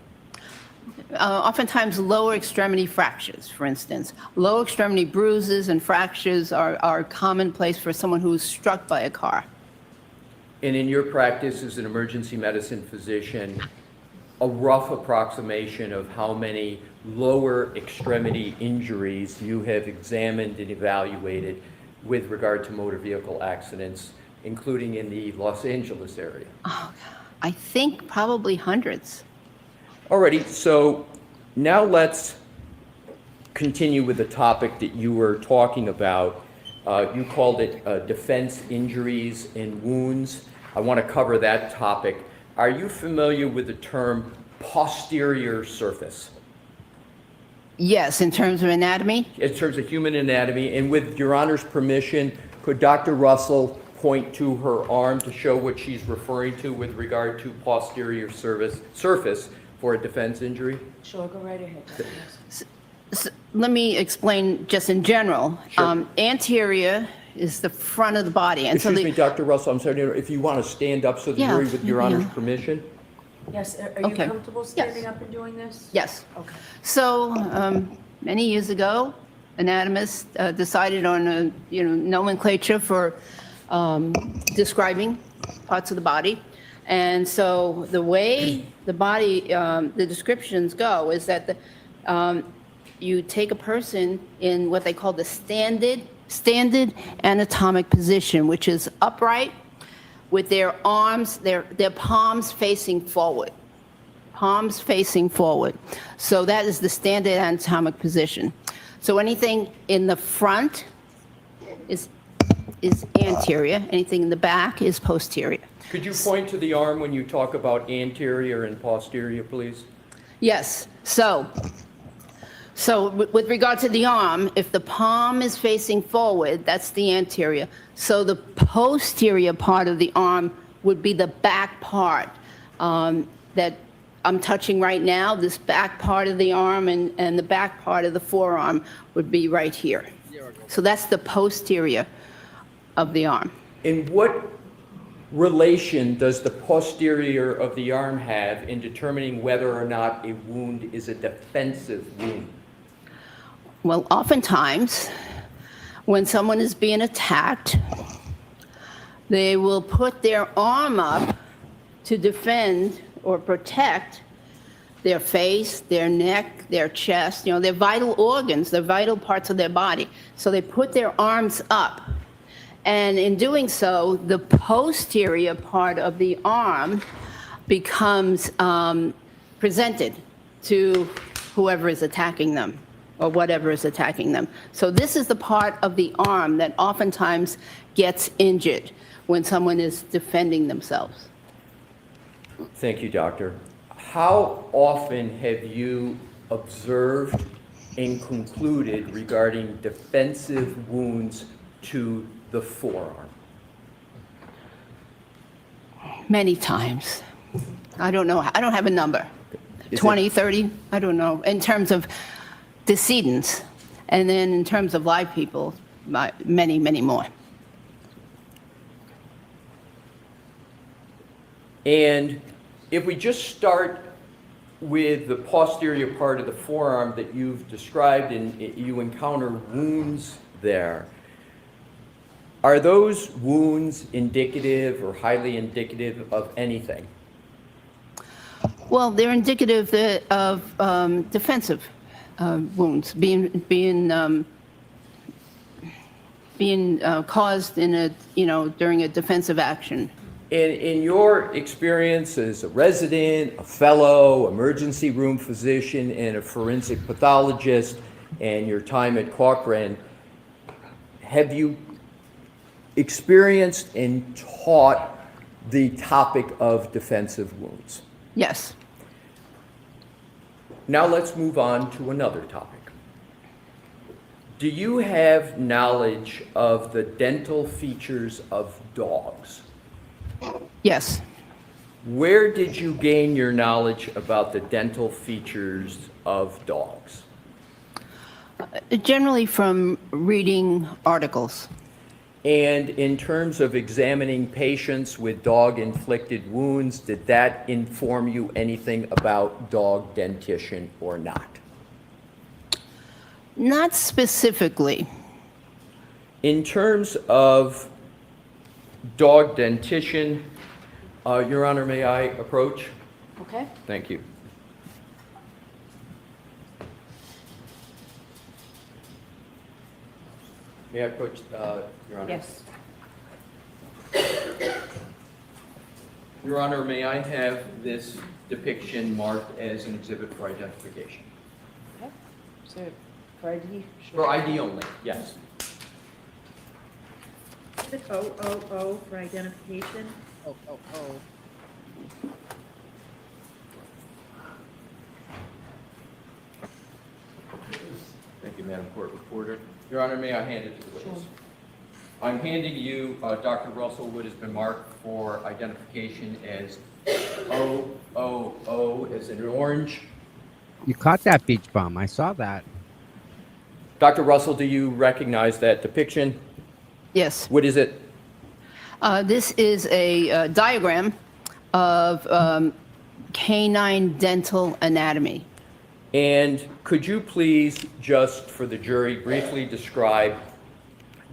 Oftentimes lower extremity fractures, for instance. Lower extremity bruises and fractures are commonplace for someone who is struck by a car. And in your practice as an emergency medicine physician, a rough approximation of how many lower extremity injuries you have examined and evaluated with regard to motor vehicle accidents, including in the Los Angeles area? Oh, I think probably hundreds. Alrighty, so now let's continue with the topic that you were talking about. You called it defense injuries and wounds. I want to cover that topic. Are you familiar with the term posterior surface? Yes, in terms of anatomy? In terms of human anatomy, and with Your Honor's permission, could Dr. Russell point to her arm to show what she's referring to with regard to posterior surface for a defense injury? Sure, go right ahead. So let me explain just in general. Sure. Anterior is the front of the body. And Excuse me, Dr. Russell, I'm sorry, if you want to stand up so the Yeah, jury, with Your Honor's yeah. permission? Yes, are you Okay. comfortable standing up and doing this? Yes. Okay. So many years ago, anatomists decided on a nomenclature for describing parts of the body. And so the way the body, the descriptions go is that you take a person in what they call the standard anatomic position, which is upright with their arms, their palms facing forward. Palms facing forward. So that is the standard anatomic position. So anything in the front is anterior, anything in the back is posterior. Could you point to the arm when you talk about anterior and posterior, please? Yes. So with regard to the arm, if the palm is facing forward, that's the anterior. So the posterior part of the arm would be the back part that I'm touching right now, this back part of the arm and the back part of the forearm would be right here. So that's the posterior of the arm. In what relation does the posterior of the arm have in determining whether or not a wound is a defensive wound? Well, oftentimes, when someone is being attacked, they will put their arm up to defend or protect their face, their neck, their chest, their vital organs, their vital parts of their body. So they put their arms up. And in doing so, the posterior part of the arm becomes presented to whoever is attacking them or whatever is attacking them. So this is the part of the arm that oftentimes gets injured when someone is defending themselves. Thank you, doctor. How often have you observed and concluded regarding defensive wounds to the forearm? Many times. I don't know. I don't have a number. Is 20, 30, I don't know, in terms of decedents. And then in terms of live people, many, many more. And if we just start with the posterior part of the forearm that you've described and you encounter wounds there, are those wounds indicative or highly indicative of anything? Well, they're indicative of defensive wounds being caused during a defensive action. In your experience as a resident, a fellow, emergency room physician, and a forensic pathologist, and your time at Courtroom, have you experienced and taught the topic of defensive wounds? Yes. Now let's move on to another topic. Do you have knowledge of the dental features of dogs? Yes. Where did you gain your knowledge about the dental features of dogs? Generally from reading articles. And in terms of examining patients with dog-inflicted wounds, did that inform you anything about dog dentition or not? Not specifically. In terms of dog dentition, Your Honor, may I approach? Okay. Thank you. May I approach, Your Honor? Yes. Your Honor, may I have this depiction marked as an exhibit for identification? Okay. So for ID? For ID only, yes. Is it 000 for identification? Oh. Thank you, Madam Court Reporter. Your Honor, may I hand it to the witness? I'm handing you Dr. Russell what has been marked for identification as 000 as in orange. You caught that beach bum. I saw that. Dr. Russell, do you recognize that depiction? Yes. What is it? This is a diagram of canine dental anatomy. And could you please, just for the jury, briefly describe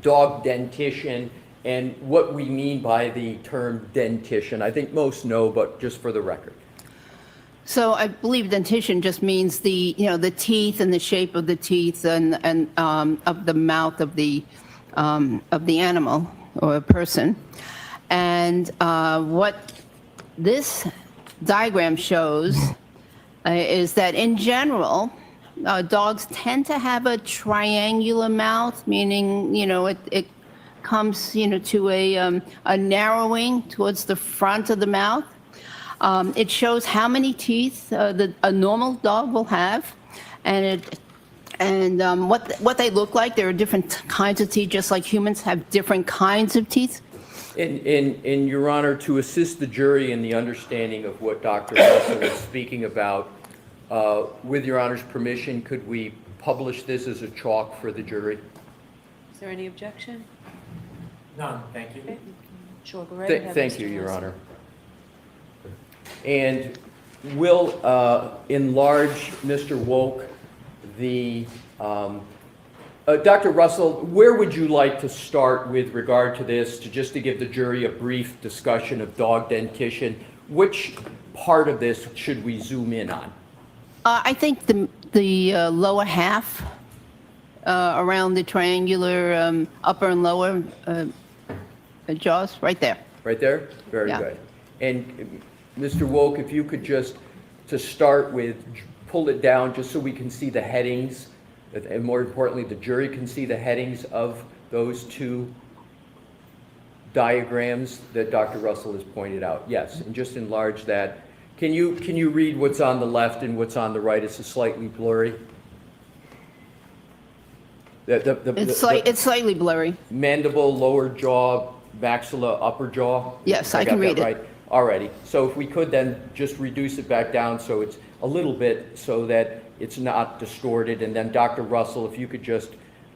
dog dentition and what we mean by the term dentition? I think most know, but just for the record. So I believe dentition just means the teeth and the shape of the teeth and of the mouth of the animal or a person. And what this diagram shows is that in general, dogs tend to have a triangular mouth, meaning, it comes, to a narrowing towards the front of the mouth. It shows how many teeth a normal dog will have, and what they look like. There are different kinds of teeth, just like humans have different kinds of teeth. In Your Honor, to assist the jury in the understanding of what Dr. Russell is speaking about, with Your Honor's permission, could we publish this as a chalk for the jury? Is there any objection? None, thank you. Okay. Sure, go right ahead. Thank Mr. you, Your Russell. Honor. And will enlarge, Mr. Woke, the, Dr. Russell, where would you like to start with regard to this, just to give the jury a brief discussion of dog dentition? Which part of this should we zoom in on? I think the lower half around the triangular upper and lower jaws, right there. Right there? Very Yeah. good. And Mr. Woke, if you could just, to start with, pull it down just so we can see the headings, and more importantly, the jury can see the headings of those two diagrams that Dr. Russell has pointed out. Yes, and just enlarge that. Can you read what's on the left and what's on the right? It's slightly blurry. It's slightly blurry. Mandible, lower jaw, maxilla, upper jaw? Yes, I got can that read it. right? Alrighty. So if we could then just reduce it back down so it's a little bit so that it's not distorted. And then Dr. Russell, if you could just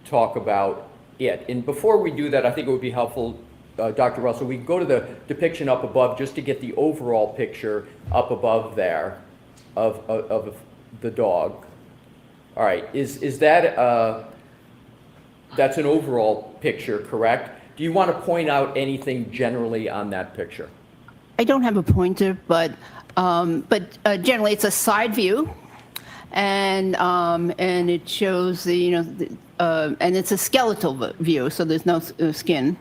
talk about it. And before we do that, I think it would be helpful, Dr. Russell, we can go to the depiction up above just to get the overall picture up above there of the dog. All right. Is that that's an overall picture, correct? Do you want to point out anything generally on that picture? I don't have a pointer, but generally it's a side view, and it shows the and it's a skeletal view, so there's no skin,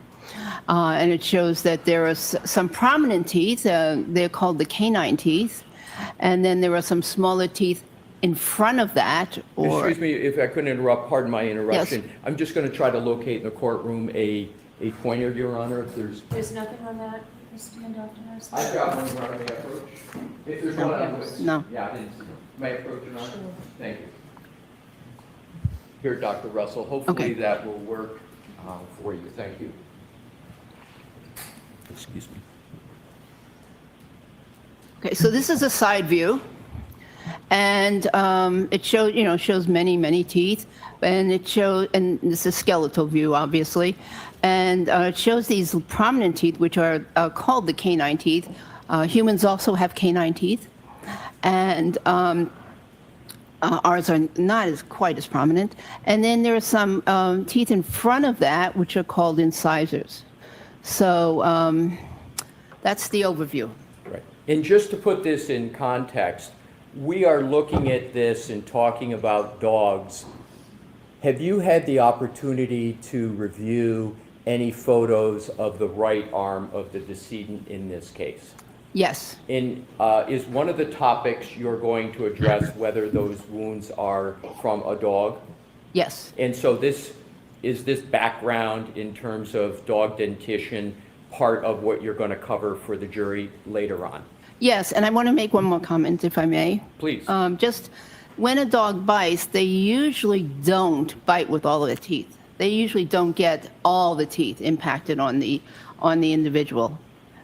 and it shows that there are some prominent teeth. They're called the canine teeth, and then there are some smaller teeth in front of that. Or Excuse me if I couldn't interrupt. Pardon my interruption. Yes. I'm just going to try to locate in the courtroom a pointer, Your Honor. If There's nothing on that. Stand off to us. I've got one where I may approach. If there's one on this. No. Yeah, I didn't see it. May I approach it on? Thank you. Here, Dr. Russell, hopefully Okay. that will work for you. Thank you. Excuse me. Okay, so this is a side view, and it shows many teeth, and and this is a skeletal view, obviously, and it shows these prominent teeth, which are called the canine teeth. Humans also have canine teeth, and ours are not quite as prominent. And then there are some teeth in front of that, which are called incisors. So that's the overview. Right. And just to put this in context, we are looking at this and talking about dogs. Have you had the opportunity to review any photos of the right arm of the decedent in this case? Yes. Is one of the topics you're going to address whether those wounds are from a dog? Yes. And so this background in terms of dog dentition part of what you're going to cover for the jury later on? Yes, and I want to make one more comment, if I may. Please. Just when a dog bites, they usually don't bite with all of the teeth. They usually don't get all the teeth impacted on the individual.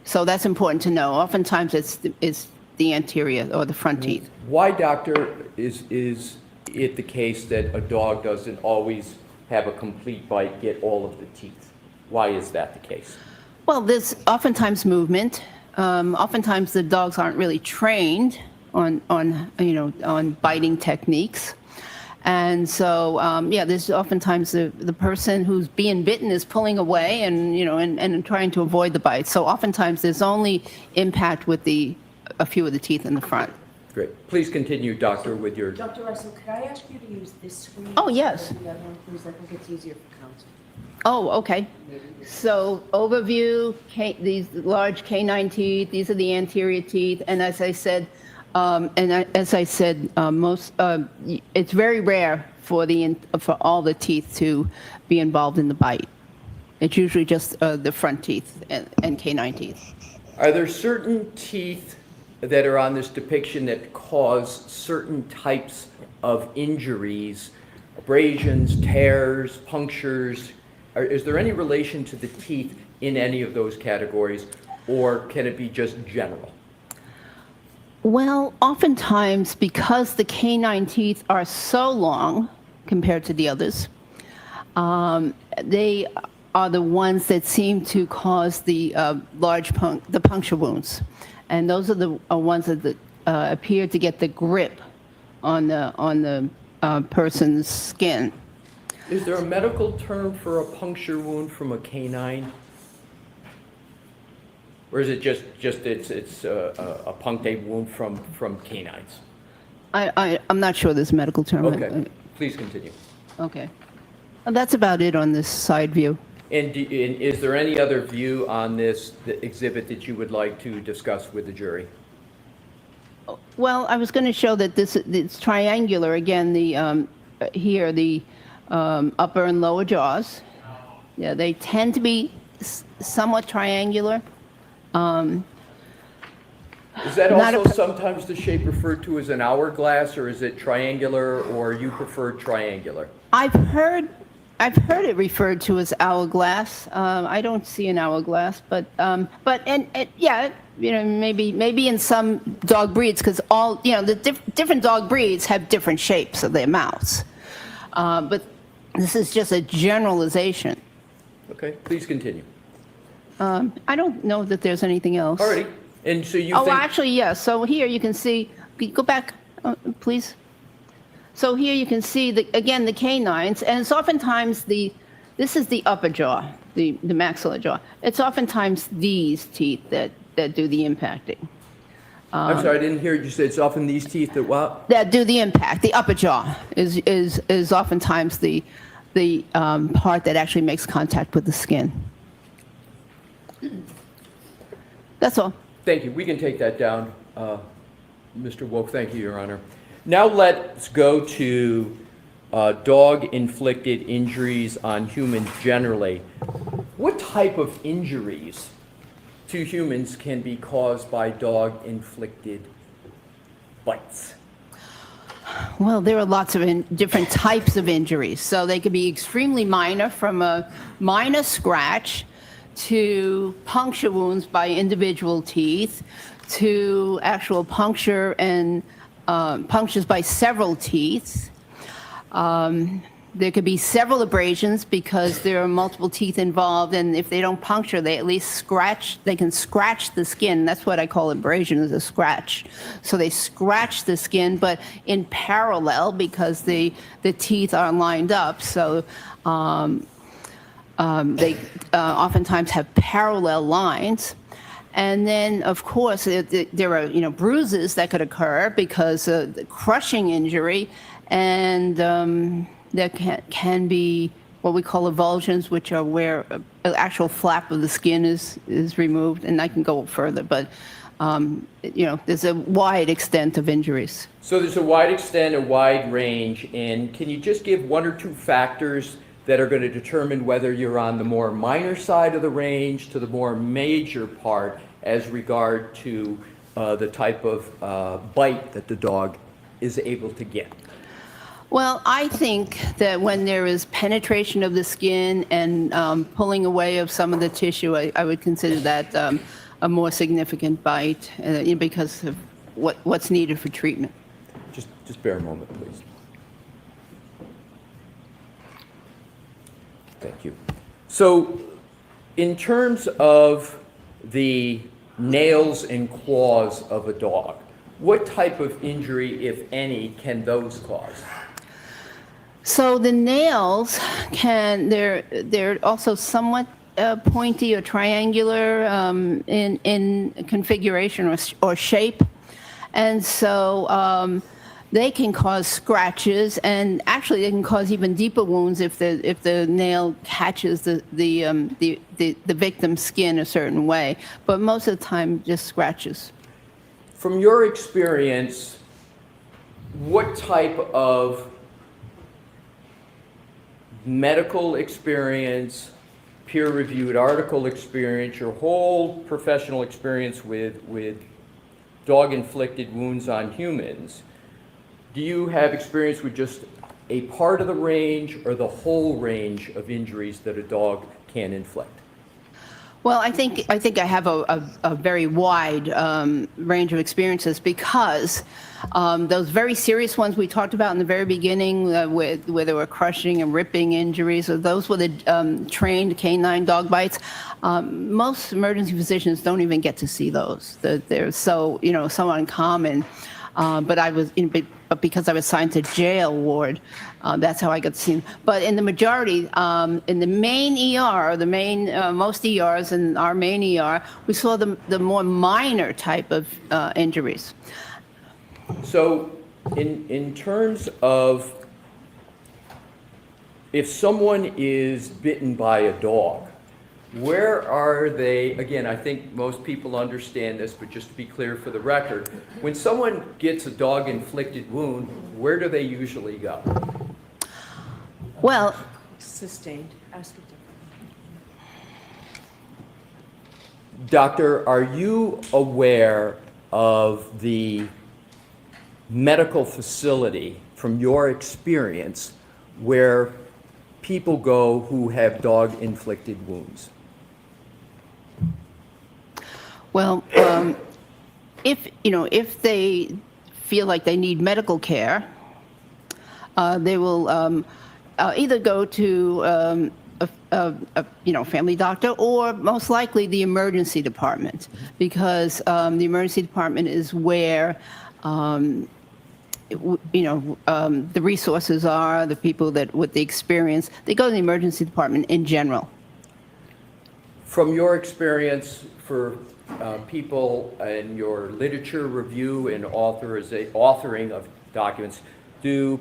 So that's important to know. Oftentimes it's the anterior or the front teeth. Why, doctor, is it the case that a dog doesn't always have a complete bite, get all of the teeth? Why is that the case? Well, there's oftentimes movement. Oftentimes the dogs aren't really trained on biting techniques. And so, there's oftentimes the person who's being bitten is pulling away and trying to avoid the bite. So oftentimes there's only impact with a few of the teeth in the front. Great. Please continue, doctor, with your... Dr. Russell, could I ask you to use this screen? Oh, yes. The other one, please. I think it's easier for counsel. Oh, okay. So overview, these large canine teeth, these are the anterior teeth. And as I said, it's very rare for all the teeth to be involved in the bite. It's usually just the front teeth and canine teeth. Are there certain teeth that are on this depiction that cause certain types of injuries, abrasions, tears, punctures? Is there any relation to the teeth in any of those categories, or can it be just general? Well, oftentimes, because the canine teeth are so long compared to the others, they are the ones that seem to cause the the puncture wounds, and those are the ones that appear to get the grip on the person's skin. Is there a medical term for a puncture wound from a canine? Or is it just it's a punctate wound from canines? I'm not sure there's a medical term. Okay, please continue. Okay. Well, that's about it on this side view. And is there any other view on this exhibit that you would like to discuss with the jury? Well, I was going to show that it's triangular. Again, the here, the upper and lower jaws. Yeah, they tend to be somewhat triangular. Is that also sometimes the shape referred to as an hourglass, or is it triangular, or you prefer triangular? I've heard it referred to as hourglass. I don't see an hourglass, but yeah, you know, maybe in some dog breeds, because all, you know, the different dog breeds have different shapes of their mouths. But this is just a generalization. Okay, please continue. I don't know that there's anything else. Alrighty, and so you Oh, think... actually, yes. So here you can see, go back, please. So here you can see, again, the canines, and it's oftentimes this is the upper jaw, the maxilla jaw. It's oftentimes these teeth that do the impacting. I'm sorry, I didn't hear you say it's often these teeth that what? That do the impact. The upper jaw is oftentimes the part that actually makes contact with the skin. That's all. Thank you. We can take that down, Mr. Wolf. Thank you, Your Honor. Now let's go to dog-inflicted injuries on humans generally. What type of injuries to humans can be caused by dog-inflicted bites? Well, there are lots of different types of injuries. So they could be extremely minor, from a minor scratch to puncture wounds by individual teeth, to actual puncture and punctures by several teeth. There could be several abrasions because there are multiple teeth involved, and if they don't puncture, they at least scratch. They can scratch the skin. That's what I call abrasion, is a scratch. So they scratch the skin, but in parallel, because the teeth are lined up. So they oftentimes have parallel lines. And then, of course, there are, you know, bruises that could occur because of the crushing injury, and there can be what we call avulsions, which are where an actual flap of the skin is removed. And I can go further, but you know, there's a wide extent of injuries. So there's a wide extent, a wide range, and can you just give one or two factors that are going to determine whether you're on the more minor side of the range to the more major part as regard to the type of bite that the dog is able to get? Well, I think that when there is penetration of the skin and pulling away of some of the tissue, I would consider that a more significant bite because of what's needed for treatment. Just bear a moment, please. Thank you. So in terms of the nails and claws of a dog, what type of injury, if any, can those cause? So the nails they're also somewhat pointy or triangular in configuration or shape, and so they can cause scratches, and actually they can cause even deeper wounds if the nail catches the victim's skin a certain way. But most of the time, just scratches. From your experience, what type of medical experience, peer-reviewed article experience, your whole professional experience with dog-inflicted wounds on humans, do you have experience with just a part of the range or the whole range of injuries that a dog can inflict? Well, I think I have a very wide range of experiences because those very serious ones we talked about in the very beginning, where there were crushing and ripping injuries, or those were the trained canine dog bites. Most emergency physicians don't even get to see those. They're so so uncommon. But I was but because I was assigned to jail ward, that's how I got seen. But in the majority, in the main ER, most ERs in our main ER, we saw the more minor type of injuries. So in terms of if someone is bitten by a dog, where are they? Again, I think most people understand this, but just to be clear for the record, when someone gets a dog-inflicted wound, where do they usually go? Well, Sustained. Ask it differently. Doctor, are you aware of the medical facility from your experience where people go who have dog-inflicted wounds? Well, if they feel like they need medical care, they will either go to a family doctor or most likely the emergency department, because the emergency department is where the resources are, the people that with the experience. They go to the emergency department in general. From your experience for people in your literature review and authoring of documents, do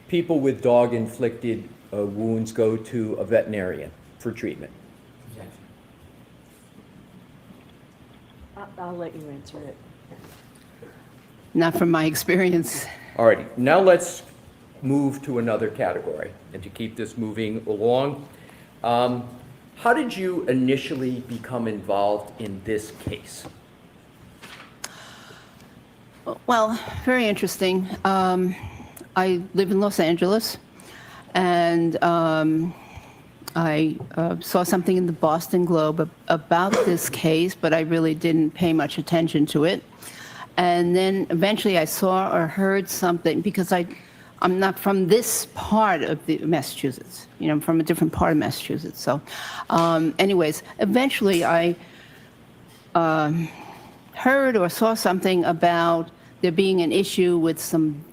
people with dog-inflicted wounds go to a veterinarian for treatment? I'll let you answer it. Not from my experience. All righty, now let's move to another category and to keep this moving along. How did you initially become involved in this case? Well, very interesting. I live in Los Angeles, and I saw something in the Boston Globe about this case, but I really didn't pay much attention to it. And then eventually I saw or heard something, because I'm not from this part of the Massachusetts. I'm from a different part of Massachusetts. So anyways, eventually I heard or saw something about there being an issue with some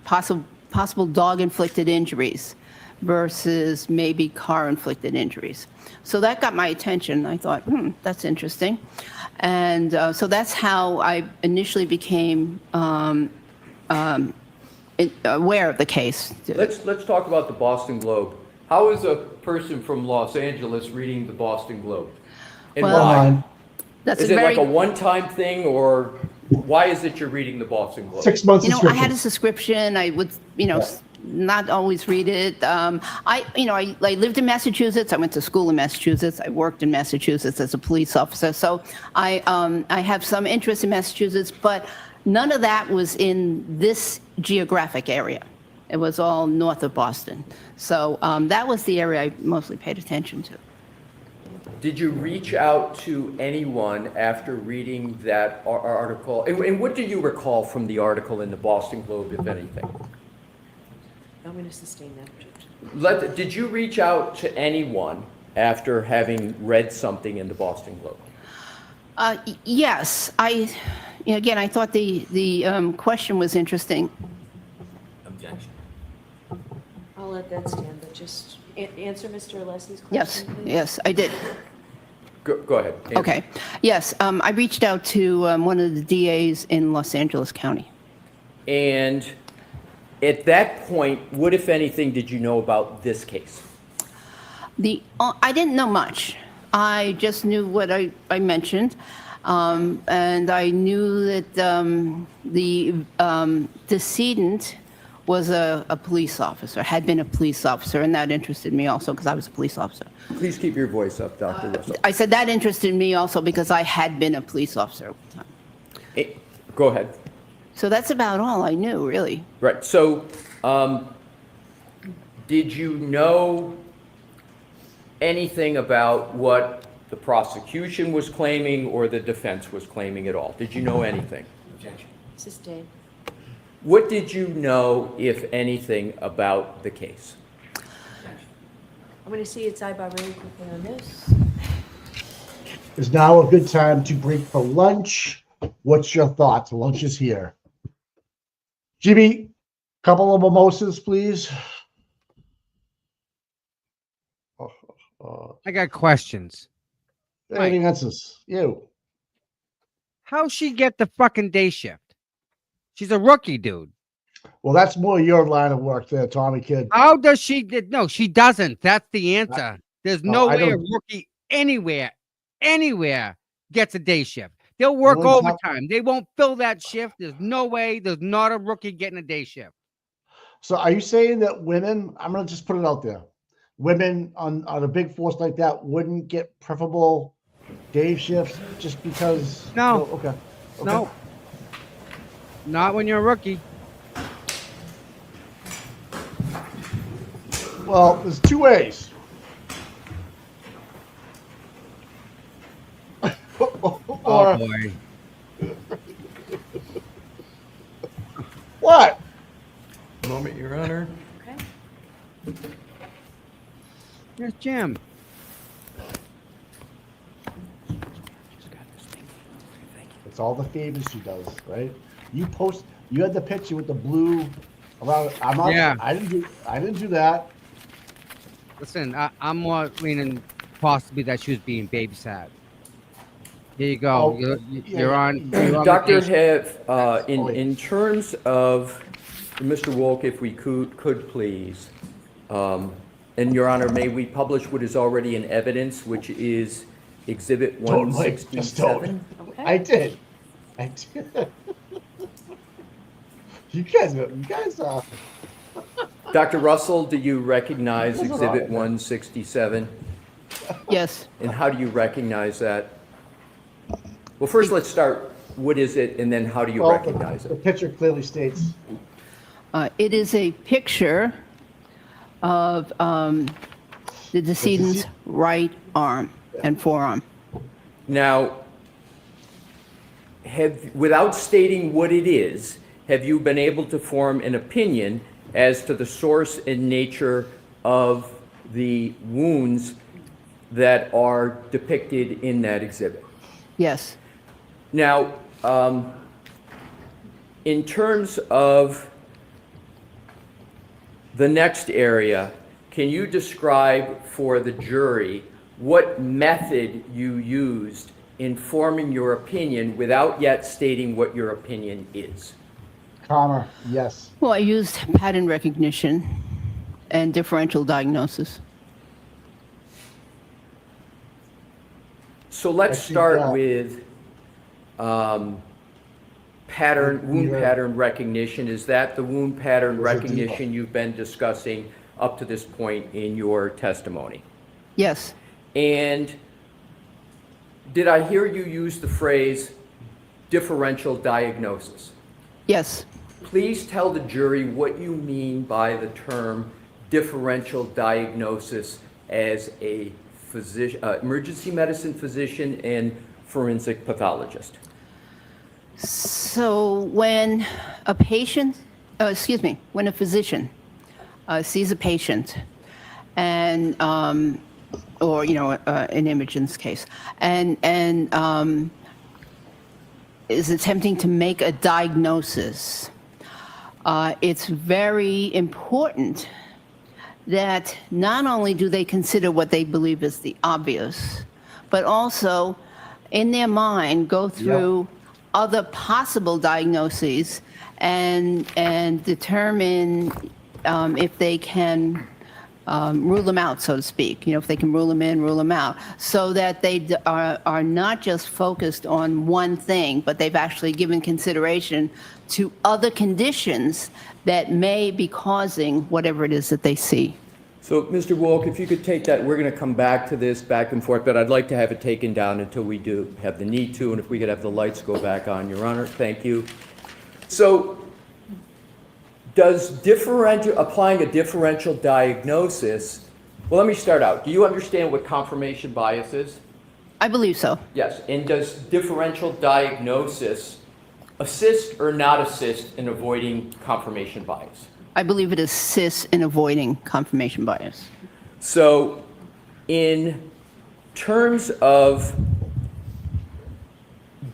possible dog-inflicted injuries versus maybe car-inflicted injuries. So that got my attention. I thought, that's interesting. And so that's how I initially became aware of the case. Let's talk about the Boston Globe. How is a person from Los Angeles reading the Boston Globe? And why? Is it like a one-time thing, or why is it you're reading the Boston Globe? 6 months I had a subscription. I would, not always read it. I lived in Massachusetts. I went to school in Massachusetts. I worked in Massachusetts as a police officer. So I have some interest in Massachusetts, but none of that was in this geographic area. It was all north of Boston. So that was the area I mostly paid attention to. Did you reach out to anyone after reading that article? And what do you recall from the article in the Boston Globe, if anything? I'm going to sustain that. Did you reach out to anyone after having read something in the Boston Globe? Yes. I thought the question was interesting. Objection. I'll let that stand, but just answer Mr. Alessi's question, Yes, please. yes, I did. Go ahead. Andrew. Okay. Yes, I reached out to one of the DAs in Los Angeles County. And at that point, what, if anything, did you know about this case? I didn't know much. I just knew what I mentioned, and I knew that the decedent was a police officer, had been a police officer, and that interested me also because I was a police officer. Please keep your voice up, Dr. Russell. I said that interested me also because I had been a police officer at the time. Go ahead. So that's about all I knew, really. Right. So, did you know anything about what the prosecution was claiming or the defense was claiming at all? Did you know anything? This is Dave. What did you know, if anything, about the case? I'm going to see its eyebrow really quickly on this. Is now a good time to break for lunch? What's your thoughts? Lunch is here. Jimmy, couple of mimosas, please. I got questions. Any answers? You. How'd she get the fucking day shift? She's a rookie, dude. Well, that's more your line of work there, Tommy Kid. How does she get? No, she doesn't. That's the answer. There's no I way a don't- rookie anywhere gets a day shift. They'll work only time- overtime. They won't fill that shift. There's no way. There's not a rookie getting a day shift. So are you saying that women, I'm going to just put it out there, women on a big force like that wouldn't get preferable day shifts just because? No. Okay. No. Not when you're a rookie. Well, there's two ways. Oh boy. What? Moment, Your Honor. Where's Jim? It's all the favors she does, right? You had the picture with the blue around. Yeah. I didn't do that. Listen, I'm more leaning possibly that she was being babysat. Here you go. You're on. Dr. Have, in terms of, Mr. Wolk, if we could please, and Your Honor, may we publish what is already in evidence, which is Exhibit Don't, Mike, just don't. 167? I did. You guys are. Dr. Russell, do you recognize This is Exhibit all. 167? Yes. And how do you recognize that? Well, first let's start, what is it, and then how do you Well, recognize the it? picture clearly states. It is a picture of the decedent's right arm and forearm. Now, without stating what it is, have you been able to form an opinion as to the source and nature of the wounds that are depicted in that exhibit? Yes. Now, in terms of the next area, can you describe for the jury what method you used in forming your opinion without yet stating what your opinion is? Comma, yes. Well, I used pattern recognition and differential diagnosis. So let's start with wound pattern recognition. Is that the wound pattern recognition you've been discussing up to this point in your testimony? Yes. And did I hear you use the phrase differential diagnosis? Yes. Please tell the jury what you mean by the term differential diagnosis as a physician, emergency medicine physician and forensic pathologist. So when a patient, when a physician sees a patient and, or, an Imogen's case, and is attempting to make a diagnosis, it's very important that not only do they consider what they believe is the obvious, but also in their mind go through other possible diagnoses and determine if they can rule them out, so to speak. If they can rule them in, rule them out, so that they are not just focused on one thing, but they've actually given consideration to other conditions that may be causing whatever it is that they see. So, Mr. Wolk, if you could take that, we're going to come back to this back and forth, but I'd like to have it taken down until we do have the need to, and if we could have the lights go back on, Your Honor, thank you. So, does applying a differential diagnosis Well, let me start out. Do you understand what confirmation bias is? I believe so. Yes. And does differential diagnosis assist or not assist in avoiding confirmation bias? I believe it assists in avoiding confirmation bias. So, in terms of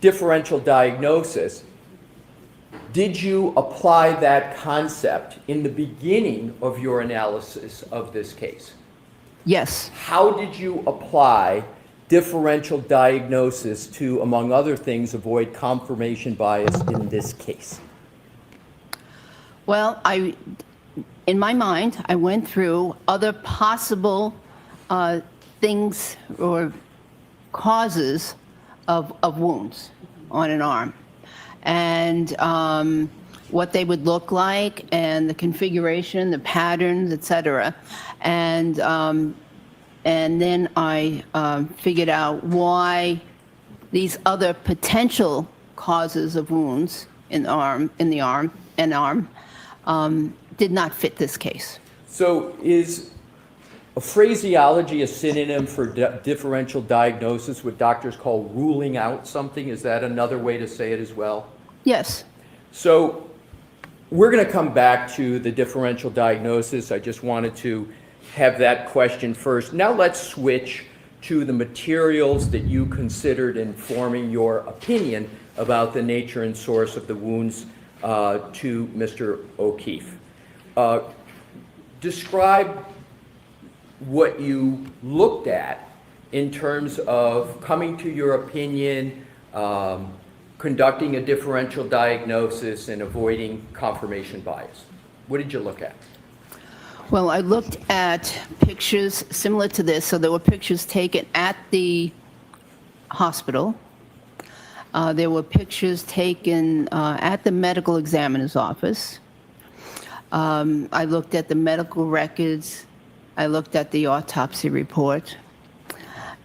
differential diagnosis, did you apply that concept in the beginning of your analysis of this case? Yes. How did you apply differential diagnosis to, among other things, avoid confirmation bias in this case? Well, in my mind, I went through other possible things or causes of wounds on an arm, and what they would look like, and the configuration, the patterns, etc. And then I figured out why these other potential causes of wounds in the arm, did not fit this case. So is a phraseology a synonym for differential diagnosis, what doctors call ruling out something? Is that another way to say it as well? Yes. So we're going to come back to the differential diagnosis. I just wanted to have that question first. Now let's switch to the materials that you considered in forming your opinion about the nature and source of the wounds to Mr. O'Keefe. Describe what you looked at in terms of coming to your opinion, conducting a differential diagnosis, and avoiding confirmation bias. What did you look at? Well, I looked at pictures similar to this. So there were pictures taken at the hospital. There were pictures taken at the medical examiner's office. I looked at the medical records. I looked at the autopsy report.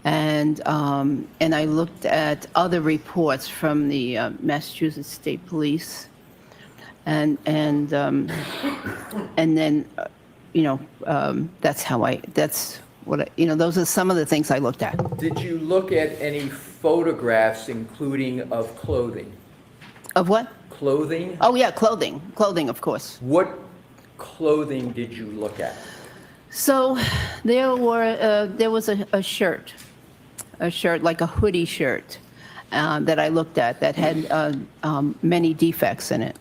And I looked at other reports from the Massachusetts State Police. And then, those are some of the things I looked at. Did you look at any photographs, including of clothing? Of what? Clothing? Oh, yeah, clothing. Clothing, of course. What clothing did you look at? So there was a shirt, like a hoodie shirt, that I looked at that had many defects in it.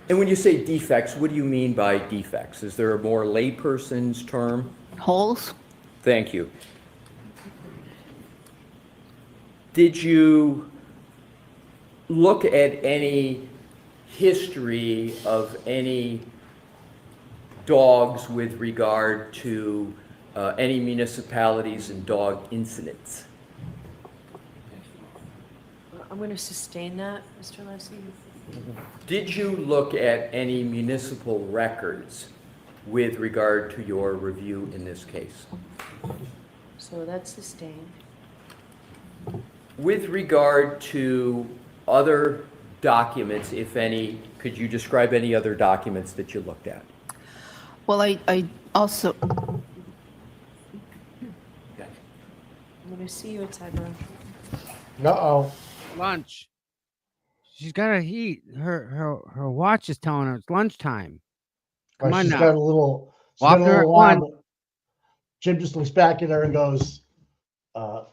And when you say defects, what do you mean by defects? Is there a more layperson's term? Holes. Thank you. Did you look at any history of any dogs with regard to any municipalities and dog incidents? I'm going to sustain that, Mr. Leslie. Did you look at any municipal records with regard to your review in this case? So that's sustained. With regard to other documents, if any, could you describe any other documents that you looked at? Well, I also... I'm going to see you at sidebar. Uh-oh. Lunch. She's got to eat. Her watch is telling her it's lunchtime. Come on She's now. got a little... Walk her at one. Jim just looks back at her and goes,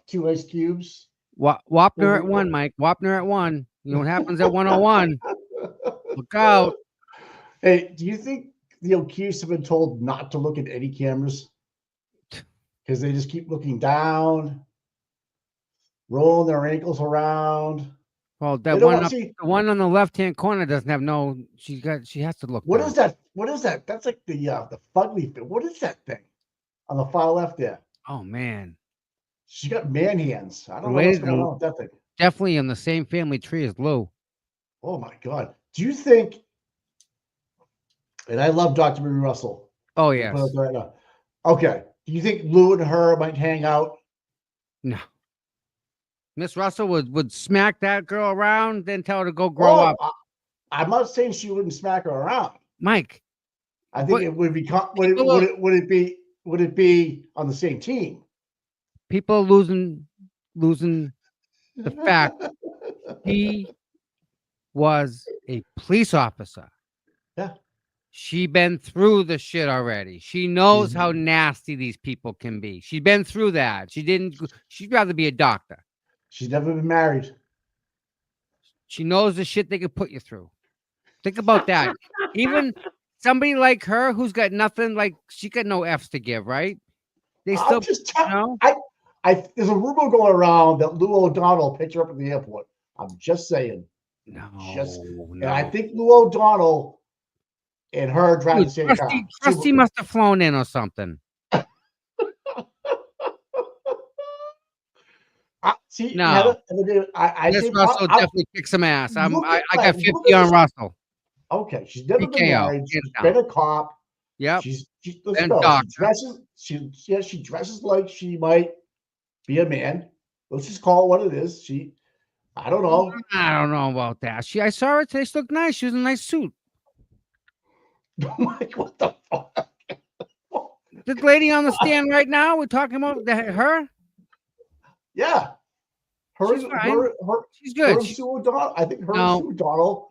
2 ice cubes. Wapner at 1, Mike. Wapner at 1. You know what happens at 101. Look out. Hey, do you think the O'Keefes have been told not to look at any cameras? Because they just keep looking down, rolling their ankles around. Well, that one up, the one on the left-hand corner doesn't have no. She has to look. What down. is that? What is that? That's like the fugly thing. What is that thing on the far left there? Oh man, she got man hands. I don't know what's going on with that thing. Definitely in the same family tree as Lou. Oh my God. Do you think? And I love Dr. Marie Russell. Oh yes. Right now. Okay. Do you think Lou and her might hang out? No. Miss Russell would smack that girl around, then tell her to go grow up. I'm not saying she wouldn't smack her around. Mike. I think it would be. Would it be? would it be on the same team? People are losing the fact he was a police officer. Yeah. She been through the shit already. She knows She's- how nasty these people can be. She's been through that. She'd rather be a doctor. She's never been married. She knows the shit they could put you through. Think about that. Even somebody like her who's got nothing, like she got no F's to give, right? They still, I'm just telling. There's a rumor going around that Lou O'Donnell picked her up at the airport. I'm just saying. And I think Lou O'Donnell and her driving the same car. Krusty must have flown in or something. See, No. Heather, I This think Russell definitely kick some ass. I look got at 50 this. on Russell. Okay, she's never been PKO, married. hands She's down. been a cop. Yep. Let's And go. doctor. She dresses like she might be a man. Let's just call it what it is. I don't know. I don't know about that. I saw her today. She looked nice. She was in a nice suit. Like, what the fuck? This lady on the stand right now, we're talking about her. Yeah. She's fine. She's good. Her and Sue O'Donnell. I think her and Sue O'Donnell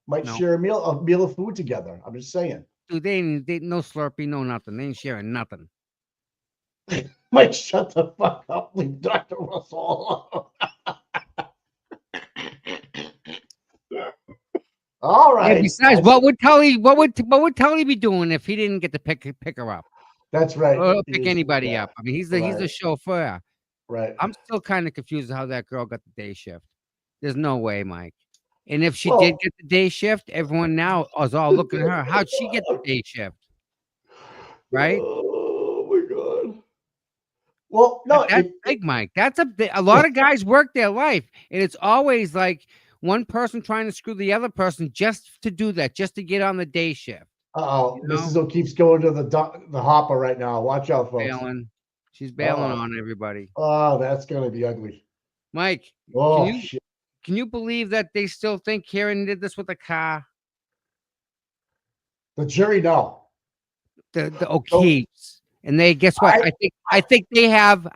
might share a meal of food together. I'm just saying. Dude, they no Slurpee, no nothing. They ain't sharing nothing. Mike, shut the fuck up, leave Dr. Russell. All right. And besides, what would Tully be doing if he didn't get to pick her up? That's right. Or pick anybody up. I mean, he's the chauffeur. Right. I'm still kind of confused how that girl got the day shift. There's no way, Mike. And if she Well- did get the day shift, everyone now is all looking at her. How'd she get the day shift? Right? Oh my god. Well, no, That's big, Mike. That's a lot of guys work their life, and it's always like one person trying to screw the other person just to do that, just to get on the day shift. Uh-oh. You know? Mrs. O'Keefe's going to the hopper right now. Watch out, folks. Bailing. She's bailing Uh-oh. on everybody. Oh, that's gonna be ugly. Mike, Oh, can you believe that they still think Karen did this with a car? The jury, no. The O'Keefe's. And they guess what? I think they have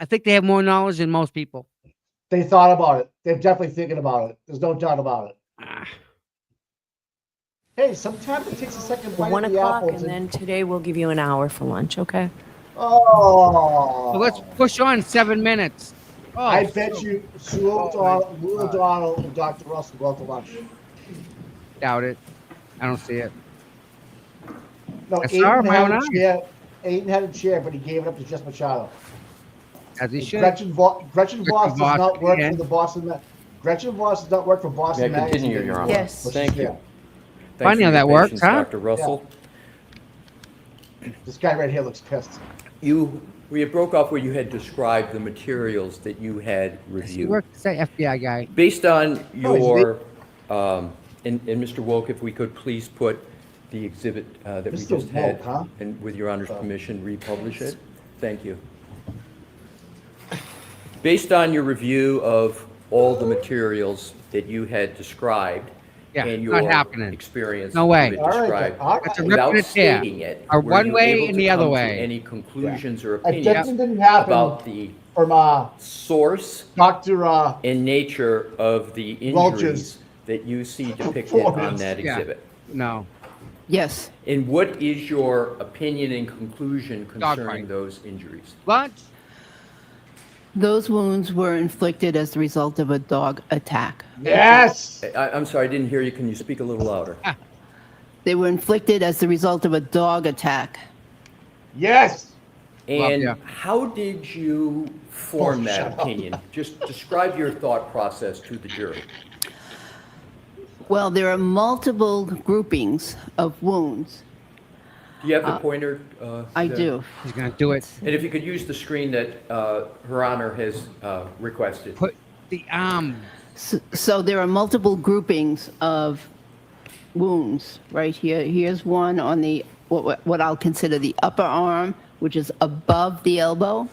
more knowledge than most people. They thought about it. They're definitely thinking about it. There's no doubt about it. Hey, sometimes it takes a second bite 1 of the o'clock, apple and to- then today we'll give you an hour for lunch, okay? Oh. So let's push on 7 minutes. Oh, I bet you Sue O'Donnell, Lou O'Donnell, and Dr. Russell go out to lunch. Doubt it. I don't see it. No, I saw my own eyes. Aiden had a chair, but he gave it up to Jess Machado. As he should. Gretchen Voss does not work again. for the Boston. Gretchen Voss does not work for Boston May I Magazine. continue, Your Honor? Yes. But Thank she's you. there. Thanks Funny for how your that works, patience, huh? Dr. Russell. This guy right here looks pissed. We had broke off where you had described the materials that you had He reviewed. works as an FBI guy. Based on Oh, is your, and Mr. Woke, if we could please put the exhibit that we Mr. just had, Woke, huh? and with Your Honor's permission, republish it. Thank you. Based on your review of all the materials that you had described Yeah, and not your happening. experience No way. you All had right, described, all right. That's a rip without and a tear. stating it, Or were one you way able and to the other come to way. any conclusions or It opinions definitely didn't happen about the from source Dr. and nature of the injuries Vultures. that you see depicted on Performance. that Yeah. exhibit? No. Yes. And what is your opinion and conclusion Dog concerning bite. those injuries? But Those wounds were inflicted as the result of a dog attack. Yes. I'm sorry, I didn't hear you. Can you speak a little louder? They were inflicted as the result of a dog attack. Yes. And yeah. how did you form Oh, that shut up. opinion? Just describe your thought process to the jury. Well, there are multiple groupings of wounds. Do you have the pointer? I there? do. he's gonna do it. And if you could use the screen that Her Honor has requested. Put the arm. So there are multiple groupings of wounds right here. Here's one on the what I'll consider the upper arm, which is above the elbow.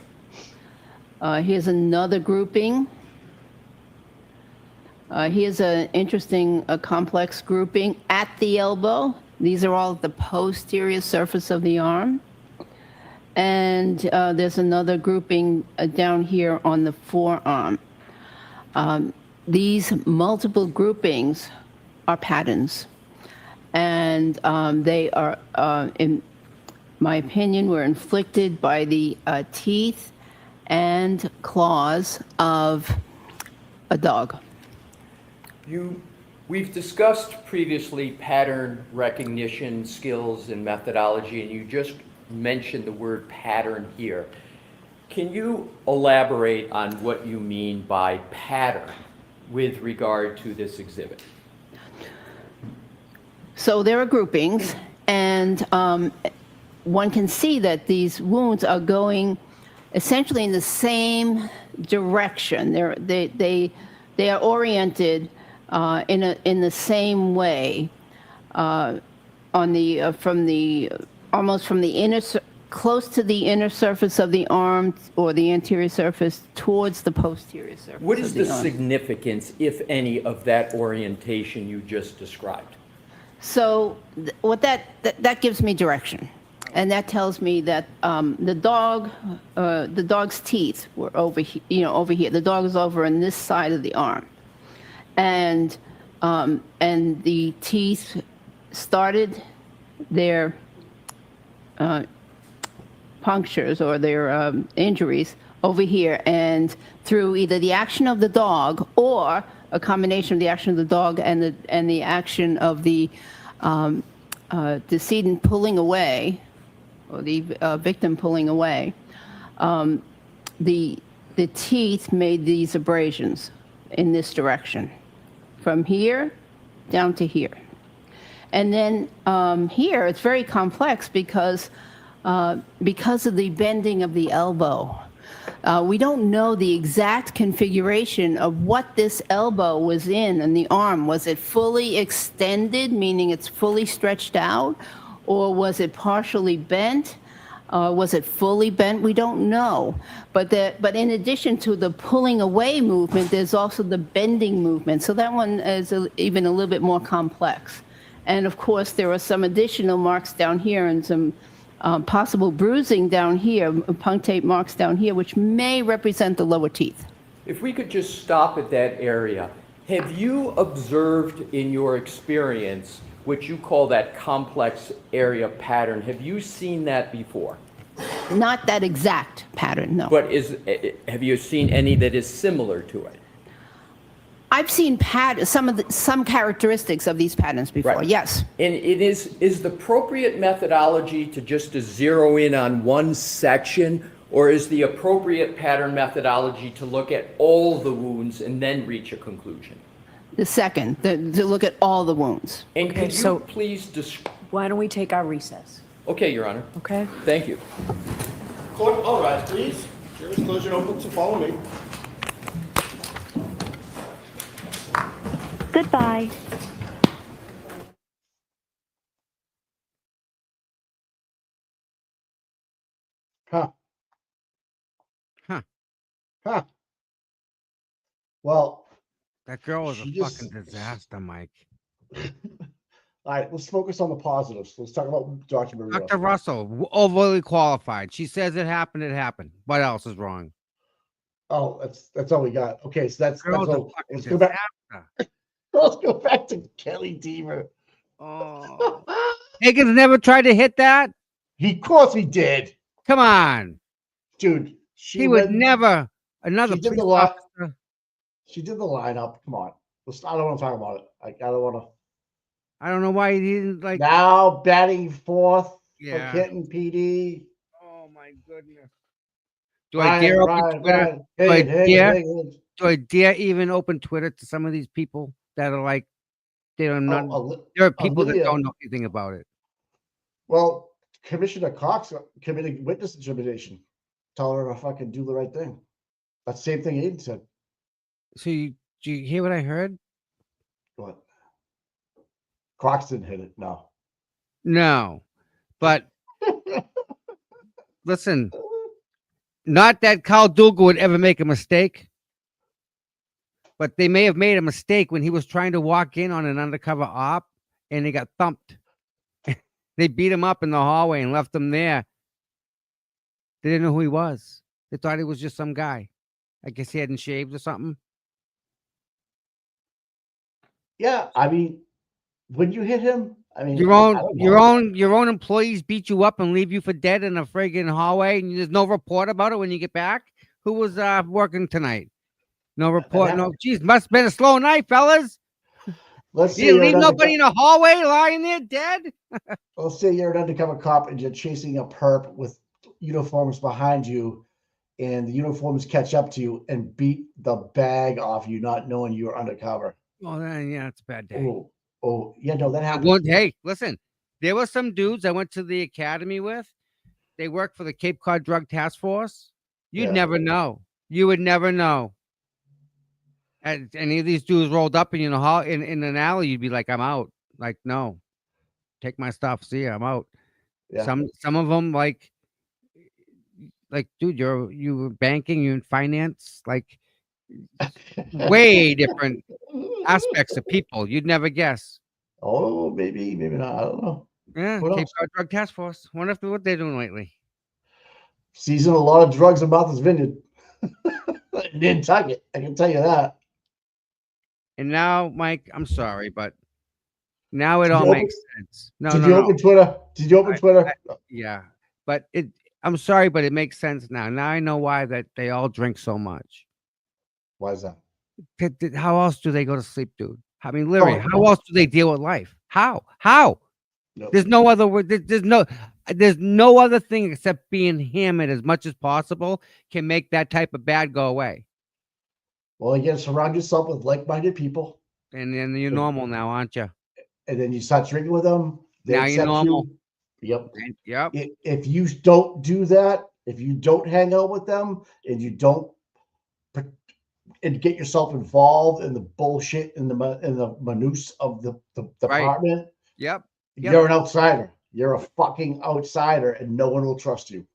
Here's another grouping. Here's an interesting, complex grouping at the elbow. These are all at the posterior surface of the arm. and there's another grouping down here on the forearm. These multiple groupings are patterns, and they are, in my opinion, were inflicted by the teeth and claws of a dog. We've discussed previously pattern recognition skills and methodology, and you just mentioned the word pattern here. Can you elaborate on what you mean by pattern with regard to this exhibit? So there are groupings, and one can see that these wounds are going essentially in the same direction. They are oriented in the same way on the almost from the inner close to the inner surface of the arm or the anterior surface towards the posterior surface. What is the arm. significance, if any, of that orientation you just described? So what that gives me direction, and that tells me that the dog's teeth were over here, over here. The dog is over on this side of the arm, and the teeth started their punctures or their injuries over here, and through either the action of the dog or a combination of the action of the dog and the action of the decedent pulling away, or the victim pulling away, the teeth made these abrasions in this direction, from here down to here. And then here it's very complex because of the bending of the elbow. We don't know the exact configuration of what this elbow was in the arm. Was it fully extended, meaning it's fully stretched out, or was it partially bent? Was it fully bent? We don't know. But in addition to the pulling away movement, there's also the bending movement. So that one is even a little bit more complex. And of course, there are some additional marks down here and some possible bruising down here, punctate marks down here, which may represent the lower teeth. If we could just stop at that area, have you observed in your experience what you call that complex area pattern? Have you seen that before? Not that exact pattern, no. But have you seen any that is similar to it? I've seen some characteristics of these patterns before, Right. yes. And it is the appropriate methodology to zero in on one section, or is the appropriate pattern methodology to look at all the wounds and then reach a conclusion? The second, to look at all the wounds. And Okay, could you so- please Why don't we take our recess? Okay, Your Honor. Okay. Thank you. Court, all rise, please. Jury's closure open, so follow me. Goodbye. Huh. Huh. Huh. Well, That girl was a She just- fucking disaster, Mike. all right, let's focus on the positives. Let's talk about Dr. Maria. Dr. Russell, overly qualified. She says it happened, it happened. What else is wrong? Oh, that's all we got. Okay, so that's Girl's a all. fucking Let's go back. disaster. Let's go back to Kelly Deaver. Oh. Higgins never tried to hit that? Of course he did. Come on. Dude, He would never. Another She did police the lot. officer. She did the lineup. Come on. I don't want to talk about it. I don't want to. I don't know why he didn't like. Now batting fourth Yeah. for Kenton PD. Oh my goodness. Do I dare open Twitter? Do I Higgins. dare even open Twitter to some of these people that are like, they don't know. There are people that Olivia- don't know anything about it. Well, Commissioner Cox committed witness intimidation. Tell her to fucking do the right thing. That's the same thing Aiden said. So do you hear what I heard? What? Cox didn't hit it. No. No, but listen, not that Carl Dougal would ever make a mistake, but they may have made a mistake when he was trying to walk in on an undercover op and he got thumped. They beat him up in the hallway and left him there. They didn't know who he was. They thought he was just some guy. I guess he hadn't shaved or something. Yeah, I mean, when you hit him, I mean, Your I own, don't your know. own, your own employees beat you up and leave you for dead in a friggin' hallway, and there's no report about it when you get back. Who was working tonight? No report. No, geez, must have been a slow night, fellas. Let's You say didn't you're leave an nobody undercover. in a hallway lying there dead. Let's say you're an undercover cop and you're chasing a perp with uniforms behind you, and the uniforms catch up to you and beat the bag off you, not knowing you were undercover. Well, then, yeah, it's a bad day. Oh, yeah, no, that I happens. won't- Hey, listen, there were some dudes I went to the academy with. They worked for the Cape Cod Drug Task Force. You'd Yeah. never know. You would never know. And any of these dudes rolled up in hall in an alley, you'd be like, I'm out. Like, no, take my stuff. See ya, I'm out. Yeah. Some of them like, dude, you were banking, you in finance, like way different aspects of people. You'd never guess. Oh, maybe not. I don't know. Yeah, Who Cape knows? Cod Drug Task Force. Wonder if what they're doing lately. Season a lot of drugs in Martha's Vineyard. Nantucket, I can tell you that. And now, Mike, I'm sorry, but now it Did all you makes sense. No, Did no, you no. open Twitter? Did you open Twitter? Yeah, but I'm sorry, but it makes sense now. Now I know why that they all drink so much. Why is that? How else do they go to sleep, dude? I mean, literally, Oh, how else do they deal with life? How? Nope. There's no other word. There's no other thing except being hammered as much as possible can make that type of bad go away. Well, you got to surround yourself with like-minded people, And then you're normal now, aren't you? and then you start drinking with them. They Now you're accept normal. you. Yep. Yep. If you don't do that, if you don't hang out with them, and you don't and get yourself involved in the bullshit in the minutiae of the department, Yep. you're an outsider. You're a fucking outsider, and no one will trust you.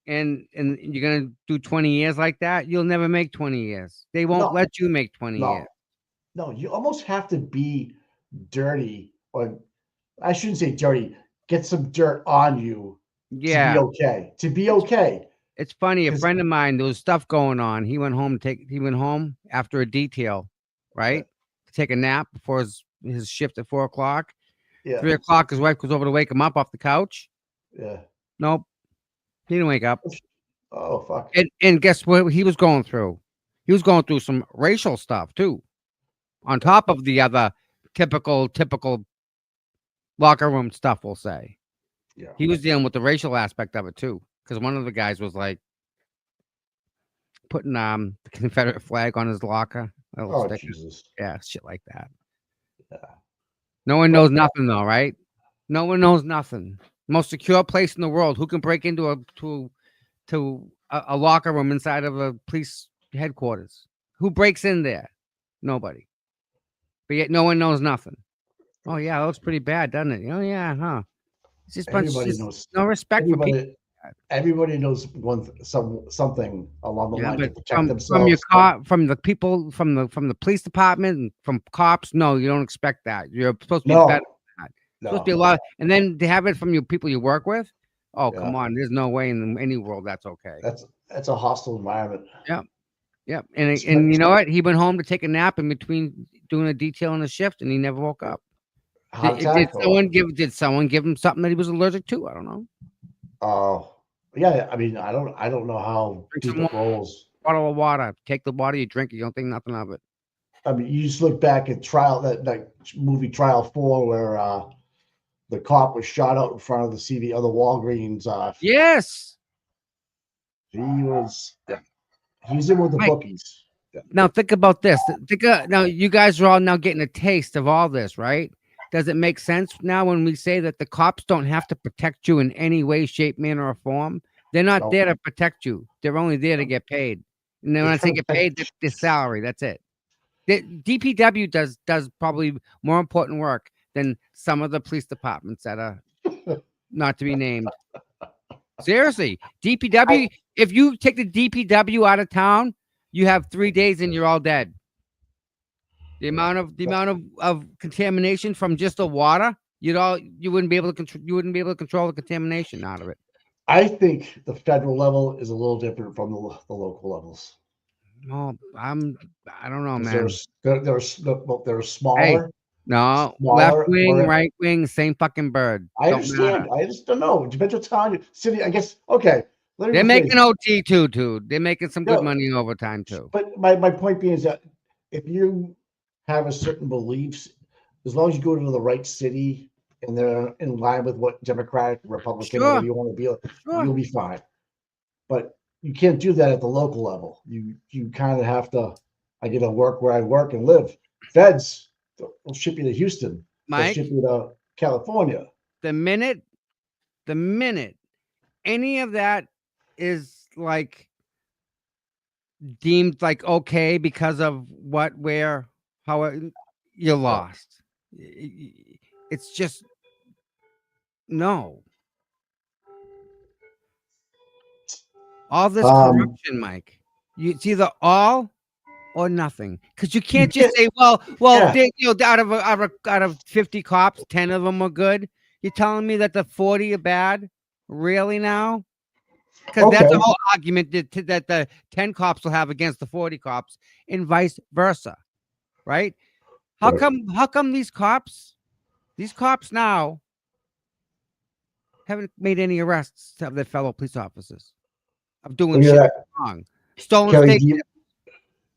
And you're gonna do 20 years like that, you'll never make 20 years. They won't No. let you make 20 years. No, you almost have to be dirty, or I shouldn't say dirty. Get some dirt on you to be Yeah. okay. To be okay. It's funny, a 'Cause- friend of mine, there was stuff going on. He went home after a detail, right? To take a nap before his shift at 4 o'clock. Yeah. 3 o'clock, his wife goes over to wake him up off the couch. Yeah. Nope. He didn't wake up. Oh fuck. And guess what he was going through? He was going through some racial stuff too. On top of the other typical locker room stuff, we'll say. Yeah. He was dealing with the racial aspect of it too. Because one of the guys was like putting the Confederate flag on his locker. A little Oh, sticker. Jesus. Yeah, shit like that. Yeah. No one knows nothing though, right? No one knows nothing. Most secure place in the world. Who can break into a locker room inside of a police headquarters? Who breaks in there? Nobody. But yet no one knows nothing. Oh yeah, that looks pretty bad, doesn't it? Oh yeah, huh? It's just Everybody knows. no respect for people. Everybody knows something along the Yeah, line to but protect from themselves. your from the people from the police department and from cops, no, you don't expect that. You're supposed to be No. better than that. Supposed to be a lot, and then to have it from your people you work with. Oh, Yeah. come on, there's no way in any world that's okay. That's a hostile environment. Yep. And you know what? He went home to take a nap in between doing a detail on the shift, and he never woke up. Did someone give him something that he was allergic to? I don't know. Oh, yeah. I mean, I don't know how Drink deep it rolls. Bottle of water. Take the water, you drink it. You don't think nothing of it. I mean, you just look back at that movie Trial 4, where the cop was shot out in front of the CVS, the Walgreens. Yes. He was in with the Mike, bookies. Yeah. Now think about this. Now you guys are all now getting a taste of all this, right? Does it make sense now when we say that the cops don't have to protect you in any way, shape, manner, or form? They're not there to protect you. They're only there to get paid. And then when I say get paid, their salary. That's it. The DPW does probably more important work than some of the police departments that are not to be named. Seriously, DPW. If you take the DPW out of town, you have 3 days and you're all dead. The amount of contamination from just the water, you wouldn't be able to control the contamination out of it. I think the federal level is a little different from the local levels. Oh, I don't know, 'Cause man. they're Hey, smaller, no, left smaller, wing, more. right wing, same fucking bird. I Don't matter. understand. I just don't know. It depends what town you city. I guess. Okay. Let me They're rephrase. making OT too, dude. They're making some good No, money overtime too. but my point being is that if you have a certain beliefs, as long as you go to the right city and they're in line with what Democratic, Republican, Sure, whatever you want to be, sure. you'll be fine. But you can't do that at the local level. You kind of have to. I get to work where I work and live. Feds will ship you to Houston. They'll Mike, ship you to California. the minute any of that is like deemed like okay because of what, where, how you're lost. It's just no. All this corruption, Mike. It's either all or nothing. Because you can't just say, well, Yeah. they, out of 50 cops, 10 of them are good. You're telling me that the 40 are bad? Really now? Because that's a Okay. whole argument that the 10 cops will have against the 40 cops, and vice versa, right? How come these cops now haven't made any arrests of their fellow police officers of doing Look at shit that. wrong? Stolen Kelly state.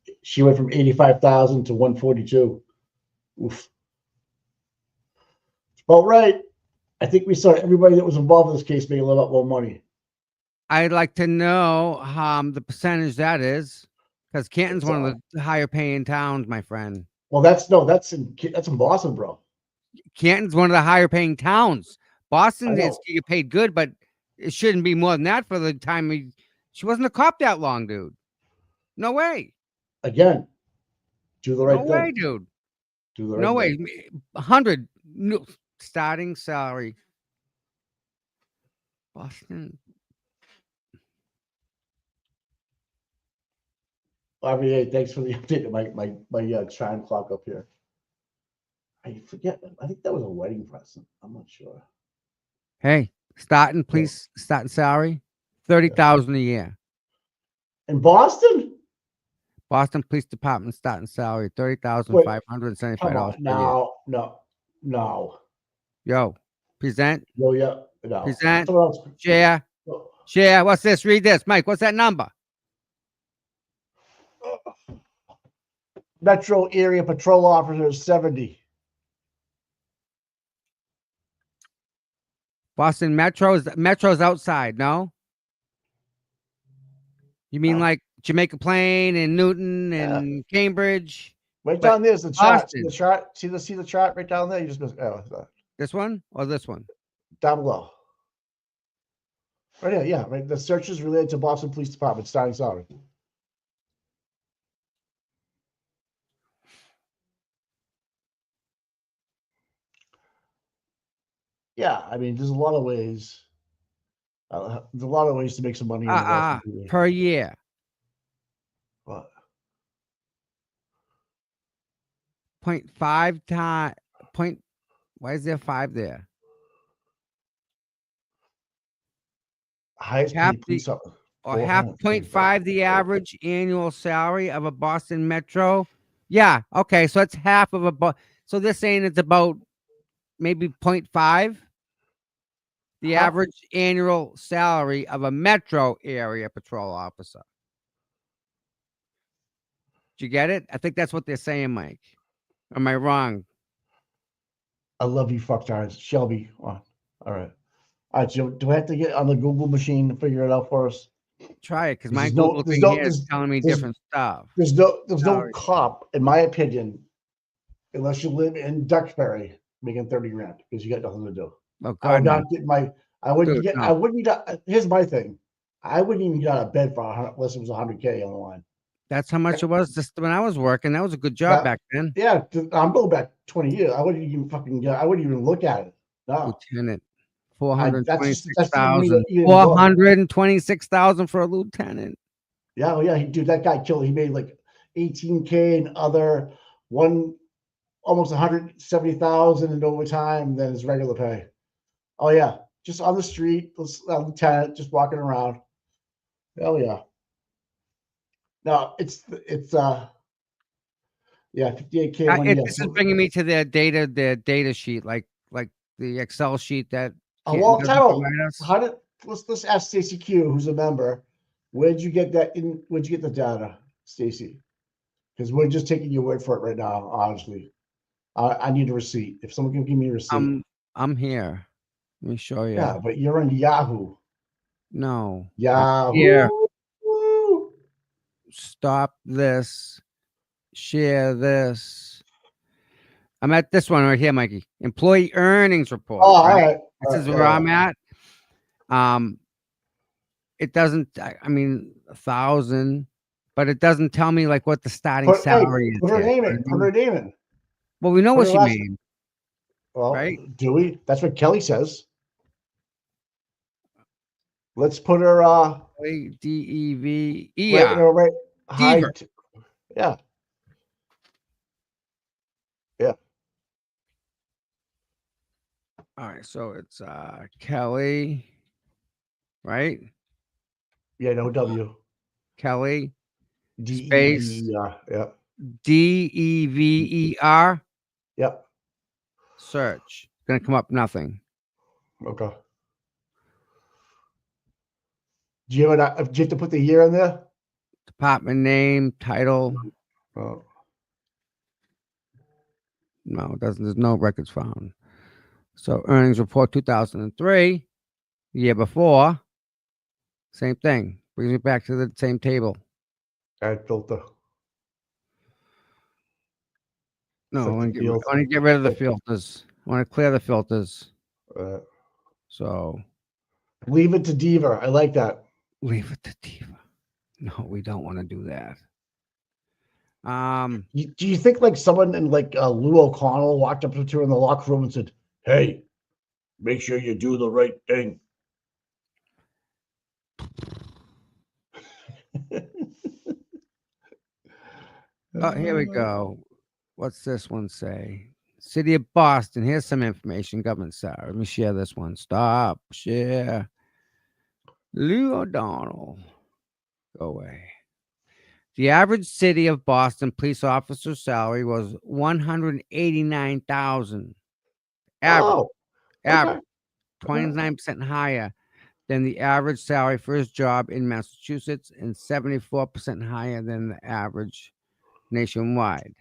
D, she went from 85,000 to 142. Oof. All right. I think we saw everybody that was involved in this case making a little bit more money. I'd like to know the percentage that is, because Canton's one of the higher paying towns, my friend. Well, that's in Boston, bro. Canton's one of the higher paying towns. Boston I know. is you get paid good, but it shouldn't be more than that for the time she wasn't a cop that long, dude. No way. Again, do the right No thing. way, dude. Do the right No thing. way. 100 starting salary. Boston. RVA, thanks for the update of my time clock up here. I forget. I think that was a wedding present. I'm not sure. Hey, starting salary, 30,000 a year. In Boston? Boston Police Department starting salary, Wait, $30,575 come on. per year. No. Yo, present. No, yeah. No. Present. Someone else. Share. No. Share. What's this? Read this. Mike, what's that number? Metro area patrol officers 70. Boston Metro's outside, no? You mean like Jamaica Plain and Newton and Cambridge? Right down there's the chart. Boston. See the chart? See the chart right down there? You just This one or this one? down below. Right here, yeah. Right. The search is related to Boston Police Department starting salary. Yeah, I mean, there's a lot of ways. There's a lot of ways to make some money in the Boston community. Per year. What? 0.5 time. Why is there 5 there? Highest Half paid police officer. or half 0.5 the average annual salary of a Boston Metro. Yeah. Okay. So it's half of so they're saying it's about maybe 0.5 the average annual salary of a metro area patrol officer. Did you get it? I think that's what they're saying, Mike. Am I wrong? I love you, fucktards. Shelby. All right. All right, Joe, do I have to get on the Google machine to figure it out for us? Try it, because my There's Google thing here is there's- telling me there's- different stuff. There's no Sorry. cop, in my opinion, unless you live in Duxbury, making 30 grand because you got nothing to do. Oh, I would God, not get my. I wouldn't Dude, get. no. I wouldn't get. Here's my thing. I wouldn't even get out of bed for 100, unless it was 100K on the line. That's how much it was just when I was working. That was a good job back then. Yeah, I'm going back 20 years. I wouldn't even fucking get. I wouldn't even look at it. No. Lieutenant. That's even me 426,000. even lower. 426,000 for a lieutenant. Yeah, oh yeah, dude, that guy killed. He made like 18K and other almost 170,000 in overtime than his regular pay. Oh yeah, just on the street, lieutenant, just walking around. Hell yeah. No, it's yeah, 58K 1 year. This is bringing me to their data sheet, like the Excel sheet that. Oh, Canton well, doesn't tell provide us. how did let's ask Stacy Q, who's a member. Where'd you get that in? Where'd you get the data, Stacy? Because we're just taking your word for it right now, honestly. I need a receipt. If someone can give me a receipt. I'm here. Let me show you. Yeah, but you're on Yahoo. No. Yahoo. Here. Stop this. Share this. I'm at this one right here, Mikey. Employee earnings report. Oh, all right. This is where I'm at. It doesn't. I mean, 1,000, but it doesn't tell me like what the starting salary is. Put her yet. name in. Put her name in. Well, we know Put what her she last- made. Well, right? Do we? That's what Kelly says. Let's put her DEVER. right. High. Deaver. Yeah. Yeah. All right, so it's Kelly, right? Yeah, no W. Kelly. DEVER. Yep. DEVER. Yep. Search. Gonna come up nothing. Okay. Do you have to put the year in there? Department name, title. Oh. No, it doesn't. There's no records found. So earnings report 2003, year before, same thing. Brings me back to the same table. Add filter. No, I Select want the to field. get rid of the filters. I want to clear the filters. So leave it to Diva. I like that. Leave it to Diva. No, we don't want to do that. Do you think like someone in like Lou O'Connell walked up to her in the locker room and said, "Hey, make sure you do the right thing"? Oh, here we go. What's this one say? City of Boston. Here's some information. Government side. Let me share this one. Stop. Share. Lou O'Donnell. Go away. The average city of Boston police officer salary was $189,000. Average. Oh, Average. 29% higher than the average salary for his job in Massachusetts and 74% higher than the average nationwide.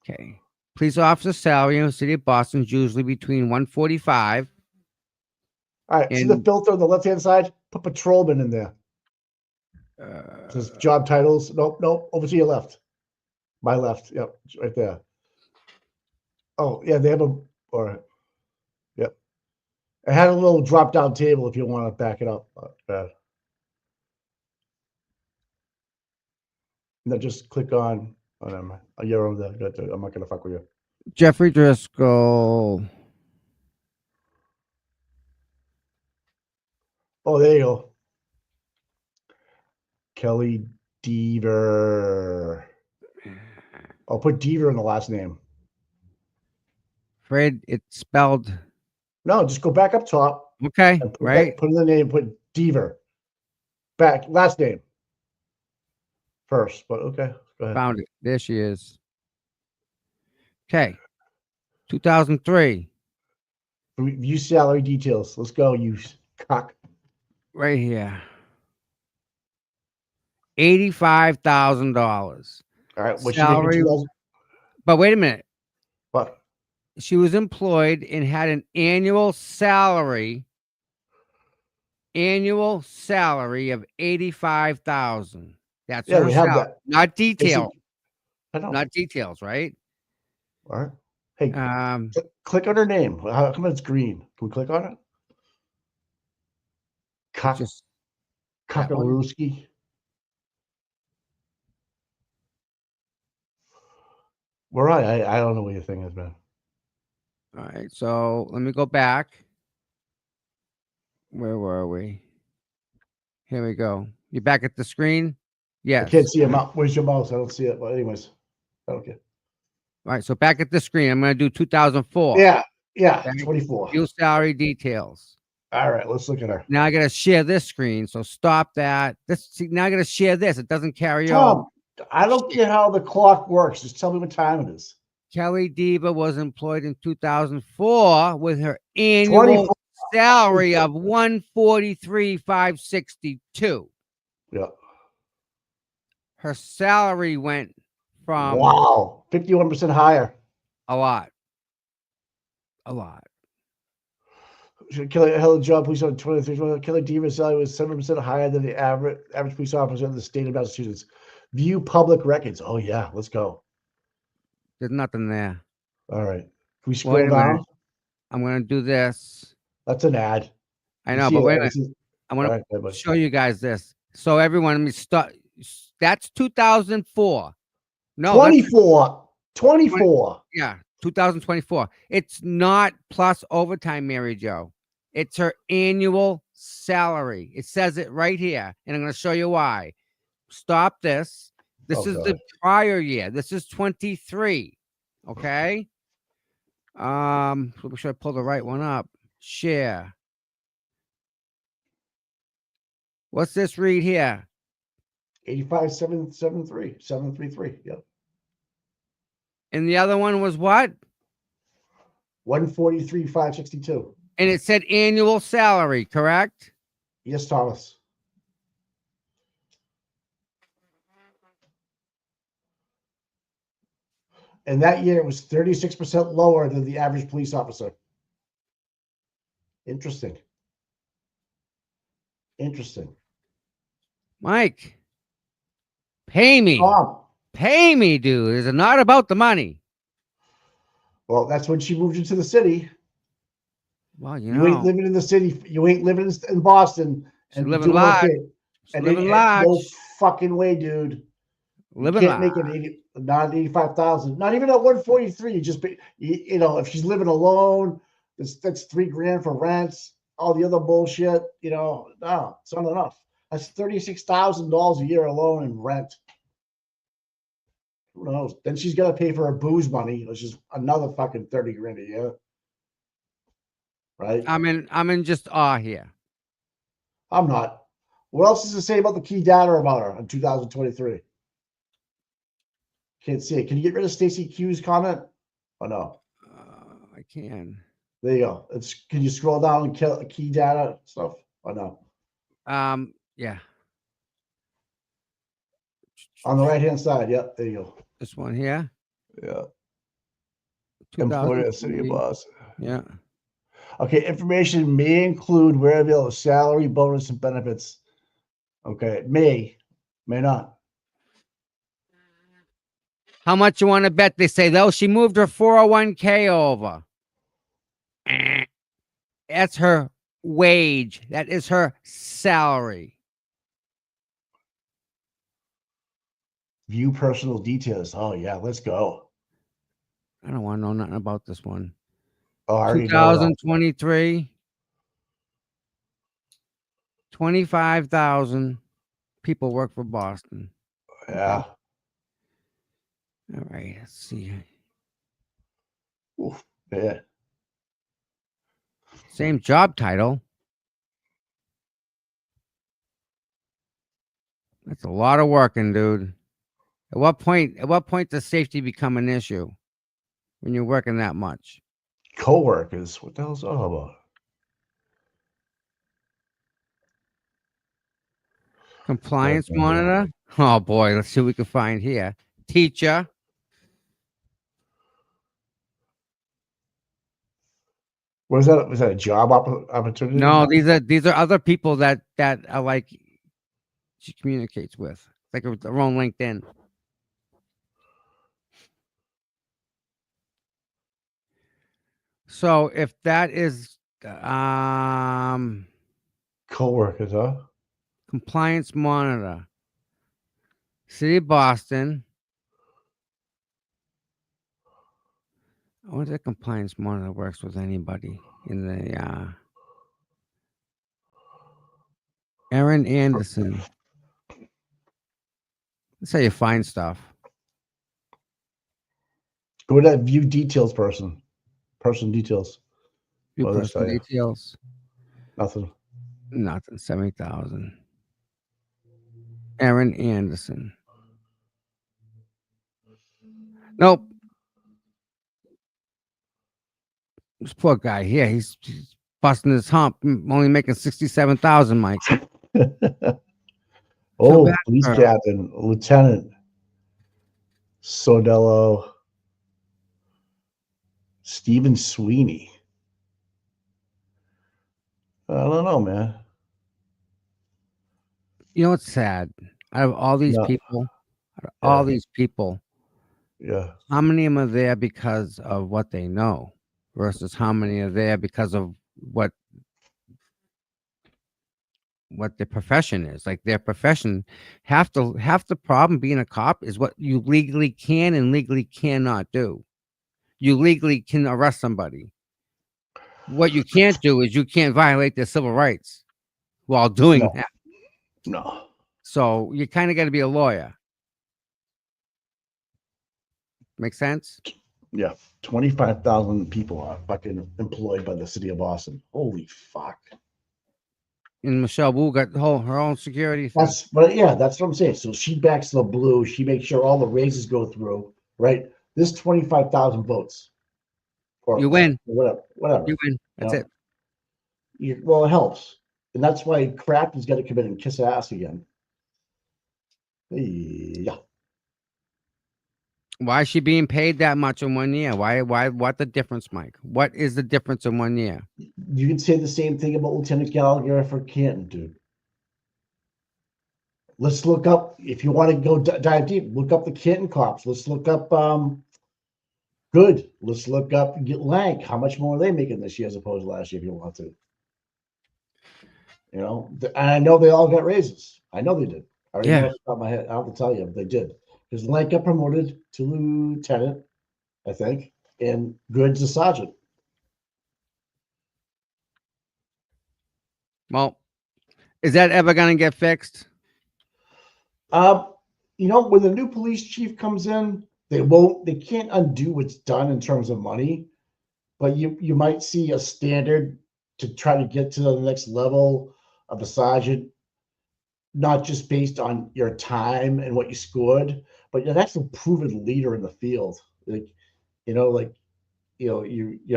Okay. Police officer salary in the city of Boston is usually between 145. All right. See the filter on the left-hand side? Put patrolman in there. Says job titles. Nope. Over to your left. My left. Yep. Right there. Oh, yeah. They have a. All right. Yep. I had a little drop-down table if you want to back it up. No, just click on. Oh, never mind. You're over there. I'm not going to fuck with you. Jeffrey Driscoll. Oh, there you go. Kelly Deaver. I'll put Deaver in the last name. Fred, it's spelled. No, just go back up top. Okay, right. Put in the name, put Deaver. Back, last name. First, but okay. Go ahead. Found it. There she is. Okay. 2003. View salary details. Let's go, you cock. Right here. $85,000. All right. What's salary? She making but wait a minute. What? She was employed and had an annual salary of $85,000. That's yeah, her we have salary. that. Not detail. I know. Not details, right? All right. Hey, click on her name. How come it's green? Can we click on it? Kakaruski. Where I don't know what your thing is, man. All right, so let me go back. Where were we? Here we go. You back at the screen? Yes. I can't see your mouse. Where's your mouse? I don't see it. But anyways, I don't care. All right, so back at the screen. I'm going to do 2004. Yeah, Yeah, Okay? 24. View salary details. All right, let's look at her. Now I gotta share this screen, so stop that. Now I gotta share this. It doesn't carry over. Tom, I don't get how the clock works. Just tell me what time it is. Kelly Diva was employed in 2004 with her annual 24. salary of $143,562. Yeah. Her salary went from Wow, 51% higher. a lot. A lot. Kelly held a job police on 23. Kelly Diva's salary was 7% higher than the average police officer in the state of Massachusetts. View public records. Oh yeah, let's go. There's nothing there. All right. Can we Wait scroll a down? minute. I'm gonna do this. That's an ad. I You know, see but it, wait a right? minute. This is- I want all to right, bud. show you guys this. So everyone, let me start. That's 2004. No, that's 24. 24. yeah, 2024. It's not plus overtime, Mary Jo. It's her annual salary. It says it right here, and I'm going to show you why. Stop this. This Oh, is God. the prior year. This is 23. Okay. So make sure I pull the right one up. Share. What's this read here? 85,773. 733. Yep. And the other one was what? 143,562. And it said annual salary, correct? Yes, Thomas. And that year it was 36% lower than the average police officer. Interesting. Interesting. Mike, pay me. Tom. Pay me, dude. It's not about the money. Well, that's when she moved into the city. Well, You ain't living in the city. You ain't living in Boston She's and living doing large. okay. She's And living no large. fucking way, dude. Living you can't large. make it not 85,000. Not even at 143. You just if she's living alone, that's $3,000 for rents, all the other bullshit. No, it's not enough. That's $36,000 a year alone in rent. Who knows? Then she's got to pay for her booze money, which is another fucking $30,000 a year. Right? I'm in just awe here. I'm not. What else does it say about the key data about her in 2023? Can't see it. Can you get rid of Stacy Q's comment? Oh no. I can. There you go. Can you scroll down and kill key data stuff? Oh no. Yeah. On the right hand side. Yep. There you go. This one here. Yeah. Employer, city 2003. boss. Yeah. Okay. Information may include where available salary, bonus, and benefits. Okay. May not. How much you want to bet? They say though she moved her 401k over. That's her wage. That is her salary. View personal details. Oh yeah, let's go. I don't want to know nothing about this one. Oh, I already know. 2023. 25,000 people work for Boston. Yeah. All right, let's see. Oof, yeah. Same job title. That's a lot of working, dude. At what point does safety become an issue when you're working that much? Co-workers. What the hell's that all about? Compliance monitor. Oh boy, let's see what we can find here. Teacher. What is that? Was that a job opportunity? No, these are other people that are like she communicates with, like their own LinkedIn. So if that is co-workers, huh? Compliance monitor, City of Boston. I wonder if compliance monitor works with anybody in the Erin Anderson. That's how you find stuff. Go to that view details person. Person details. Few What did I personal tell you? details. Nothing. Nothing. 70,000. Aaron Anderson. Nope. This poor guy here, he's busting his hump, only making 67,000, Mike. Oh, bad police for him. captain, Lieutenant Sodello, Stephen Sweeney. I don't know, man. You know what's sad? Out of all these No. people, out of all Yeah. these people, Yeah. how many of them are there because of what they know versus how many are there because of what their profession is? Like their profession, half the problem being a cop is what you legally can and legally cannot do. You legally can arrest somebody. What you can't do is you can't violate their civil rights while doing No. that. No. So you kind of got to be a lawyer. Make sense? Yeah. 25,000 people are fucking employed by the city of Boston. Holy fuck. And Michelle Wu got her own security thing. That's what I'm saying. So she backs the blue. She makes sure all the raises go through, right? This 25,000 votes. Or You win. Whatever. You win. That's it. Well, it helps. And that's why Kraft is going to come in and kiss ass again. Yeah. Why is she being paid that much in 1 year? What the difference, Mike? What is the difference in 1 year? You can say the same thing about Lieutenant Gallagher for Canton, dude. Let's look up, if you want to go dive deep, look up the Canton cops. Let's look up Good. Let's look up get Lank. How much more are they making this year as opposed to last year if you want to? You know, and I know they all got raises. I know they did. I already know off the top of my head. I don't have to tell you, but they did. Because Lank got promoted to lieutenant, I think, and Good's a sergeant. Well, is that ever going to get fixed? You know, when the new police chief comes in, they can't undo what's done in terms of money, but you might see a standard to try to get to the next level of a sergeant, not just based on your time and what you scored, but you're actually a proven leader in the field. You're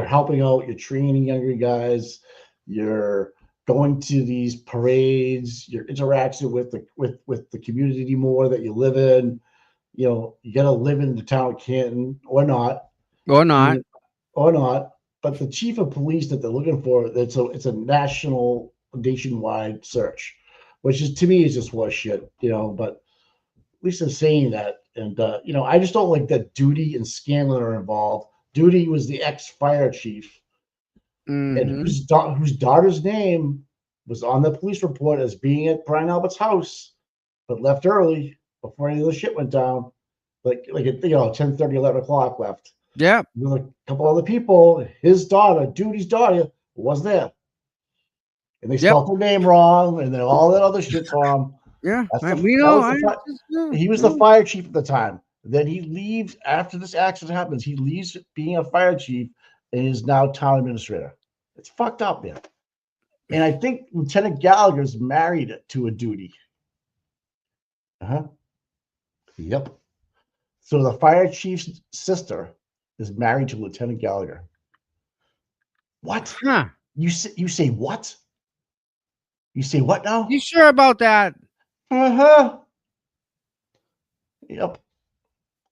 helping out, you're training younger guys, you're going to these parades, you're interacting with the community more that you live in. You know, you got to live in the town of Canton or not. Or not. But the chief of police that they're looking for, it's a nationwide search, which is to me is just horse shit, you know, but at least they're saying that. And I just don't like that Duty and Scanlon are involved. Duty was the ex-fire chief, and whose daughter's name was on the police report as being at Brian Albert's house, but left early before any of the shit went down. Like at 10:30, 11 o'clock left. Yeah. With a couple other people, his daughter, Duty's daughter, was there. And they spelled her name wrong, and then all that other shit's wrong. Yeah, He was the fire chief at the time. Then he leaves after this accident happens. He leaves being a fire chief and is now town administrator. It's fucked up, man. And I think Lieutenant Gallagher's married to a Duty. Yep. So the fire chief's sister is married to Lieutenant Gallagher. What? Huh. You say what? You say what now? You sure about that? Yep.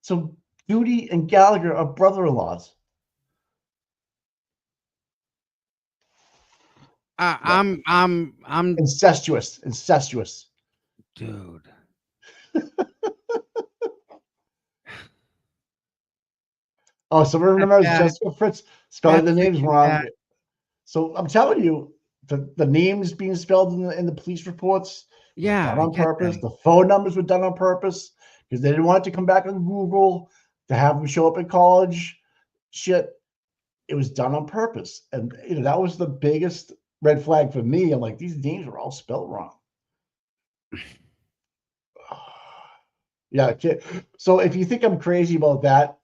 So Duty and Gallagher are brother-in-laws. I'm incestuous, dude. Oh, so remember Jessica Fritz spelling the names wrong. Bad. So I'm telling you, the names being spelled in the police reports, done on purpose. The phone numbers were done on purpose because they didn't want it to come back on Google to have them show up at college. Shit, it was done on purpose, and that was the biggest red flag for me. I'm like, these names are all spelled wrong. Yeah. So if you think I'm crazy about that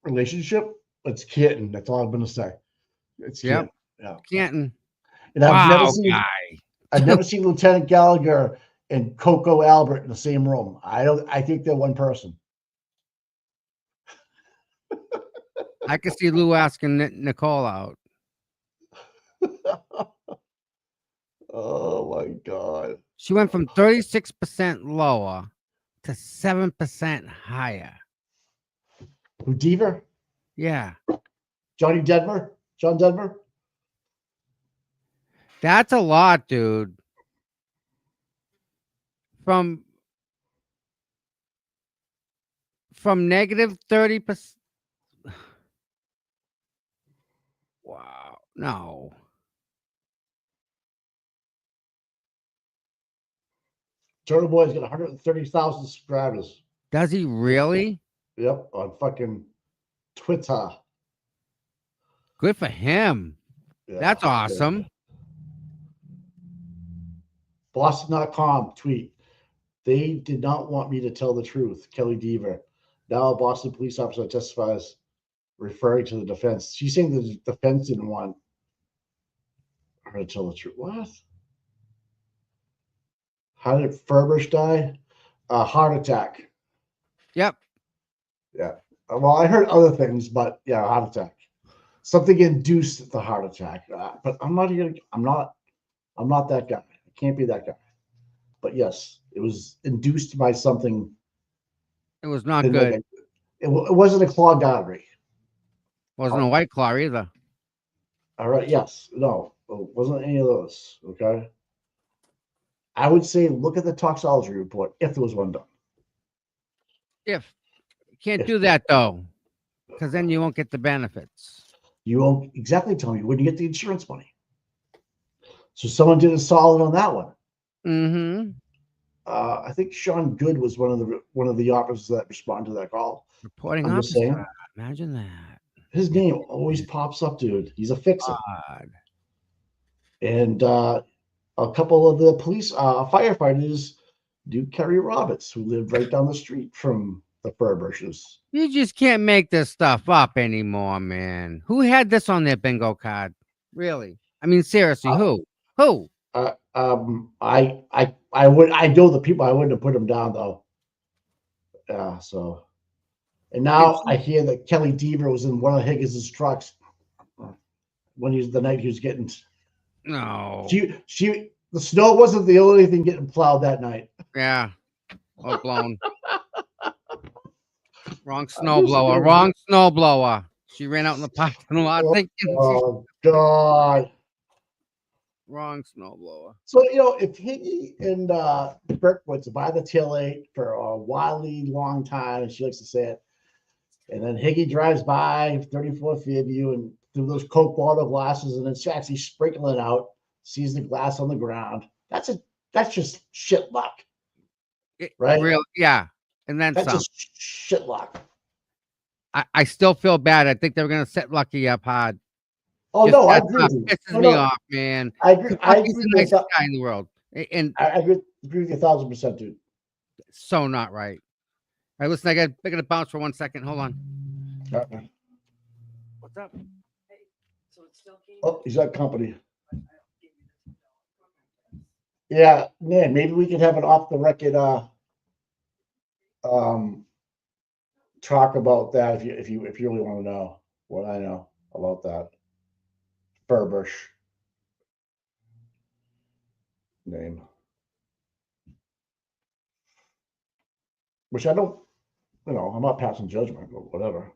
relationship, it's Kitten. That's all I'm going to say. It's Yep. Canton. Yeah. Canton. And I've never Wow, seen guy. I've never seen Lieutenant Gallagher and Coco Albert in the same room. I think they're one person. I can see Lou asking Nicole out. Oh my God. She went from 36% lower to 7% higher. Who, Deaver? Yeah. Johnny Denver? John Denver? That's a lot, dude. From negative 30%. Wow. No. Turtle Boy's got 130,000 subscribers. Does he really? Yep, on fucking Twitter. Good for him. Yeah. That's awesome. Boston.com tweet. They did not want me to tell the truth. Kelly Deaver. Now a Boston police officer testifies referring to the defense. She's saying the defense didn't want her to tell the truth. What? How did Furbish die? A heart attack. Yep. Yeah. Well, I heard other things, but yeah, heart attack. Something induced the heart attack. But I'm not that guy. I can't be that guy. But yes, it was induced by something. It was not good. It wasn't a clogged artery. Wasn't a White Claw either. All right. Yes. No. It wasn't any of those. Okay. I would say look at the toxicology report if there was one done. You can't do that though, because then you won't get the benefits. You won't exactly tell me you wouldn't get the insurance money. So someone did a solid on that one. Mm-hmm. I think Sean Good was one of the officers that responded to that call. Reporting I'm just officer. saying. Imagine that. His name always pops up, dude. He's a fixer. God. And a couple of the police firefighters knew Kerry Roberts, who lived right down the street from the Furbushes. You just can't make this stuff up anymore, man. Who had this on their bingo card? Really? I mean, seriously, who? Who? I know the people. I wouldn't have put them down though. Yeah. So, and now I hear that Kelly Deaver was in one of Higgins's trucks when the night he was getting. No. The snow wasn't the only thing getting plowed that night. Yeah. Or blown. Wrong snowblower. Wrong snowblower. She ran out in the parking lot thinking. Oh God. Wrong snowblower. So if Higgy and Berkowitz buy the tailgate for a wildly long time, and she likes to say it, and then Higgy drives by 34 Fairview and through those Coke bottle glasses, and then she actually sprinkling out, sees the glass on the ground. That's just shit luck, right? Real, yeah. And then that's some. just shit luck. I still feel bad. I think they were gonna set Lucky up hard. Oh no, I agree with you. Pisses me off, man. I agree. Lucky's the nicest guy in the world, and I agree with you 1,000%, dude. So not right. All right, listen, I got to bounce for 1 second. Hold on. What's up? Oh, he's got company. Yeah, man, maybe we could have an off the record talk about that if you really want to know what I know about that Furbush name, which I don't, I'm not passing judgment or whatever.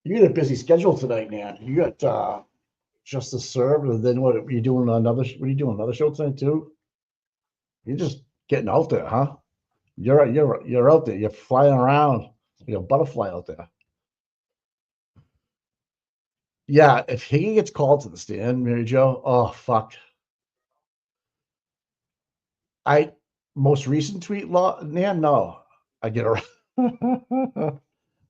You got a busy schedule tonight, man. You got Justice Served, and then what are you doing another show tonight too? You're just getting out there, huh? You're out there. You're flying around. You're a butterfly out there. Yeah, if Higgy gets called to the stand, Mary Jo, oh fuck. Most recent tweet no. I get her.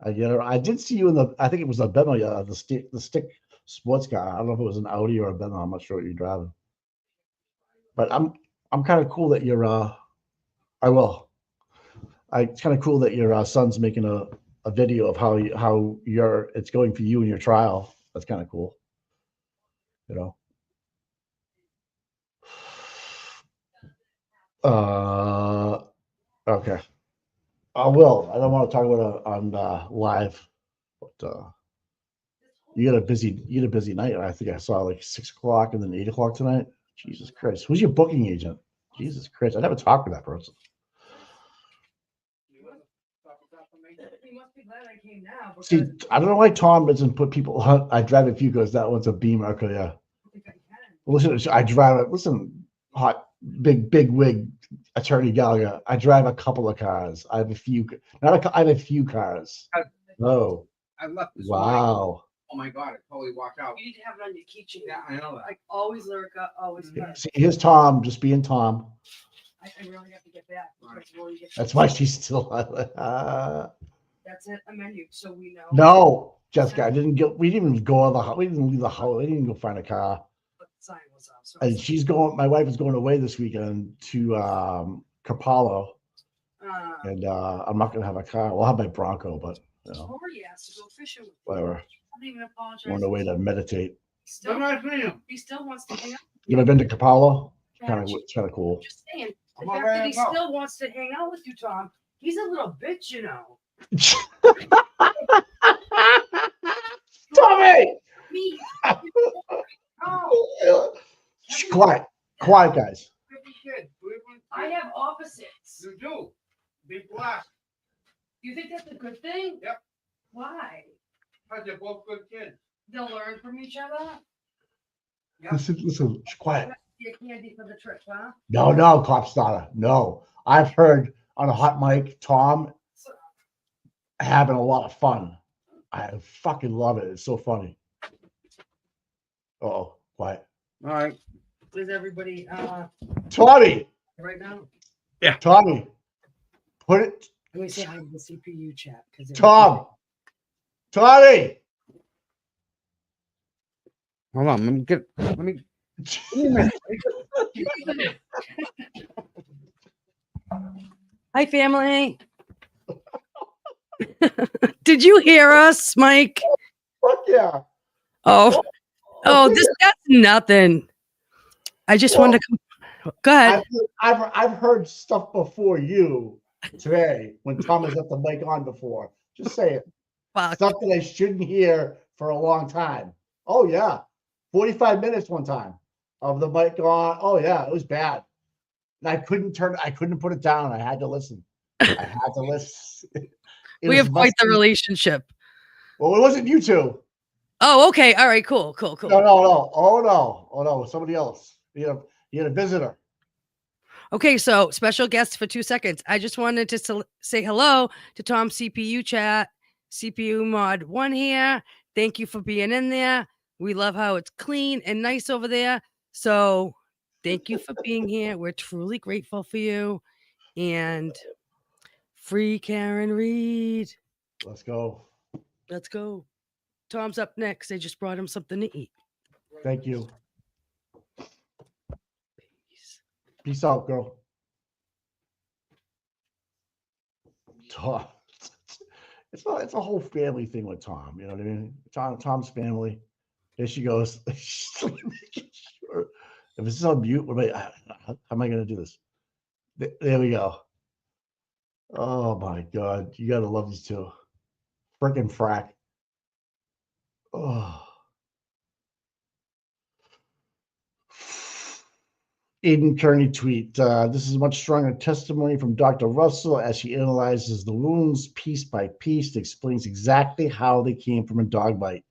I get her. I did see you in I think it was a Bentley, the stick sports car. I don't know if it was an Audi or a Bentley. I'm not sure what you're driving. But I'm kind of cool that you're it's kind of cool that your son's making a video of how it's going for you in your trial. That's kind of cool. You know. Okay. I will. I don't want to talk about it on live, but you had a busy night. I think I saw like 6 o'clock and then 8 o'clock tonight. Jesus Christ. Who's your booking agent? Jesus Christ. I never talked to that person. See, I don't know why Tom doesn't put people on. I drive a few because that one's a Beamer. Okay, yeah. Listen, I drive it. Listen, hot, big wig attorney Gallagher. I drive a couple of cars. I have a few, I have a few cars. Oh, I left this wow. Oh my God, I totally walked out. You need to have it on your keychain. Yeah, I know that. Like always, Lyrica, always. See, here's Tom, just being Tom. I really have to get back. That's why she's still. That's it, a menu, so we know. No, Jessica, we didn't even go on the. We didn't leave the house. We didn't even go find a car. But the sign was up. So And she's going. My wife is going away this weekend to Capallo, and I'm not gonna have a car. We'll have my Bronco, but you know, Corey has to go fishing with me. whatever. I don't even apologize. Going away to meditate. He still wants to hang out. You ever been to Capallo? It's kind of cool. Just saying. The I'm all fact right, that he I'm out. still wants to hang out with you, Tom. He's a little bitch, you know. Tommy! Me. Shh, quiet, guys. I have opposites. You do. Be blessed. You think that's a good thing? Yep. Why? Because they're both good kids. They'll learn from each other? Listen, shh, quiet. Get candy for the trip, huh? No, cop starter. No, I've heard on a hot mic, Tom having a lot of fun. I fucking love it. It's so funny. Oh, quiet. All right. Is everybody Tommy. right now? Yeah. Tommy, put it. Let me say hi to the CPU chat. Tommy. Hold on. Let me. Hi, family. Did you hear us, Mike? Fuck yeah. Oh, that's nothing. I just wanted to come. Go ahead. I've heard stuff before you today when Tom has got the mic on before. Just say it. Fuck. Stuff that I shouldn't hear for a long time. Oh yeah, 45 minutes one time of the mic on. Oh yeah, it was bad. And I couldn't put it down. I had to listen. We have quite the relationship. Well, it wasn't you two. Oh, okay. All right. Cool. No. Oh no. Somebody else. You had a visitor. Okay, so special guest for 2 seconds. I just wanted to say hello to Tom's CPU chat, CPU mod 1 here. Thank you for being in there. We love how it's clean and nice over there. So thank you for being here. We're truly grateful for you. And free Karen Reed. Let's go. Tom's up next. They just brought him something to eat. Thank you. Peace out, girl. Tom. It's a whole family thing with Tom. You know what I mean? Tom's family. There she goes. She's making sure. If this is on mute, how am I going to do this? There we go. Oh my God. You got to love these two. Frickin' frack. Oh. Aiden Kearney tweet. This is much stronger testimony from Dr. Russell as she analyzes the wounds piece by piece. Explains exactly how they came from a dog bite.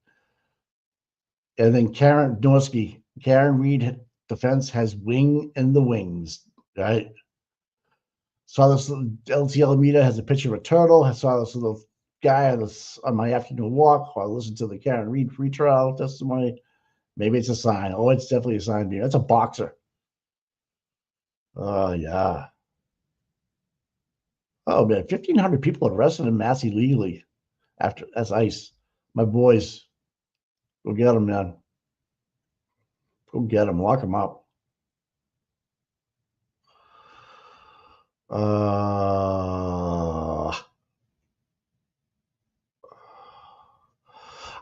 And then Karen Norsky. Karen Reed defense has wing in the wings. Right? Saw this little LT Alameda has a picture of a turtle. I saw this little guy on my afternoon walk while I listened to the Karen Reed pretrial testimony. Maybe it's a sign. Oh, it's definitely a sign. That's a boxer. Oh, yeah. Oh, man. 1,500 people arrested in Mass illegally as ICE. My boys. Go get them, man. Go get them. Lock them up.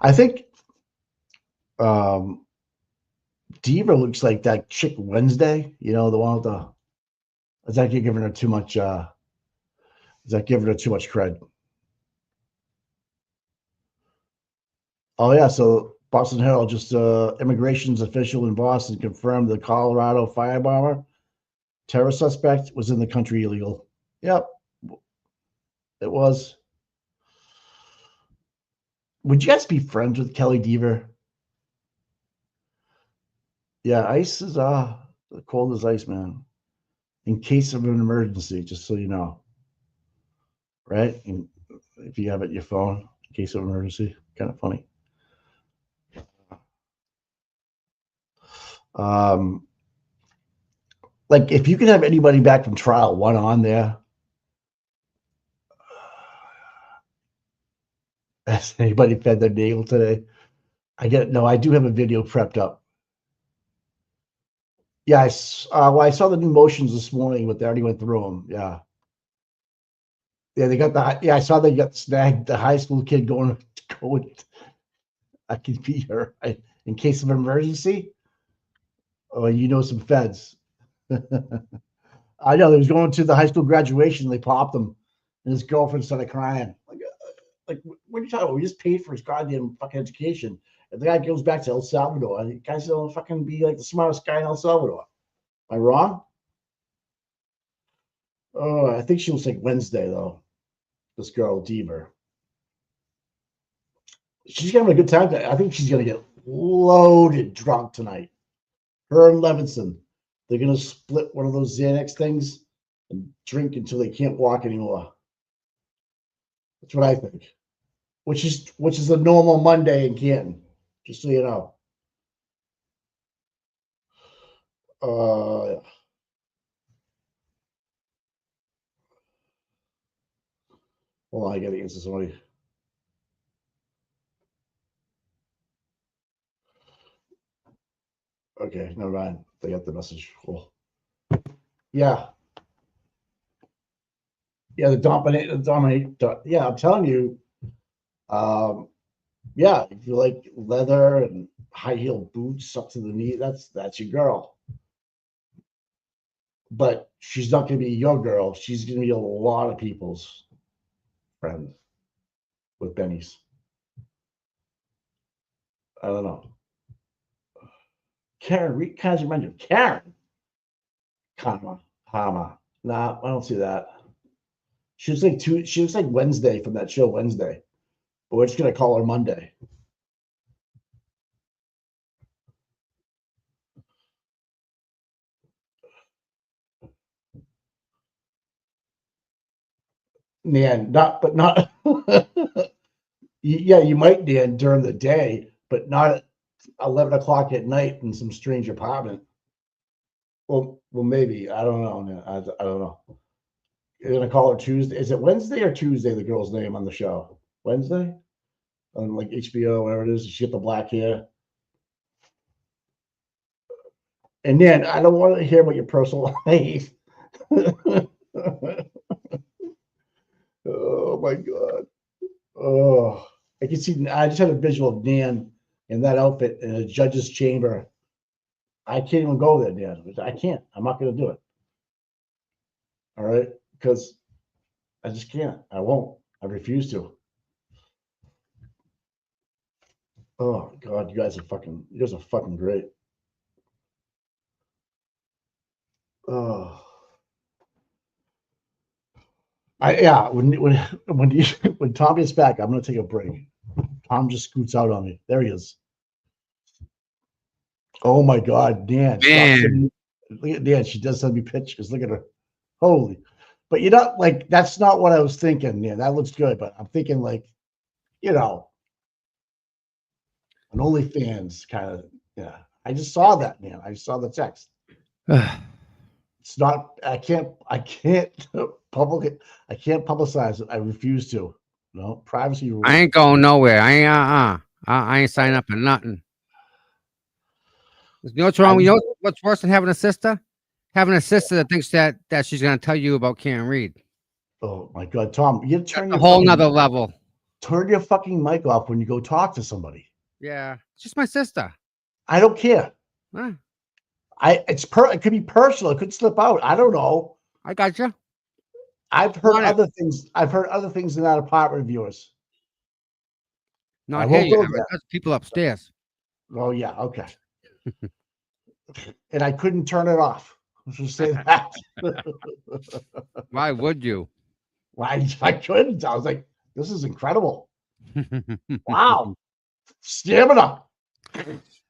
I think Diva looks like that chick Wednesday. You know, the one with the. Is that giving her too much? Is that giving her too much cred? Oh yeah, so Boston Herald just immigration's official in Boston confirmed the Colorado firebomber terror suspect was in the country illegal. Yep, it was. Would you guys be friends with Kelly Deaver? Yeah, ice is cold as ice, man. In case of an emergency, just so you know. Right? And if you have it in your phone, in case of emergency, kind of funny. Like if you could have anybody back from trial, one on there. Has anybody fed their nail today? I do have a video prepped up. Yeah, well, I saw the new motions this morning, but they already went through them. Yeah. Yeah, they got I saw they got snagged the high school kid going. I can be her in case of emergency. Oh, you know some feds. I know, they was going to the high school graduation. They popped him, and his girlfriend started crying. Like, what are you talking about? We just paid for his goddamn fucking education. If the guy goes back to El Salvador, the guy's gonna fucking be like the smartest guy in El Salvador. Am I wrong? Oh, I think she looks like Wednesday though. This girl, Deaver. She's having a good time. I think she's gonna get loaded drunk tonight. Her and Levinson. They're gonna split one of those Xanax things and drink until they can't walk anymore. That's what I think. Which is a normal Monday in Canton, just so you know. Hold on, I gotta answer somebody. Okay, never mind. They got the message. Cool. Yeah. Yeah, the dominate. Yeah, I'm telling you. Yeah, if you like leather and high heel boots up to the knee, that's your girl. But she's not gonna be your girl. She's gonna be a lot of people's friend with Benny's. I don't know. Karen, read kinds of mention. Karen. Hama. Nah, I don't see that. She looks like Wednesday from that show Wednesday. But we're just gonna call her Monday. Man, not yeah, you might, Dan, during the day, but not at 11 o'clock at night in some strange apartment. Well, maybe. I don't know, man. I don't know. You're gonna call her Tuesday. Is it Wednesday or Tuesday, the girl's name on the show? Wednesday? On like HBO, whatever it is. She got the black hair. And then I don't want to hear about your personal life. Oh my God. Oh, I can see. I just had a visual of Dan in that outfit in a judge's chamber. I can't even go there, Dan. I can't. I'm not going to do it. All right, because I just can't. I won't. I refuse to. Oh God, you guys are fucking great. Oh, when Tom gets back, I'm gonna take a break. Tom just scoots out on me. There he is. Oh my God, Dan! Man. Look at Dan. She does send me pictures. Look at her. Holy! But you're not like that's not what I was thinking. Yeah, that looks good. But I'm thinking like, you know, an OnlyFans kind of. Yeah, I just saw that, man. I saw the text. It's not. I can't publicize it. I refuse to. No privacy rules. I ain't going nowhere. I ain't signing up for nothing. You know what's wrong? You know what's worse than having a sister? Having a sister that thinks that she's gonna tell you about Karen Reed. Oh my God, Tom, you turn a whole nother level. turn your fucking mic off when you go talk to somebody. Yeah, it's just my sister. I don't care. Huh, It could be personal. It could slip out. I don't know. I got you. I've heard Want it. other things. I've heard other things in that apartment of yours. Not I here won't yet. go But there. there's people upstairs. Oh yeah, okay. And I couldn't turn it off. Let's just say that. Why would you? Why I couldn't. I was like, this is incredible. Wow. Stamina.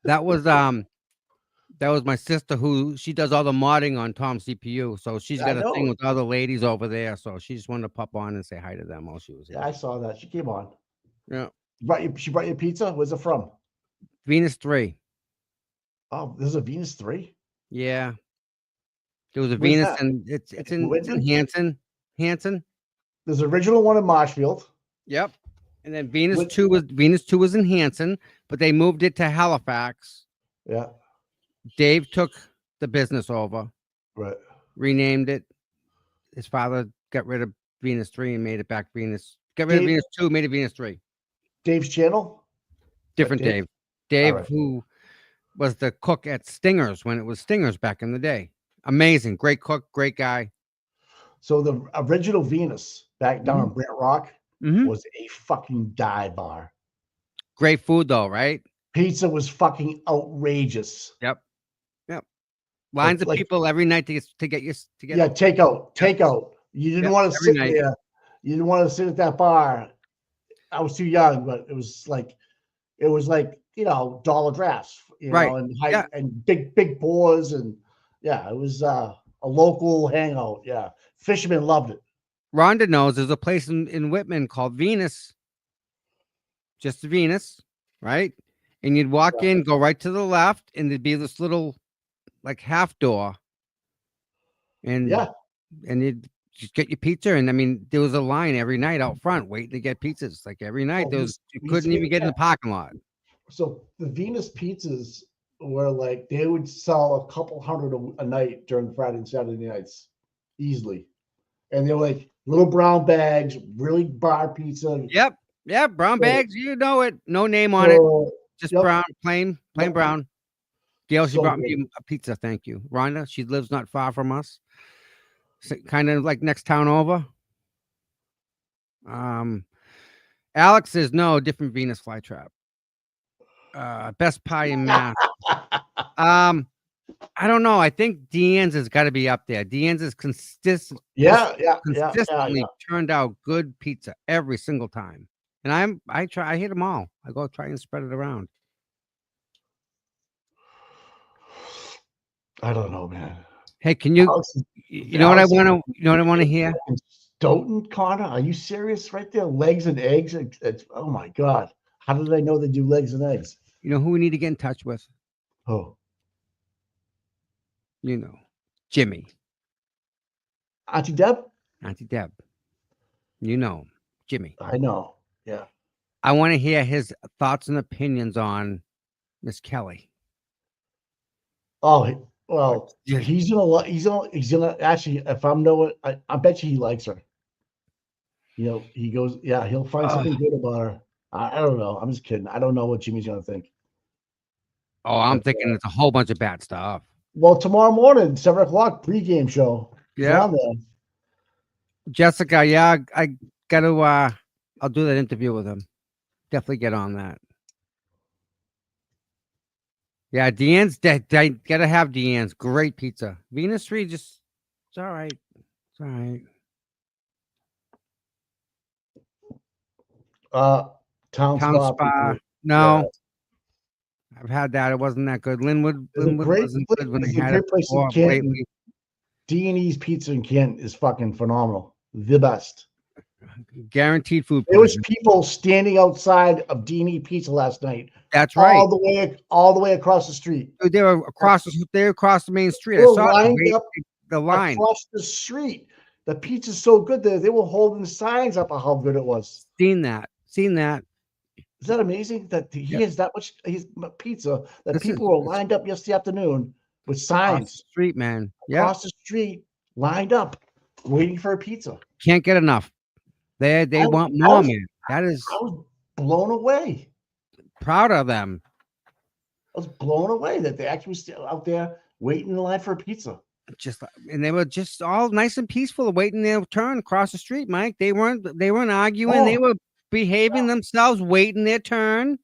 That was my sister who she does all the modding on Tom's CPU. So she's I got a know. thing with other ladies over there. So she just wanted to pop on and say hi to them while she was here. Yeah, I saw that. She came on. Yeah. She brought you pizza? Where's it from? Venus 3. Oh, there's a Venus 3? Yeah. There was a Where's Venus that? and it's in Whitman? Hanson. There's an original one in Marshfield. Yep. And then Venus 2 was in Hanson, but they moved it to Halifax. Yeah. Dave took the business over. Right. Renamed it. His father got rid of Venus 3 and made it back Venus. Got rid of Venus 2, made it Venus 3. Dave's channel? Different Dave? Dave, All right. who was the cook at Stingers when it was Stingers back in the day. Amazing. Great cook, great guy. So the original Venus back down in Brant Rock was a fucking dive bar. Great food though, right? Pizza was fucking outrageous. Yep. Lines of people every night to get Yeah, takeout. You didn't want to every sit night. there. You didn't want to sit at that bar. I was too young, but it was like dollar drafts, Right. and and big pours, and it was a local hangout. Yeah, fishermen loved it. Rhonda knows there's a place in Whitman called Venus. Just Venus, right? And you'd walk in, go right to the left, and there'd be this little like half door. And you'd just get your pizza. And I mean, there was a line every night out front waiting to get pizzas. Like every night, you couldn't even get in the parking lot. So the Venus pizzas were like they would sell a couple hundred a night during Friday and Saturday nights, easily, and they were like little brown bags, really bar pizza. Yep, brown bags. You know it. No name on it. Just brown, plain brown. Gail, she brought me a pizza. Thank you, Rhonda. She lives not far from us, kind of like next town over. Alex says no, different Venus flytrap. Best pie in Mass. I don't know. I think Deanne's has got to be up there. Deanne's is consistently turned out good pizza every single time. And I hit them all. I go try and spread it around. I don't know, man. Hey, can you know what I want to hear? Stoughton, Connor, are you serious? Right there, legs and eggs. Oh my God, how did I know they do legs and eggs? You know who we need to get in touch with? Oh, you know, Jimmy, Auntie Deb. You know, Jimmy. I know. Yeah. I want to hear his thoughts and opinions on Miss Kelly. Oh, well, he's gonna actually, if I'm knowing, I bet you he likes her. He goes, he'll find something good about her. I don't know. I'm just kidding. I don't know what Jimmy's gonna think. Oh, I'm thinking it's a whole bunch of bad stuff. Well, tomorrow morning, 7:00 pregame show. Yeah. On there. Jessica, I got to, I'll do that interview with him. Definitely get on that. Yeah, Deanne's, I got to have Deanne's. Great pizza. Venus 3, it's all right. It's all right. Town Spa. No. Yeah. I've had that. It wasn't that good. Linwood wasn't good when I had it before. D&E's Pizza in Canton is fucking phenomenal. The best. Guaranteed food. There was people standing outside of D&E Pizza last night. That's right. All the way across the street. They were across the main street. They I were saw lined up the line across the street. The pizza's so good there. They were holding signs up of how good it was. Seen that. Is that amazing that he has that much pizza that people were lined up yesterday afternoon with signs? Across the street, man. Across the street, lined up, waiting for a pizza. Can't get enough. They want more, man. That is I was blown away. proud of them. I was blown away that they actually still out there waiting in line for a pizza. And they were just all nice and peaceful, waiting their turn across the street, Mike. They weren't arguing. They were behaving themselves, waiting their turn.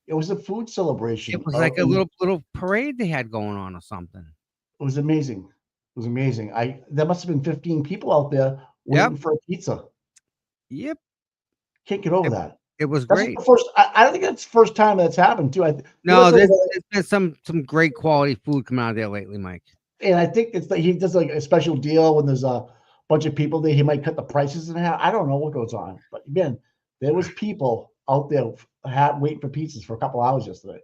It was a food celebration. It was like a little parade they had going on or something. It was amazing. It was amazing. There must have been 15 people out there waiting for a pizza. Yep. Can't get over that. It was That's great. the first. I don't think that's the first time that's happened too. No, there's been some great quality food coming out of there lately, Mike. And I think it's he does like a special deal when there's a bunch of people there. He might cut the prices in half. I don't know what goes on, but again, there was people out there waiting for pizzas for a couple hours yesterday.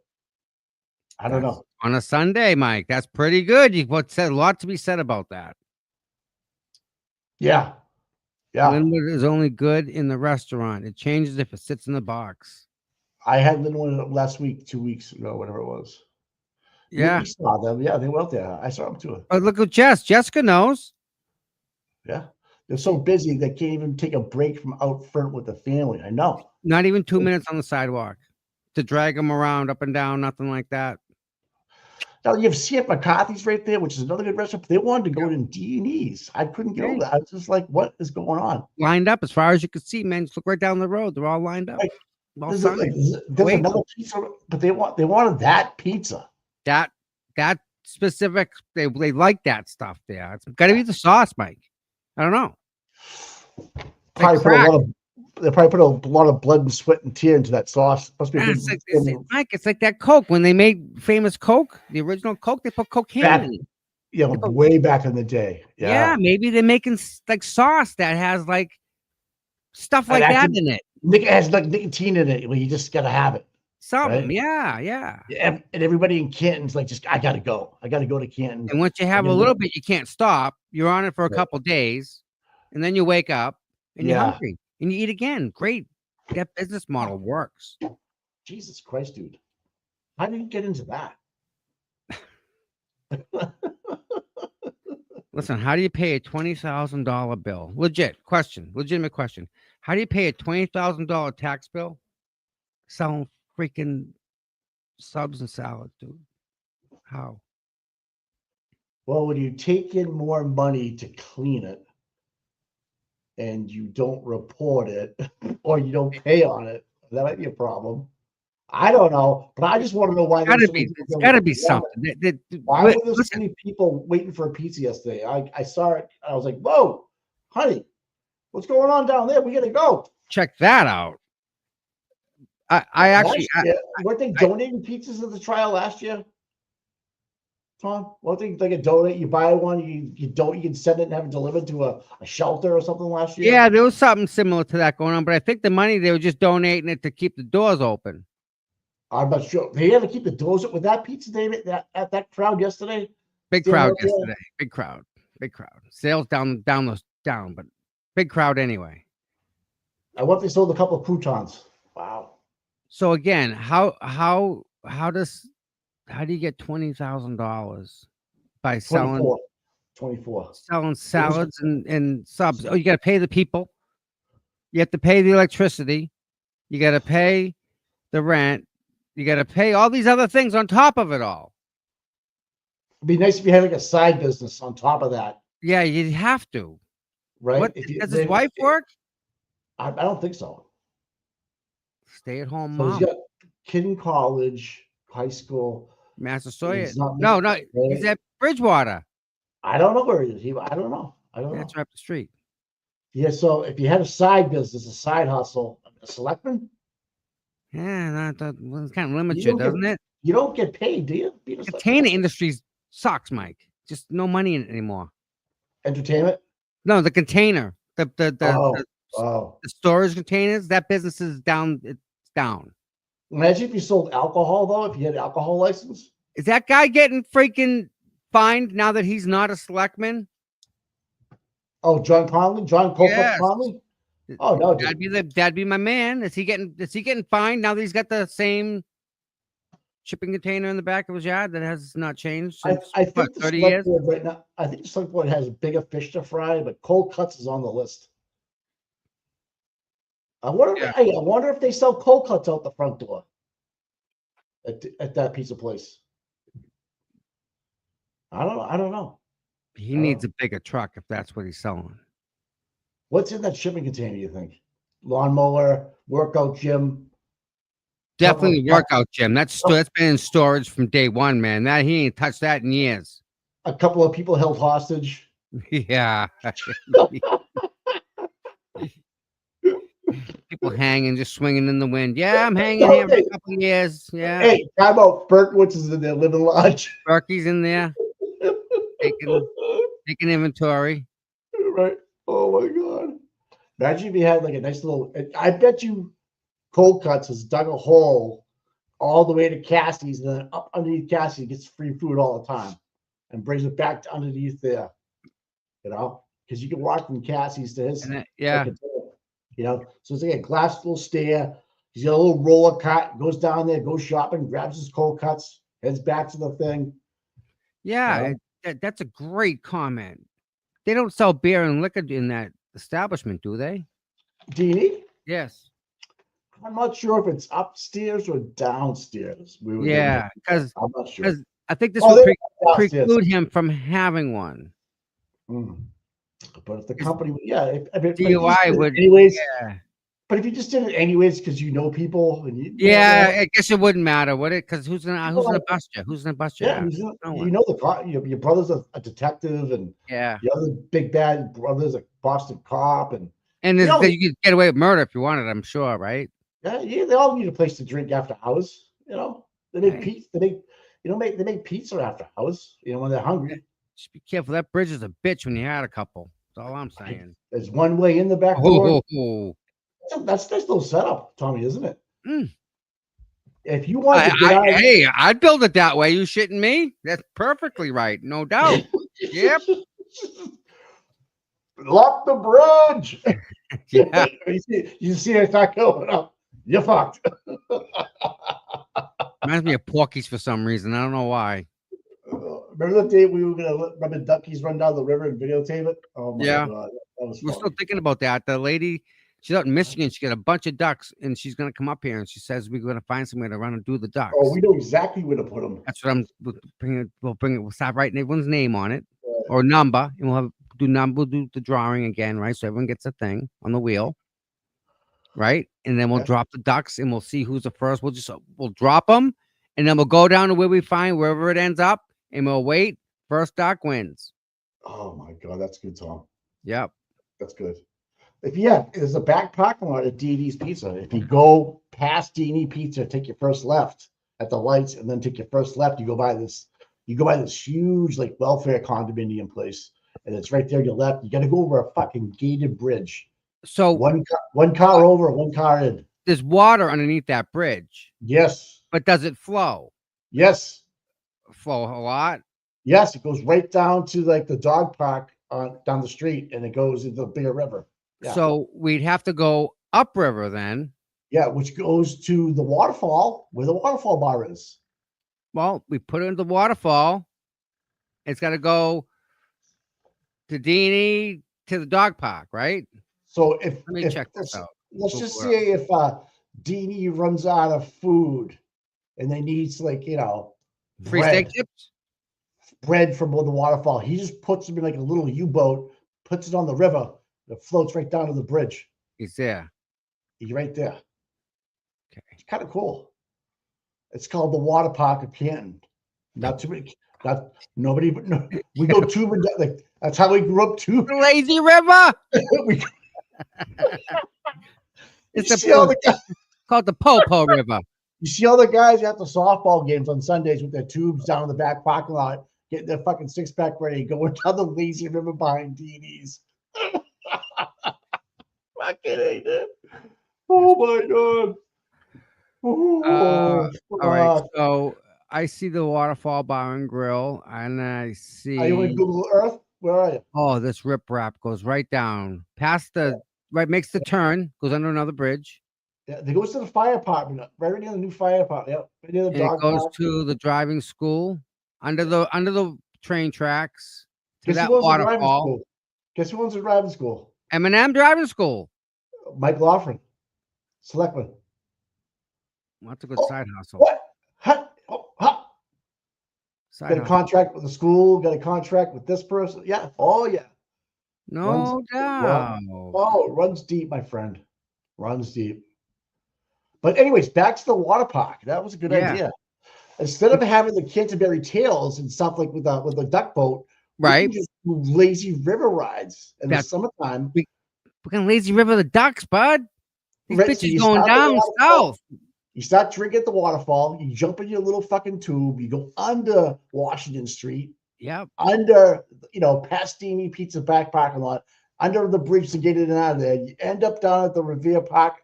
I don't know. On a Sunday, Mike, that's pretty good. You've said a lot to be said about that. Yeah. Yeah. Linwood is only good in the restaurant. It changes if it sits in the box. I had Linwood last week, 2 weeks ago, whatever it was. Yeah. We saw them. Yeah, they were out there. I saw them too. But look at Jess. Jessica knows. Yeah. They're so busy they can't even take a break from out front with the family. I know. Not even 2 minutes on the sidewalk to drag them around up and down, nothing like that. Now you have C.F. McCarthy's right there, which is another good restaurant. They wanted to go to D&E's. I couldn't get over that. I was just like, what is going on? Lined up as far as you could see, man. Just look right down the road. They're all lined up. There's another pizza, but they wanted that pizza. That specific, they like that stuff there. It's got to be the sauce, Mike. I don't know. They probably put a lot of blood and sweat and tear into that sauce. Must be Mike, it's like that Coke. When they made famous Coke, the original Coke, they put cocaine in it. Yeah, way back in the day. Yeah, maybe they're making like sauce that has like stuff like that in it. It has like nicotine in it. Well, you just got to have it. Something, right? yeah. And everybody in Canton's like, I got to go. I got to go to Canton. And once you have a little bit, you can't stop. You're on it for a couple days, and then you wake up and you're hungry and you eat again. Great. That business model works. Jesus Christ, dude. How did you get into that? Listen, how do you pay a $20,000 bill? Legitimate question. How do you pay a $20,000 tax bill selling freaking subs and salads, dude? How? Well, when you take in more money to clean it and you don't report it or you don't pay on it, that might be a problem. I don't know, but I just want to know why. It's got to be something. Why were there so many people waiting for a pizza yesterday? I saw it. I was like, whoa, honey, what's going on down there? We got to go. Check that out. I actually weren't they donating pizzas at the trial last year? Tom, what they can donate? You buy one, you can send it and have it delivered to a shelter or something last year. Yeah, there was something similar to that going on, but I think the money they were just donating it to keep the doors open. I'm not sure. They had to keep the doors up with that pizza, David. That crowd yesterday. Big crowd yesterday. Big crowd. Sales down, but big crowd anyway. I wonder if they sold a couple of croutons. Wow. So again, how do you get $20,000 by selling 24 selling salads and subs? Oh, you got to pay the people. You have to pay the electricity. You got to pay the rent. You got to pay all these other things on top of it all. It'd be nice if you had like a side business on top of that. Yeah, you'd have to. Right? Does his wife work? I don't think so. Stay at home So mom. he's got kid in college, high school. Massasoit. No, he's at Bridgewater. I don't know where he is. I don't know. That's right up the street. Yeah, so if you had a side business, a side hustle, a selectman. Yeah, that kind of limits you, doesn't it? You don't get paid, do you? The container industry sucks, Mike. Just no money in it anymore. Entertainment? No, the container. The Oh. The storage containers, that business is down. It's down. Imagine if you sold alcohol, though, if you had an alcohol license. Is that guy getting freaking fined now that he's not a selectman? Oh, John Conley? John Colfax Conley? Oh, no. That'd be my man. Is he getting fined now that he's got the same shipping container in the back of his yard that has not changed since I think 30 years? Right now, I think the select board has bigger fish to fry, but cold cuts is on the list. I wonder. Yeah. Hey, I wonder if they sell cold cuts out the front door at that pizza place. I don't know. He needs a bigger truck if that's what he's selling. What's in that shipping container? You think? Lawnmower, workout gym. Definitely couple of- workout gym. That's been in storage from day one, man. That he ain't touched that in years. A couple of people held hostage. Yeah. People hanging, just swinging in the wind. Yeah, I'm hanging here for a couple of years. Yeah. Hey, how about Berkowitz is in there living large? Berkey's in there taking inventory. Right. Oh my God. Imagine if you had like a nice little. I bet you Cold Cuts has dug a hole all the way to Cassie's, and then up underneath Cassie gets free food all the time, and brings it back to underneath there. You know, because you can walk from Cassie's to his. Yeah. You know, so it's like a glass little stair. He's got a little roller cart, goes down there, goes shopping, grabs his Cold Cuts, heads back to the thing. Yeah, that's a great comment. They don't sell beer and liquor in that establishment, do they? Dini? Yes. I'm not sure if it's upstairs or downstairs. Yeah, because I'm not sure. I think this Oh, would they're downstairs. preclude him from having one. But if the company, if DUI would, anyways. yeah. But if you just did it anyways because you know people and you, Yeah, I guess it wouldn't matter, would it? Because who's gonna bust you? Who's gonna bust you? Yeah, out? you know your brother's a detective, and Yeah, the other big bad brother's a Boston cop, and you could get away with murder if you wanted. I'm sure, right? yeah, they all need a place to drink after hours. You know, they make pizza. They make pizza after hours. You know, when they're hungry. Just be careful. That bridge is a bitch when you had a couple. That's all I'm saying. There's one way in the back door. Oh. That's a nice little setup, Tommy, isn't it? Mm. If you want to get out, hey, I'd build it that way. You shitting me? That's perfectly right, no doubt. Yep. Lock the bridge. Yeah. you see it not going up. You're fucked. Reminds me of Porky's for some reason. I don't know why. Remember the day we were gonna let Rubber Duckies run down the river and videotape it? Oh my God, that was We're fun. still thinking about that. The lady, she's out in Michigan. She got a bunch of ducks, and she's gonna come up here, and she says we're gonna find somewhere to run and do the ducks. Oh, we know exactly where to put them. That's what we'll bring it. We'll start writing everyone's name on it or number, and we'll do the drawing again, right? So everyone gets a thing on the wheel, right? And then we'll drop the ducks, and we'll see who's the first. We'll drop them, and then we'll go down to where we find wherever it ends up, and we'll wait. First duck wins. Oh my God, that's good, Tom. Yep, that's good. There's a back parking lot at DD's Pizza. If you go past DD Pizza, take your first left at the lights, and then take your first left, you go by this huge like welfare condominium place, and it's right there on your left. You got to go over a fucking gated bridge. So one car over, one car in. There's water underneath that bridge. Yes. But does it flow? Yes. Flow a lot? Yes, it goes right down to like the dog park down the street, and it goes into the bigger river. Yeah. So we'd have to go upriver then. Yeah, which goes to the waterfall where the waterfall bar is. Well, we put it in the waterfall. It's got to go to Deanie to the dog park, right? So let me check this out. Let's just say if Deanie runs out of food and they need free steak chips, bread from the waterfall, he just puts them in like a little U-boat, puts it on the river, it floats right down to the bridge. He's there. He's right there. Okay, it's kind of cool. It's called the Water Park of Canton. Not too many. Nobody, but no, we go tubing. Like that's how we grew up too. The lazy river. It's called the Popo River. You see all the guys at the softball games on Sundays with their tubes down in the back parking lot, getting their fucking six-pack ready, going down the lazy river behind DD's. Fucking hate it. Oh my God. All right, so I see the Waterfall Bar and Grill, and I see. Are you in Google Earth? Where are you? Oh, this riprap goes right down past makes the turn, goes under another bridge. Yeah, it goes to the fire department, right near the new fire department. Yep, right near the dog It goes park. to the driving school under the train tracks to Guess that who owns the driving waterfall. school? Guess who owns the driving school? M&M driving school. Mike Laughlin. Selectman. That's a good Oh, side hustle. What? Huh? Oh, huh. Side Got a hustle. contract with the school, got a contract with this person. Yeah. Oh, yeah. No doubt. Oh, it runs deep, my friend. Runs deep. But anyways, back to the water park. That was a good Yeah. idea. Instead of having the Canterbury Tales and stuff like with the duck boat, we Right. can just do lazy river rides in the That's- summertime. Fucking lazy river the ducks, bud. These Right, so bitches you going start at the down waterfall. south. You start drinking at the waterfall. You jump in your little fucking tube. You go under Washington Street, Yep. under past Dini Pizza back parking lot, under the bridge to get in and out of there. You end up down at the Revere Park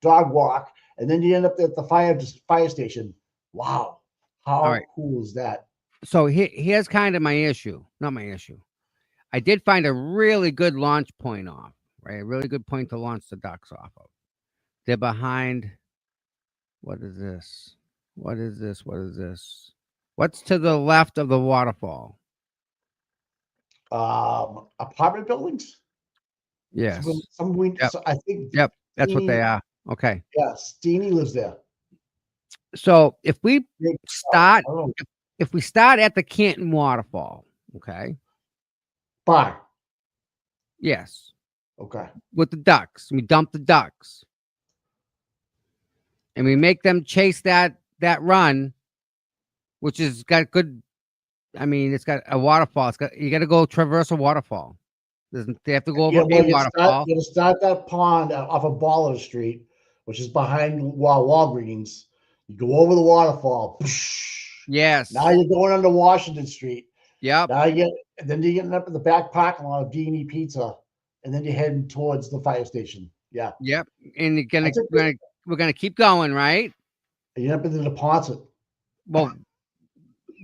dog walk, and then you end up at the fire station. Wow, how All right. cool is that? So here's kind of my issue. Not my issue. I did find a really good launch point off, right? A really good point to launch the ducks off of. They're behind. What is this? What is this? What is this? What's to the left of the waterfall? Apartment buildings. Yes. Yep. So I think. Yep. That's what they Steenie- are. Okay. Yes, Steenie lives there. So if we start, Oh, if we start at the Canton waterfall, okay. bar. Yes. Okay. With the ducks, we dump the ducks, and we make them chase that run, which has got good. I mean, it's got a waterfall. You got to go traverse a waterfall. They have to go over a waterfall. You start that pond off of Baller Street, which is behind Walgreens. You go over the waterfall. Yes. Now you're going under Washington Street. Yep. Now then you're getting up in the back parking lot of D&E Pizza, and then you're heading towards the fire station. Yeah. Yep. And we're gonna keep going, right? You end up in the deposit. Well,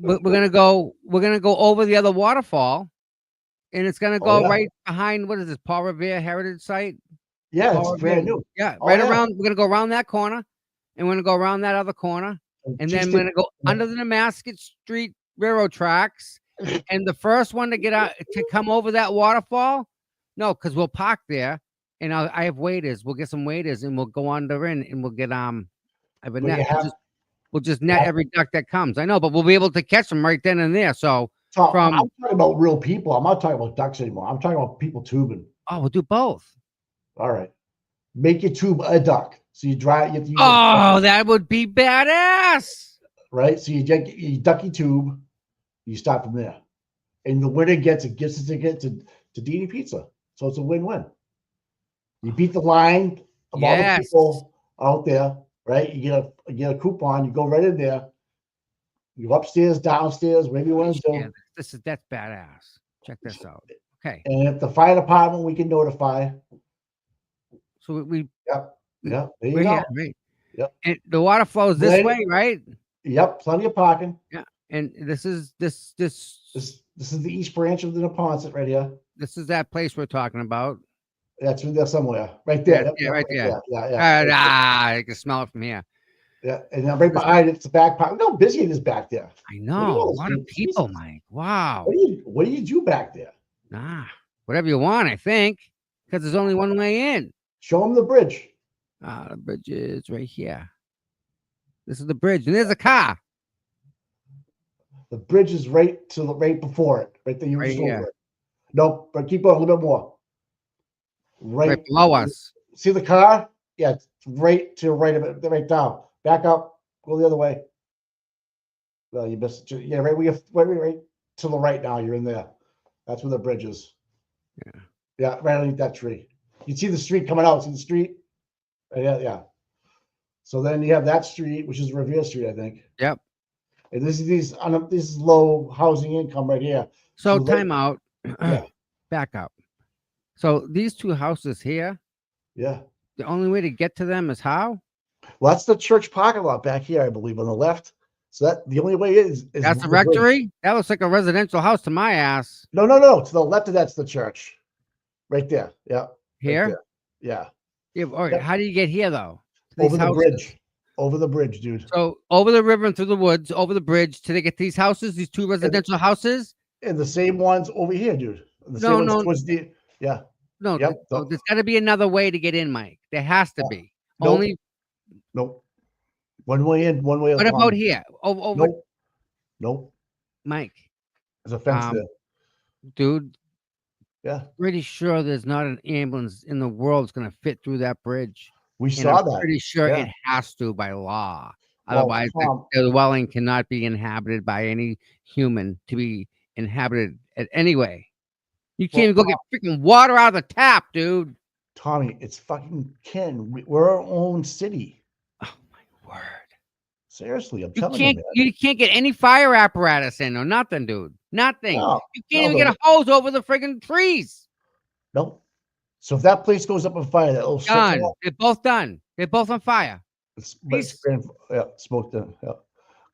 we're gonna go over the other waterfall, and it's gonna go right behind, what is this, Paul Revere Heritage Site? Yeah, Paul it's brand Revere. new. Yeah, Oh, right yeah. around. We're gonna go around that corner, and we're gonna go around that other corner, and then we're gonna go under the Nemasket Street railroad tracks. And the first one to get out to come over that waterfall, no, because we'll park there, and I have waiters. We'll get some waiters, and we'll go under in, and we'll get I have a net. We'll just net every duck that comes. I know, but we'll be able to catch them right then and there. So I'm talking about real people. I'm not talking about ducks anymore. I'm talking about people tubing. Oh, we'll do both. All right. Make your tube a duck. So you dry it. That would be badass. Right? So you duck your tube. You start from there. And the winner gets a ticket to D&E Pizza. So it's a win-win. You beat the line of all the people out there, right? You get a coupon. You go right in there. You go upstairs, downstairs, whatever you want to do. Yeah, that's badass. Check this out. Okay. And if the fire department, we can notify. So we. Yep. Yeah. There you We're go. here, right? Yep. And the water flows this way, right? Yep. Plenty of parking. Yeah. And this is This is the East Branch of the Neponset right here. This is that place we're talking about. That's through there somewhere. Right there. Yeah, right there. Yeah. I can smell it from here. Yeah. And then right behind it's the back park. Look how busy it is back there. I know. A lot of people, Mike. Wow. What do you do back there? Whatever you want, I think. Because there's only one way in. Show them the bridge. The bridge is right here. This is the bridge. And there's a car. The bridge is right before it. Right there. Right here. Over it. Nope, but keep going a little bit more. Right below us. See the car? Yeah, it's right to the right of it, right down. Back up, go the other way. Well, you missed it. Yeah, right. We have right to the right now. You're in there. That's where the bridge is. Yeah. Yeah, right underneath that tree. You see the street coming out. See the street? Yeah. So then you have that street, which is Revere Street, I think. Yep. And this is low housing income right here. So time out. Back up. So these two houses here. Yeah. The only way to get to them is how? Well, that's the church parking lot back here, I believe, on the left. So that the only way is that's the rectory. That looks like a residential house to my ass. No. To the left of that's the church, right there. Yeah. Here. Right there. Yeah. Yeah. All right. How do you get here though? Over the bridge. Over the bridge, dude. So over the river and through the woods, over the bridge to get these houses, these two residential houses. And the same ones over here, dude. No. Yeah. No, Yep. there's got to be another way to get in, Mike. There has to be. Nope. Only. Nope. One way in, one way out. What about here? Over. Nope. Nope. Mike. There's a fence there. Dude. Yeah. Pretty sure there's not an ambulance in the world that's going to fit through that bridge. We And saw I'm that. pretty sure Yeah. it has to by law. Well, Otherwise, Tom- the dwelling cannot be inhabited by any human to be inhabited anyway. You can't even go get freaking water out of the tap, dude. Tommy, it's fucking Ken. We're our own city. Oh my word! Seriously, I'm You telling can't. you, man. You can't get any fire apparatus in or nothing, dude. Nothing. No, You can't no, even get a hose over the friggin' trees. Nope. So if that place goes up on fire, that little Done. circle, They're both done. They're both on fire. yeah, smoke them. Yeah.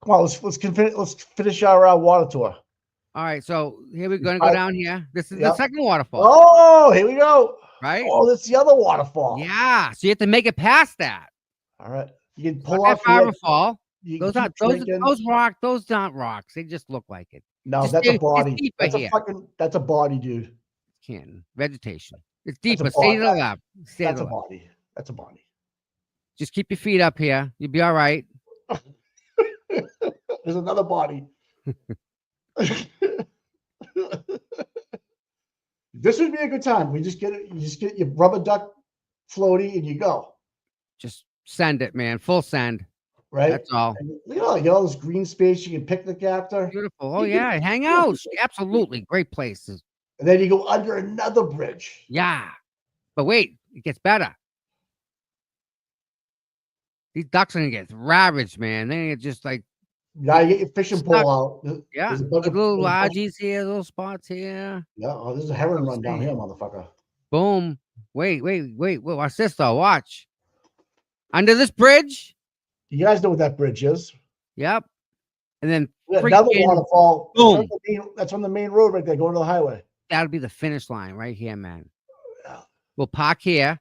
Come on, let's finish our water tour. All right, so here we're gonna go down here. This is the Yep. second waterfall. Oh, here we go. Right? Oh, that's the other waterfall. Yeah. So you have to make it past that. All right. You can pull Not off that far here. of a fall. You Those can aren't keep those drinking. those aren't rocks. They just look like it. No, Just that's a it's body. deeper That's here. that's a body, dude. Canton. Vegetation. It's That's a deeper. Stay to the body. left. Stay That's to a the left. body. That's a body. Just keep your feet up here. You'll be all right. There's another body. This would be a good time. We just get it. You just get your rubber duck floaty and you go. Just send it, man. Full send. Right. That's all. And you know, you got all this green space you can picnic after. Beautiful. Oh yeah. Hang out. Absolutely. Great places. And then you go under another bridge. Yeah. But wait, it gets better. These ducks are gonna get ravaged, man. They're gonna get just like You gotta get your fishing pole out. yeah. There's a bunch of Little lodges here, little spots here. Yeah. Oh, there's a heron run down here, motherfucker. Boom. Wait. Watch this though. Watch. Under this bridge. You guys know what that bridge is. Yep. And then Another freaking waterfall. boom. That's on the main road right there, going to the highway. That'll be the finish line right here, man. We'll park here.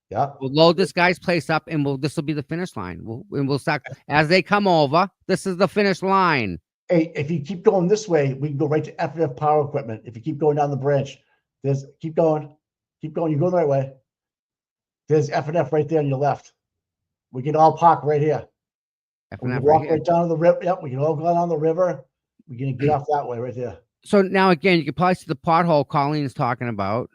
Yeah. We'll load this guy's place up, and this will be the finish line. We'll start as they come over. This is the finish line. Hey, if you keep going this way, we can go right to F&F Power Equipment. If you keep going down the branch, keep going. You're going the right way. There's F&F right there on your left. We can all park right here. We can walk right down to the river. Yep, we can all go down the river. We can get off that way right there. So now again, you can probably see the pothole Colleen's talking about.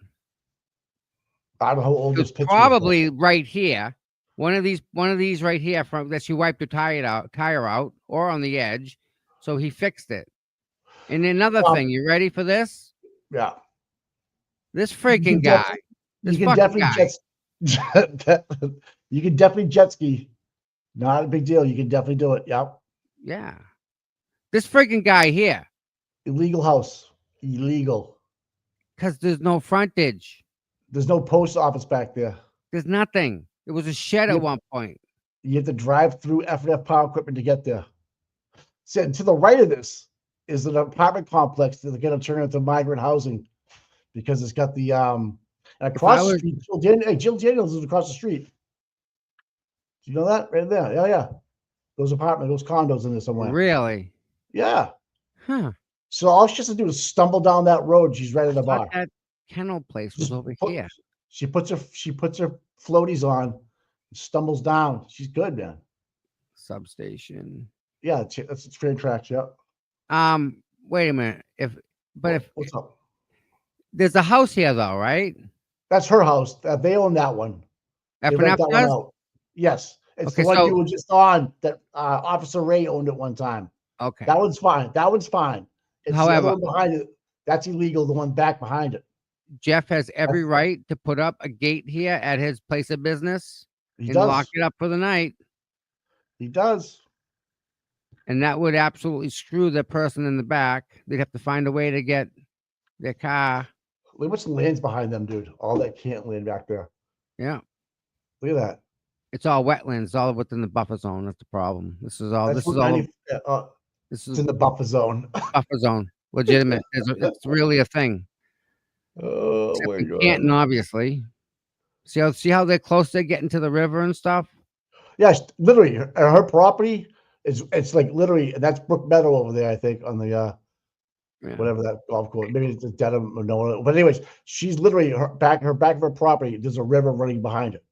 I don't know how old this picture is. Probably right here. One of these right here from that she wiped her tire out, or on the edge. So he fixed it. And another thing, you ready for this? Yeah. This freaking guy. You can definitely you can definitely jet ski. Not a big deal. You can definitely do it. Yep. Yeah. This freaking guy here. Illegal house. Illegal. Because there's no frontage. There's no post office back there. There's nothing. It was a shed at one point. You have to drive through F&F Power Equipment to get there. So to the right of this is an apartment complex that they're going to turn into migrant housing because it's got the and across the street. Jill Daniels is across the street. Do you know that right there? Yeah. Those apartments, those condos in there somewhere. Really? Yeah. Huh. So all she has to do is stumble down that road. She's right at the bar. That kennel place was over here. She puts her floaties on, stumbles down. She's good, man. Substation. Yeah, that's the train tracks. Yeah. Wait a minute. What's up? There's a house here though, right? That's her house. They own that one. They rent F&F that one does? out. Yes, it's Okay, the one so- you were just on. That Officer Ray owned at one time. Okay. That one's fine. That one's fine. It's the However- other one behind it. That's illegal. The one back behind it. Jeff has every right to put up a gate here at his place of business He and does. lock it up for the night. He does. And that would absolutely screw the person in the back. They'd have to find a way to get their car. Look at what's land's behind them, dude. All that can't land back there. Yeah. Look at that. It's all wetlands, all within the buffer zone. That's the problem. This is all. That's This what is all. 90 This it's is in the buffer zone. buffer zone. Legitimate. It's really a thing. Oh Except my in god. Canton, obviously. See how they're close to getting to the river and stuff. Yes, literally, her property is. It's like literally. That's Brook Meadow over there, I think, on the whatever that golf course. Maybe it's Dedham or no. But anyways, she's literally her back of her property. There's a river running behind it.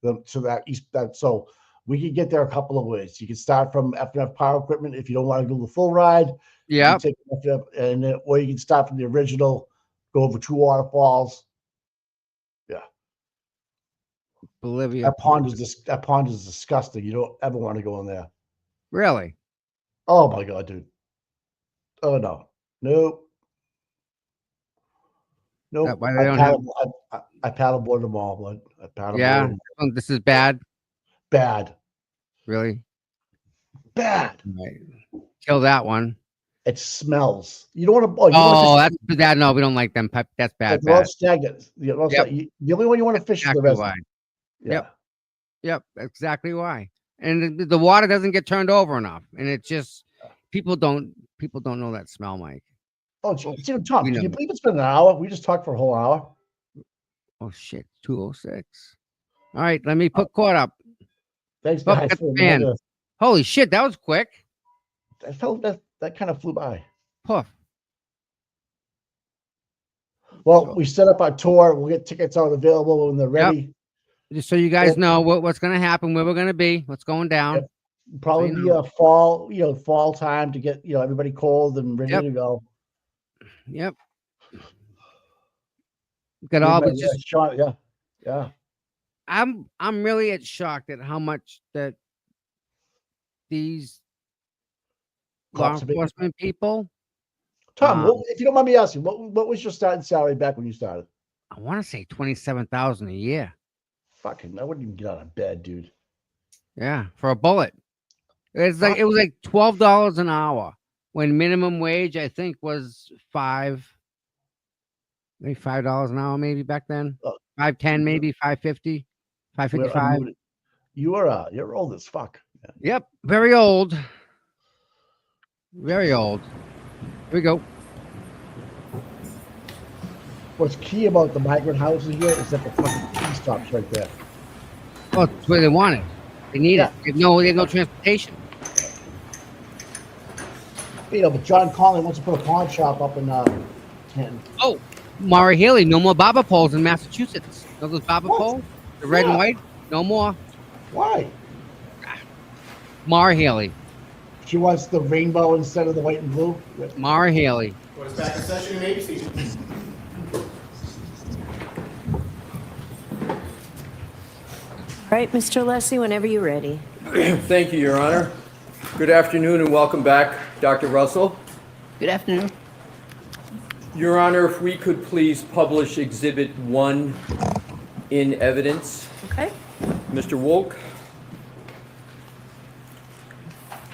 So that east, that so we could get there a couple of ways. You can start from F&F Power Equipment if you don't want to do the full ride. You Yeah. can take F&F, and then, or you can start from the original, go over 2 waterfalls. Yeah, Bolivia. that pond is disgusting. You don't ever want to go in there. Really? Oh my god, dude. Oh no, nope. Nope. Why they don't have? I paddleboard them all, bud. I paddleboard Yeah. them. Oh, this is bad. Bad. Really? Bad. Right. Kill that one. It smells. You don't want to. Oh, that's bad. No, we don't like them. That's bad. They're all Bad. stagnant. The only one you want to fish is the Exactly rest. why. Yeah. Yep. Yep. Exactly why. And the water doesn't get turned over enough, and it just people don't know that smell, Mike. Oh, it's even tough. We Can you know. believe it's been an hour? We just talked for a whole hour. Oh shit, 2:06. All right, let me put court up. Thanks, Oh, guys. got the fan. Holy shit, that was quick. I felt that kind of flew by. Poof. Well, we set up our tour. We'll get tickets out available when they're ready. Just so you guys know what's going to happen, where we're going to be, what's going down. Yep. Probably So be you know. a fall time to get everybody cold and ready to go. Yep. Got all, but just shot. Yeah. I'm really shocked at how much that these law enforcement people. Tom, if you don't mind me asking, what was your starting salary back when you started? I want to say 27,000 a year. Fucking, I wouldn't even get out of bed, dude. Yeah, for a bullet. It was like $12 an hour when minimum wage I think was maybe $5 an hour maybe back then. $5.10 maybe $5.50, $5.55. You're old as fuck. Yep, very old. Very old. Here we go. What's key about the migrant houses here is that the fucking key stops right there. Oh, that's where they want it. They need it. They have no transportation. But John Conley wants to put a pawn shop up in Canton. Oh, Mara Haley, no more barber poles in Massachusetts. Know those barber poles? The red and white? No more. Why? Mara Haley. She wants the rainbow instead of the white and blue. Mara Haley. What's back in session in ABC? All right, Mr. Lessie, whenever you're ready. Thank you, Your Honor. Good afternoon and welcome back, Dr. Russell. Good afternoon. Your Honor, if we could please publish Exhibit 1 in evidence. Okay. Mr. Wolk.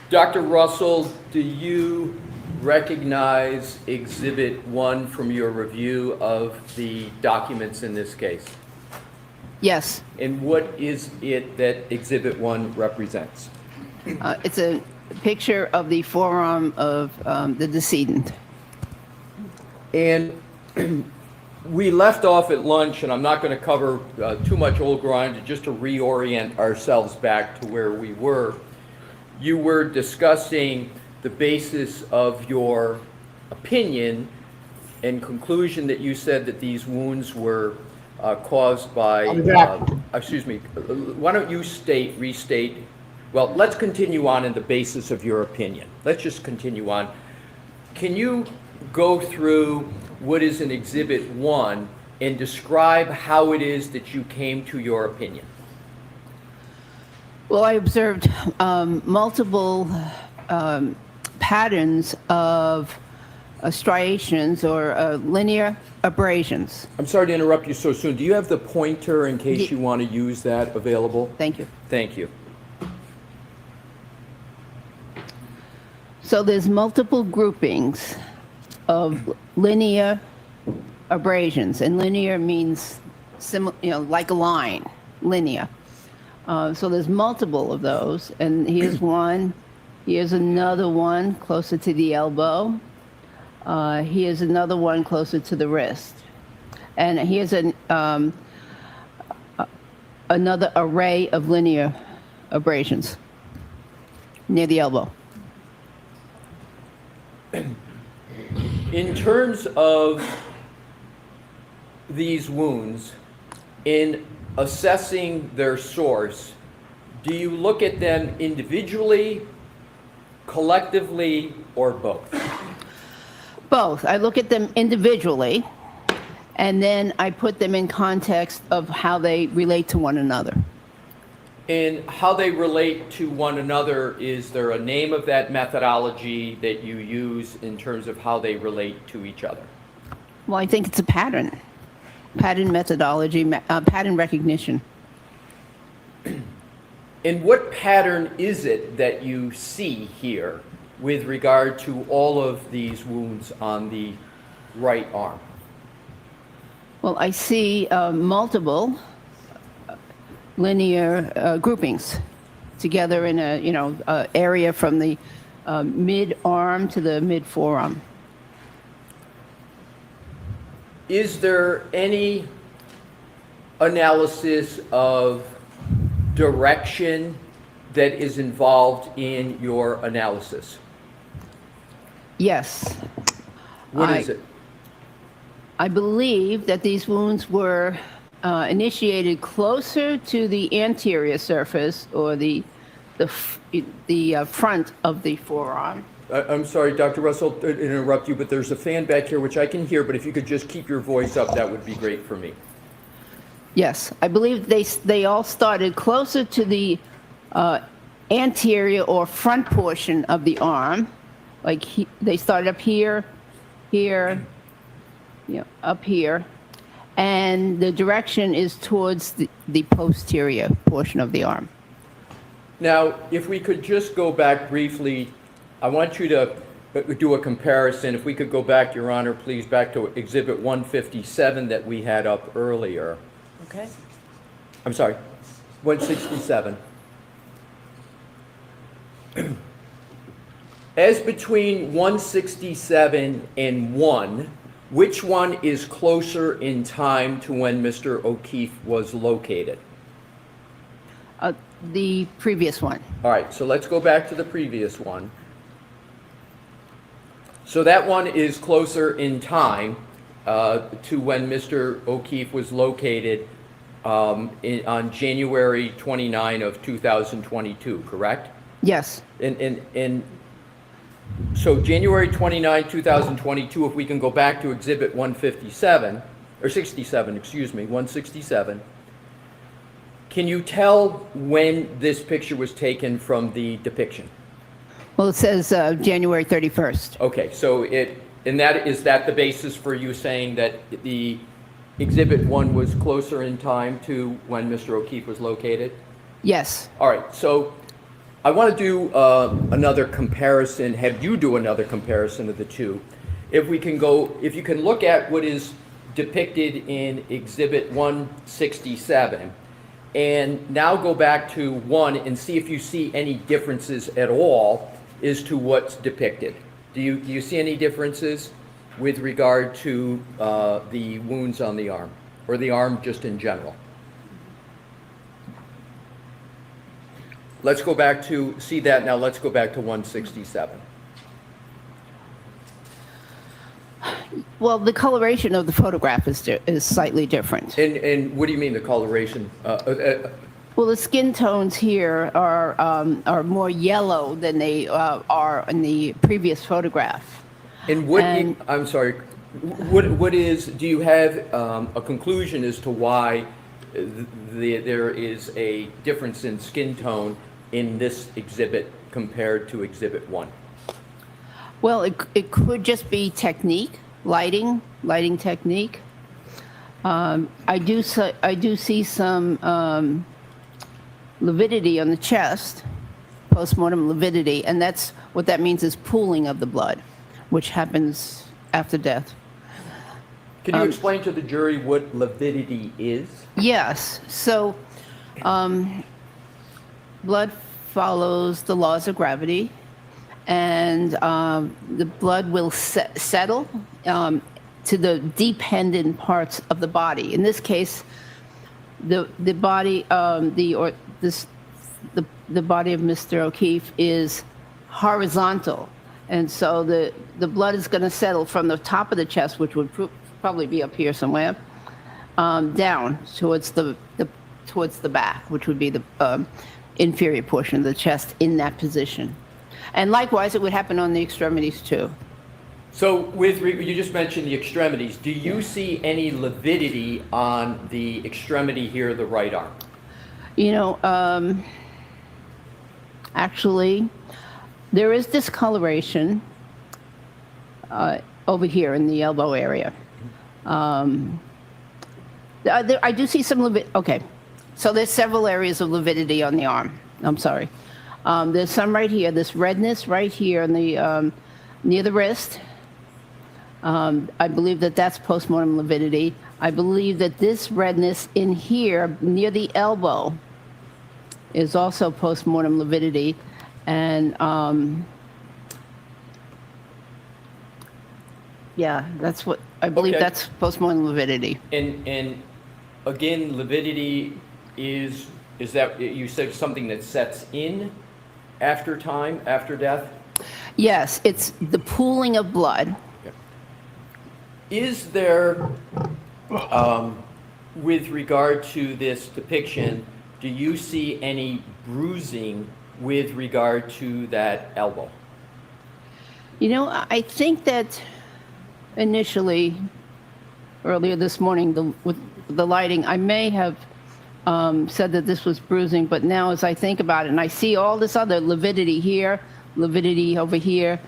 Dr. Russell, do you recognize Exhibit 1 from your review of the documents in this case? Yes. And what is it that Exhibit 1 represents? It's a picture of the forearm of the decedent. And we left off at lunch, and I'm not going to cover too much old ground, just to reorient ourselves back to where we were. You were discussing the basis of your opinion and conclusion that you said that these wounds were caused by, excuse me, why don't you restate, well, let's continue on in the basis of your opinion. Let's just continue on. Can you go through what is in Exhibit 1 and describe how it is that you came to your opinion? Well, I observed multiple patterns of striations or linear abrasions. I'm sorry to interrupt you so soon. Do you have the pointer in case you want to use that available? Thank you. Thank you. So there's multiple groupings of linear abrasions, and linear means like a line, linear. So there's multiple of those, and here's one. Here's another one closer to the elbow. Here's another one closer to the wrist. And here's another array of linear abrasions near the elbow. In terms of these wounds, in assessing their source, do you look at them individually, collectively, or both? Both. I look at them individually, and then I put them in context of how they relate to one another. In how they relate to one another, is there a name of that methodology that you use in terms of how they relate to each other? Well, I think it's a pattern methodology, pattern recognition. And what pattern is it that you see here with regard to all of these wounds on the right arm? Well, I see multiple linear groupings together in a area from the mid-arm to the mid-forearm. Is there any analysis of direction that is involved in your analysis? Yes. What is it? I believe that these wounds were initiated closer to the anterior surface or the front of the forearm. I'm sorry, Dr. Russell, to interrupt you, but there's a fan back here which I can hear, but if you could just keep your voice up, that would be great for me. Yes, I believe they all started closer to the anterior or front portion of the arm. Like they started up here, up here, and the direction is towards the posterior portion of the arm. Now, if we could just go back briefly, I want you to do a comparison. If we could go back, Your Honor, please, back to Exhibit 157 that we had up earlier. Okay. I'm sorry, 167. As between 167 and 1, which one is closer in time to when Mr. O'Keefe was located? The previous one. All right, so let's go back to the previous one. So that one is closer in time to when Mr. O'Keefe was located on January 29 of 2022, correct? Yes. And so January 29, 2022, if we can go back to Exhibit 157, or 67, excuse me, 167, can you tell when this picture was taken from the depiction? Well, it says January 31st. Okay, so is that the basis for you saying that the Exhibit 1 was closer in time to when Mr. O'Keefe was located? Yes. All right, so I want to do another comparison, have you do another comparison of the two. If you can look at what is depicted in Exhibit 167, and now go back to 1 and see if you see any differences at all as to what's depicted. Do you see any differences with regard to the wounds on the arm, or the arm just in general? Let's go back to, see that now, let's go back to 167. Well, the coloration of the photograph is slightly different. And what do you mean the coloration? Well, the skin tones here are more yellow than they are in the previous photograph. And I'm sorry, what is, do you have a conclusion as to why there is a difference in skin tone in this exhibit compared to Exhibit 1? Well, it could just be technique, lighting technique. I do see some lividity on the chest, postmortem lividity, and that's what that means is pooling of the blood, which happens after death. Can you explain to the jury what lividity is? Yes. So, blood follows the laws of gravity, and the blood will settle to the dependent parts of the body. In this case, the body, the body of Mr. O'Keefe is horizontal, and so the blood is going to settle from the top of the chest, which would probably be up here somewhere, down towards the towards the back, which would be the inferior portion of the chest in that position. And likewise, it would happen on the extremities too. So you just mentioned the extremities. Do you see any lividity on the extremity here, the right arm? You know, actually, there is discoloration over here in the elbow area. I do see some lividity. Okay, so there's several areas of lividity on the arm. I'm sorry. There's some right here. This redness right here in the near the wrist. I believe that that's postmortem lividity. I believe that this redness in here near the elbow is also postmortem lividity. And yeah, that's what I believe. Okay. That's postmortem lividity. And again, lividity is that you said something that sets in after time, after death? Yes, it's the pooling of blood. Is there, with regard to this depiction, do you see any bruising with regard to that elbow? You know, I think that initially, earlier this morning, with the lighting, I may have said that this was bruising, but now as I think about it, and I see all this other lividity here, lividity over here,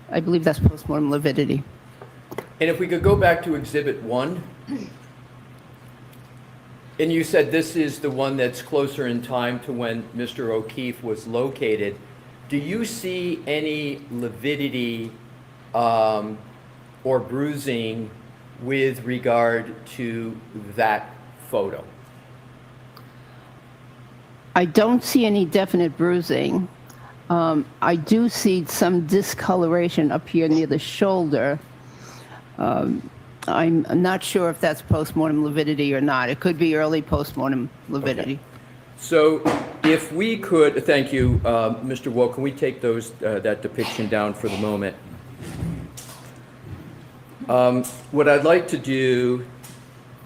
I believe that's postmortem lividity. And if we could go back to Exhibit 1, and you said this is the one that's closer in time to when Mr. O'Keefe was located, do you see any lividity or bruising with regard to that photo? I don't see any definite bruising. I do see some discoloration up here near the shoulder. I'm not sure if that's postmortem lividity or not. It could be early postmortem lividity. Okay. So if we could, thank you, Mr. Woe, can we take that depiction down for the moment? What I'd like to do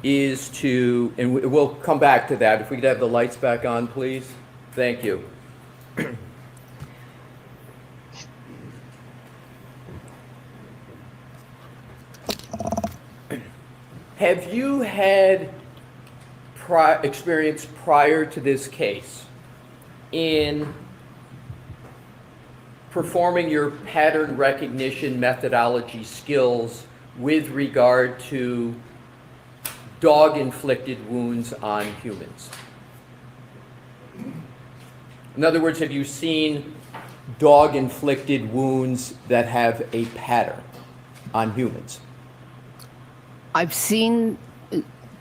is to, and we'll come back to that. If we could have the lights back on, please. Thank you. Have you had experience prior to this case in performing your pattern recognition methodology skills with regard to dog-inflicted wounds on humans? In other words, have you seen dog-inflicted wounds that have a pattern on humans? I've seen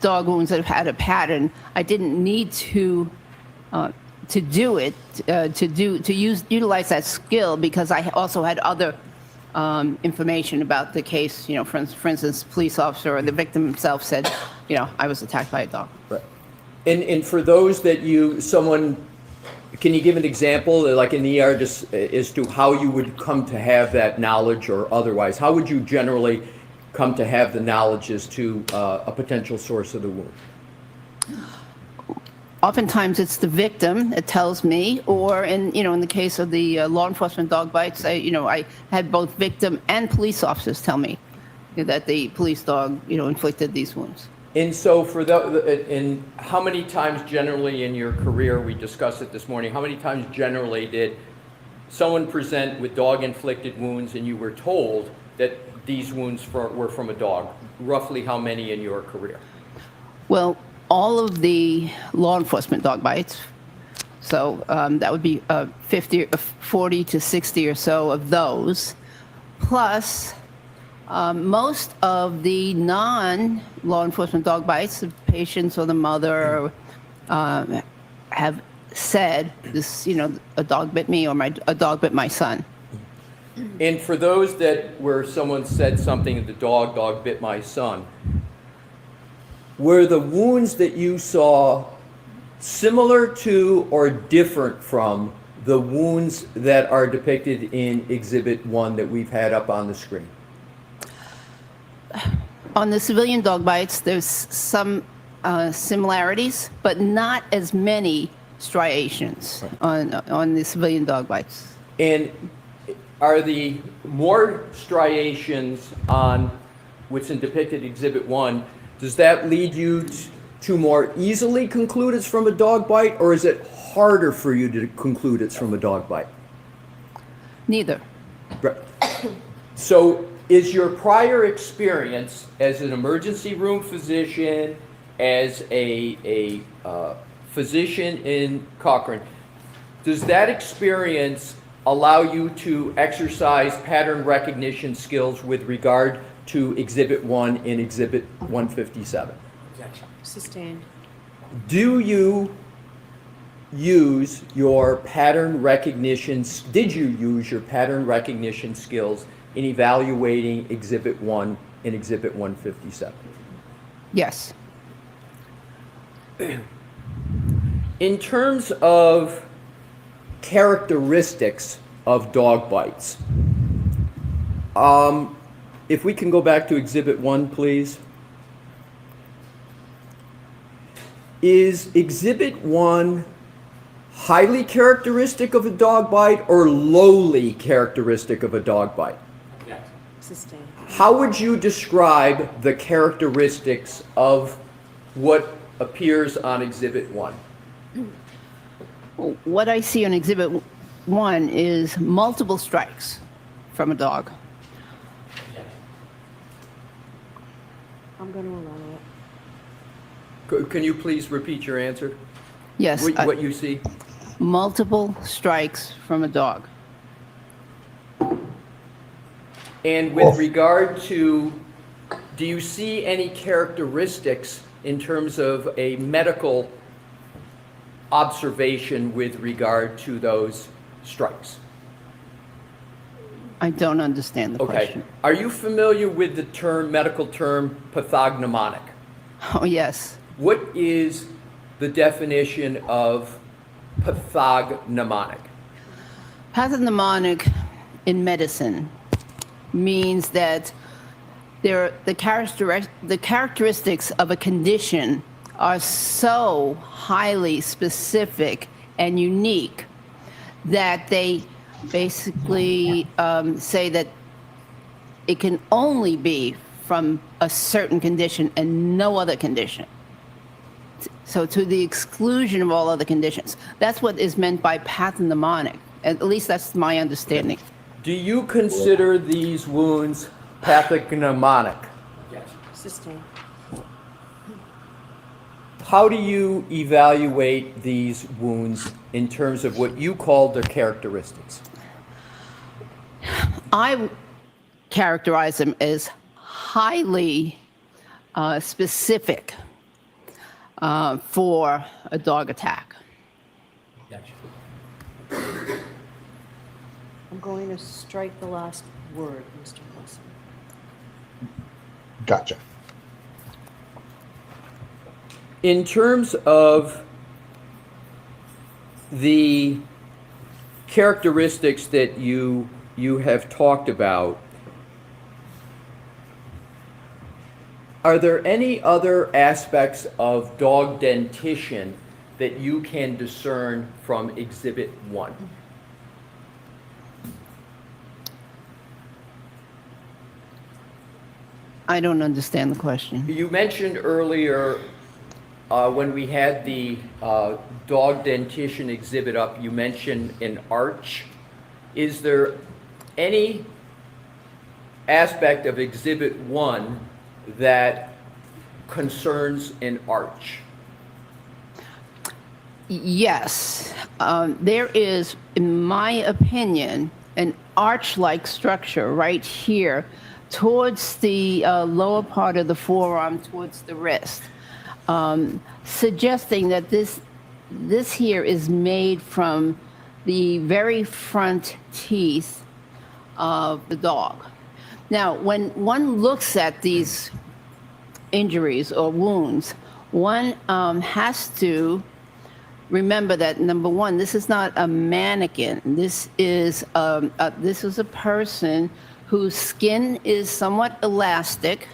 dog wounds that have had a pattern. I didn't need to do it, utilize that skill because I also had other information about the case. You know, for instance, police officer or the victim himself said, you know, I was attacked by a dog. Right. And for those that can you give an example, like in the ER, just as to how you would come to have that knowledge or otherwise? How would you generally come to have the knowledge as to a potential source of the wound? Oftentimes it's the victim that tells me, or in the case of the law enforcement dog bites, I had both victim and police officers tell me that the police dog, inflicted these wounds. And so and how many times generally in your career, we discussed it this morning, how many times generally did someone present with dog-inflicted wounds and you were told that these wounds were from a dog? Roughly how many in your career? Well, all of the law enforcement dog bites, so that would be 40 to 60 or so of those, plus most of the non-law enforcement dog bites, the patients or the mother have said this, a dog bit me or a dog bit my son. And for those where someone said something, the dog bit my son, were the wounds that you saw similar to or different from the wounds that are depicted in Exhibit 1 that we've had up on the screen? On the civilian dog bites, there's some similarities, but not as many striations on the civilian dog bites. And are the more striations on what's in depicted Exhibit 1, does that lead you to more easily conclude it's from a dog bite, or is it harder for you to conclude it's from a dog bite? Neither. Right. So is your prior experience as an emergency room physician, as a physician in Cochrane, does that experience allow you to exercise pattern recognition skills with regard to Exhibit 1 and Exhibit 157? Sustained. Do you use your pattern recognition, did you use your pattern recognition skills in evaluating Exhibit 1 and Exhibit 157? Yes. In terms of characteristics of dog bites, if we can go back to Exhibit 1, please. Is Exhibit 1 highly characteristic of a dog bite or lowly characteristic of a dog bite? Sustained. How would you describe the characteristics of what appears on Exhibit 1? What I see on Exhibit 1 is multiple strikes from a dog. I'm going to allow it. Can you please repeat your answer? Yes. What you see? Multiple strikes from a dog. And with regard to, do you see any characteristics in terms of a medical observation with regard to those strikes? I don't understand the Okay. question. Are you familiar with the medical term pathognomonic? Oh, yes. What is the definition of pathognomonic? Pathognomonic in medicine means that the characteristics of a condition are so highly specific and unique that they basically say that it can only be from a certain condition and no other condition. So to the exclusion of all other conditions. That's what is meant by pathognomonic. At least that's my understanding. Do you consider these wounds pathognomonic? Yes. Sustained. How do you evaluate these wounds in terms of what you call their characteristics? I characterize them as highly specific for a dog attack. I'm going to strike the last word, Mr. Wilson. Gotcha. In terms of the characteristics that you have talked about, are there any other aspects of dog dentition that you can discern from Exhibit 1? I don't understand the question. You mentioned earlier when we had the dog dentition exhibit up, you mentioned an arch. Is there any aspect of Exhibit 1 that concerns an arch? Yes. There is, in my opinion, an arch-like structure right here towards the lower part of the forearm, towards the wrist, suggesting that this here is made from the very front teeth of the dog. Now, when one looks at these injuries or wounds, one has to remember that, number one, this is not a mannequin. This is a person whose skin is somewhat elastic,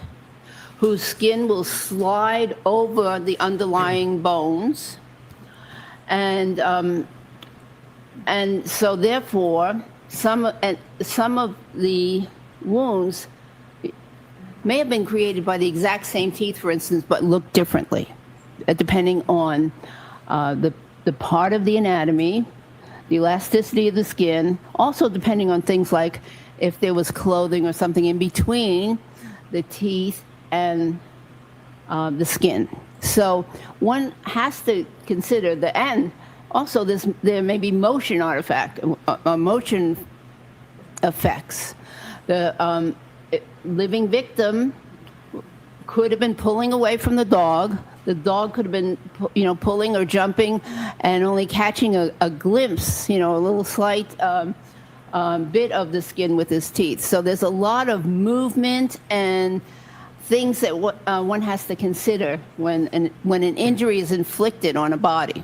whose skin will slide over the underlying bones. And so therefore, some of the wounds may have been created by the exact same teeth, for instance, but look differently, depending on the part of the anatomy, the elasticity of the skin, also depending on things like if there was clothing or something in between the teeth and the skin. So one has to consider and also there may be motion motion effects. The living victim could have been pulling away from the dog. The dog could have been, pulling or jumping and only catching a glimpse, a little slight bit of the skin with his teeth. So there's a lot of movement and things that one has to consider when an injury is inflicted on a body.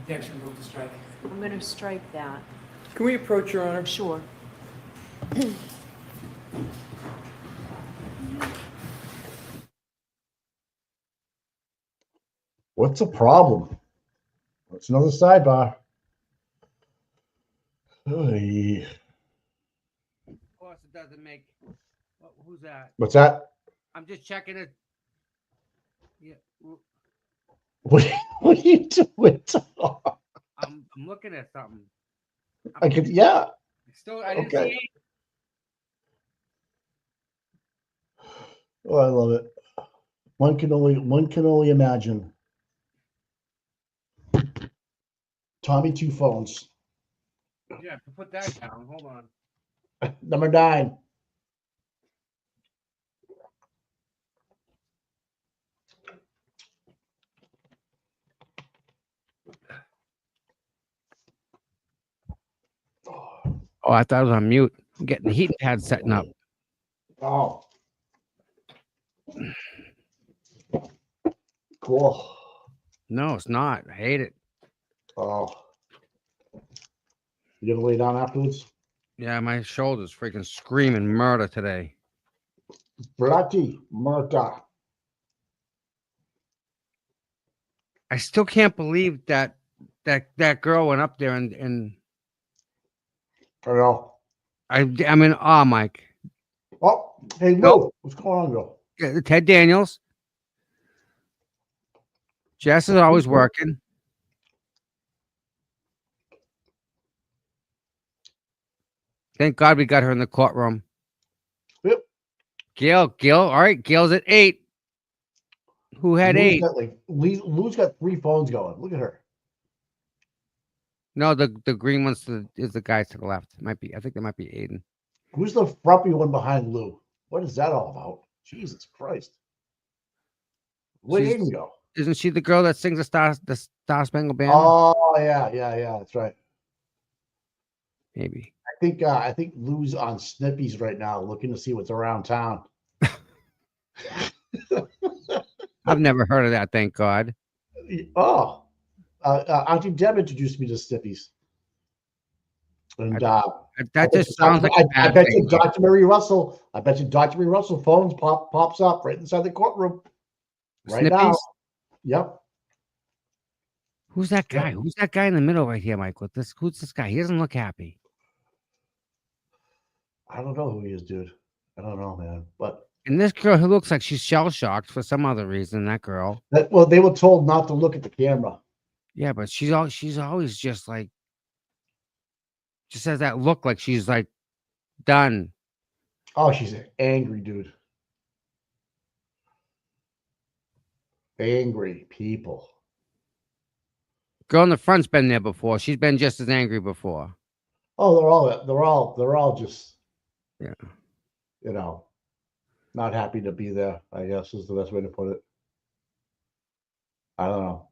Objection, move to strike. I'm going to strike that. Can we approach, Your Honor? Sure. What's the problem? That's another sidebar. Hey. Of course, it doesn't make. Who's that? What's that? I'm just checking it. Yeah. What are you doing? I'm looking at something. I could, yeah. I didn't see it. Oh, I love it. One can only imagine. Tommy, 2 phones. Yeah, put that down. Hold on. Number 9. Oh, I thought it was on mute. I'm getting the heating pad setting up. Oh. Cool. No, it's not. I hate it. Oh. You gonna lay down afterwards? Yeah, my shoulder's freaking screaming murder today. Bloody murder. I still can't believe that girl went up there and I know. I'm in awe, Mike. Oh, hey, Lou, what's going on, girl? Ted Daniels. Jess is always working. Thank God we got her in the courtroom. Yep. Gail. All right, Gail's at 8. Who had Lou's 8? Lou's got 3 phones going. Look at her. No, the green one's is the guy to the left. I think that might be Aiden. Who's the frumpy one behind Lou? What is that all about? Jesus Christ. Where'd Aiden go? Isn't she the girl that sings the Star Spangled Banner? Oh, yeah, that's right. Maybe. I think Lou's on Snippies right now, looking to see what's around town. I've never heard of that, thank God. Oh, Auntie Deb introduced me to Snippies. And that just sounds like I bet you Dr. Mary Russell. I bet you Dr. Mary Russell phones pops up right inside the courtroom right Snippies? now. Yep. Who's that guy? Who's that guy in the middle right here, Mike? Who's this guy? He doesn't look happy. I don't know who he is, dude. I don't know, man. But and this girl who looks like she's shell shocked for some other reason. That girl. Well, they were told not to look at the camera. Yeah, but she's always just like. Just has that look like she's like done. Oh, she's angry, dude. Angry people. Girl in the front's been there before. She's been just as angry before. Oh, they're all just, yeah, not happy to be there, I guess is the best way to put it. I don't know.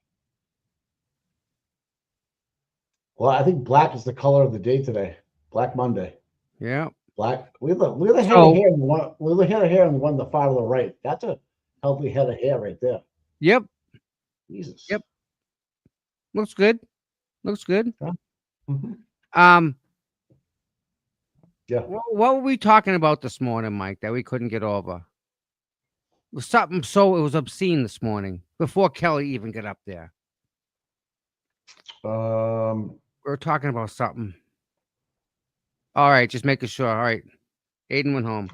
Well, I think black is the color of the day today. Black Monday. Yeah. Black. Look at the head of hair. Look at the head of hair on the one on the far to the right. That's a healthy head of hair right there. Yep. Jesus. Yep. Looks good. Looks good. Yeah. Yeah. What were we talking about this morning, Mike, that we couldn't get over? was something so it was obscene this morning before Kelly even got up there. We were talking about something. All right, just making sure. All right, Aiden went home.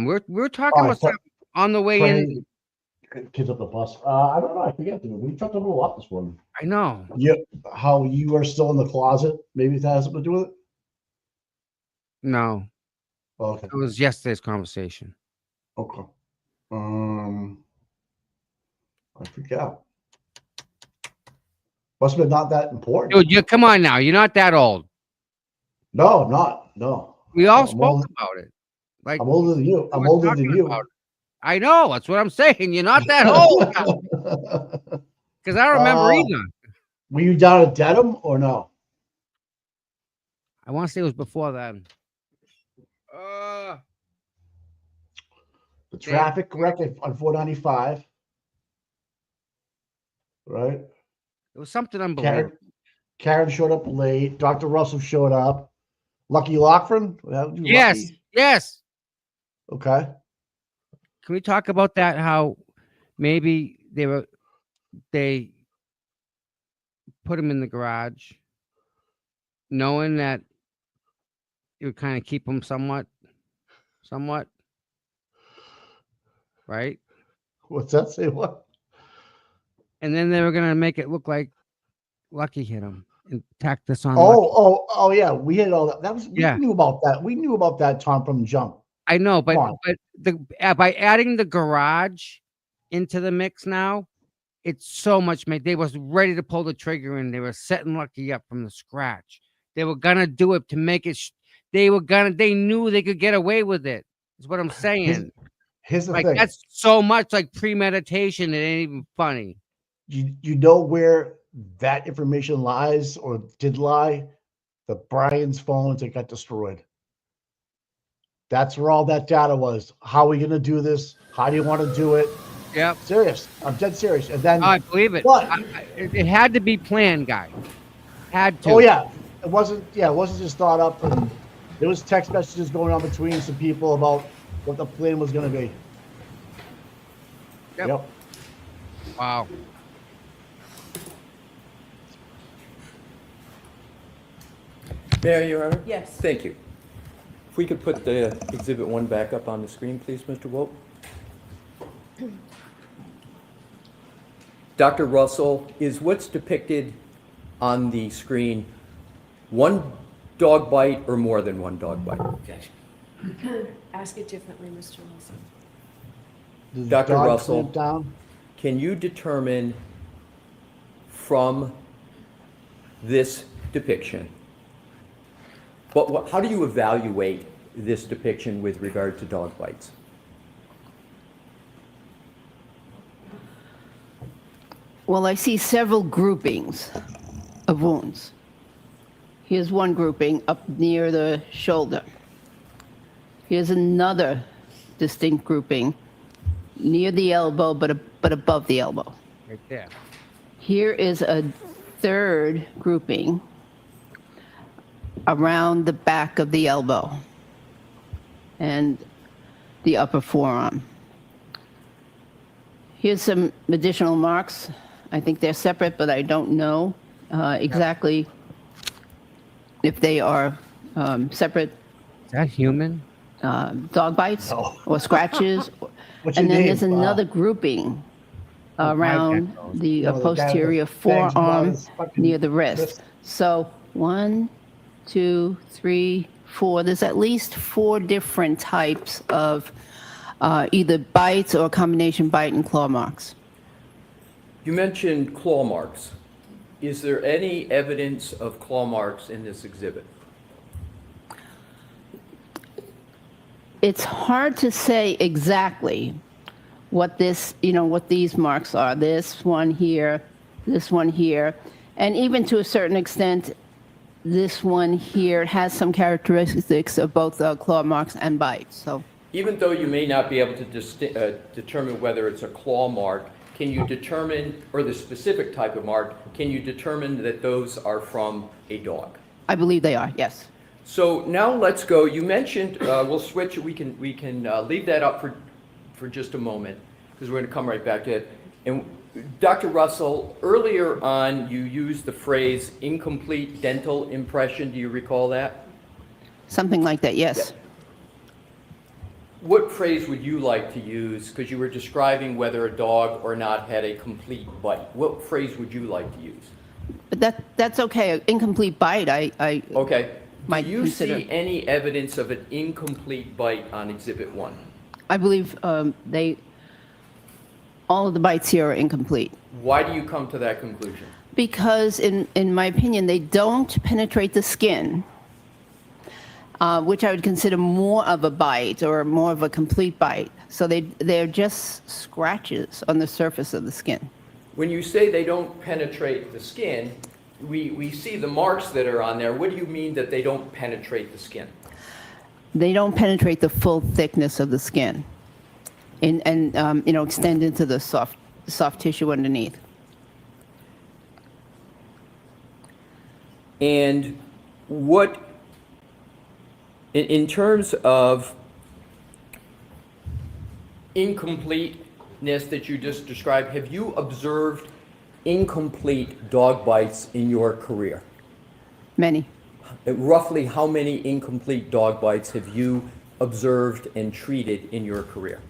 We were talking about something on the way in. Kids up the bus. I don't know. I forget. We talked a lot this morning. I know. Yeah, how you are still in the closet? Maybe that has something to do with it. No, Okay. it was yesterday's conversation. Okay. I forgot. Must have been not that important. Dude, you come on now. You're not that old. No, I'm not. No. We all I'm spoke older- about it. Like I'm older than you. we I'm were older talking than you. about it. I know. That's what I'm saying. You're not that old. Because I don't remember either. Were you down at Dedham or no? I want to say it was before then. The traffic wreck on 495. Right? It was something unbelievable. Karen showed up late. Dr. Russell showed up. Lucky Lockford? Yes. Lucky? Yes. Okay. Can we talk about that? How maybe they put him in the garage, knowing that it would kind of keep him somewhat, right? What's that say? What? And then they were gonna make it look like Lucky hit him and tack this on. Lucky. Oh, yeah. We had all that. We knew about that. We knew about that, Tom, from the jump. I know, but by adding the garage into the mix now, it's so much. They was ready to pull the trigger and they were setting Lucky up from the scratch. They were gonna do it to make it. They knew they could get away with it. Is what I'm saying. Here's the like thing. That's so much like premeditation. It ain't even funny. You know where that information lies or did lie? The Brian's phones that got destroyed. That's where all that data was. How are we going to do this? How do you want to do it? Yep. Serious. I'm dead serious. And then I believe it. What? It had to be planned, guy. Had to. Oh yeah. It wasn't just thought up, and there was text messages going on between some people about what the plan was going to be. Yep. Wow. Mayor, Your Honor? Yes. Thank you. If we could put the Exhibit 1 back up on the screen, please, Mr. Wolt. Dr. Russell, is what's depicted on the screen one dog bite or more than one dog bite? Ask it differently, Mr. Wilson. Dr. dog Russell, clamp down? can you determine from this depiction, how do you evaluate this depiction with regard to dog bites? Well, I see several groupings of wounds. Here's one grouping up near the shoulder. Here's another distinct grouping near the elbow, but above the elbow. Right there. Here is a third grouping around the back of the elbow and the upper forearm. Here's some additional marks. I think they're separate, but I don't know exactly if they are separate. Is that human? Dog bites or scratches. What's And your then name? there's another grouping around the No, the guy posterior with the fangs around forearm his fucking near the wrist. wrist. So 1, 2, 3, 4. There's at least 4 different types of either bites or combination bite and claw marks. You mentioned claw marks. Is there any evidence of claw marks in this exhibit? It's hard to say exactly what what these marks are. This one here, and even to a certain extent, this one here has some characteristics of both claw marks and bites. So, Even though you may not be able to determine whether it's a claw mark, can you determine, or the specific type of mark, can you determine that those are from a dog? I believe they are, yes. So now let's go. You mentioned we'll switch. We can leave that up for just a moment, because we're going to come right back to it. And Dr. Russell, earlier on, you used the phrase incomplete dental impression. Do you recall that? Something like that, yes. What phrase would you like to use? Because you were describing whether a dog or not had a complete bite. What phrase would you like to use? But that's okay. Incomplete bite, I Okay. might Do you consider. see any evidence of an incomplete bite on Exhibit 1? I believe all of the bites here are incomplete. Why do you come to that conclusion? Because in my opinion, they don't penetrate the skin, which I would consider more of a bite or more of a complete bite. So they're just scratches on the surface of the skin. When you say they don't penetrate the skin, we see the marks that are on there. What do you mean that they don't penetrate the skin? They don't penetrate the full thickness of the skin and extend into the soft tissue underneath. And what, in terms of incompleteness that you just described, have you observed incomplete dog bites in your career? Many. Roughly how many incomplete dog bites have you observed and treated in your career?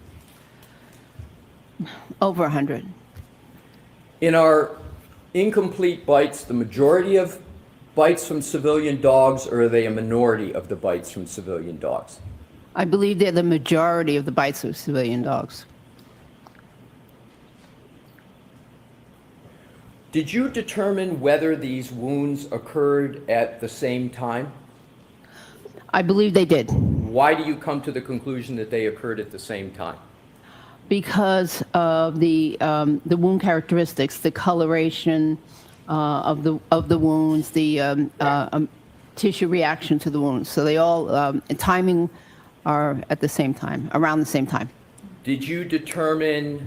Over 100. In our incomplete bites, the majority of bites from civilian dogs, or are they a minority of the bites from civilian dogs? I believe they're the majority of the bites of civilian dogs. Did you determine whether these wounds occurred at the same time? I believe they did. Why do you come to the conclusion that they occurred at the same time? Because of the wound characteristics, the coloration of the wounds, the tissue reaction to the wounds. So they all timing are at the same time, around the same time. Did you determine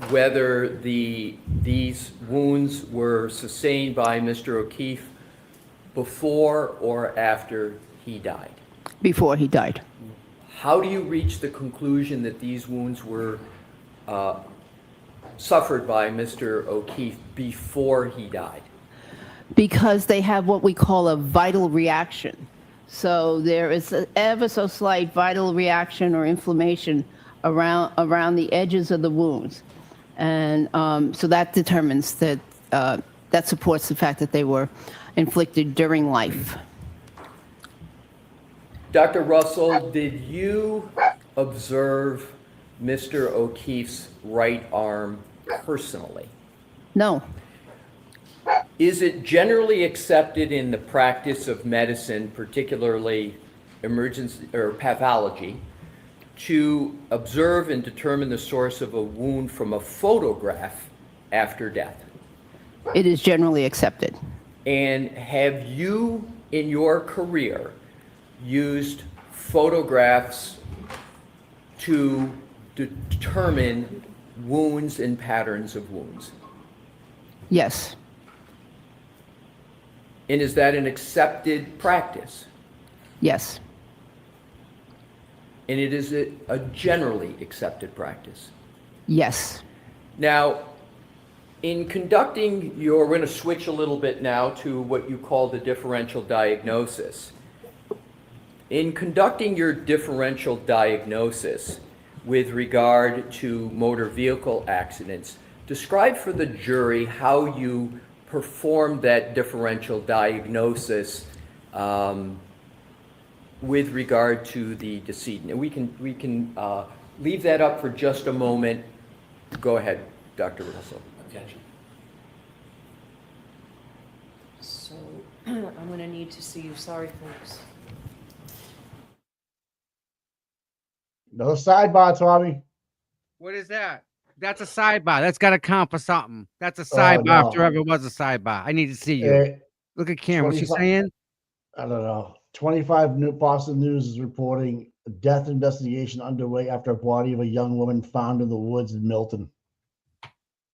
whether these wounds were sustained by Mr. O'Keefe before or after he died? Before he died. How do you reach the conclusion that these wounds were suffered by Mr. O'Keefe before he died? Because they have what we call a vital reaction. So there is an ever so slight vital reaction or inflammation around the edges of the wounds. And so that determines that, that supports the fact that they were inflicted during life. Dr. Russell, did you observe Mr. O'Keefe's right arm personally? No. Is it generally accepted in the practice of medicine, particularly emergency or pathology, to observe and determine the source of a wound from a photograph after death? It is generally accepted. And have you, in your career, used photographs to determine wounds and patterns of wounds? Yes. And is that an accepted practice? Yes. And it is a generally accepted practice? Yes. Now, in conducting we're going to switch a little bit now to what you call the differential diagnosis. In conducting your differential diagnosis with regard to motor vehicle accidents, describe for the jury how you performed that differential diagnosis with regard to the decedent. And we can leave that up for just a moment. Go ahead, Dr. Russell. Objection. So I'm going to need to see you. Sorry, folks. Another sidebar, Tommy. What is that? That's a sidebar. That's got to count for something. That's a sidebar no. if there ever was a sidebar. I need to see you. Look at Karen. What's she 25 saying? I don't know. 25 New Boston News is reporting a death investigation underway after a body of a young woman found in the woods in Milton.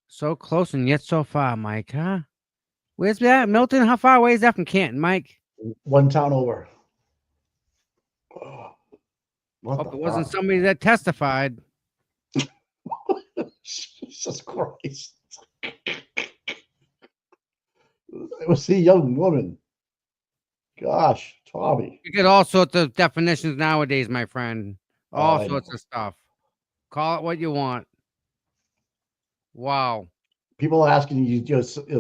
So close and yet so far, Mike, huh? Where's that? Milton? How far away is that from Canton, Mike? One town over. Hope it wasn't somebody that testified. Jesus Christ. It was a young woman. Gosh, Tommy. You get all sorts of definitions nowadays, my friend. All I sorts know. of stuff. Call it what you want. Wow. People are asking you,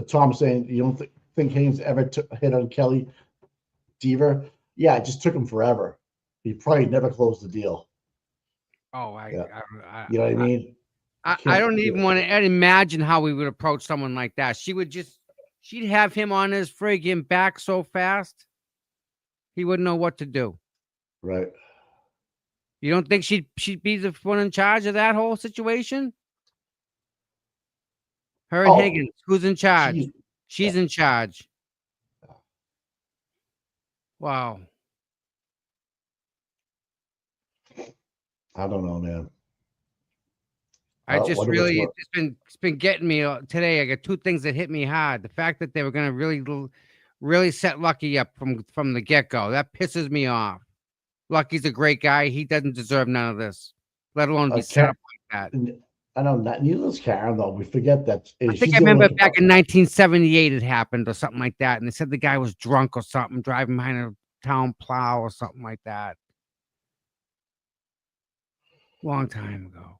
Tom saying, you don't think Haynes ever hit on Kelly Deaver? Yeah, it just took him forever. He probably never closed the deal. Oh, You know what I mean? I don't even want to imagine how we would approach someone like that. She'd have him on his friggin' back so fast, he wouldn't know what to do. Right. You don't think she'd be the one in charge of that whole situation? Her and Higgins, who's in charge? She's in charge. Wow. I don't know, man. It's been getting me today. I got two things that hit me hard. The fact that they were going to really set Lucky up from the get-go. That pisses me off. Lucky's a great guy. He doesn't deserve none of this, let alone be set up like that. I know, neither does Karen, though. We forget that. I think I remember back in 1978 it happened or something like that. And they said the guy was drunk or something, driving behind a town plow or something like that. Long time ago.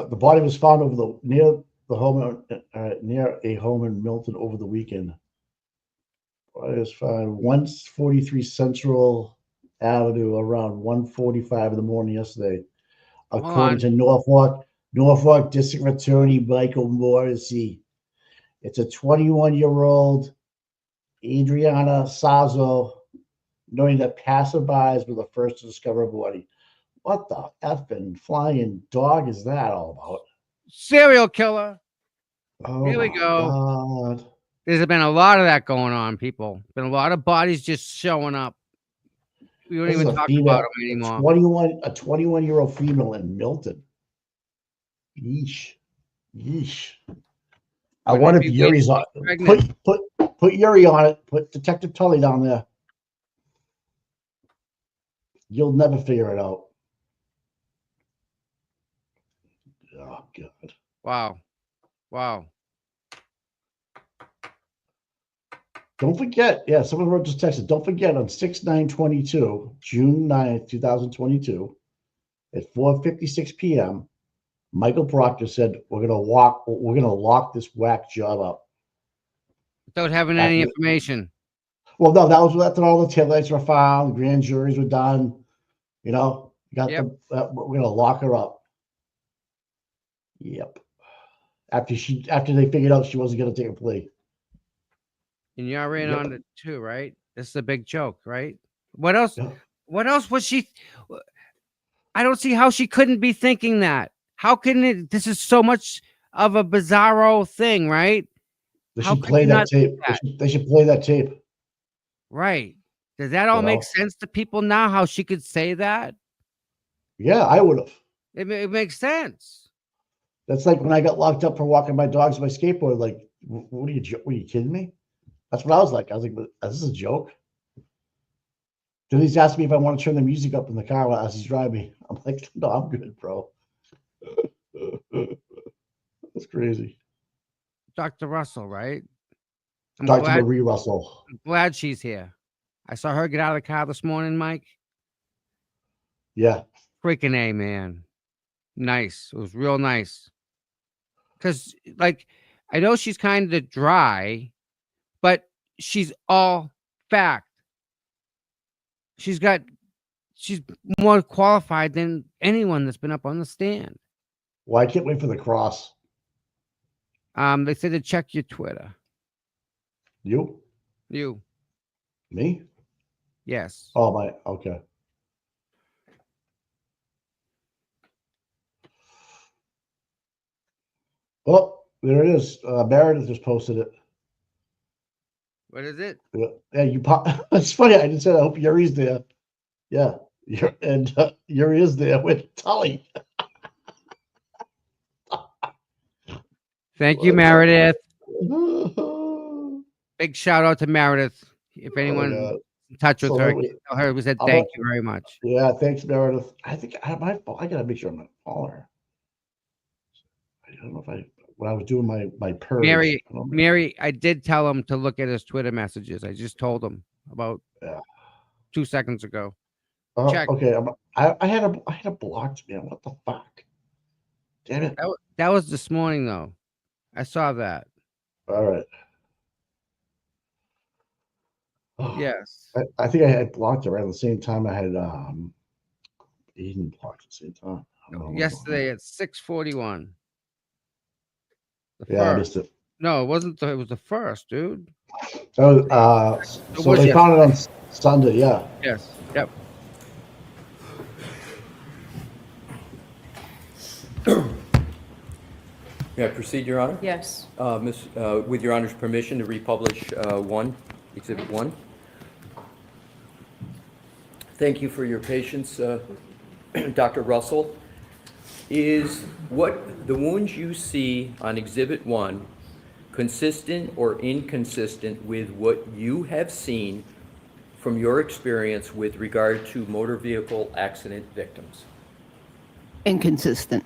The body was found near a home in Milton over the weekend. Body was found 143 Central Avenue around 1:45 in the morning yesterday, according to Norfolk District Attorney Michael Morrissey. It's a 21-year-old Adriana Sazo, knowing that passerbys were the first to discover a body. What the effing flying dog is that all about? Serial killer. Oh, here we go. God. There's been a lot of that going on, people. Been a lot of bodies just showing up. We don't even talk about them anymore. A 21-year-old female in Milton. Yeesh. I wonder if Yuri's on. Put Yuri on it. Put Detective Tully down there. You'll never figure it out. Oh, God. Wow. Don't forget, someone wrote just texted. Don't forget on 6/9/22, June 9th, 2022, at 4:56 p.m., Michael Proctor said, we're gonna lock this whack job up. Without having any information. Well, no, that was after all the taillights were found, grand juries were done. We're gonna lock her up. Yep. After they figured out she wasn't gonna take a plea. And you're in on it too, right? This is a big joke, right? What else? Yeah. What else was she? I don't see how she couldn't be thinking that. How can it? This is so much of a bizarro thing, right? They should play that tape. They should play that tape. Right. Does that all make sense to people now? How she could say that? Yeah, I would have. It makes sense. That's like when I got locked up for walking my dogs on my skateboard. Like, what are you kidding me? That's what I was like. I was like, is this a joke? Then he's asked me if I want to turn the music up in the car as he's driving. I'm like, no, I'm good, bro. That's crazy. Dr. Russell, right? Dr. Marie Russell. I'm glad she's here. I saw her get out of the car this morning, Mike. Yeah. Freaking A, man. Nice. It was real nice. Because, like, I know she's kind of dry, but she's all fact. She's more qualified than anyone that's been up on the stand. Well, I can't wait for the cross. They said to check your Twitter. You? Me? Yes. Oh, my. Okay. Oh, there it is. Meredith just posted it. What is it? Yeah, it's funny. I just said I hope Yuri's there. Yeah, Yuri is there with Tully. Thank you, Meredith. Big shout out to Meredith. If anyone's in touch with her, tell her we said thank you very much. Yeah, thanks, Meredith. I think I gotta make sure I'm not calling her. I don't know if when I was doing my purge. Mary, I did tell him to look at his Twitter messages. I just told him about 2 seconds ago. Check. Okay, I had a blocked man. What the fuck? Damn it! That was this morning though. I saw that. All right. Yes. I think I had blocked it around the same time I had Eden blocked at the same time. I don't know. Yesterday at 6:41. Yeah, I missed it. No, it wasn't. It was the first, dude. Oh, so was they found it on yesterday. Sunday. Yeah. Yes. Yep. May I proceed, Your Honor? Yes. With Your Honor's permission to republish Exhibit 1. Thank you for your patience, Dr. Russell. Is what the wounds you see on Exhibit 1 consistent or inconsistent with what you have seen from your experience with regard to motor vehicle accident victims? Inconsistent.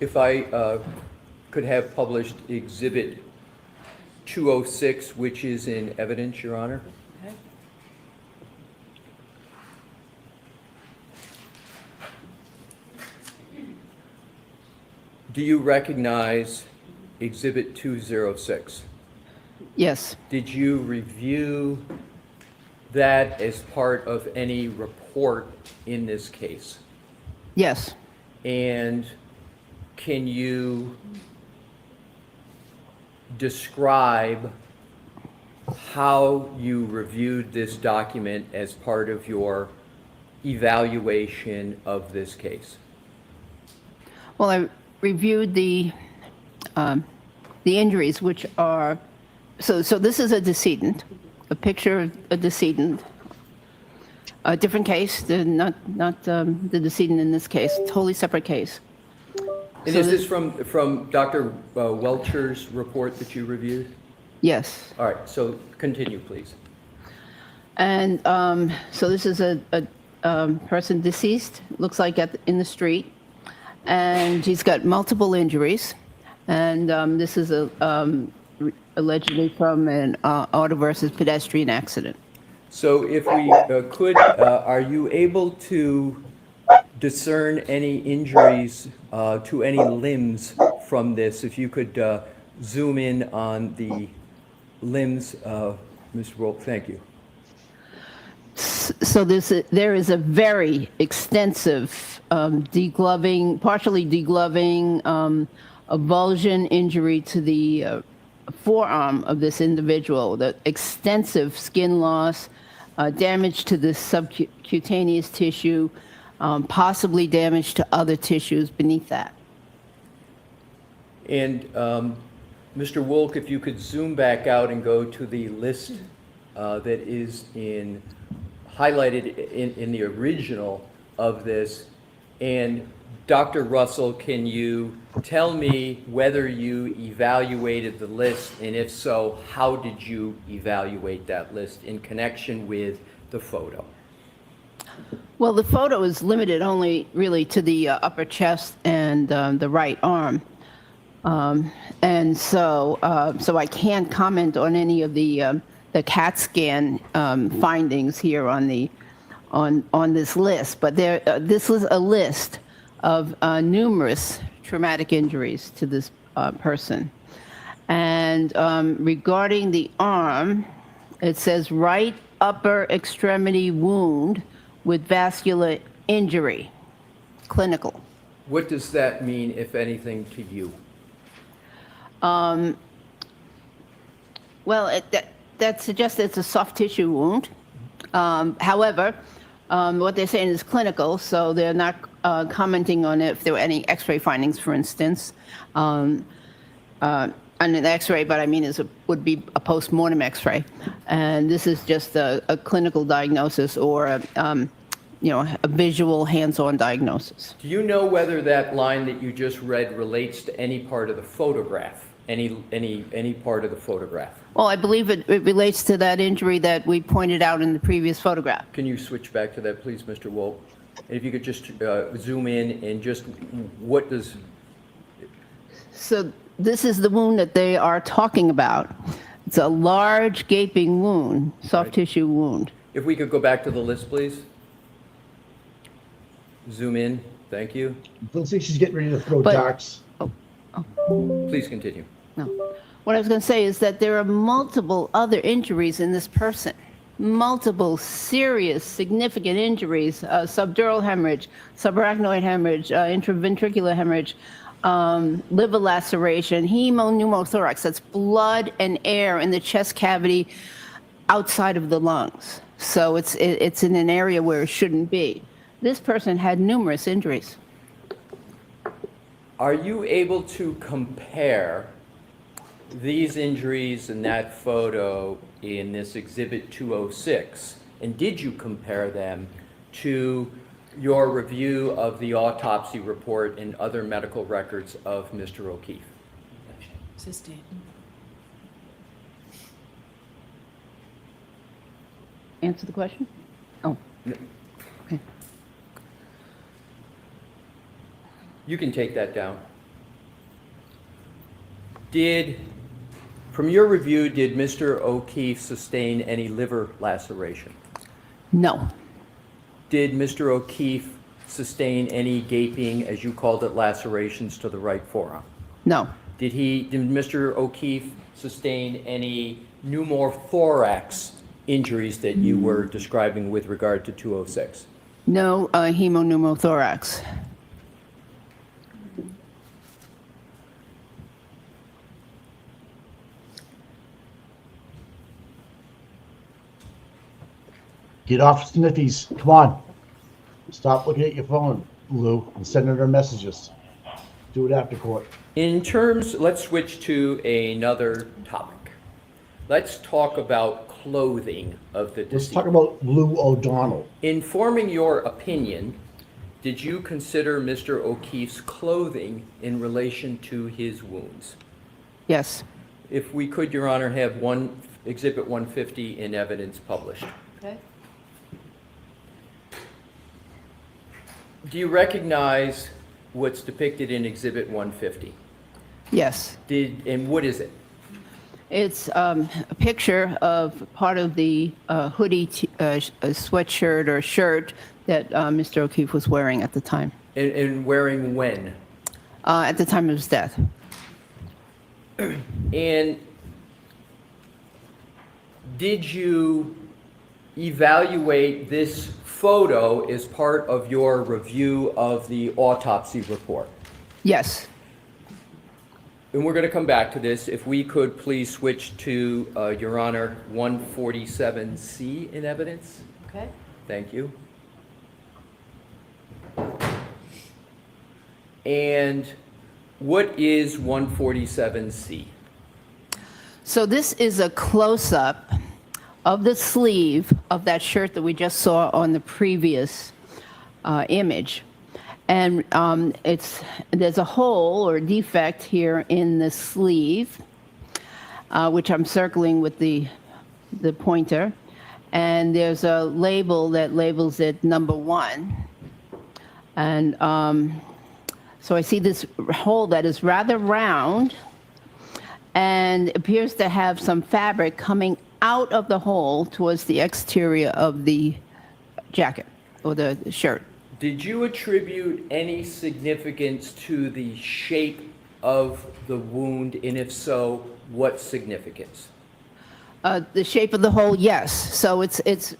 If I could have published Exhibit 206, which is in evidence, Your Honor. Okay. Do you recognize Exhibit 206? Yes. Did you review that as part of any report in this case? Yes. And can you describe how you reviewed this document as part of your evaluation of this case? Well, I reviewed the injuries, which are so this is a decedent, a picture of a decedent. A different case, not the decedent in this case, totally separate case. And So is this from Dr. Welcher's report that you reviewed? Yes. All right, so continue, please. And so this is a person deceased, looks like in the street, and he's got multiple injuries. And this is allegedly from an auto versus pedestrian accident. So if we could, are you able to discern any injuries to any limbs from this? If you could zoom in on the limbs, Mr. Wolk, thank you. So there is a very extensive degloving, partially degloving, avulsion injury to the forearm of this individual, the extensive skin loss, damage to the subcutaneous tissue, possibly damage to other tissues beneath that. And Mr. Wolk, if you could zoom back out and go to the list that is highlighted in the original of this. And Dr. Russell, can you tell me whether you evaluated the list, and if so, how did you evaluate that list in connection with the photo? Well, the photo is limited only really to the upper chest and the right arm. And so I can't comment on any of the CAT scan findings here on this list, but this was a list of numerous traumatic injuries to this person. And regarding the arm, it says right upper extremity wound with vascular injury, clinical. What does that mean, if anything, to you? Well, that suggests it's a soft tissue wound. However, what they're saying is clinical, so they're not commenting on if there were any X-ray findings, for instance. On an X-ray, but I mean, would be a post-mortem X-ray, and this is just a clinical diagnosis or a visual hands-on diagnosis. Do you know whether that line that you just read relates to any part of the photograph? Any part of the photograph? Well, I believe it relates to that injury that we pointed out in the previous photograph. Can you switch back to that, please, Mr. Wolf? And if you could just zoom in and just what does... So this is the wound that they are talking about. It's a large gaping wound, soft tissue wound. If we could go back to the list, please. Zoom in. Thank you. Looks like she's getting ready to throw But- darts. Please continue. No. What I was going to say is that there are multiple other injuries in this person. Multiple serious, significant injuries, subdural hemorrhage, subarachnoid hemorrhage, intraventricular hemorrhage, liver laceration, hemopneumothorax. That's blood and air in the chest cavity outside of the lungs. So it's in an area where it shouldn't be. This person had numerous injuries. Are you able to compare these injuries in that photo in this Exhibit 206? And did you compare them to your review of the autopsy report and other medical records of Mr. O'Keefe? Sustained. Answer the question? Oh. Okay. You can take that down. From your review, did Mr. O'Keefe sustain any liver laceration? No. Did Mr. O'Keefe sustain any gaping, as you called it, lacerations to the right forearm? No. Did Mr. O'Keefe sustain any pneumothorax injuries that you were describing with regard to 206? No hemopneumothorax. Get off Smithies. Come on. Stop looking at your phone, Lou, and sending her messages. Do it after court. Let's switch to another topic. Let's talk about clothing of the deceased. Let's talk about Lou O'Donnell. In forming your opinion, did you consider Mr. O'Keefe's clothing in relation to his wounds? Yes. If we could, Your Honor, have Exhibit 150 in evidence published. Okay. Do you recognize what's depicted in Exhibit 150? Yes. And what is it? It's a picture of part of the hoodie, sweatshirt or shirt that Mr. O'Keefe was wearing at the time. And wearing when? At the time of his death. And did you evaluate this photo as part of your review of the autopsy report? Yes. And we're going to come back to this. If we could please switch to, Your Honor, 147C in evidence. Okay. Thank you. And what is 147C? So this is a close-up of the sleeve of that shirt that we just saw on the previous image. And there's a hole or defect here in the sleeve, which I'm circling with the pointer. And there's a label that labels it number 1. And so I see this hole that is rather round and appears to have some fabric coming out of the hole towards the exterior of the jacket or the shirt. Did you attribute any significance to the shape of the wound, and if so, what significance? The shape of the hole, yes. So it's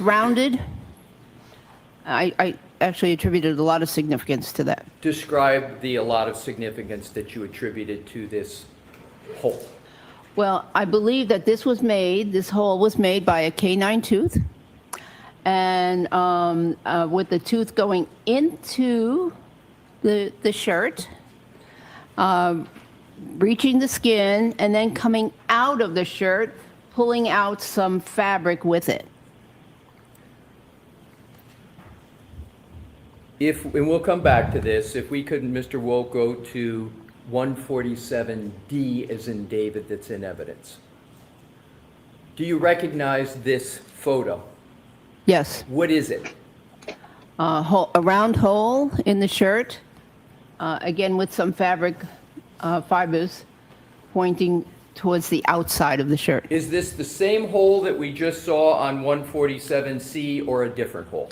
rounded. I actually attributed a lot of significance to that. Describe a lot of significance that you attributed to this hole. Well, I believe that this hole was made by a canine tooth, and with the tooth going into the shirt, reaching the skin, and then coming out of the shirt, pulling out some fabric with it. and we'll come back to this, if we could, Mr. Wolk, go to 147D as in David that's in evidence. Do you recognize this photo? Yes. What is it? A round hole in the shirt, again with some fabric fibers pointing towards the outside of the shirt. Is this the same hole that we just saw on 147C or a different hole?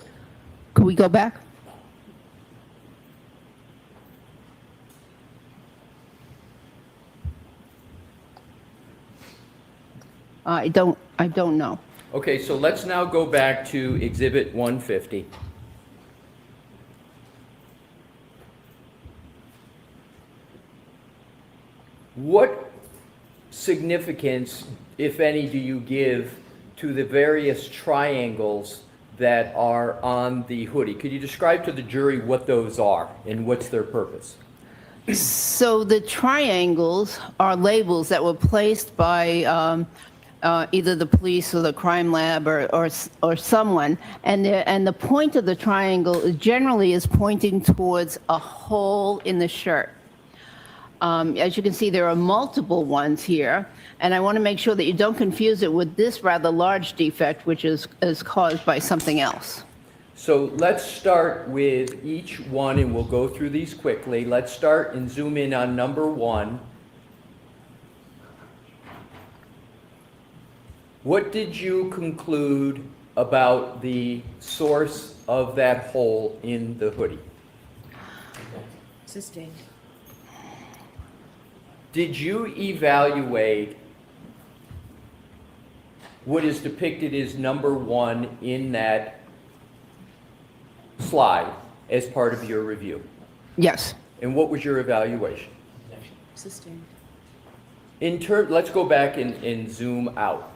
Could we go back? I don't know. Okay, so let's now go back to Exhibit 150. What significance, if any, do you give to the various triangles that are on the hoodie? Could you describe to the jury what those are and what's their purpose? So the triangles are labels that were placed by either the police or the crime lab or someone, and the point of the triangle generally is pointing towards a hole in the shirt. As you can see, there are multiple ones here, and I want to make sure that you don't confuse it with this rather large defect, which is caused by something else. So let's start with each one, and we'll go through these quickly. Let's start and zoom in on number 1. What did you conclude about the source of that hole in the hoodie? Sustained. Did you evaluate what is depicted as number 1 in that slide as part of your review? Yes. And what was your evaluation? Sustained. Let's go back and zoom out.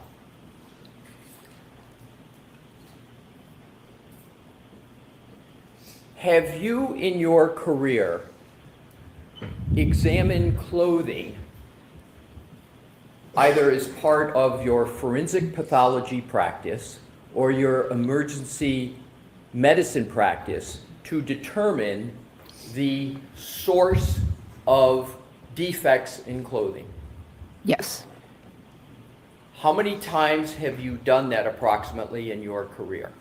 Have you in your career examined clothing either as part of your forensic pathology practice or your emergency medicine practice to determine the source of defects in clothing? Yes. How many times have you done that approximately in your career?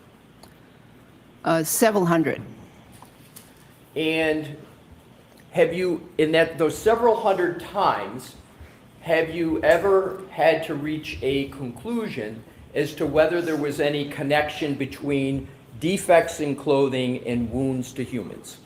Several hundred. And have you, in those several hundred times, have you ever had to reach a conclusion as to whether there was any connection between defects in clothing and wounds to humans?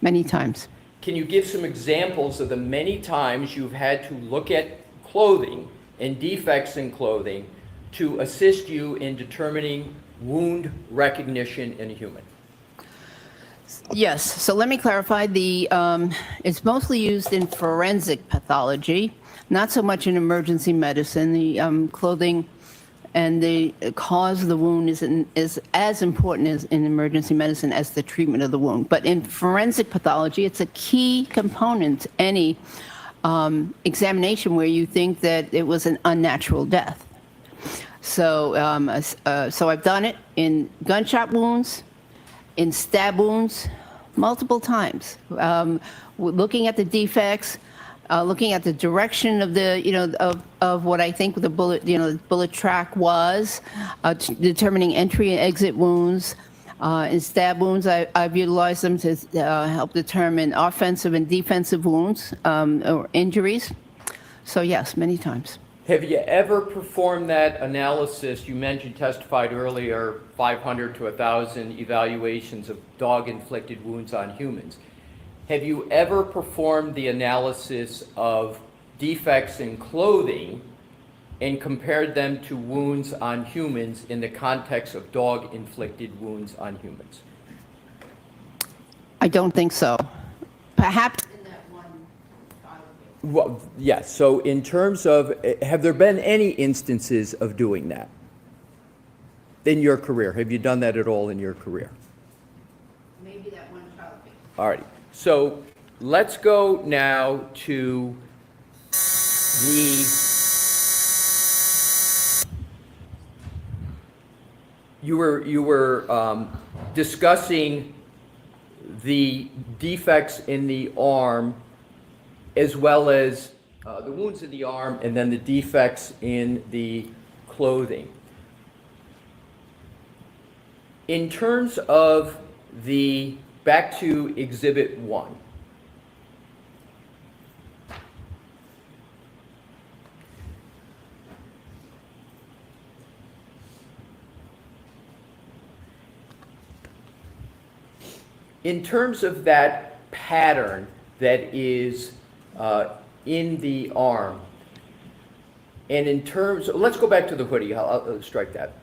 Many times. Can you give some examples of the many times you've had to look at clothing and defects in clothing to assist you in determining wound recognition in a human? Yes, so let me clarify. It's mostly used in forensic pathology, not so much in emergency medicine. The clothing and the cause of the wound is as important as in emergency medicine as the treatment of the wound. But in forensic pathology, it's a key component to any examination where you think that it was an unnatural death. So, so I've done it in gunshot wounds, in stab wounds, multiple times, looking at the defects, looking at the direction of the, of what I think the bullet, bullet track was, determining entry and exit wounds. In stab wounds, I've utilized them to help determine offensive and defensive wounds or injuries. So yes, many times. Have you ever performed that analysis? You mentioned, testified earlier, 500 to 1,000 evaluations of dog-inflicted wounds on humans. Have you ever performed the analysis of defects in clothing and compared them to wounds on humans in the context of dog-inflicted wounds on humans? I don't think so. Perhaps. Well, yes. So in terms of, have there been any instances of doing that in your career? Have you done that at all in your career? Maybe that one child case. All right. So let's go now to you were discussing the defects in the arm, as well as the wounds in the arm, and then the defects in the clothing. In terms of back to Exhibit 1. In terms of that pattern that is in the arm, and in terms, let's go back to the hoodie, I'll strike that.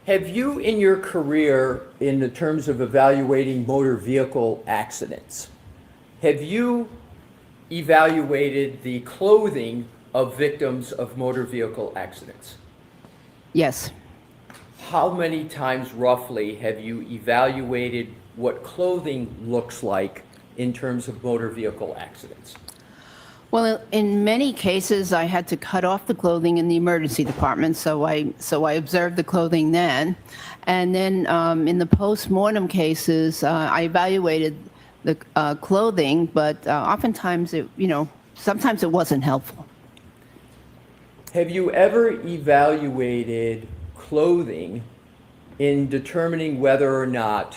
Have you in your career, in the terms of evaluating motor vehicle accidents, have you evaluated the clothing of victims of motor vehicle accidents? Yes. How many times roughly have you evaluated what clothing looks like in terms of motor vehicle accidents? Well, in many cases, I had to cut off the clothing in the emergency department, so I observed the clothing then. And then in the post-mortem cases, I evaluated the clothing, but oftentimes, sometimes it wasn't helpful. Have you ever evaluated clothing in determining whether or not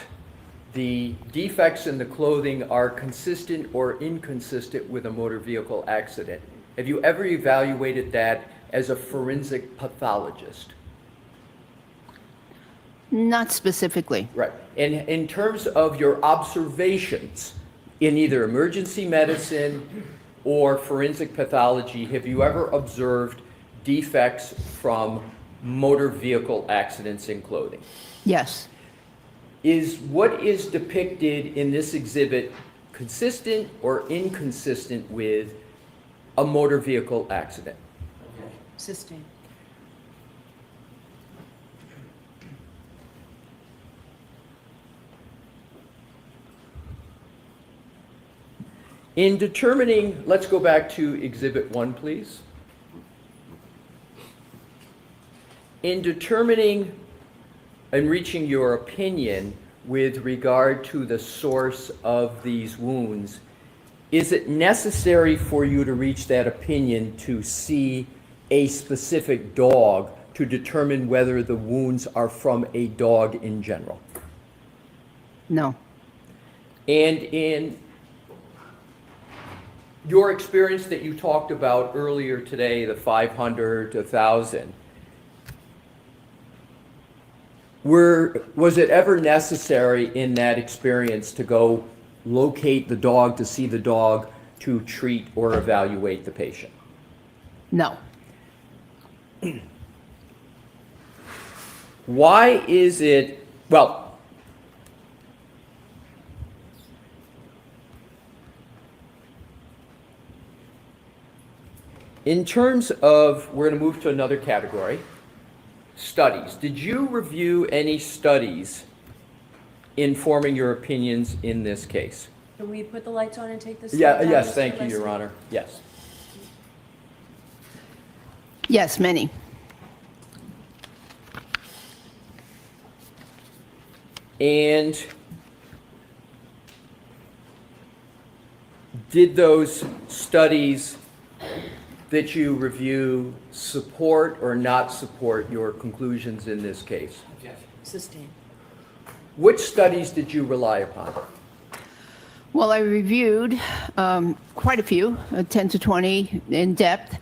the defects in the clothing are consistent or inconsistent with a motor vehicle accident? Have you ever evaluated that as a forensic pathologist? Not specifically. Right. And in terms of your observations in either emergency medicine or forensic pathology, have you ever observed defects from motor vehicle accidents in clothing? Yes. Is what is depicted in this exhibit consistent or inconsistent with a motor vehicle accident? Sustained. In determining, let's go back to Exhibit 1, please. In determining and reaching your opinion with regard to the source of these wounds, is it necessary for you to reach that opinion to see a specific dog to determine whether the wounds are from a dog in general? No. And in your experience that you talked about earlier today, the 500 to 1,000, was it ever necessary in that experience to go locate the dog, to see the dog, to treat or evaluate the patient? No. Why is it, well, in terms of, we're going to move to another category. Studies. Did you review any studies informing your opinions in this case? Can we put the lights on and take this? Yes, thank you, Your Honor. Yes. Yes, many. And did those studies that you review support or not support your conclusions in this case? Sustained. Which studies did you rely upon? Well, I reviewed quite a few, 10 to 20 in depth,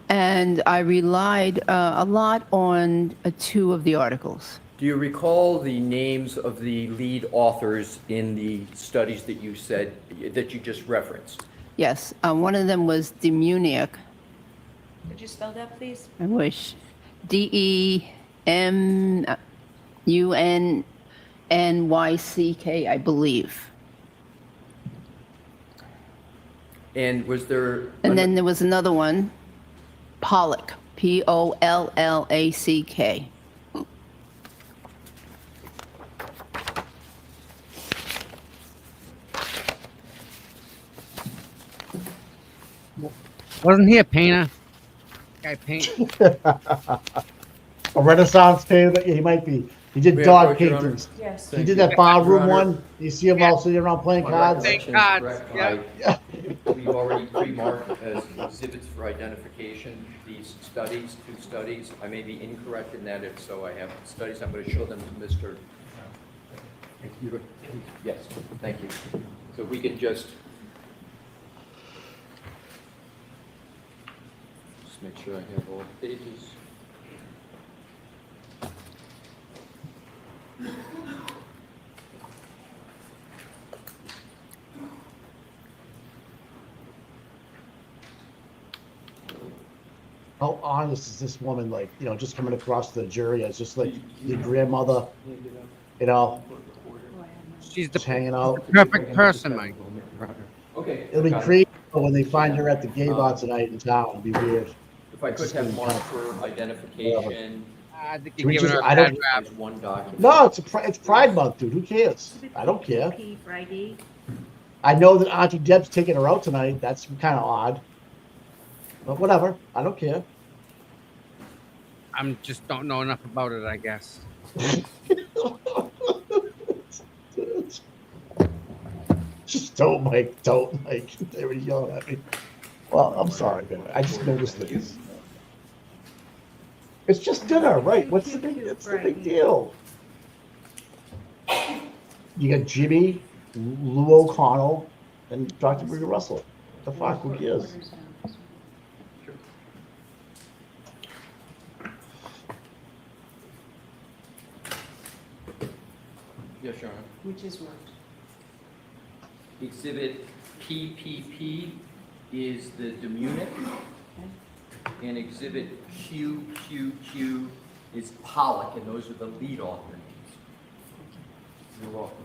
and I relied a lot on 2 of the articles. Do you recall the names of the lead authors in the studies that you said, that you just referenced? Yes, one of them was Demuniak. Could you spell that, please? I wish. Demunnyck, I believe. And was there... And then there was another one, Pollack, Pollack. Wasn't he a painter? Guy paint. A Renaissance painter, he might be. He did May I dog approach, Your Honor? paintings. Yes. He Thank did you. that bar Your room Honor. one. You see them all sitting around playing My cards. recollection is correct. We've already pre-marked as exhibits for identification these studies, 2 studies. I may be incorrect in that. If so, I have studies. I'm going to show them to Mr. Yes, thank you. So we can just make sure I have all the pages. How honest is this woman, like, just coming across the jury as just like your grandmother, She's just hanging out. perfect person, Mike. Okay. It'll be crazy when they find her at the gay bar tonight in town. It'll be weird. If I could have marked for identification. I think Can we you're giving just- her a I bad don't- rap. There's one document. No, it's Pride Month, dude. Who cares? I don't care. P for ID. I know that Auntie Deb's taking her out tonight. That's kind of odd. But whatever. I don't care. I'm just don't know enough about it, I guess. Just don't, Mike. Don't, Mike. They were yelling at me. Well, I'm sorry, man. I just noticed things. It's just dinner, right? What's the big deal? You got Jimmy, Lou O'Connell, and Dr. Brigger Russell. The fuck? Who cares? Yes, Your Honor. Which is what? Exhibit PPP is the Munich, and exhibit QQQ is Pollock, and those are the lead author names. You're welcome.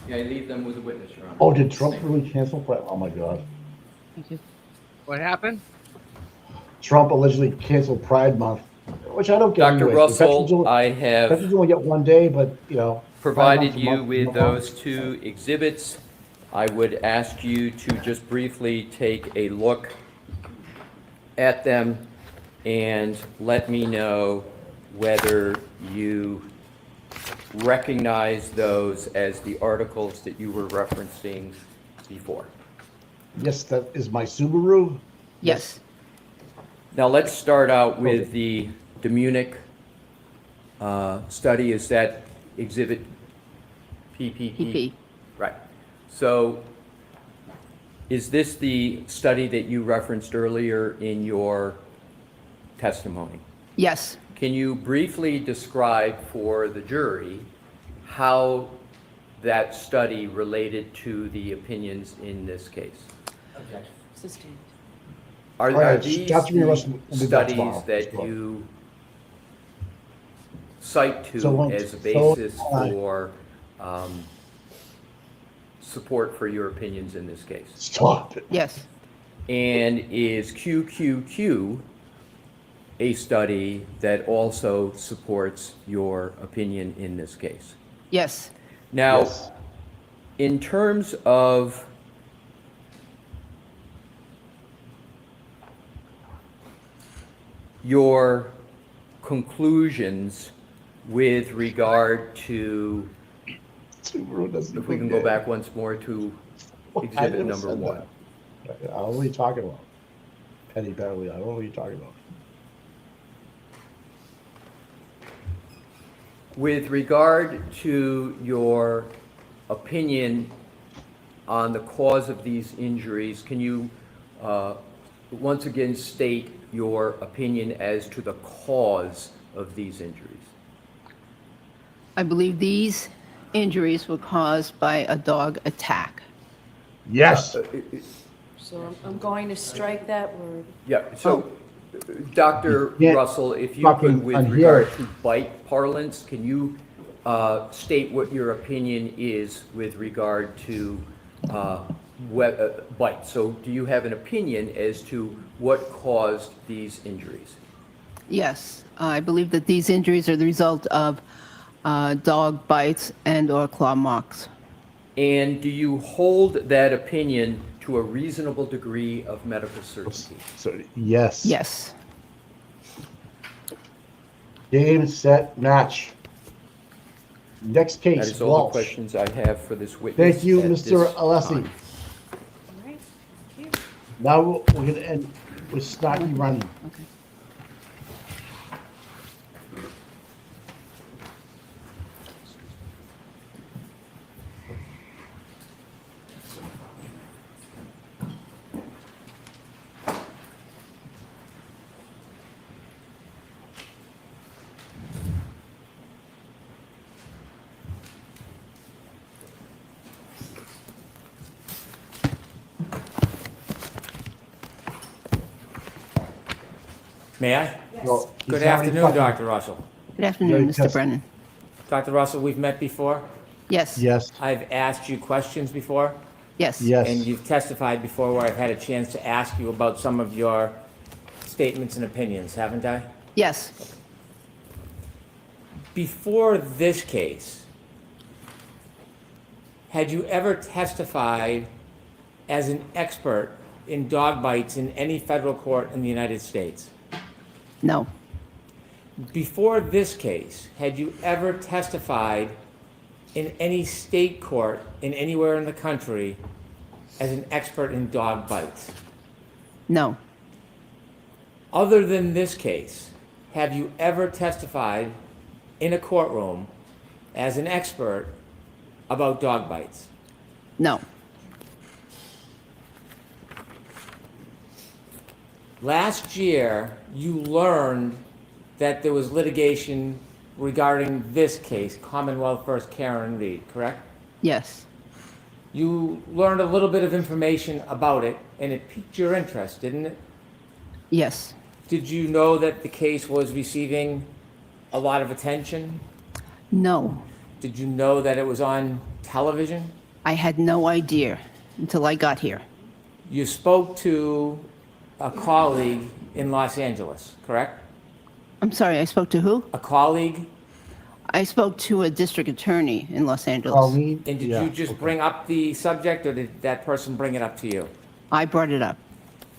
Yeah, I leave them with a witness, Your Honor. Oh, did Trump really cancel Pride? Oh my God. Thank you. What happened? Trump allegedly canceled Pride Month, which I don't get. Dr. anyways. Russell, I have Veterans only get one day, but provided Pride Month's a you month with long. those 2 exhibits. I would ask you to just briefly take a look at them and let me know whether you recognize those as the articles that you were referencing before. Yes, that is my Subaru. Yes. Now let's start out with the Munich study. Is that exhibit PPP? PP. Right. So is this the study that you referenced earlier in your testimony? Yes. Can you briefly describe for the jury how that study related to the opinions in this case? Objection. Sustained. Are All right, these Dr. the Russell will be back studies tomorrow. that Sure. you cite to So, as a so, basis uh, for support for your opinions in this case? Stop it. Yes. And is QQQ a study that also supports your opinion in this case? Yes. Now, Yes. in terms of your conclusions with regard to, if we can go back once more to I exhibit never number said 1. that. I don't know what you're talking about. Penny Barely, I don't know what you're talking about. With regard to your opinion on the cause of these injuries, can you once again state your opinion as to the cause of these injuries? I believe these injuries were caused by a dog attack. Yes. So I'm going to strike that word. Yeah, so Dr. can't Russell, if you fucking could, with unhear regard it. to bite parlance, can you state what your opinion is with regard to bite? So do you have an opinion as to what caused these injuries? Yes. I believe that these injuries are the result of dog bites and or claw marks. And do you hold that opinion to a reasonable degree of medical certainty? So, yes. Yes. Game, set, match. Next That case, is all the Walsh. questions I have for this witness. Thank you, at Mr. this Alessi. time. All right, thank you. Now we're gonna end with Snarky Running. Okay. May I? Well, he's Good already afternoon, fucking- Dr. Russell. Good afternoon, Very Mr. Brennan. Dr. Russell, we've met before. Yes. Yes, I've asked you questions before, Yes. yes. and you've testified before where I've had a chance to ask you about some of your statements and opinions, haven't I? Yes. Before this case, had you ever testified as an expert in dog bites in any federal court in the United States? No. Before this case, had you ever testified in any state court in anywhere in the country as an expert in dog bites? No. Other than this case, have you ever testified in a courtroom as an expert about dog bites? No. Last year, you learned that there was litigation regarding this case, Commonwealth versus Karen Reed, correct? Yes. You learned a little bit of information about it, and it piqued your interest, didn't it? Yes. Did you know that the case was receiving a lot of attention? No. Did you know that it was on television? I had no idea until I got here. You spoke to a colleague in Los Angeles, correct? I'm sorry, I spoke to who? A colleague? I spoke to a district attorney in Los Angeles. Colleen? And did Yeah, you just bring up the subject, or did that person bring it up to you? I brought it up.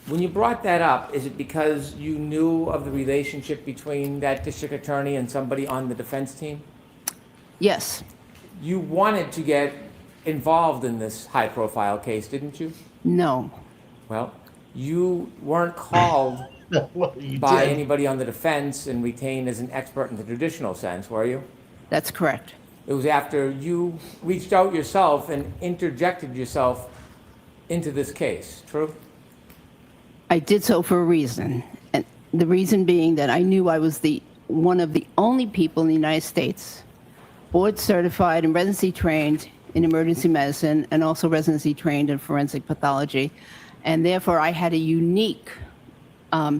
When you brought that up, is it because you knew of the relationship between that district attorney and somebody on the defense team? Yes. You wanted to get involved in this high-profile case, didn't you? No. Well, you weren't called Well, you by did. anybody on the defense and retained as an expert in the traditional sense, were you? That's correct. It was after you reached out yourself and interjected yourself into this case, true? I did so for a reason. And the reason being that I knew I was one of the only people in the United States board certified and residency trained in emergency medicine and also residency trained in forensic pathology. And therefore, I had a unique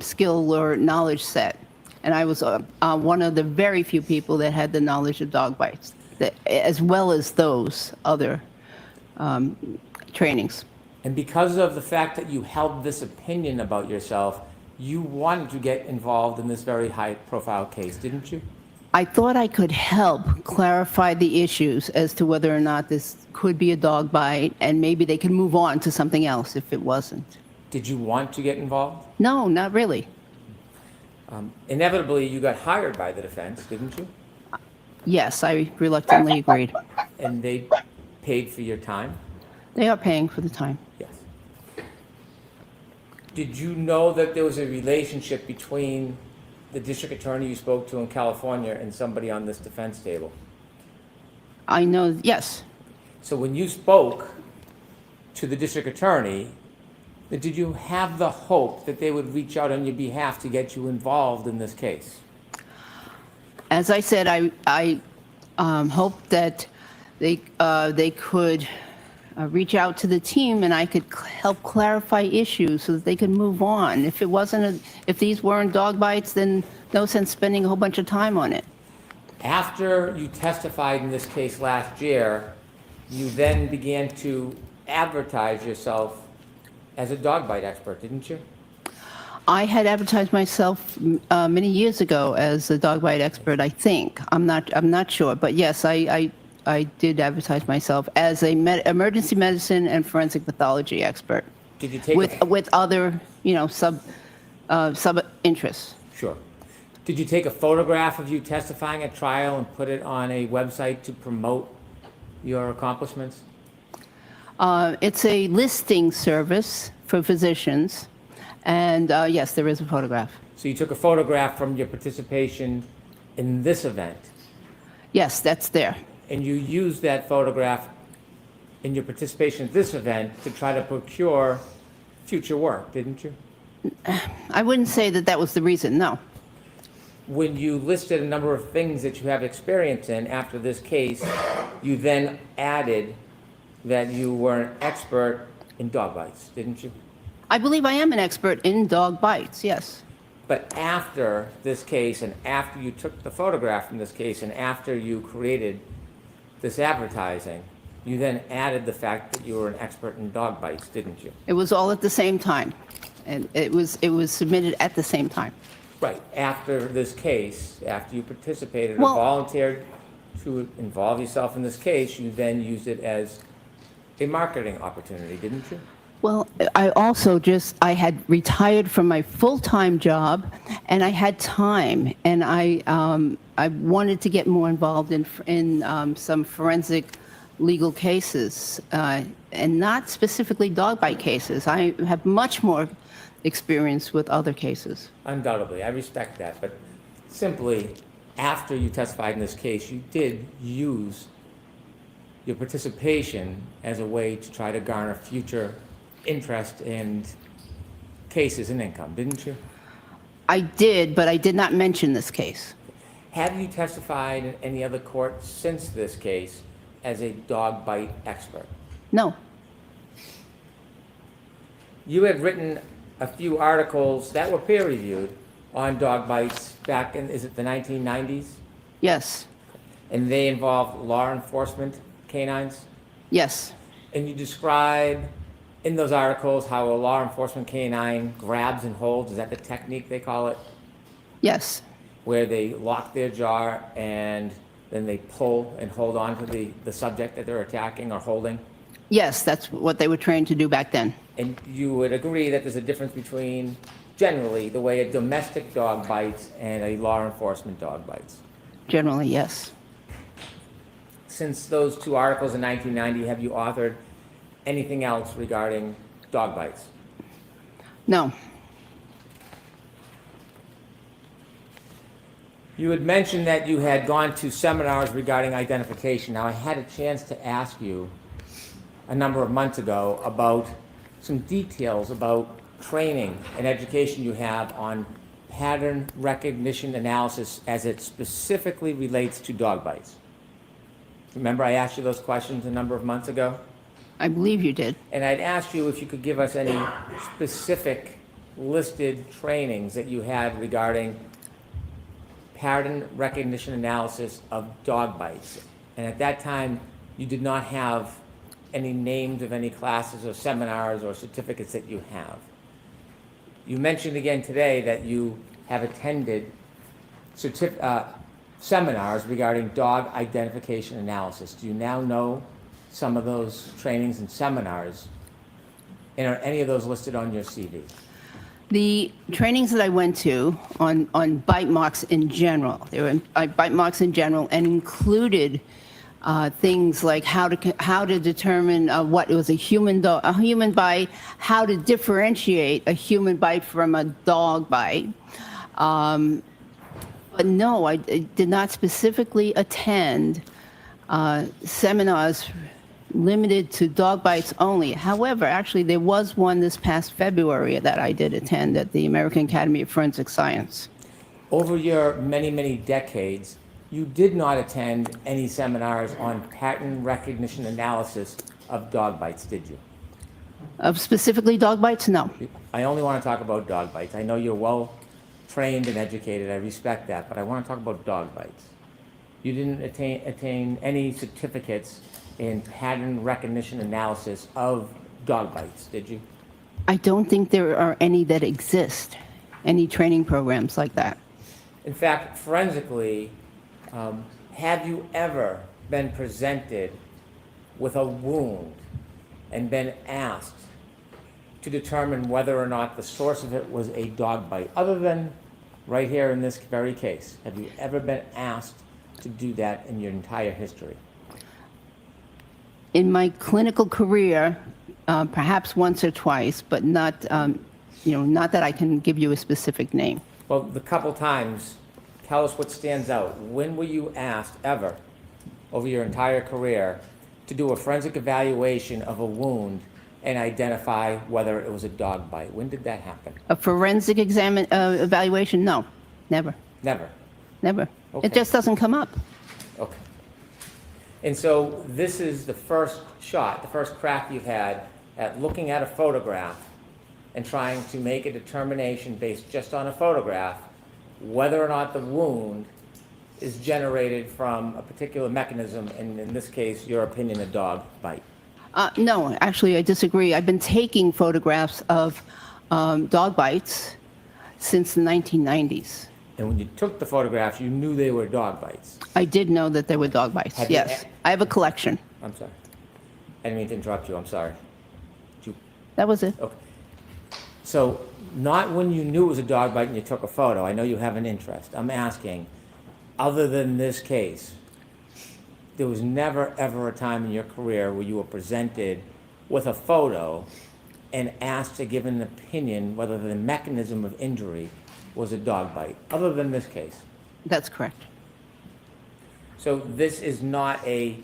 skill or knowledge set. And I was one of the very few people that had the knowledge of dog bites, as well as those other trainings. And because of the fact that you held this opinion about yourself, you wanted to get involved in this very high-profile case, didn't you? I thought I could help clarify the issues as to whether or not this could be a dog bite, and maybe they could move on to something else if it wasn't. Did you want to get involved? No, not really. Inevitably, you got hired by the defense, didn't you? Yes, I reluctantly agreed. And they paid for your time? They are paying for the time. Yes. Did you know that there was a relationship between the district attorney you spoke to in California and somebody on this defense table? I know, yes. So when you spoke to the district attorney, did you have the hope that they would reach out on your behalf to get you involved in this case? As I said, I hoped that they could reach out to the team and I could help clarify issues so that they could move on. If it wasn't, if these weren't dog bites, then no sense spending a whole bunch of time on it. After you testified in this case last year, you then began to advertise yourself as a dog bite expert, didn't you? I had advertised myself many years ago as a dog bite expert, I think. I'm not sure, but yes, I did advertise myself as a emergency medicine and forensic pathology expert. Did you take with other, sub interests. Sure. Did you take a photograph of you testifying at trial and put it on a website to promote your accomplishments? It's a listing service for physicians. And yes, there is a photograph. So you took a photograph from your participation in this event, Yes, that's there. and you used that photograph in your participation in this event to try to procure future work, didn't you? I wouldn't say that that was the reason, no. When you listed a number of things that you have experience in after this case, you then added that you were an expert in dog bites, didn't you? I believe I am an expert in dog bites, yes. But after this case, and after you took the photograph from this case, and after you created this advertising, you then added the fact that you were an expert in dog bites, didn't you? It was all at the same time. And it was submitted at the same time. Right. After this case, after you participated Well- or volunteered to involve yourself in this case, you then used it as a marketing opportunity, didn't you? Well, I had retired from my full-time job, and I had time, and I wanted to get more involved in some forensic legal cases, and not specifically dog bite cases. I have much more experience with other cases. Undoubtedly, I respect that, but simply after you testified in this case, you did use your participation as a way to try to garner future interest in cases and income, didn't you? I did, but I did not mention this case. Have you testified in any other court since this case as a dog bite expert? No. You had written a few articles that were peer-reviewed on dog bites back in, is it the 1990s? Yes. And they involved law enforcement canines? Yes. And you describe in those articles how a law enforcement canine grabs and holds, is that the technique they call it? Yes. Where they lock their jaw and then they pull and hold on to the subject that they're attacking or holding? Yes, that's what they were trained to do back then. And you would agree that there's a difference between, generally, the way a domestic dog bites and a law enforcement dog bites? Generally, yes. Since those two articles in 1990, have you authored anything else regarding dog bites? No. You had mentioned that you had gone to seminars regarding identification. Now, I had a chance to ask you a number of months ago about some details about training and education you have on pattern recognition analysis as it specifically relates to dog bites. Remember I asked you those questions a number of months ago? I believe you did. And I'd asked you if you could give us any specific listed trainings that you had regarding pattern recognition analysis of dog bites. And at that time, you did not have any names of any classes or seminars or certificates that you have. You mentioned again today that you have attended seminars regarding dog identification analysis. Do you now know some of those trainings and seminars? And are any of those listed on your CV? The trainings that I went to on bite marks in general, they were bite marks in general, and included things like how to determine what was a human bite, how to differentiate a human bite from a dog bite. But no, I did not specifically attend seminars limited to dog bites only. However, actually, there was one this past February that I did attend at the American Academy of Forensic Science. Over your many, many decades, you did not attend any seminars on pattern recognition analysis of dog bites, did you? Of specifically dog bites? No. I only want to talk about dog bites. I know you're well trained and educated. I respect that, but I want to talk about dog bites. You didn't attain any certificates in pattern recognition analysis of dog bites, did you? I don't think there are any that exist, any training programs like that. In fact, forensically, have you ever been presented with a wound and been asked to determine whether or not the source of it was a dog bite, other than right here in this very case, have you ever been asked to do that in your entire history? In my clinical career, perhaps once or twice, but not, not that I can give you a specific name. Well, the couple times, tell us what stands out. When were you asked ever, over your entire career, to do a forensic evaluation of a wound and identify whether it was a dog bite? When did that happen? A forensic evaluation? No, never, Never. never. Okay. It just doesn't come up. Okay. And so this is the first shot, the first crack you've had at looking at a photograph and trying to make a determination based just on a photograph whether or not the wound is generated from a particular mechanism, and in this case, your opinion, a dog bite. No, actually, I disagree. I've been taking photographs of dog bites since the 1990s. And when you took the photographs, you knew they were dog bites. I did know that there were dog bites, Have you yes. I have a collection. I'm sorry. I didn't mean to interrupt you, I'm sorry. That was it. Okay. So, not when you knew it was a dog bite and you took a photo. I know you have an interest. I'm asking, other than this case, there was never ever a time in your career where you were presented with a photo and asked to give an opinion whether the mechanism of injury was a dog bite, other than this case? That's correct. So this is not a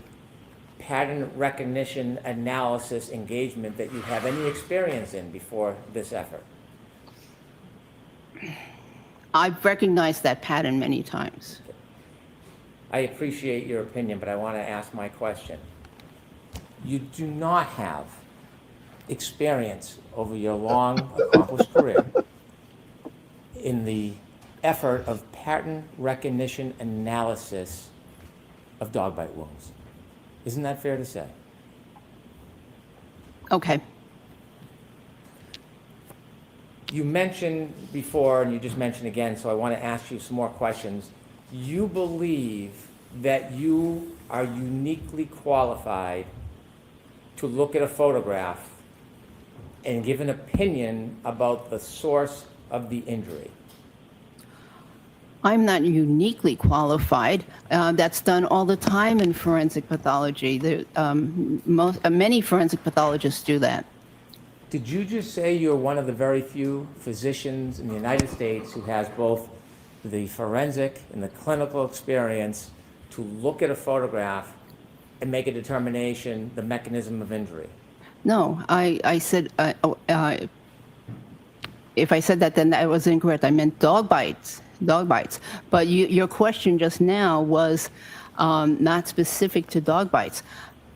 pattern recognition analysis engagement that you have any experience in before this effort? I've recognized that pattern many times. I appreciate your opinion, but I want to ask my question. You do not have experience over your long, accomplished career in the effort of pattern recognition analysis of dog bite wounds. Isn't that fair to say? Okay. You mentioned before, and you just mentioned again, so I want to ask you some more questions. You believe that you are uniquely qualified to look at a photograph and give an opinion about the source of the injury. I'm not uniquely qualified. That's done all the time in forensic pathology. Many forensic pathologists do that. Did you just say you're one of the very few physicians in the United States who has both the forensic and the clinical experience to look at a photograph and make a determination the mechanism of injury? No, I said, if I said that, then that was incorrect. I meant dog bites. Dog bites. But your question just now was not specific to dog bites.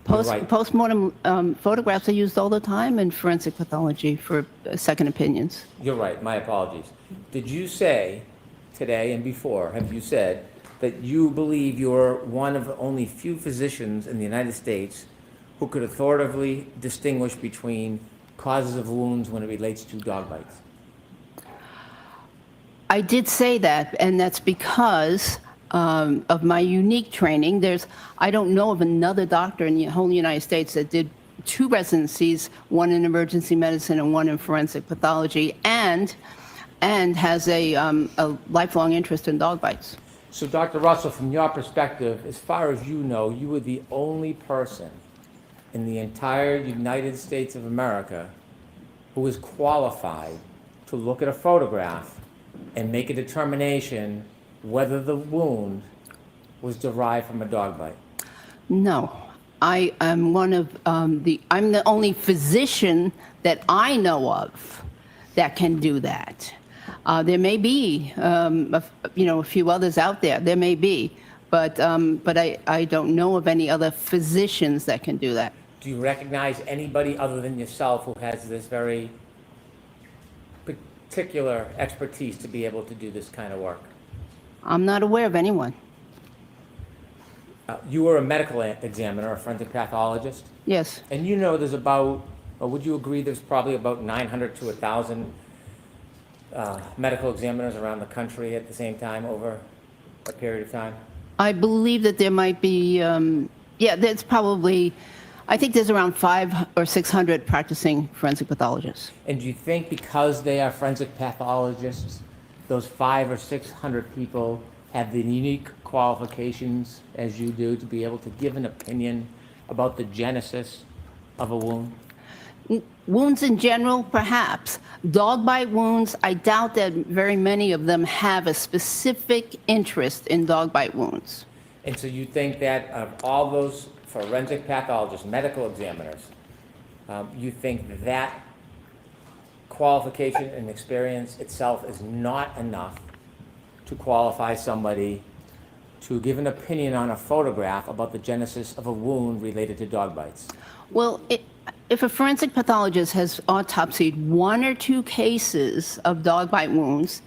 Right. Postmortem photographs are used all the time in forensic pathology for second opinions. You're right, my apologies. Did you say today and before, have you said that you believe you're one of only few physicians in the United States who could authoritatively distinguish between causes of wounds when it relates to dog bites? I did say that, and that's because of my unique training. I don't know of another doctor in the whole United States that did 2 residencies, one in emergency medicine and one in forensic pathology, and has a lifelong interest in dog bites. So, Dr. Russell, from your perspective, as far as you know, you were the only person in the entire United States of America who is qualified to look at a photograph and make a determination whether the wound was derived from a dog bite. No, I am one of I'm the only physician that I know of that can do that. There may be, a few others out there. There may be, but I don't know of any other physicians that can do that. Do you recognize anybody other than yourself who has this very particular expertise to be able to do this kind of work? I'm not aware of anyone. You were a medical examiner, a forensic pathologist? Yes. And you know there's about, or would you agree there's probably about 900 to 1,000 medical examiners around the country at the same time over a period of time? I believe that there might be, there's probably, I think there's around 500 or 600 practicing forensic pathologists. And do you think because they are forensic pathologists those 500 or 600 people have the unique qualifications as you do to be able to give an opinion about the genesis of a wound? Wounds in general, perhaps. Dog bite wounds, I doubt that very many of them have a specific interest in dog bite wounds. And so you think that of all those forensic pathologists, medical examiners, you think that qualification and experience itself is not enough to qualify somebody to give an opinion on a photograph about the genesis of a wound related to dog bites? Well, if a forensic pathologist has autopsied 1 or 2 cases of dog bite wounds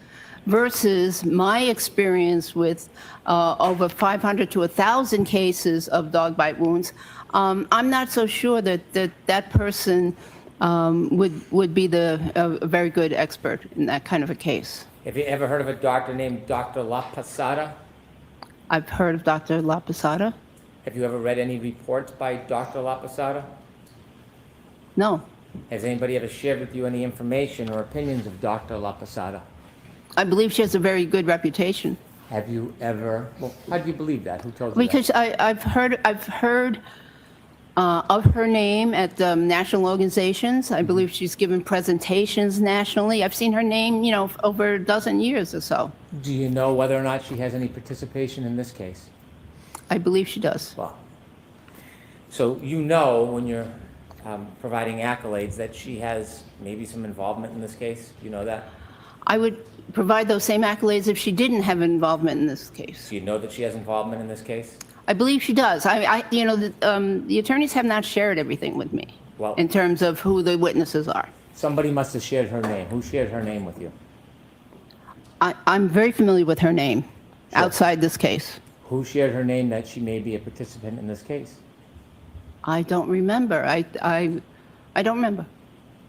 versus my experience with over 500 to 1,000 cases of dog bite wounds, I'm not so sure that that person would be a very good expert in that kind of a case. Have you ever heard of a doctor named Dr. La Posada? I've heard of Dr. La Posada. Have you ever read any reports by Dr. La Posada? No. Has anybody ever shared with you any information or opinions of Dr. La Posada? I believe she has a very good reputation. Have you ever, well, how do you believe that? Who told you Because I've heard of her name at national organizations. I believe she's given presentations nationally. I've seen her name, over a dozen years or so. that? Do you know whether or not she has any participation in this case? I believe she does. Well, so you know when you're providing accolades that she has maybe some involvement in this case? You know that? I would provide those same accolades if she didn't have involvement in this case. Do you know that she has involvement in this case? I believe she does. The attorneys have not shared everything with me Well, in terms of who the witnesses are. somebody must have shared her name. Who shared her name with you? I'm very familiar with her name outside this case. Who shared her name that she may be a participant in this case? I don't remember. I don't remember.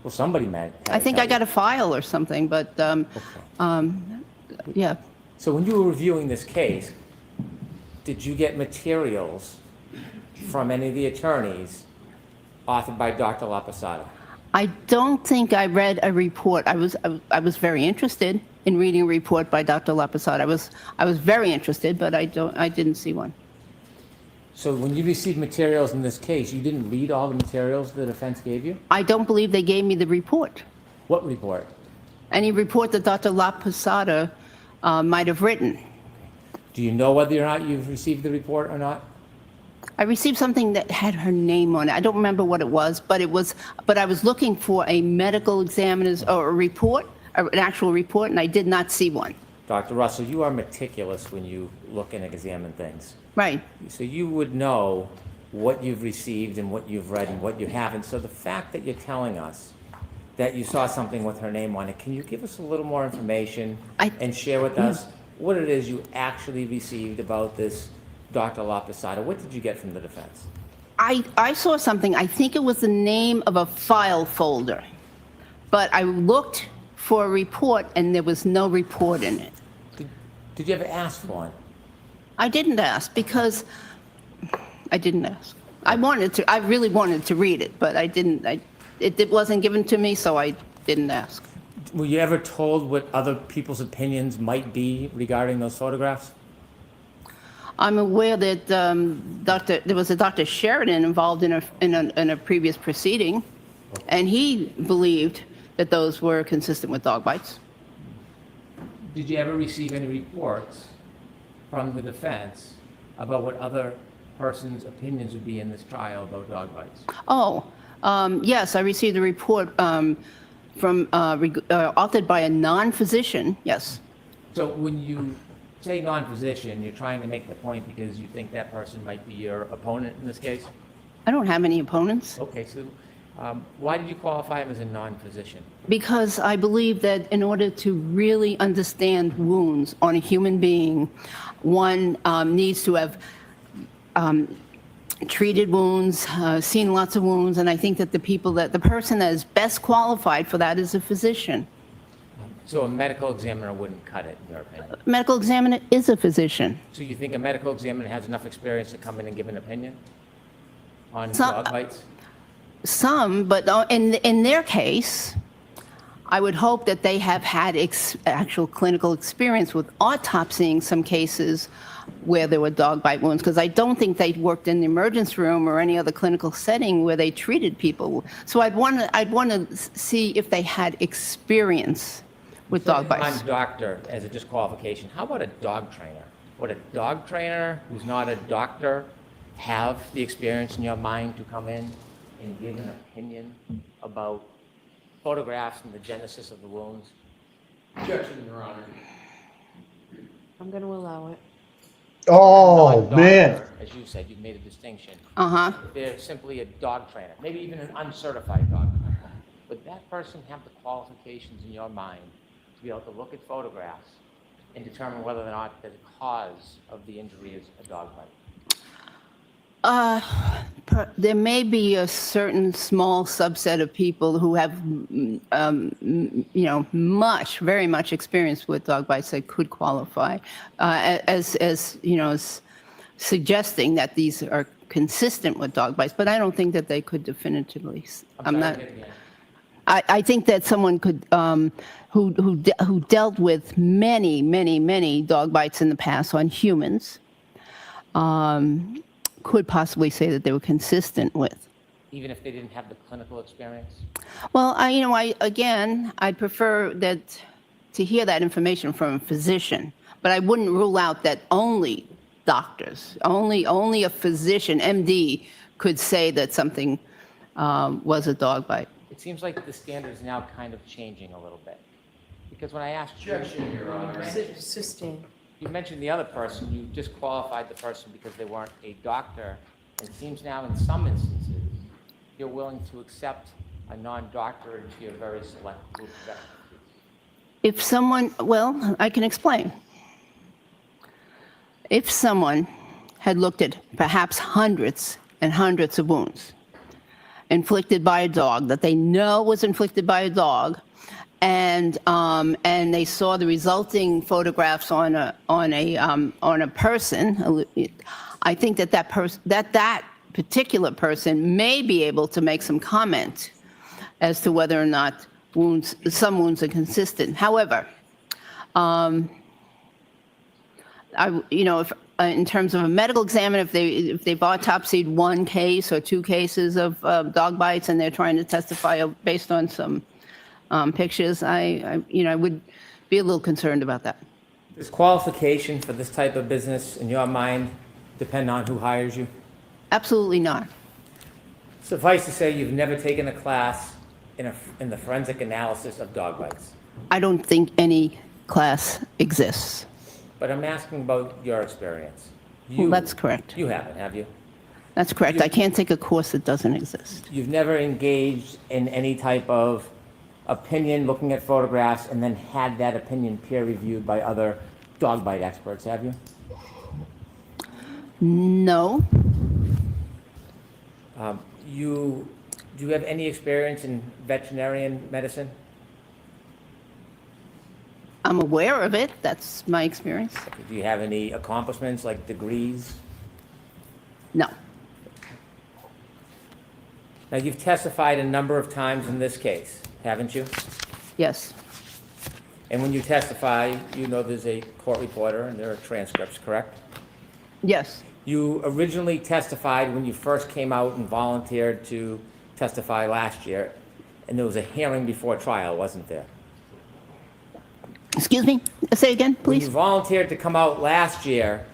Well, somebody might. I think I got a file or something, but yeah. So when you were reviewing this case, did you get materials from any of the attorneys authored by Dr. La Posada? I don't think I read a report. I was very interested in reading a report by Dr. La Posada. I was very interested, but I didn't see one. So when you received materials in this case, you didn't read all the materials the defense gave you? I don't believe they gave me the report. What report? Any report that Dr. La Posada might have written. Do you know whether or not you've received the report or not? I received something that had her name on it. I don't remember what it was, but I was looking for a medical examiner's or a report, an actual report, and I did not see one. Dr. Russell, you are meticulous when you look and examine things. Right. So you would know what you've received and what you've read and what you haven't. So the fact that you're telling us that you saw something with her name on it, can you give us a little more information and share with us what it is you actually received about this Dr. La Posada? What did you get from the defense? I saw something. I think it was the name of a file folder, but I looked for a report and there was no report in it. Did you ever ask for one? I didn't ask because I didn't ask. I really wanted to read it, but I didn't. It wasn't given to me, so I didn't ask. Were you ever told what other people's opinions might be regarding those photographs? I'm aware that there was a Dr. Sheridan involved in a previous proceeding, and he believed that those were consistent with dog bites. Did you ever receive any reports from the defense about what other person's opinions would be in this trial about dog bites? Oh, yes, I received a report authored by a non-physician, yes. So when you say non-physician, you're trying to make the point because you think that person might be your opponent in this case? I don't have any opponents. Okay, so why did you qualify him as a non-physician? Because I believe that in order to really understand wounds on a human being, one needs to have treated wounds, seen lots of wounds, and I think that the person that is best qualified for that is a physician. So a medical examiner wouldn't cut it, in your opinion? Medical examiner is a physician. So you think a medical examiner has enough experience to come in and give an opinion on Some- dog bites? Some, but in their case, I would hope that they have had actual clinical experience with autopsying some cases where there were dog bite wounds, because I don't think they worked in the emergency room or any other clinical setting where they treated people. So I'd want to see if they had experience with dog bites. Non-doctor as a disqualification. How about a dog trainer? Would a dog trainer who's not a doctor have the experience in your mind to come in and give an opinion about photographs and the genesis of the wounds? Objection, Your Honor. I'm going to allow it. Oh, Non-doctor, man. as you said, you've made a distinction. Uh-huh. They're simply a dog trainer, maybe even an uncertified dog trainer. Would that person have the qualifications in your mind to be able to look at photographs and determine whether or not the cause of the injury is a dog bite? There may be a certain small subset of people who have, very much experience with dog bites that could qualify as suggesting that these are consistent with dog bites, but I don't think that they could definitively. I think that someone could, who dealt with many dog bites in the past on humans, could possibly say that they were consistent with. Even if they didn't have the clinical experience? Well, I'd prefer to hear that information from a physician, but I wouldn't rule out that only doctors, only a physician, MD, could say that something was a dog bite. It seems like the standard is now kind of changing a little bit. Because when I asked Objection, Your Honor. Sustain. you mentioned the other person, you disqualified the person because they weren't a doctor. It seems now in some instances, you're willing to accept a non-doctor into your very select group of expertise. I can explain. If someone had looked at perhaps hundreds and hundreds of wounds inflicted by a dog that they know was inflicted by a dog, and they saw the resulting photographs on a person, I think that particular person may be able to make some comment as to whether or not some wounds are consistent. However, if in terms of a medical examiner, if they've autopsied one case or two cases of dog bites and they're trying to testify based on some pictures, I would be a little concerned about that. Does qualification for this type of business, in your mind, depend on who hires you? Absolutely not. Suffice to say, you've never taken a class in the forensic analysis of dog bites. I don't think any class exists. But I'm asking about your experience. Well, that's correct. You haven't, have you? That's correct. I can't take a course that doesn't exist. You've never engaged in any type of opinion, looking at photographs, and then had that opinion peer-reviewed by other dog bite experts, have you? No. Do you have any experience in veterinarian medicine? I'm aware of it. That's my experience. Do you have any accomplishments, like degrees? No. Now, you've testified a number of times in this case, haven't you? Yes. And when you testify, you know there's a court reporter and there are transcripts, correct? Yes. You originally testified when you first came out and volunteered to testify last year, and there was a hearing before trial, wasn't there? Excuse me? Say again, please. When you volunteered to come out last year,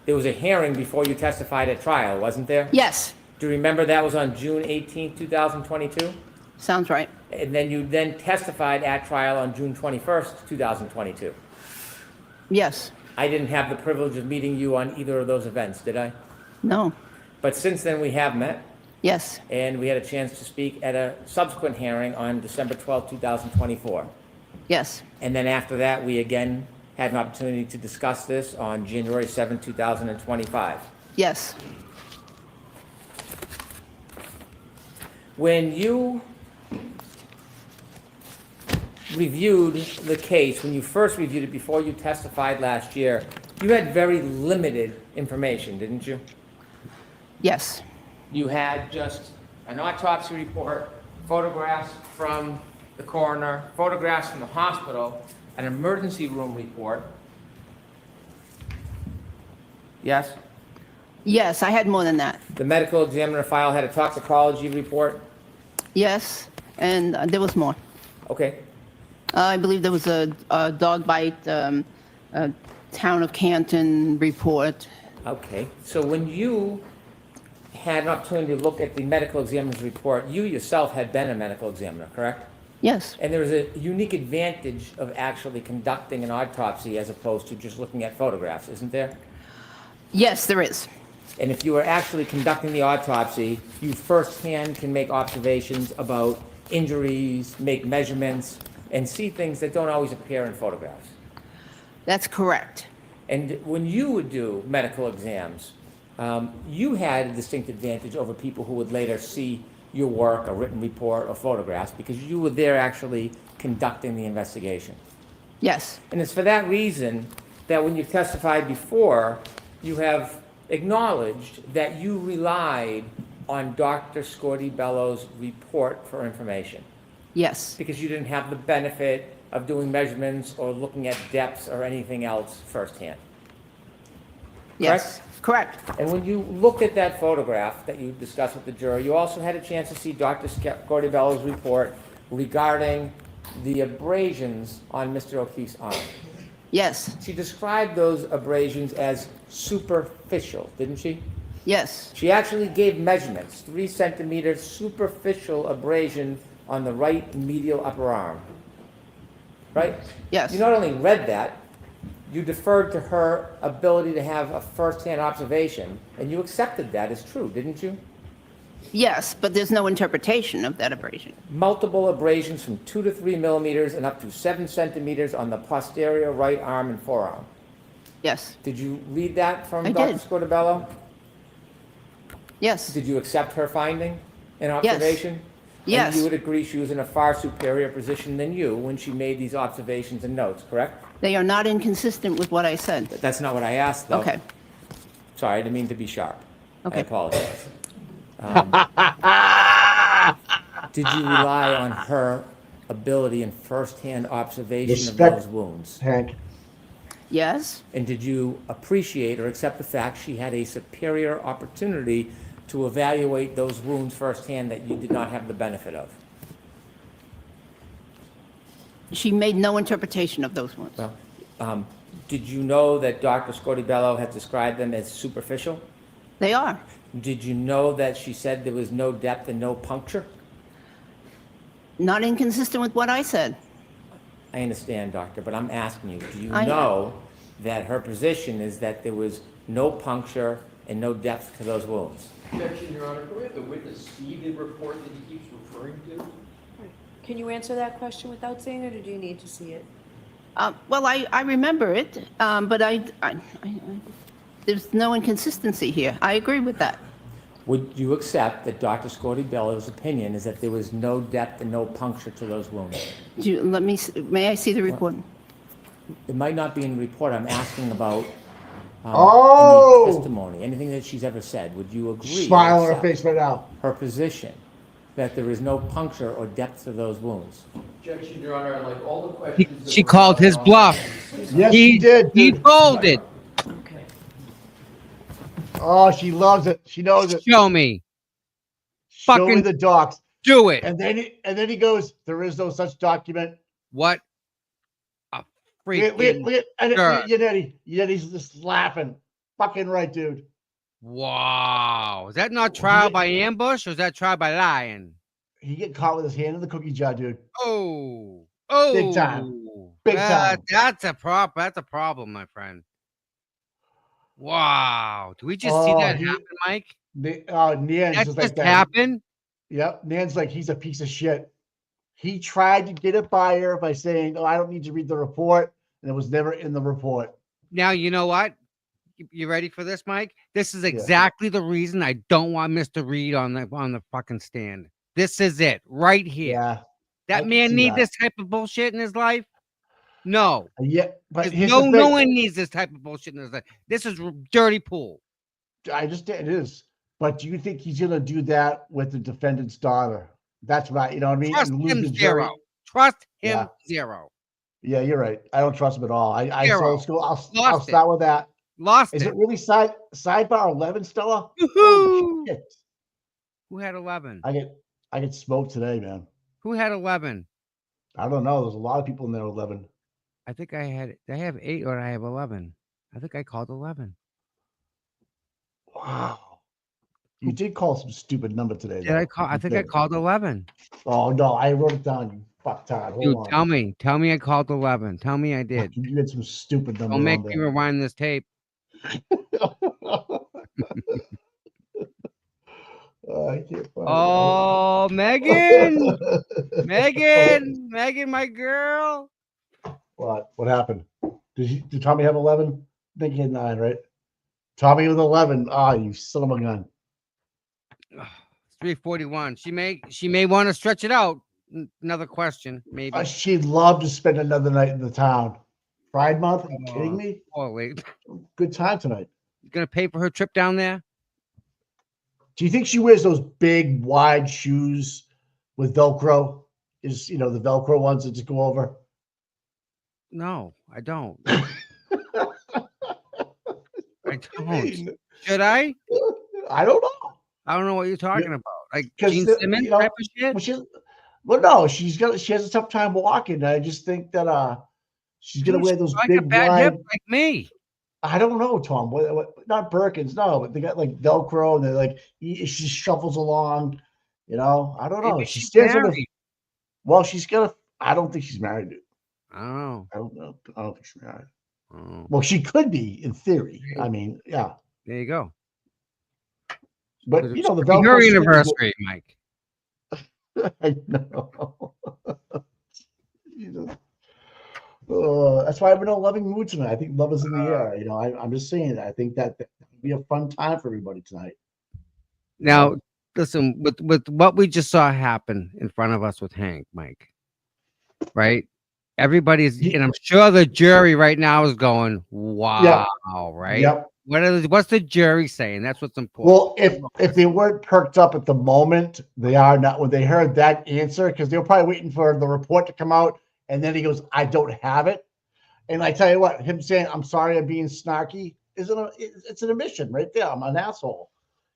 there was a hearing before you testified at trial, wasn't there? Yes. Do you remember that was on June 18, 2022? Sounds right. And then you testified at trial on June 21st, 2022. Yes. I didn't have the privilege of meeting you on either of those events, did I? No. But since then, we have met. Yes. And we had a chance to speak at a subsequent hearing on December 12, 2024. Yes. And then after that, we again had an opportunity to discuss this on January 7, 2025. Yes. When you reviewed the case, when you first reviewed it before you testified last year, you had very limited information, didn't you? Yes. You had just an autopsy report, photographs from the coroner, photographs from the hospital, an emergency room report. Yes? Yes, I had more than that. The medical examiner file had a toxicology report. Yes, and there was more. Okay. I believe there was a dog bite, a town of Canton report. Okay. So when you had an opportunity to look at the medical examiner's report, you yourself had been a medical examiner, correct? Yes. And there was a unique advantage of actually conducting an autopsy as opposed to just looking at photographs, isn't there? Yes, there is. And if you were actually conducting the autopsy, you firsthand can make observations about injuries, make measurements, and see things that don't always appear in photographs. That's correct. And when you would do medical exams, you had a distinct advantage over people who would later see your work, a written report, or photographs, because you were there actually conducting the investigation. Yes. And it's for that reason that when you testified before, you have acknowledged that you relied on Dr. Scordi-Bello's report for information. Yes. Because you didn't have the benefit of doing measurements or looking at depths or anything else firsthand. Yes. Correct. And when you looked at that photograph that you discussed with the jury, you also had a chance to see Dr. Scordi-Bello's report regarding the abrasions on Mr. O'Keefe's arm. Yes. She described those abrasions as superficial, didn't she? Yes. She actually gave measurements, 3 centimeter superficial abrasion on the right medial upper arm. Right? Yes. You not only read that, you deferred to her ability to have a first-hand observation, and you accepted that as true, didn't you? Yes, but there's no interpretation of that abrasion. Multiple abrasions from 2 to 3 millimeters and up to 7 centimeters on the posterior right arm and forearm. Yes. Did you read that from I Dr. did. Scordi-Bello? Yes. Did you accept her finding and observation? Yes. And you would agree she was in a far superior position than you when she made these observations and notes, correct? They are not inconsistent with what I said. That's not what I asked, though. Okay. Sorry, I didn't mean to be sharp. Okay. I apologize. Did you rely on her ability and first-hand observation of those wounds? Hank. Yes. And did you appreciate or accept the fact she had a superior opportunity to evaluate those wounds firsthand that you did not have the benefit of? She made no interpretation of those ones. Well, did you know that Dr. Scordi-Bello had described them as superficial? They are. Did you know that she said there was no depth and no puncture? Not inconsistent with what I said. I understand, doctor, but I'm asking you, do you I- know that her position is that there was no puncture and no depth to those wounds? Objection, Your Honor. Can we have the witness see the report that he keeps referring to? Can you answer that question without saying it, or do you need to see it? Well, I remember it, but there's no inconsistency here. I agree with that. Would you accept that Dr. Scordi-Bello's opinion is that there was no depth and no puncture to those wounds? May I see the report? It might not be in the report. I'm asking about any testimony, anything that she's ever said. Would you agree? Smile on or her accept face right now. Her position that there is no puncture or depth to those wounds? Objection, Your Honor. Like all the questions. that She were called brought his up- bluff. Yes, she did. He dude. folded. Oh, she loves it. She knows it. Show me. Show me Fucking the docs. do it. And then he goes, there is no such document. What a Look at, freaking and jerk. Yetti's just laughing. Fucking right, dude. Wow. Is that not trial by ambush or is that trial by lying? He get caught with his hand in the cookie jar, dude. Oh. Oh. Big time. Big time. That's a problem, my friend. Wow. Do we just see that happen, Mike? Nan's That just like just that. happened? Yep. Nan's like, he's a piece of shit. He tried to get it by her by saying, oh, I don't need to read the report. And it was never in the report. Now, you know what? You ready for this, Mike? This is exactly the reason I don't want Mr. Reed on the fucking stand. This is it right here. Yeah. That man need this type of bullshit in his life? No. Yeah, but There's no one needs this type of bullshit in his life. This is dirty pool. I understand it is. But do you think he's gonna do that with the defendant's daughter? That's right. You know what I mean? Trust And lose him the jury. zero. Trust him Yeah. zero. Yeah, you're right. I don't trust him at all. So Zero. let's go. I'll Lost it. start with that. Lost Is it. it really sidebar 11, Stella? Woohoo! Holy shit. Who had 11? I get smoked today, man. Who had 11? I don't know. There's a lot of people in there 11. I think I had. Did I have 8 or I have 11? I think I called 11. Wow. You did call some stupid number today, Did I though. call? I You think I did. called 11. Oh no, I wrote it down. You fucktard. Hold Dude, on. tell me I called 11. Tell me I did. You had some stupid number Don't make on me there. rewind this tape. I can't find Oh, Megan, Megan, my girl. What happened? Did Tommy have 11? I think he had 9, right? Tommy with 11. Ah, you son of a gun. 341. She may want to stretch it out. Another question, maybe. She'd love to spend another night in the town. Pride Month? Are you kidding me? Holy. Good time tonight. You gonna pay for her trip down there? Do you think she wears those big, wide shoes with Velcro? The Velcro ones that just go over? No, I don't. I don't. Should I? I don't know. I don't know what you're talking about. Like 'Cause Gene Simmons type of shit? No, she has a tough time walking. I just think that she's gonna wear those like big a bad wide. hip like me. I don't know, Tom. What? Not Birkins, no. But they got like Velcro, and they're like she shuffles along. I don't know. Maybe She she's stands on married. Well, she's got. I don't think she's married. I don't know. I don't know. I don't think she's married. Oh. Well, she could be in theory. I mean, yeah. There you go. But Could the Velcro. be her swing- anniversary, Mike. I know. Jesus. That's why I'm in a loving mood tonight. I think love is in the air. I'm just saying that. I think that would be a fun time for everybody tonight. Now, listen, with what we just saw happen in front of us with Hank, Mike, right? Everybody's, and I'm sure the jury right now is going, wow, right? Yep. What's the jury saying? That's what's important. Well, if they weren't perked up at the moment, they are not. When they heard that answer, because they were probably waiting for the report to come out, and then he goes, "I don't have it." And I tell you what, him saying, "I'm sorry, I'm being snarky," it's an admission right there. I'm an asshole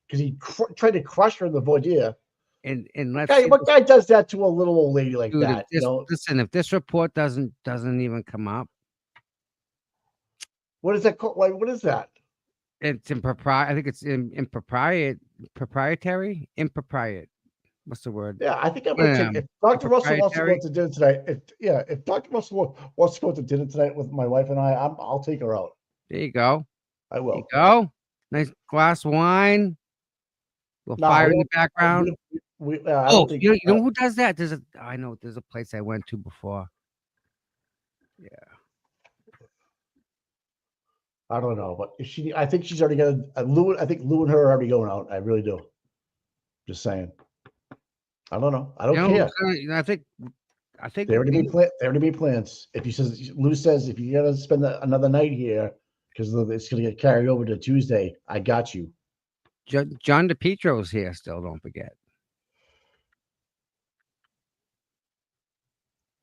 because he tried to crush her in the voir dire. And let's what guy does that to a little old lady like dude, that? Listen, if this report doesn't even come up, what is that called? What is that? It's I think it's proprietary. What's the word? Yeah, I think I'm going to take. If Dr. Russell wants to go to dinner tonight, if Dr. Russell wants to go to dinner tonight with my wife and I'll take her out. There you go. I will. There you go. Nice glass of wine. Little fire in the background. You know who does that? I know there's a place I went to before. Yeah. I don't know, but I think she's already got Lou. I think Lou and her are already going out. I really do. Just saying. I don't know. I don't care. I think they already made plans. Lou says if you got to spend another night here because it's going to get carried over to Tuesday, I got you. John DePietro's here still. Don't forget.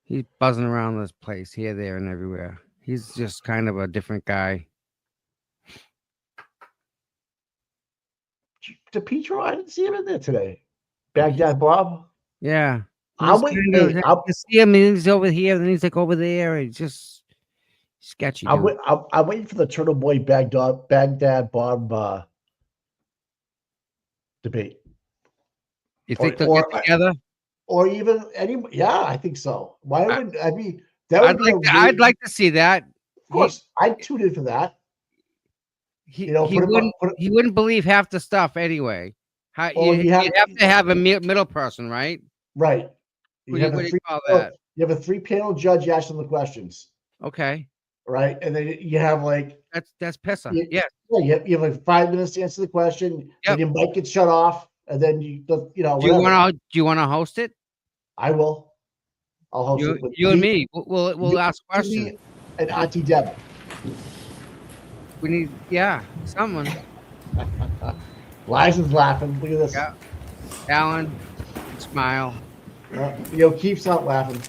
He's buzzing around this place here, there, and everywhere. He's just kind of a different guy. DePietro, I didn't see him in there today. Baghdad Bob. Yeah. I'm waiting. You see him, and he's over here, and he's like over there. It's just sketchy. I'm waiting for the Turtle Boy Baghdad Bob debate. You think they'll get together? Or even anybody? Yeah, I think so. Why would I mean? I'd like to see that. Of course, I'd tune in for that. He wouldn't believe half the stuff anyway. You'd have to have a middle person, right? Right. What do you call that? You have a 3-panel judge asking the questions. Okay. Right, and then you have like that's Pissa. Yeah, you have like 5 minutes to answer the question. Yep. And your mic gets shut off, and then you know. Do you want to host it? I will. I'll host it. With you and me. We'll ask questions. And Auntie Deb. We need someone. Liza's laughing. Look at this. Yeah. Alan, smile. Keith's not laughing.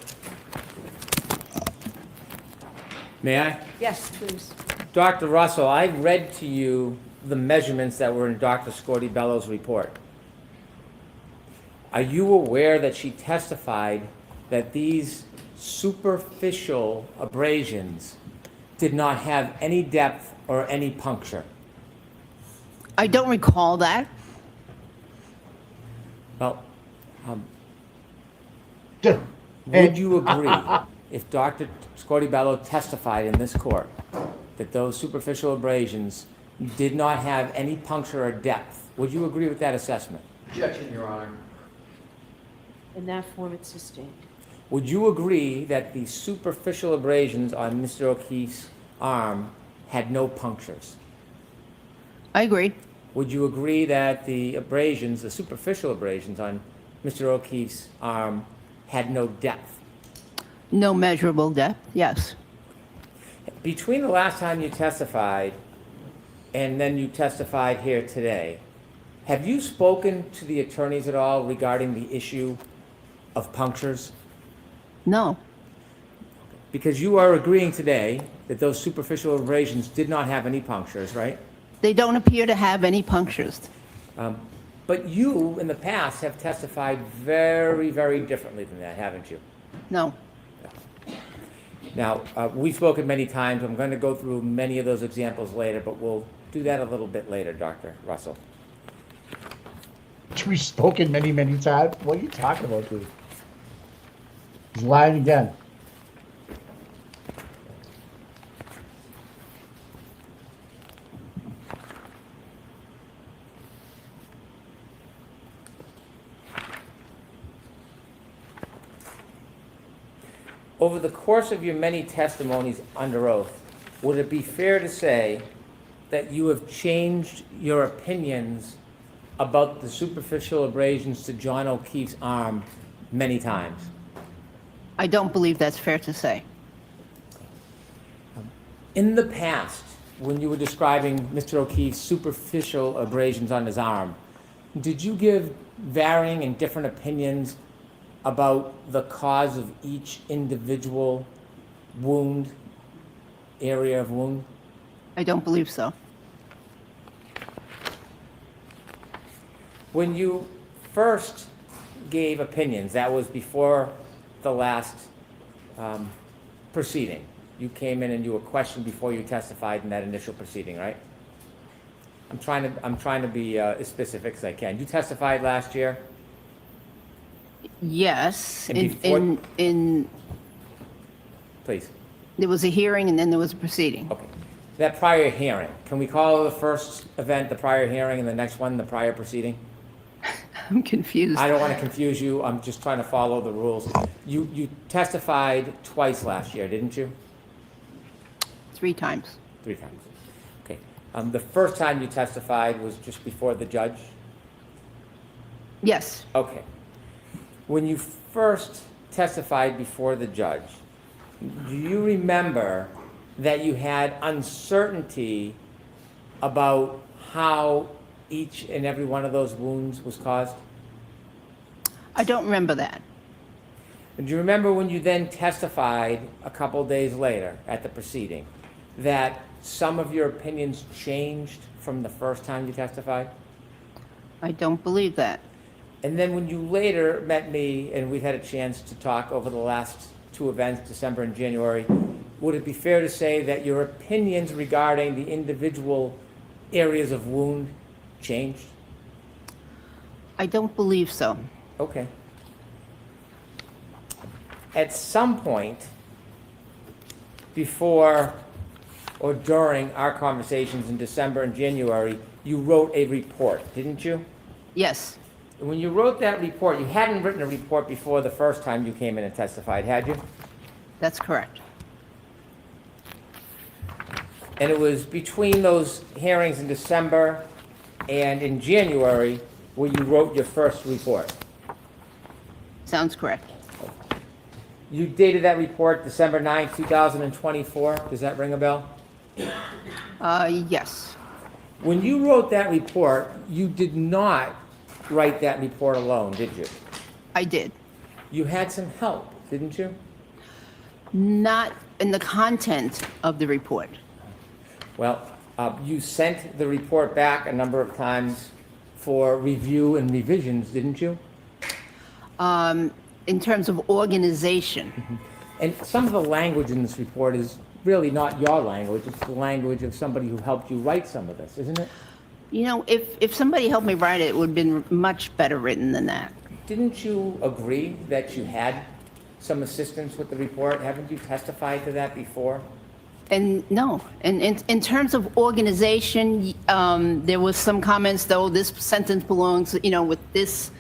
May I? Yes, please. Dr. Russell, I read to you the measurements that were in Dr. Scorti-Bello's report. Are you aware that she testified that these superficial abrasions did not have any depth or any puncture? I don't recall that. Well, would you agree if Dr. Scorti-Bello testified in this court that those superficial abrasions did not have any puncture or depth? Would you agree with that assessment? Objection, Your Honor. In that form, it's sustained. Would you agree that the superficial abrasions on Mr. O'Keefe's arm had no punctures? I agree. Would you agree that the abrasions, the superficial abrasions on Mr. O'Keefe's arm had no depth? No measurable depth, yes. Between the last time you testified and then you testified here today, have you spoken to the attorneys at all regarding the issue of punctures? No. Because you are agreeing today that those superficial abrasions did not have any punctures, right? They don't appear to have any punctures. But you, in the past, have testified very, very differently than that, haven't you? No. Now, we've spoken many times. I'm going to go through many of those examples later, but we'll do that a little bit later, Dr. Russell. We've spoken many, many times. What are you talking about, dude? He's lying again. Over the course of your many testimonies under oath, would it be fair to say that you have changed your opinions about the superficial abrasions to John O'Keefe's arm many times? I don't believe that's fair to say. In the past, when you were describing Mr. O'Keefe's superficial abrasions on his arm, did you give varying and different opinions about the cause of each individual wound, area of wound? I don't believe so. When you first gave opinions, that was before the last proceeding. You came in and you were questioned before you testified in that initial proceeding, right? I'm trying to be as specific as I can. You testified last year? Yes. And please. There was a hearing and then there was a proceeding. Okay. That prior hearing, can we call the first event the prior hearing and the next one the prior proceeding? I'm confused. I don't want to confuse you. I'm just trying to follow the rules. You testified twice last year, didn't you? 3 times. 3 times. Okay. The first time you testified was just before the judge? Yes. Okay. When you first testified before the judge, do you remember that you had uncertainty about how each and every one of those wounds was caused? I don't remember that. And do you remember when you then testified a couple days later at the proceeding that some of your opinions changed from the first time you testified? I don't believe that. And then when you later met me and we've had a chance to talk over the last 2 events, December and January, would it be fair to say that your opinions regarding the individual areas of wound changed? I don't believe so. Okay. At some point before or during our conversations in December and January, you wrote a report, didn't you? Yes. When you wrote that report, you hadn't written a report before the first time you came in and testified, had you? That's correct. And it was between those hearings in December and in January where you wrote your first report. Sounds correct. You dated that report December 9th, 2024. Does that ring a bell? Yes. When you wrote that report, you did not write that report alone, did you? I did. You had some help, didn't you? Not in the content of the report. Well, you sent the report back a number of times for review and revisions, didn't you? In terms of organization. And some of the language in this report is really not your language, it's the language of somebody who helped you write some of this, isn't it? You know, if somebody helped me write it, it would have been much better written than that. Didn't you agree that you had some assistance with the report? Haven't you testified to that before? And no, and in terms of organization, there was some comments, though, this sentence belongs, you know, with this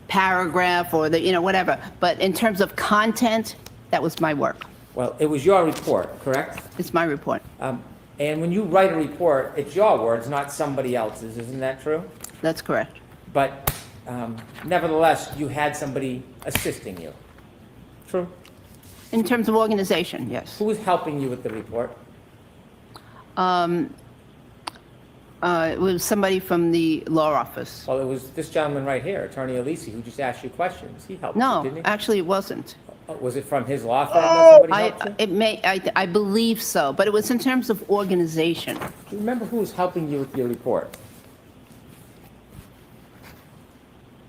paragraph or the, you know, whatever. But in terms of content, that was my work. Well, it was your report, correct? It's my report. And when you write a report, it's your words, not somebody else's, isn't that true? That's correct. But nevertheless, you had somebody assisting you. True? In terms of organization, yes. Who was helping you with the report? It was somebody from the law office. Well, it was this gentleman right here, Attorney Alisi, who just asked you questions. He helped you, No, didn't he? actually, it wasn't. Was it from his law firm that somebody helped you? I believe so, but it was in terms of organization. Do you remember who was helping you with your report?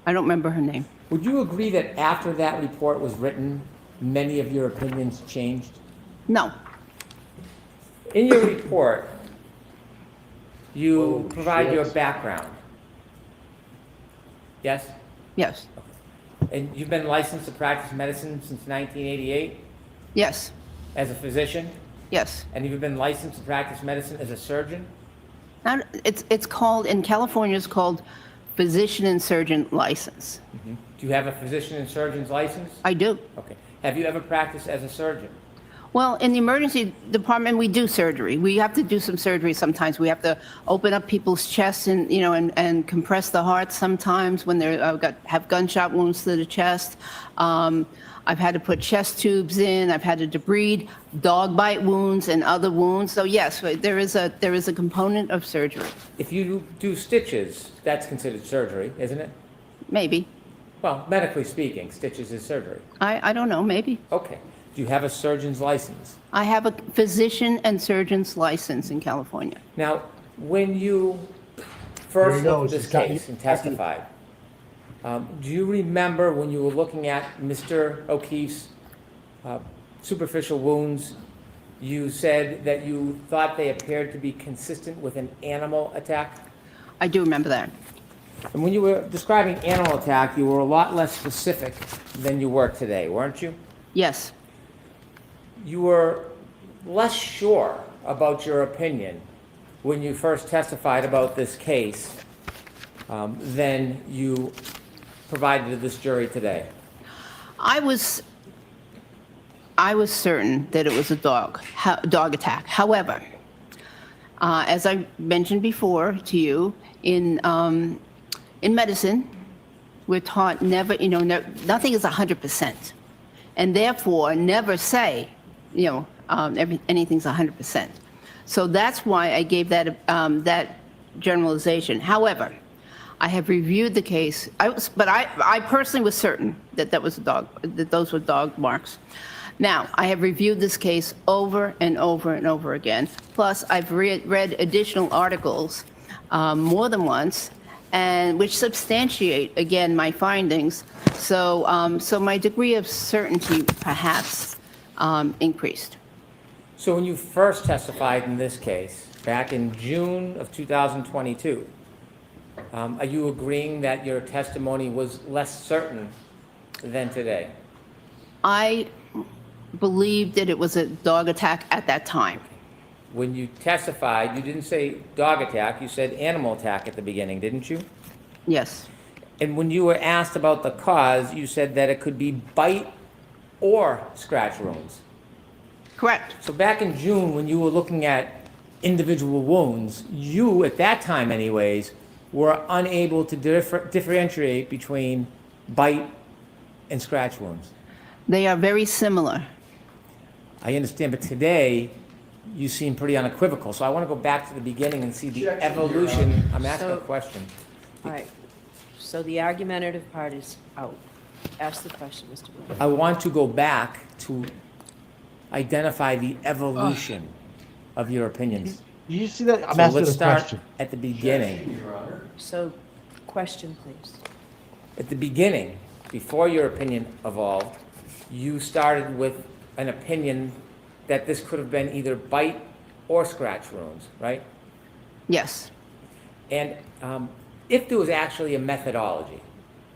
I don't remember her name. Would you agree that after that report was written, many of your opinions changed? No. In your report, you provide your background. Yes? Yes. And you've been licensed to practice medicine since 1988? Yes. As a physician? Yes. And you've been licensed to practice medicine as a surgeon? It's called, in California, it's called physician and surgeon license. Mm-hmm. Do you have a physician and surgeon's license? I do. Okay. Have you ever practiced as a surgeon? Well, in the emergency department, we do surgery. We have to do some surgery sometimes. We have to open up people's chests and, you know, and compress the heart sometimes when they have gunshot wounds to the chest. I've had to put chest tubes in. I've had to debride dog bite wounds and other wounds. So yes, there is a component of surgery. If you do stitches, that's considered surgery, isn't it? Maybe. Well, medically speaking, stitches is surgery. I don't know, maybe. Okay. Do you have a surgeon's license? I have a physician and surgeon's license in California. Now, when you There first you go. looked at this case and testified, do you remember when you were looking at Mr. O'Keefe's superficial wounds, you said that you thought they appeared to be consistent with an animal attack? I do remember that. And when you were describing animal attack, you were a lot less specific than you were today, weren't you? Yes. You were less sure about your opinion when you first testified about this case than you provided to this jury today. I was certain that it was a dog attack. However, as I mentioned before to you, in medicine, we're taught never, you know, nothing is 100%, and therefore never say, you know, anything's 100%. So that's why I gave that that generalization. However, I have reviewed the case. I personally was certain that that was a dog, that those were dog marks. Now, I have reviewed this case over and over and over again. Plus, I've read additional articles more than once, and which substantiate again my findings. So, so my degree of certainty perhaps increased. So when you first testified in this case, back in June of 2022, are you agreeing that your testimony was less certain than today? I believed that it was a dog attack at that time. When you testified, you didn't say dog attack, you said animal attack at the beginning, didn't you? Yes. And when you were asked about the cause, you said that it could be bite or scratch wounds. Correct. So back in June, when you were looking at individual wounds, you, at that time anyways, were unable to differentiate between bite and scratch wounds. They are very similar. I understand, but today, you seem pretty unequivocal. So I want to go back to the beginning and see the evolution. I'm asking a question. All right. So the argumentative part is out. Ask the question, Mr. Wood. I want to go back to identify the evolution of your opinions. You see that? I'm So asking let's a start question. at the beginning. So, question, please. At the beginning, before your opinion evolved, you started with an opinion that this could have been either bite or scratch wounds, right? Yes. And if there was actually a methodology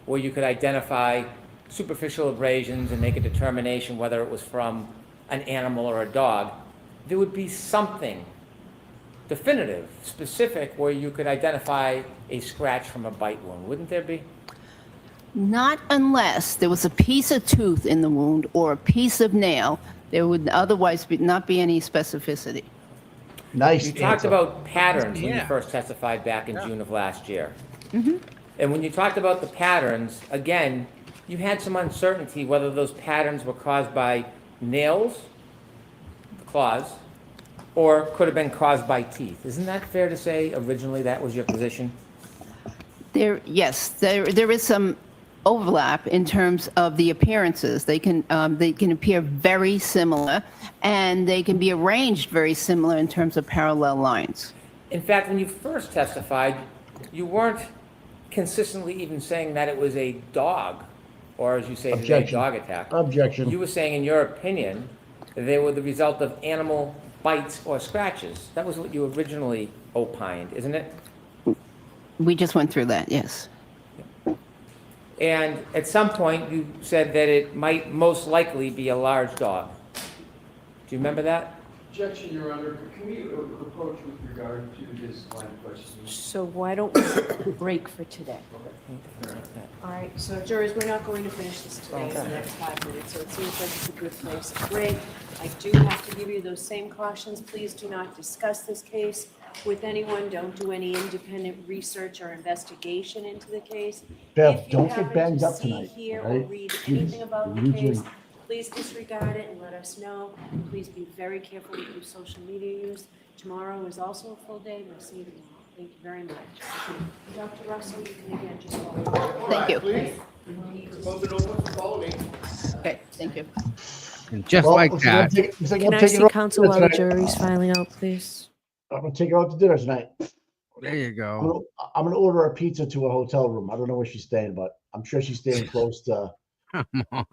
where you could identify superficial abrasions and make a determination whether it was from an animal or a dog, there would be something definitive, specific, where you could identify a scratch from a bite wound, wouldn't there be? Not unless there was a piece of tooth in the wound or a piece of nail. There would otherwise not be any specificity. Nice. You talked about patterns when you Yeah. first testified back in June of last year. Mm-hmm. And when you talked about the patterns, again, you had some uncertainty whether those patterns were caused by nails, the claws, or could have been caused by teeth. Isn't that fair to say originally that was your position? Yes, there is some overlap in terms of the appearances. They can appear very similar, and they can be arranged very similar in terms of parallel lines. In fact, when you first testified, you weren't consistently even saying that it was a dog, or as you say, today, Objection. dog attack. Objection. You were saying, in your opinion, that they were the result of animal bites or scratches. That was what you originally opined, isn't it? We just went through that, yes. And at some point, you said that it might most likely be a large dog. Do you remember that? Objection, Your Honor. Can we approach with regard to this line of questioning? So why don't we break for today? All right, so jurors, we're not going to finish this today in the next 5 minutes, so it seems like it's a good place to break. I do have to give you those same cautions. Please do not discuss this case with anyone. Don't do any independent research or investigation into the case. Bev, If you don't get happen banged to up see, tonight, hear, all or right? read Please, anything about the you case, can- please disregard it and let us know. Please be very careful with your social media use. Tomorrow is also a full day. We'll see you tomorrow. Thank you very much. Dr. Russell, you can again just follow. Thank you. Please. Close it open, follow me. Okay, thank you. And just Well, like looks like I'm that, taking- looks like I'm Can I taking see her out to counsel dinner while the tonight. jury's filing out, please? I'm gonna take her out to dinner tonight. there you I'm go. gonna, I'm gonna order a pizza to a hotel room. I don't know where she's staying, but I'm sure she's staying close to. Come on.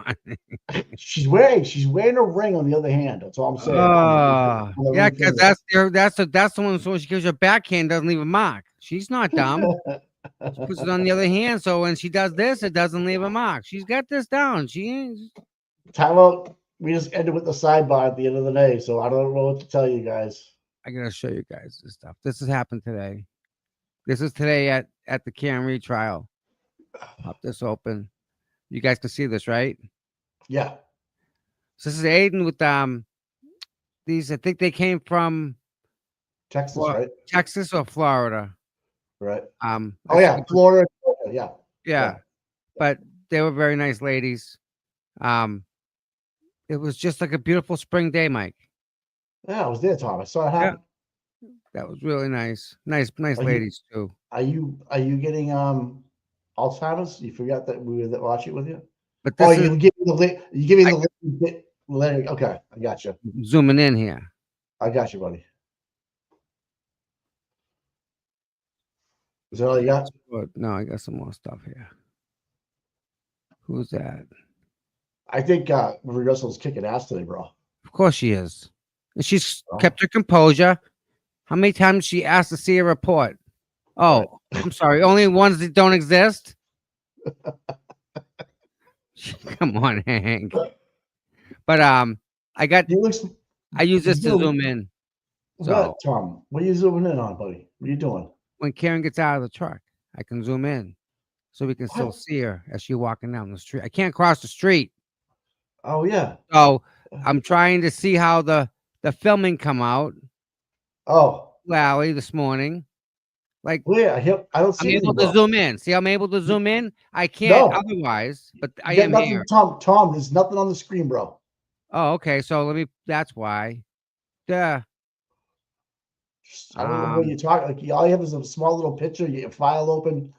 She's wearing a ring on the other hand. That's all I'm saying. On the Yeah, ring because finger. that's the one. So she gives her backhand, doesn't leave a mark. She's not dumb. She puts it on the other hand, so when she does this, it doesn't leave a mark. She's got this down. She ain't. Time out. We just ended with the sidebar at the end of the day, so I don't know what to tell you guys. I gotta show you guys this stuff. This has happened today. This is today at the Karen retrial. Pop this open. You guys can see this, right? Yeah. So this is Aiden with these. I think they came from Texas, right? Texas or Florida. Right. Oh yeah, Florida. Yeah. Yeah. But they were very nice ladies. It was just like a beautiful spring day, Mike. Yeah, I was there, Tom. I saw it happen. That was really nice. Nice Are you- ladies too. Are you getting Alzheimer's? You forgot that we were watching it with you. But Oh, this is you give me the link. You give me the link. Okay, I got you. zooming in here. I got you, buddy. Is that all you got? No, I got some more stuff here. Who's that? I think Marie Russell's kicking ass today, bro. Of course she is. And she's kept her composure. How many times she asked to see a report? Oh, I'm sorry. Only ones that don't exist? Come on, Hank. But I use this to zoom in. So What, Tom? What are you zooming in on, buddy? What are you doing? when Karen gets out of the truck, I can zoom in so we can still see her as she's walking down the street. I can't cross the street. Oh yeah. So I'm trying to see how the filming come out. Oh. Lally this morning. Like yeah, I don't see I'm able anything, to bro. zoom in. See, I'm able to zoom in. I can't No. otherwise, but I You got am nothing, here. Tom, there's nothing on the screen, bro. Oh, okay. So that's why. Yeah. I don't know what you're talking. Like all you have is a small little picture. You file open.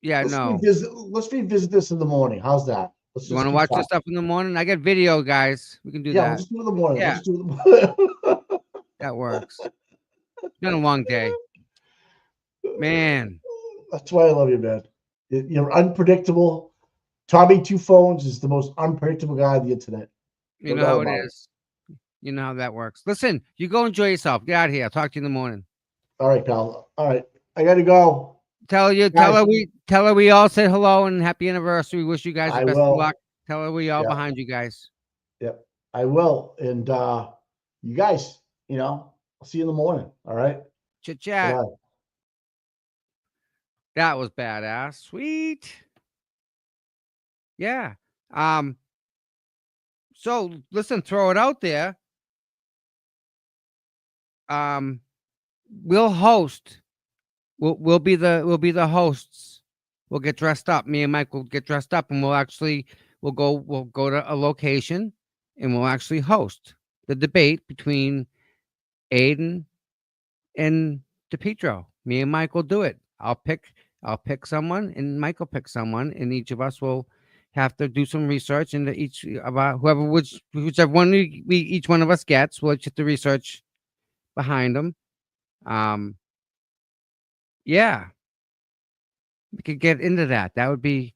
Yeah, no. Let's revisit this in the morning. How's that? Let's You just want to keep watch this talking. stuff in the morning? I got video, guys. We can do Yeah, that. we'll just do it in the morning. Yeah, We'll just do it in the morning. that works. It's been a long day, man. That's why I love you, man. You're unpredictable. Tommy Two Phones is the most unpredictable guy on the internet. You No know doubt how it about it. is. You know how that works. Listen, you go enjoy yourself. Get out of here. I'll talk to you in the morning. All right, pal. All right. I got to go. Tell her we all said hello and happy anniversary. Wish you guys the I best of will. luck. Tell her we all Yeah. behind you guys. Yep. I will. And you guys, I'll see you in the morning. All right. Chit chat. Bye. That was badass. Sweet. Yeah. So listen, throw it out there. We'll host. We'll be the hosts. We'll get dressed up. Me and Mike will get dressed up, and we'll go to a location, and we'll actually host the debate between Aiden and DePietro. Me and Mike will do it. I'll pick someone, and Mike will pick someone, and each of us will have to do some research into each about whichever one we each one of us gets. We'll get the research behind them. Yeah, we could get into that. That would be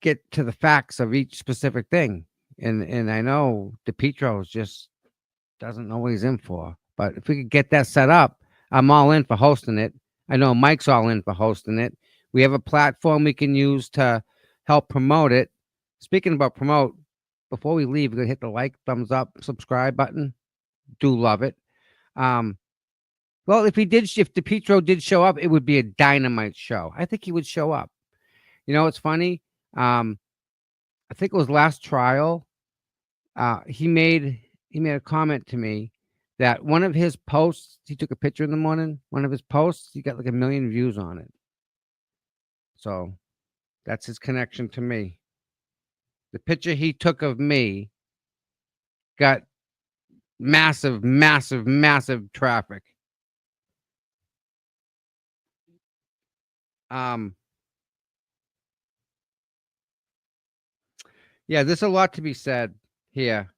get to the facts of each specific thing. And I know DePietro just doesn't know what he's in for. But if we could get that set up, I'm all in for hosting it. I know Mike's all in for hosting it. We have a platform we can use to help promote it. Speaking about promote, before we leave, we're gonna hit the like, thumbs up, subscribe button. Do love it. Well, if DePietro did show up, it would be a dynamite show. I think he would show up. You know, it's funny. I think it was last trial. He made a comment to me that one of his posts, he took a picture in the morning. One of his posts, he got like 1 million views on it. So that's his connection to me. The picture he took of me got massive, massive, massive traffic. Yeah, there's a lot to be said here.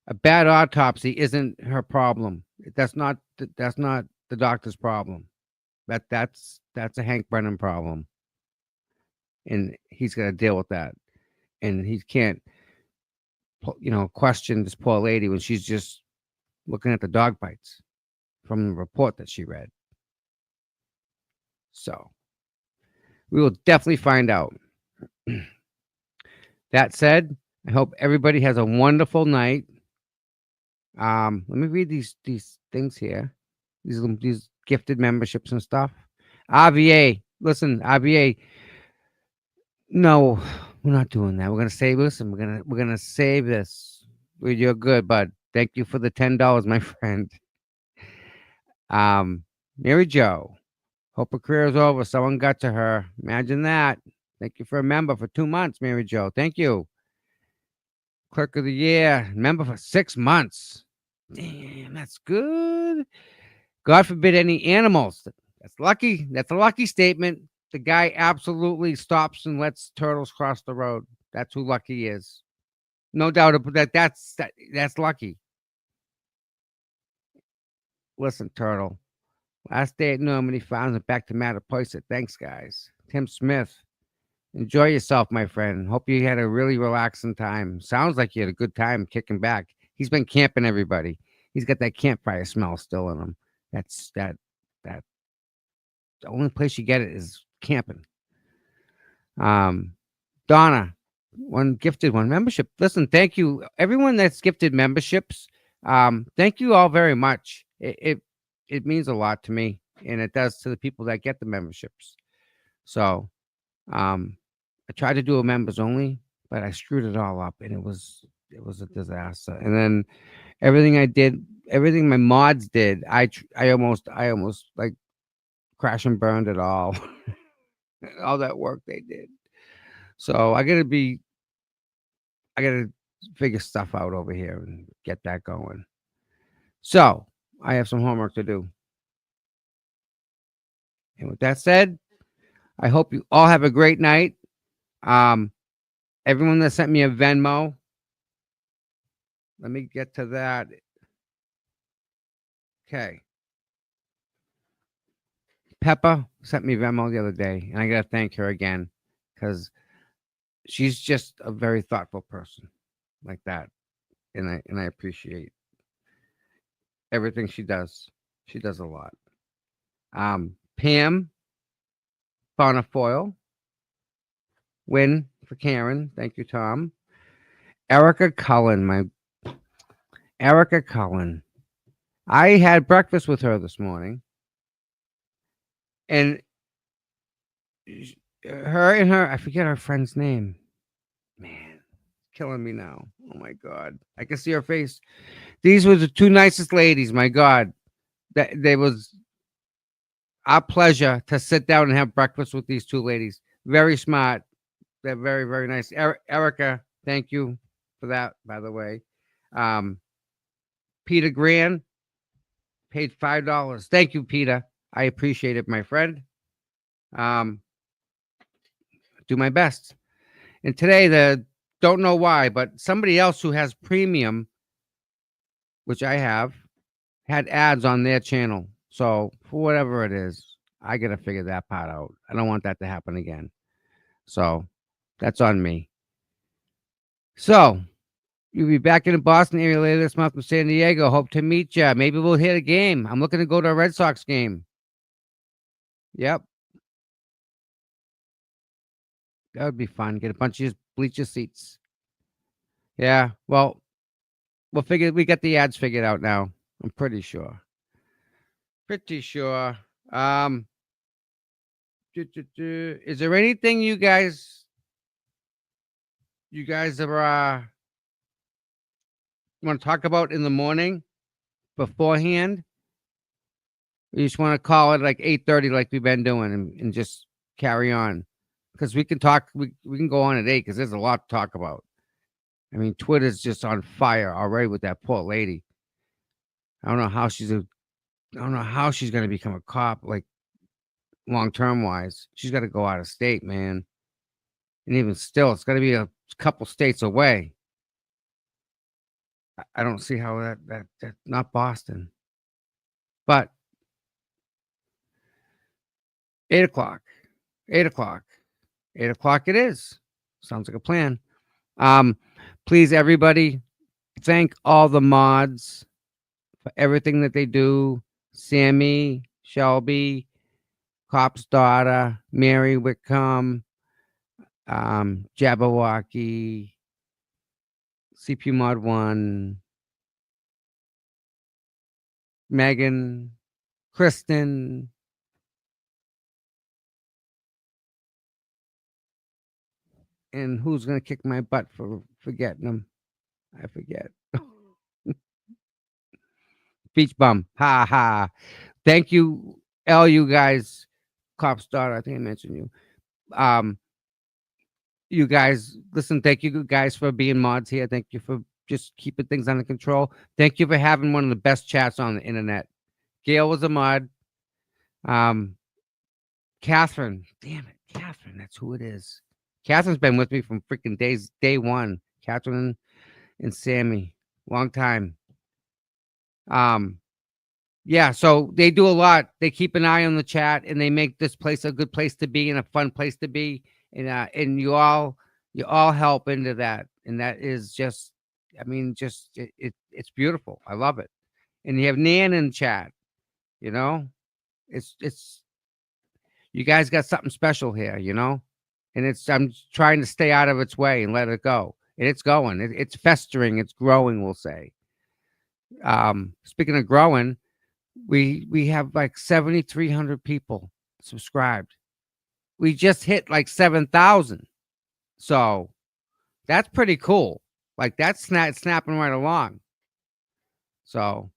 A bad autopsy isn't her problem. That's not the doctor's problem. That's a Hank Brennan problem. And he's got to deal with that. And he can't question this poor lady when she's just looking at the dog bites from the report that she read. So we will definitely find out. That said, I hope everybody has a wonderful night. Let me read these things here. These gifted memberships and stuff. RVA, listen, RVA. No, we're not doing that. We're gonna save. Listen, we're gonna save this. You're good, bud. Thank you for the $10, my friend. Mary Jo. Hope her career is over. Someone got to her. Imagine that. Thank you for a member for 2 months, Mary Jo. Thank you. Clerk of the Year, member for 6 months. Damn, that's good. God forbid any animals. That's lucky. That's a lucky statement. The guy absolutely stops and lets turtles cross the road. That's who Lucky is. No doubt about that. That's Lucky. Listen, Turtle. Last day at Normandy Farms and back to Mattapoisett. Thanks, guys. Tim Smith. Enjoy yourself, my friend. Hope you had a really relaxing time. Sounds like you had a good time kicking back. He's been camping everybody. He's got that campfire smell still in him. That's the only place you get it is camping. Donna, one membership. Listen, thank you. Everyone that's gifted memberships. Thank you all very much. It means a lot to me, and it does to the people that get the memberships. So I tried to do a members only, but I screwed it all up, and it was a disaster. And then everything my mods did, I almost like crash and burned it all. All that work they did. So I gotta figure stuff out over here and get that going. So I have some homework to do. And with that said, I hope you all have a great night. Everyone that sent me a Venmo. Let me get to that. Okay. Peppa sent me Venmo the other day, and I gotta thank her again because she's just a very thoughtful person like that, and I appreciate everything she does. She does a lot. Pam Bonafoyle, win for Karen. Thank you, Tom. Erica Cullen, Erica Cullen. I had breakfast with her this morning, and I forget her friend's name. Man, killing me now. Oh my God. I can see her face. These were the two nicest ladies. My God. They was our pleasure to sit down and have breakfast with these two ladies. Very smart. They're very, very nice. Erica, thank you for that, by the way. Peter Grand paid $5. Thank you, Peter. I appreciate it, my friend. Do my best. And today, don't know why, but somebody else who has premium, which I have, had ads on their channel. So for whatever it is, I got to figure that part out. I don't want that to happen again. So that's on me. So you'll be back in the Boston area later this month from San Diego. Hope to meet you. Maybe we'll hit a game. I'm looking to go to a Red Sox game. Yep. That would be fun. Get a bunch of bleacher seats. Yeah. Well, we got the ads figured out now. I'm pretty sure. Pretty sure. Is there anything you guys are want to talk about in the morning beforehand? You just want to call it like 8:30 like we've been doing and just carry on? Because we can talk, we can go on at 8 because there's a lot to talk about. I mean, Twitter's just on fire already with that poor lady. I don't know how she's going to become a cop, like long-term wise. She's got to go out of state, man. And even still, it's got to be a couple states away. I don't see how that not Boston. But 8 o'clock. 8 o'clock. 8 o'clock it is. Sounds like a plan. Please, everybody, thank all the mods for everything that they do. Sammy, Shelby, Cop's daughter, Mary Whitcomb, Jabberwocky, CPU Mod 1, Megan, Kristen, and who's going to kick my butt for forgetting them? I forget. Beach bum. Ha ha. Thank you, all you guys. Cop's daughter, I think I mentioned you. You guys, listen, thank you guys for being mods here. Thank you for just keeping things under control. Thank you for having one of the best chats on the internet. Gail was a mod. Catherine, damn it, Catherine, that's who it is. Catherine's been with me from freaking day one. Catherine and Sammy, long time. Yeah, so they do a lot. They keep an eye on the chat and they make this place a good place to be and a fun place to be. And you all help into that. And that is just, I mean, just it's beautiful. I love it. And you have Nan in chat, you know, it's you guys got something special here, you know, and I'm trying to stay out of its way and let it go. And it's going, it's festering, it's growing, we'll say. Speaking of growing, we have like 7,300 people subscribed. We just hit like 7,000. So that's pretty cool. Like that's snapping right along. So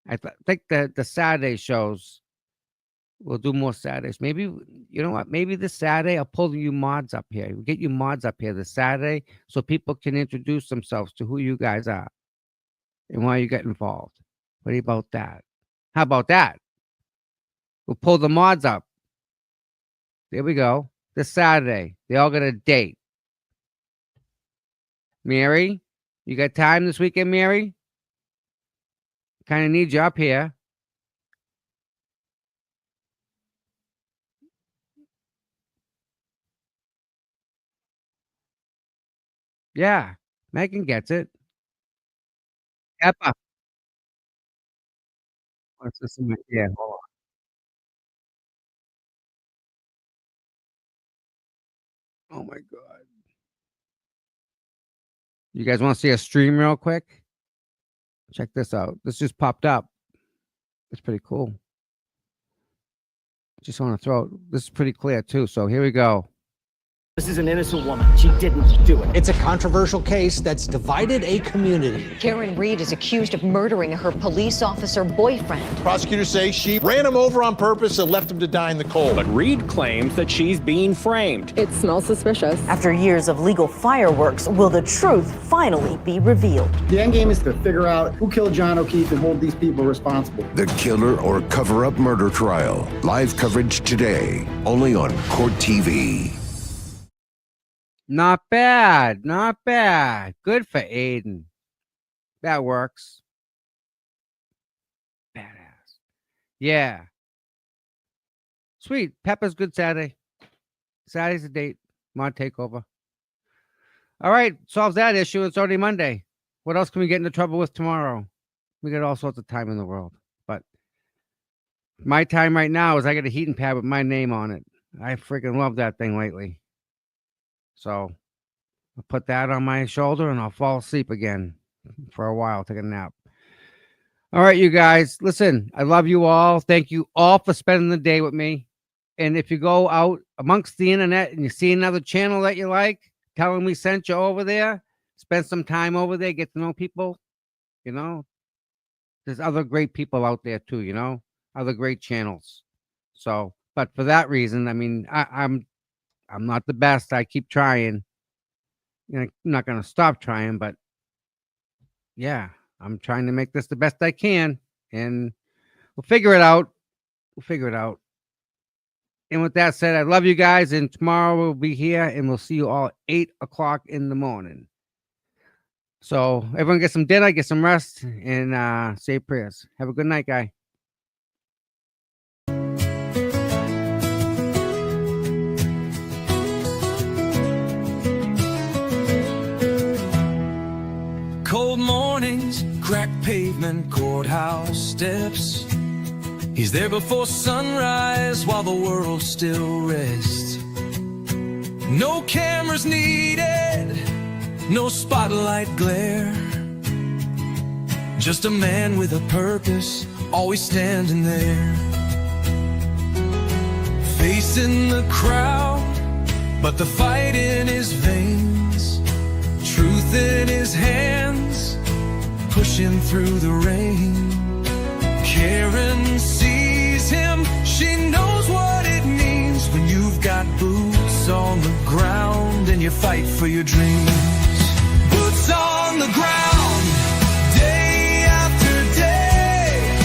I think that the Saturday shows, we'll do more Saturdays. Maybe, you know what? Maybe this Saturday I'll pull you mods up here. We'll get you mods up here this Saturday so people can introduce themselves to who you guys are and why you get involved. What about that? How about that? We'll pull the mods up. There we go. This Saturday. They all got a date. Mary, you got time this weekend, Mary? Kind of need you up here. Yeah, Megan gets it. Peppa. What's this? Yeah, hold on. Oh my God. You guys want to see a stream real quick? Check this out. This just popped up. It's pretty cool. Just want to throw it. This is pretty clear too. So here we go. This is an innocent woman. She didn't do it. It's a controversial case that's divided a community. Karen Reed is accused of murdering her police officer boyfriend. Prosecutors say she ran him over on purpose and left him to die in the cold. But Reed claims that she's being framed. It smells suspicious. After years of legal fireworks, will the truth finally be revealed? The end game is to figure out who killed John O'Keefe and hold these people responsible. The killer or cover-up murder trial. Live coverage today, only on Court TV. Not bad. Not bad. Good for Aiden. That works. Badass. Yeah. Sweet. Peppa's good Saturday. Saturday's the date. Mod takeover. All right. Solves that issue. It's already Monday. What else can we get into trouble with tomorrow? We got all sorts of time in the world. But my time right now is I got a heating pad with my name on it. I freaking love that thing lately. So I'll put that on my shoulder and I'll fall asleep again for a while, take a nap. All right, you guys, listen, I love you all. Thank you all for spending the day with me. And if you go out amongst the internet and you see another channel that you like, tell them we sent you over there, spend some time over there, get to know people. You know, there's other great people out there too, you know, other great channels. So, but for that reason, I mean, I'm not the best. I keep trying. You know, I'm not going to stop trying, but yeah, I'm trying to make this the best I can, and we'll figure it out. We'll figure it out. And with that said, I love you guys, and tomorrow we'll be here, and we'll see you all at 8 o'clock in the morning. So everyone get some dinner, get some rest, and say prayers. Have a good night, guy. Cold mornings, cracked pavement, courthouse steps. He's there before sunrise while the world still rests. No cameras needed, no spotlight glare. Just a man with a purpose, always standing there. Facing the crowd, but the fight in his veins. Truth in his hands, pushing through the rain. Karen sees him, she knows what it means when you've got boots on the ground and you fight for your dreams. Boots on the ground, day after day,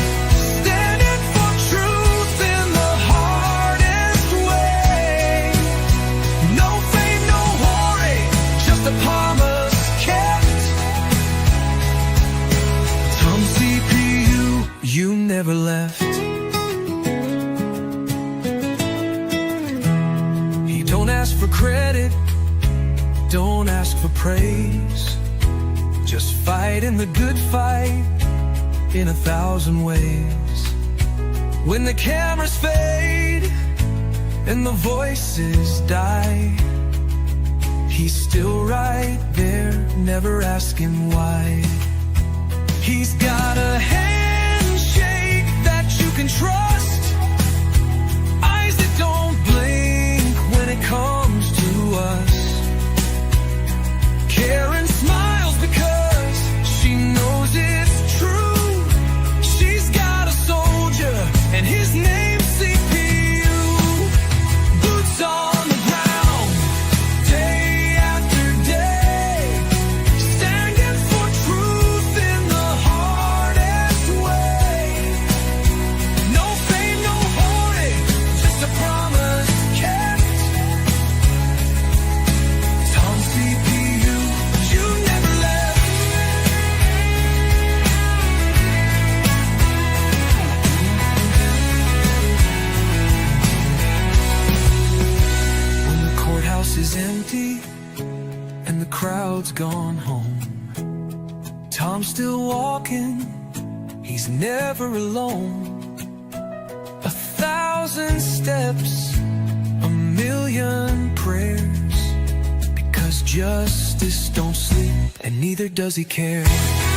standing for truth in the hardest way. No fame, no glory, just a promise kept. Tom CPU, you never left. He don't ask for credit, don't ask for praise. Just fight in the good fight in 1,000 ways. When the cameras fade and the voices die, he's still right there, never asking why. He's got a handshake that you can trust, eyes that don't blink when it comes to us. Karen smiles because she knows it's true. She's got a soldier and his name's CPU. Boots on the ground, day after day, standing for truth still walking, he's never alone. 1,000 steps, a million prayers, because justice don't sleep and neither does he care.